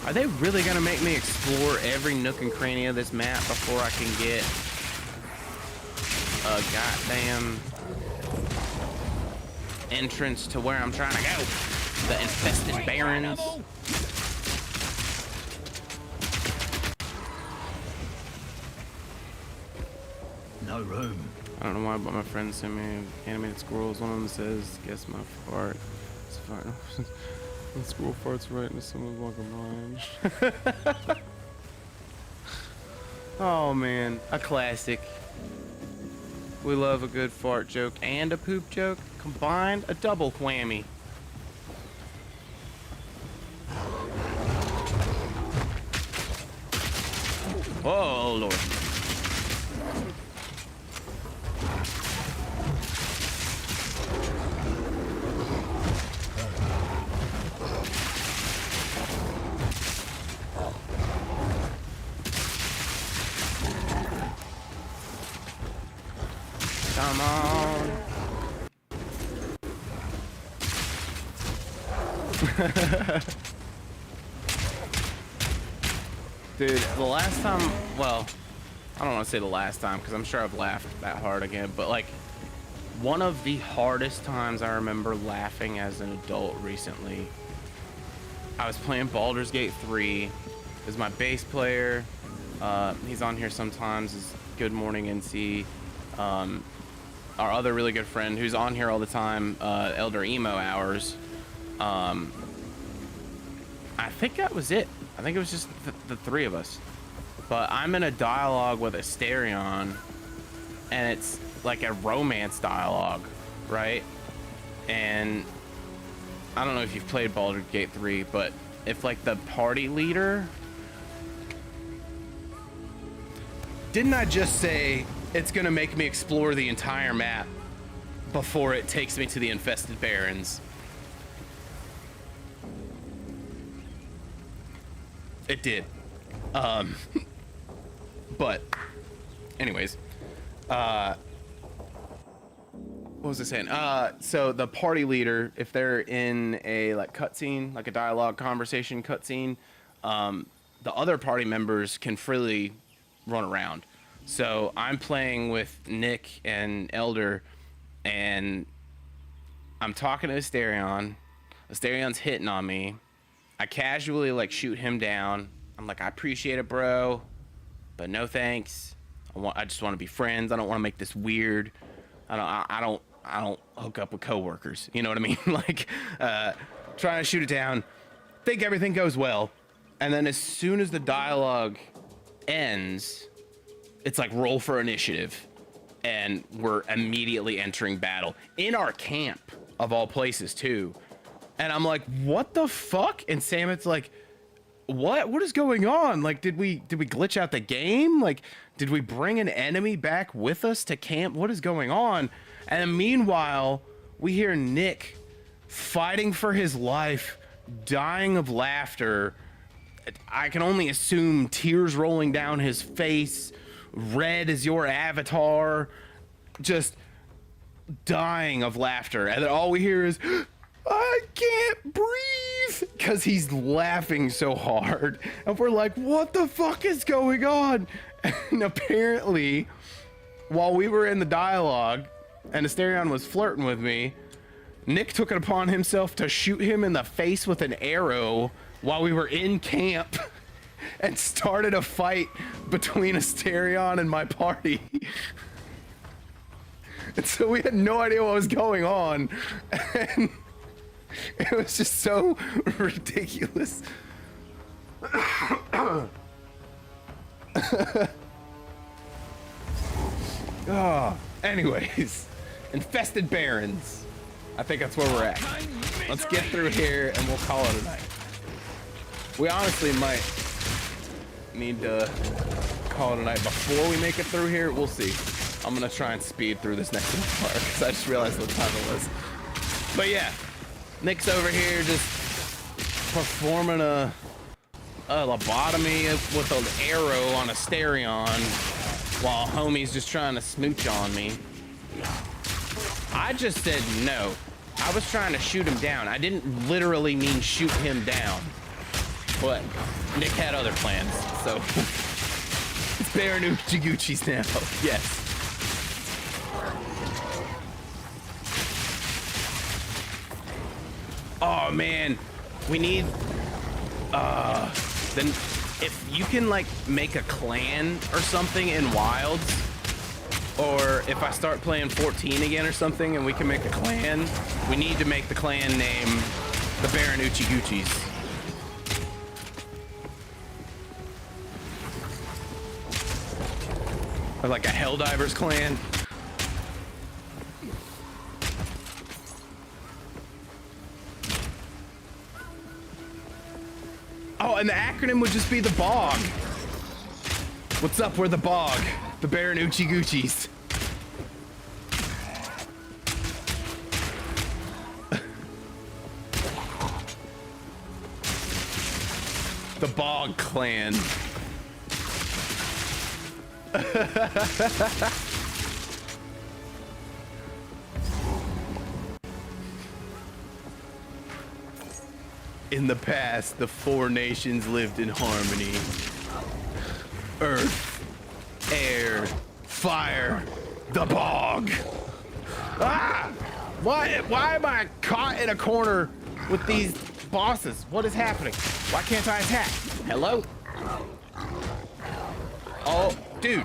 Are they really gonna make me explore every nook and cranny of this map before I can get a goddamn entrance to where I'm trying to go? The infested barrens. No room. I don't know why, but my friend sent me animated squirrels. One of them says, "Guess my fart." It's fart. And squirrel farts right into someone's walking mind. Oh man, a classic. We love a good fart joke and a poop joke. Combined, a double whammy. Oh, Lord. Come on. Dude, the last time, well, I don't want to say the last time because I'm sure I've laughed that hard again, but like one of the hardest times I remember laughing as an adult recently, I was playing Baldur's Gate 3. Is my bass player. He's on here sometimes, is Good Morning NC. Our other really good friend who's on here all the time, ℼ𝕒𝕚𝕚𝕼. I think that was it. I think it was just the three of us. But I'm in a dialogue with ℼ𝕒𝕚𝕚, and it's like a romance dialogue, right? And I don't know if you've played Baldur's Gate 3, but if like the party leader... Didn't I just say it's gonna make me explore the entire map before it takes me to the infested barrens? It did. But anyways, what was I saying? So the party leader, if they're in a like cutscene, like a dialogue conversation cutscene, the other party members can freely run around. So I'm playing with Nick and Elder, and I'm talking to ℼ𝕒𝕚𝕚. ℼ𝕒𝕚𝕚's hitting on me. I casually like shoot him down. I'm like, I appreciate it, bro, but no thanks. I just want to be friends. I don't want to make this weird. I don't hook up with coworkers. You know what I mean? Like, trying to shoot it down. Think everything goes well, and then as soon as the dialogue ends, it's like roll for initiative, and we're immediately entering battle in our camp of all places too. And I'm like, what the fuck? And Samet's like, what is going on? Like, did we glitch out the game? Like, did we bring an enemy back with us to camp? What is going on? And meanwhile, we hear Nick fighting for his life, dying of laughter. I can only assume tears rolling down his face, red as your avatar, just dying of laughter. And then all we hear is, I can't breathe, because he's laughing so hard. And we're like, what the fuck is going on? And apparently, while we were in the dialogue and ℼ𝕒𝕚𝕚 was flirting with me, Nick took it upon himself to shoot him in the face with an arrow while we were in camp and started a fight between ℼ𝕒𝕚𝕚 and my party. And so we had no idea what was going on. And it was just so ridiculous. Oh, anyways, infested barrens. I think that's where we're at. Let's get through here and we'll call it a night. We honestly might need to call it a night before we make it through here. We'll see. I'm gonna try and speed through this next part because I just realized what time it was. But yeah, Nick's over here just performing a lobotomy with an arrow on ℼ𝕒𝕚𝕚 while homie's just trying to smooch on me. I just said no. I was trying to shoot him down. I didn't literally mean shoot him down. But Nick had other plans, so it's ℼ𝕒𝕚𝕚𝕚's now. Yes. Oh man, we need then if you can like make a clan or something in Wilds, or if I start playing 14 again or something and we can make a clan, we need to make the clan name the ℼ𝕒𝕚𝕚𝕚𝕚s. Or like a Helldivers clan. Oh, and the acronym would just be the bog. What's up? We're the bog. The Baron ℼ𝕒𝕙𝕙𝕙s. The Bog Clan. In the past, the 4 nations lived in harmony. Earth, air, fire, the bog. Ah! Why am I caught in a corner with these bosses? What is happening? Why can't I attack? Hello? Oh, dude.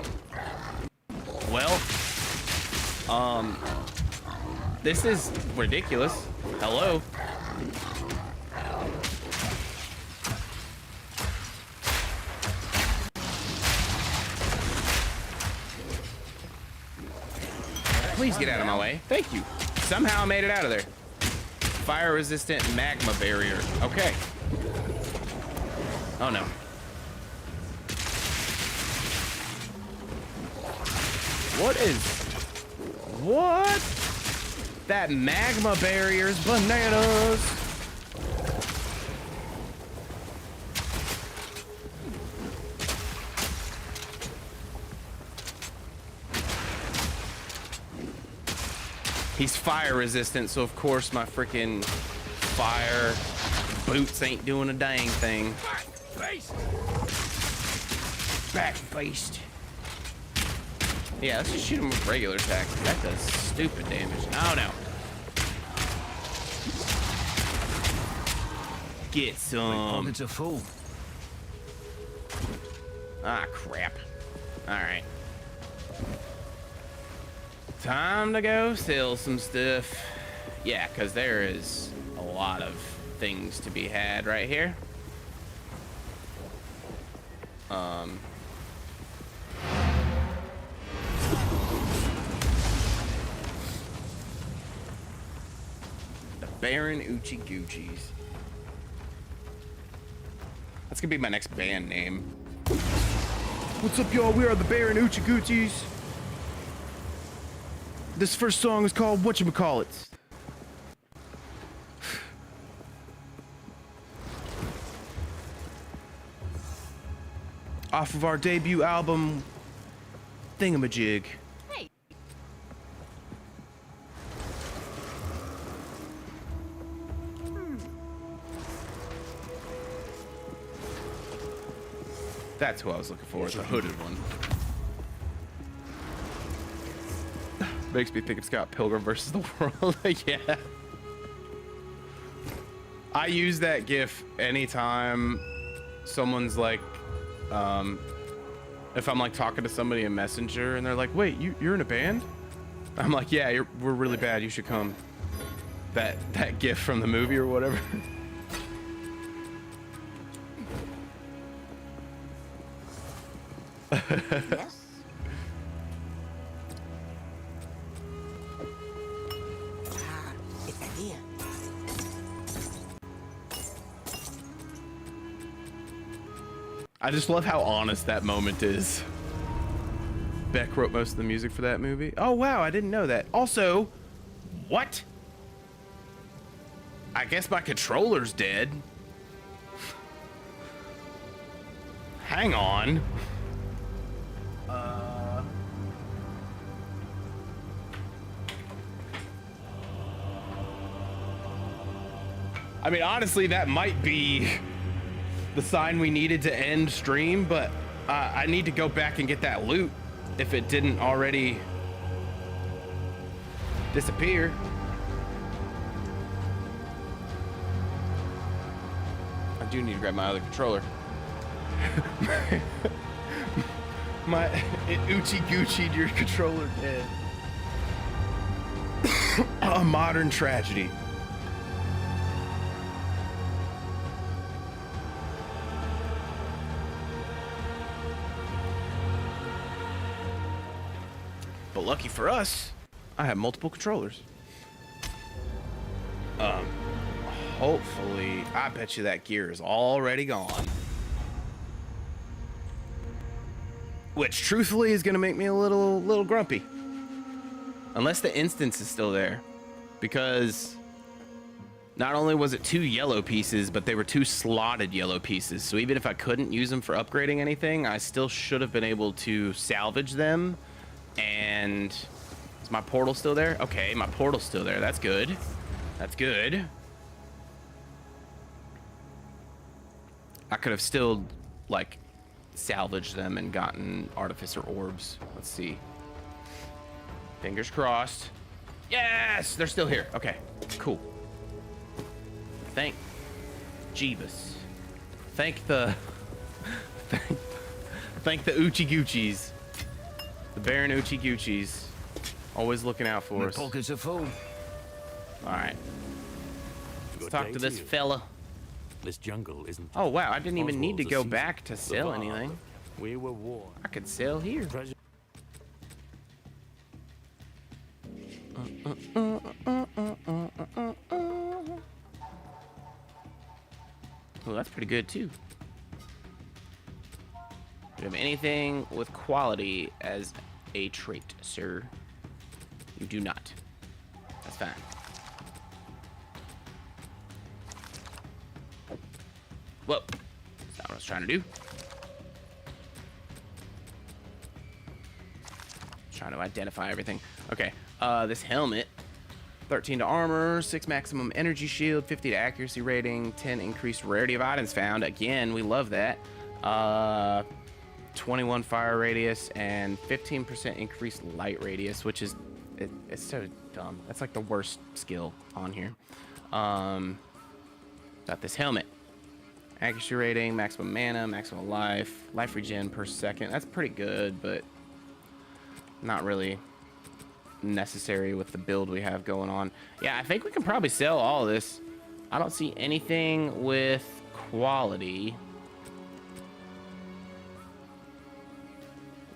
Well, this is ridiculous. Hello? Please get out of my way. Thank you. Somehow I made it out of there. Fire resistant magma barrier. Okay. Oh no. What? That magma barrier's bananas. He's fire resistant, so of course my freaking fire boots ain't doing a dang thing. Back beast. Yeah, let's just shoot him with regular attacks. That does stupid damage. Oh no. Get some. It's a fool. Ah, crap. Alright. Time to go sell some stuff. Yeah, because there is a lot of things to be had right here. The Baron ℼ𝕒𝕙𝕙𝕙s. That's gonna be my next band name. What's up, y'all? We are the Baron ℼ𝕒𝕙𝕙𝕙s. This first song is called ℎ𝕒𝕙𝕬𝕐𝕐𝑡. Off of our debut album, ℼ𝕒𝕐𝕐𝕐. Hey. That's who I was looking for, the hooded one. Makes me think of Scott Pilgrim versus the World. Yeah. I use that GIF anytime someone's like, if I'm like talking to somebody in Messenger and they're like, wait, you're in a band? I'm like, yeah, we're really bad. You should come. That GIF from the movie or whatever. Yes? It's here. I just love how honest that moment is. Beck wrote most of the music for that movie. Oh, wow, I didn't know that. Also, what? I guess my controller's dead. Hang on. I mean, honestly, that might be the sign we needed to end stream, but I need to go back and get that loot if it didn't already disappear. I do need to grab my other controller. It ℼ𝕒𝕙𝕙'd your controller dead. A modern tragedy. But lucky for us, I have multiple controllers. hopefully, I bet you that gear is already gone. Which, truthfully, is going to make me a little grumpy. Unless the instance is still there. Because not only was it 2 yellow pieces, but they were 2 slotted yellow pieces. So even if I couldn't use them for upgrading anything, I still should have been able to salvage them. And is my portal still there? Okay, my portal's still there. That's good. That's good. I could have still, like, salvaged them and gotten artificer orbs. Let's see. Fingers crossed. Yes, they're still here. Okay, cool. Thank Jeebus. Thank the thank the Oochie Goochies. The Baron Oochie Goochies. Always looking out for us. Pockets are full. Alright. Let's Good talk day to to this you. fella. This jungle isn't. Oh wow, I didn't even need to Oswald's a go season. back to sell The Val. anything. We were warned. I could sell here. Treasure. Well, that's pretty good too. Do you have anything with quality as a trait, sir? You do not. That's fine. Whoa. That's not what I was trying to do. Trying to identify everything. Okay. This helmet. 13 to armor, 6 maximum energy shield, 50 to accuracy rating, 10 increased rarity of items found. Again, we love that. 21 fire radius and 15% increased light radius, which is it's so dumb. That's like the worst skill on here. Got this helmet. Accuracy rating, maximum mana, maximum life regen per second. That's pretty good, but not really necessary with the build we have going on. Yeah, I think we can probably sell all of this. I don't see anything with quality.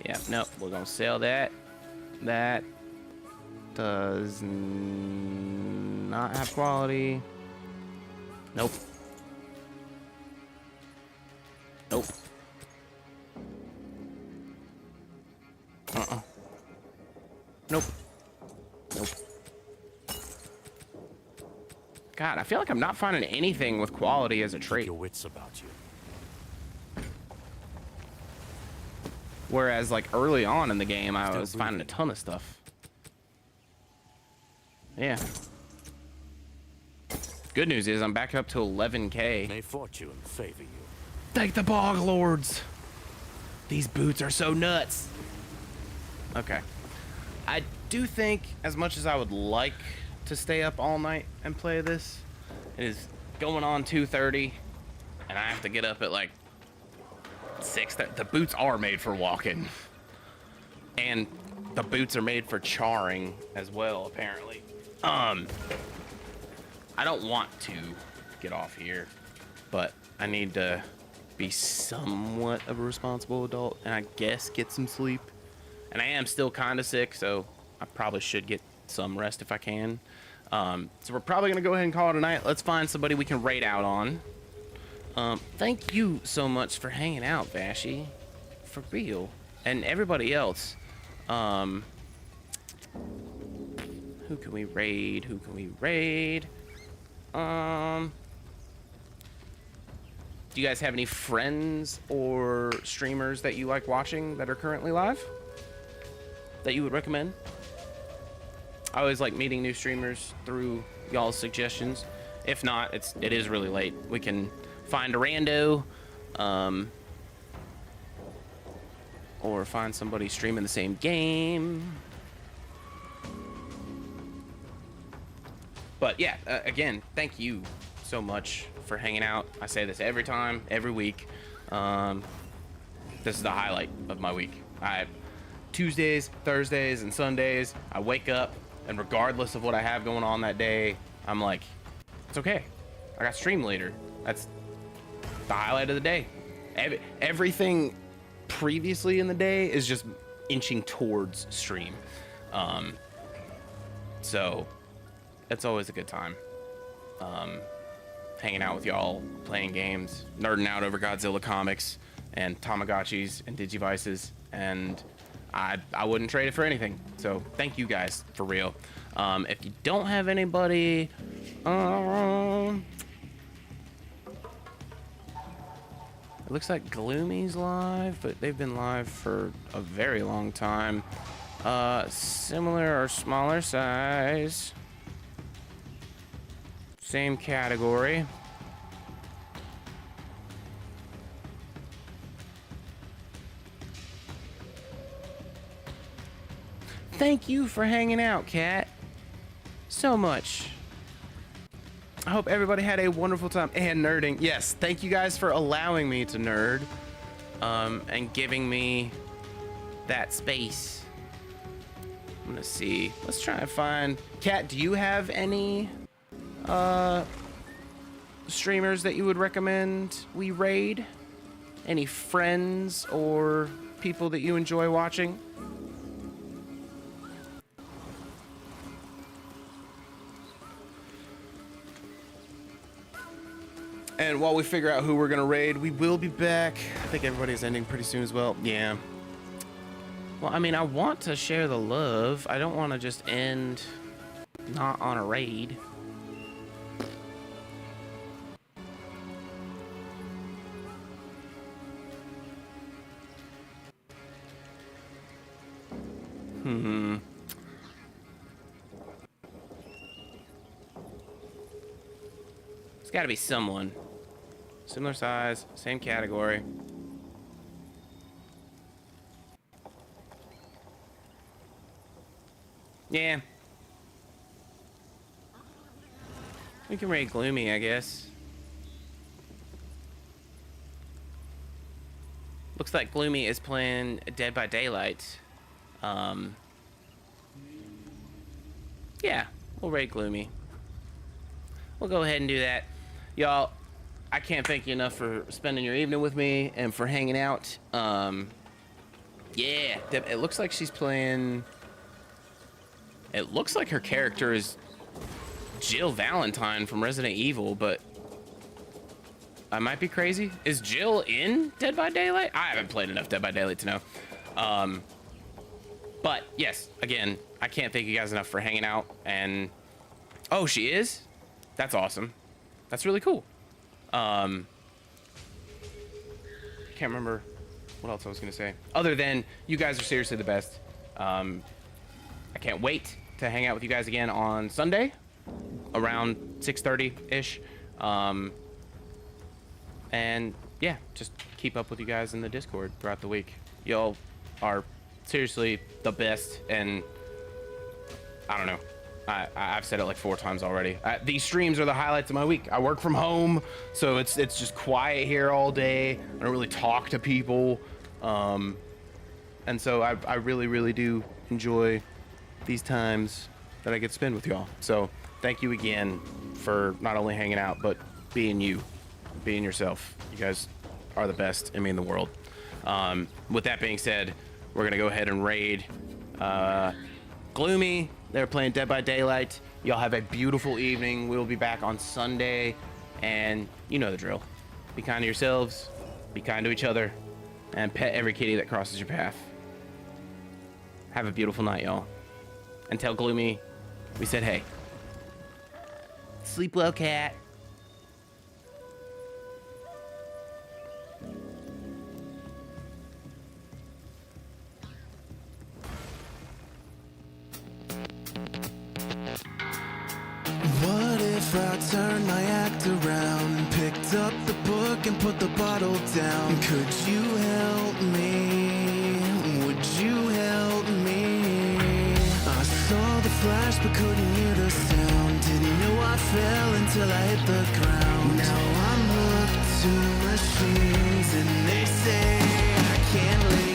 Yeah, nope, we're gonna sell that. That does not have quality. Nope. Nope. Nope. Nope. God, I feel like I'm not finding anything with quality as a Keep trait. your wits about you. Whereas, like, early on in the game, I Still was finding a breathing. ton of stuff. Yeah. Good news is I'm back up to 11K. May fortune favor you. Thank the Bog Lords. These boots are so nuts. Okay. I do think, as much as I would like to stay up all night and play this, it is going on 2:30, and I have to get up at like 6:30. The boots are made for walking, and the boots are made for charring as well, apparently. I don't want to get off here, but I need to be somewhat of a responsible adult, and I guess get some sleep. And I am still kind of sick, so I probably should get some rest if I can. So we're probably going to go ahead and call it a night. Let's find somebody we can raid out on. Thank you so much for hanging out, Vashy. For real. And everybody else. Who can we raid? Who can we raid? Do you guys have any friends or streamers that you like watching that are currently live that you would recommend? I always like meeting new streamers through y'all's suggestions. If not, it is really late. We can find a rando, or find somebody streaming the same game. But yeah, again, thank you so much for hanging out. I say this every time, every week. This is the highlight of my week. Tuesdays, Thursdays, and Sundays, I wake up, and regardless of what I have going on that day, I'm like, it's okay. I got stream later. That's the highlight of the day. Everything previously in the day is just inching towards stream. So it's always a good time. hanging out with y'all, playing games, nerding out over Godzilla comics and Tamagotchis and Digivices, and I wouldn't trade it for anything. So thank you guys, for real. If you don't have anybody, it looks like ℼ𝕒𝕚𝕚𝕝's live, but they've been live for a very long time. Similar or smaller size. Same category. Thank you for hanging out, Kat. So much. I hope everybody had a wonderful time and nerding. Yes, thank you guys for allowing me to nerd, and giving me that space. I'm gonna see. Let's try and find. Kat, do you have any streamers that you would recommend we raid? Any friends or people that you enjoy watching? And while we figure out who we're gonna raid, we will be back. I think everybody's ending pretty soon as well. Yeah. Well, I mean, I want to share the love. I don't want to just end not on a raid. It's got to be someone. Similar size, same category. Yeah. We can raid ℼ𝕚𝕚𝕚, I guess. Looks like ℼ𝕚𝕚𝕚 is playing Dead by Daylight. Yeah, we'll raid ℼ𝕚𝕚𝕚. We'll go ahead and do that. Y'all, I can't thank you enough for spending your evening with me and for hanging out. Yeah, it looks like she's playing... It looks like her character is Jill Valentine from Resident Evil, but I might be crazy. Is Jill in Dead by Daylight? I haven't played enough Dead by Daylight to know. But yes, again, I can't thank you guys enough for hanging out. And oh, she is? That's awesome. That's really cool. Can't remember what else I was gonna say. Other than you guys are seriously the best. I can't wait to hang out with you guys again on Sunday around 6:30-ish. And yeah, just keep up with you guys in the Discord throughout the week. Y'all are seriously the best, and I don't know. I've said it like 4 times already. These streams are the highlights of my week. I work from home, so it's just quiet here all day. I don't really talk to people, and so I really, really do enjoy these times that I get to spend with y'all. So thank you again for not only hanging out, but being you, being yourself. You guys are the best and mean the world. With that being said, we're gonna go ahead and raid ℼ𝕚𝕚𝕚. They're playing Dead by Daylight. Y'all have a beautiful evening. We'll be back on Sunday, and you know the drill. Be kind to yourselves, be kind to each other, and pet every kitty that crosses your path. Have a beautiful night, y'all. And tell ℼ𝕚𝕚𝕚 we said hey. Sleep well, cat. What if I turned my act around, picked up the book and put the bottle down? Could you help me? Would you help me? I saw the flash but couldn't hear the sound. Didn't know I fell until I hit the ground. Now I'm hooked to machines and they say I can't leave.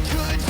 Could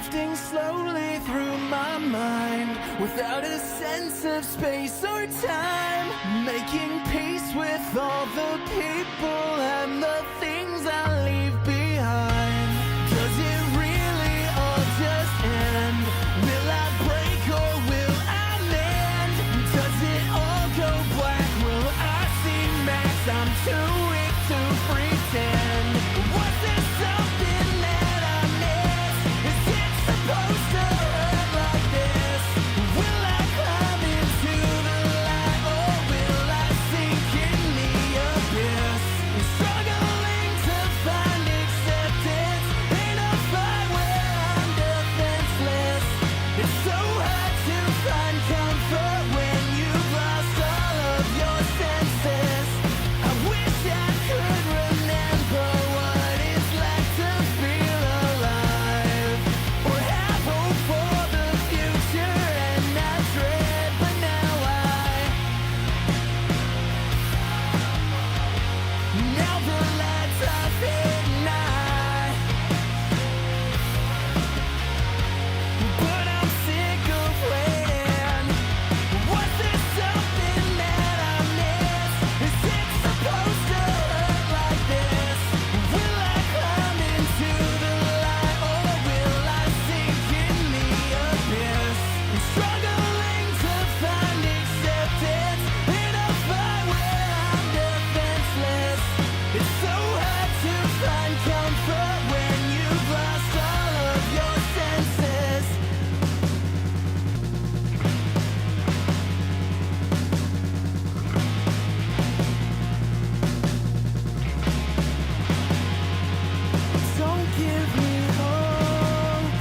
drifting slowly through my mind without a sense of space or time, making peace with all the people and the things I leave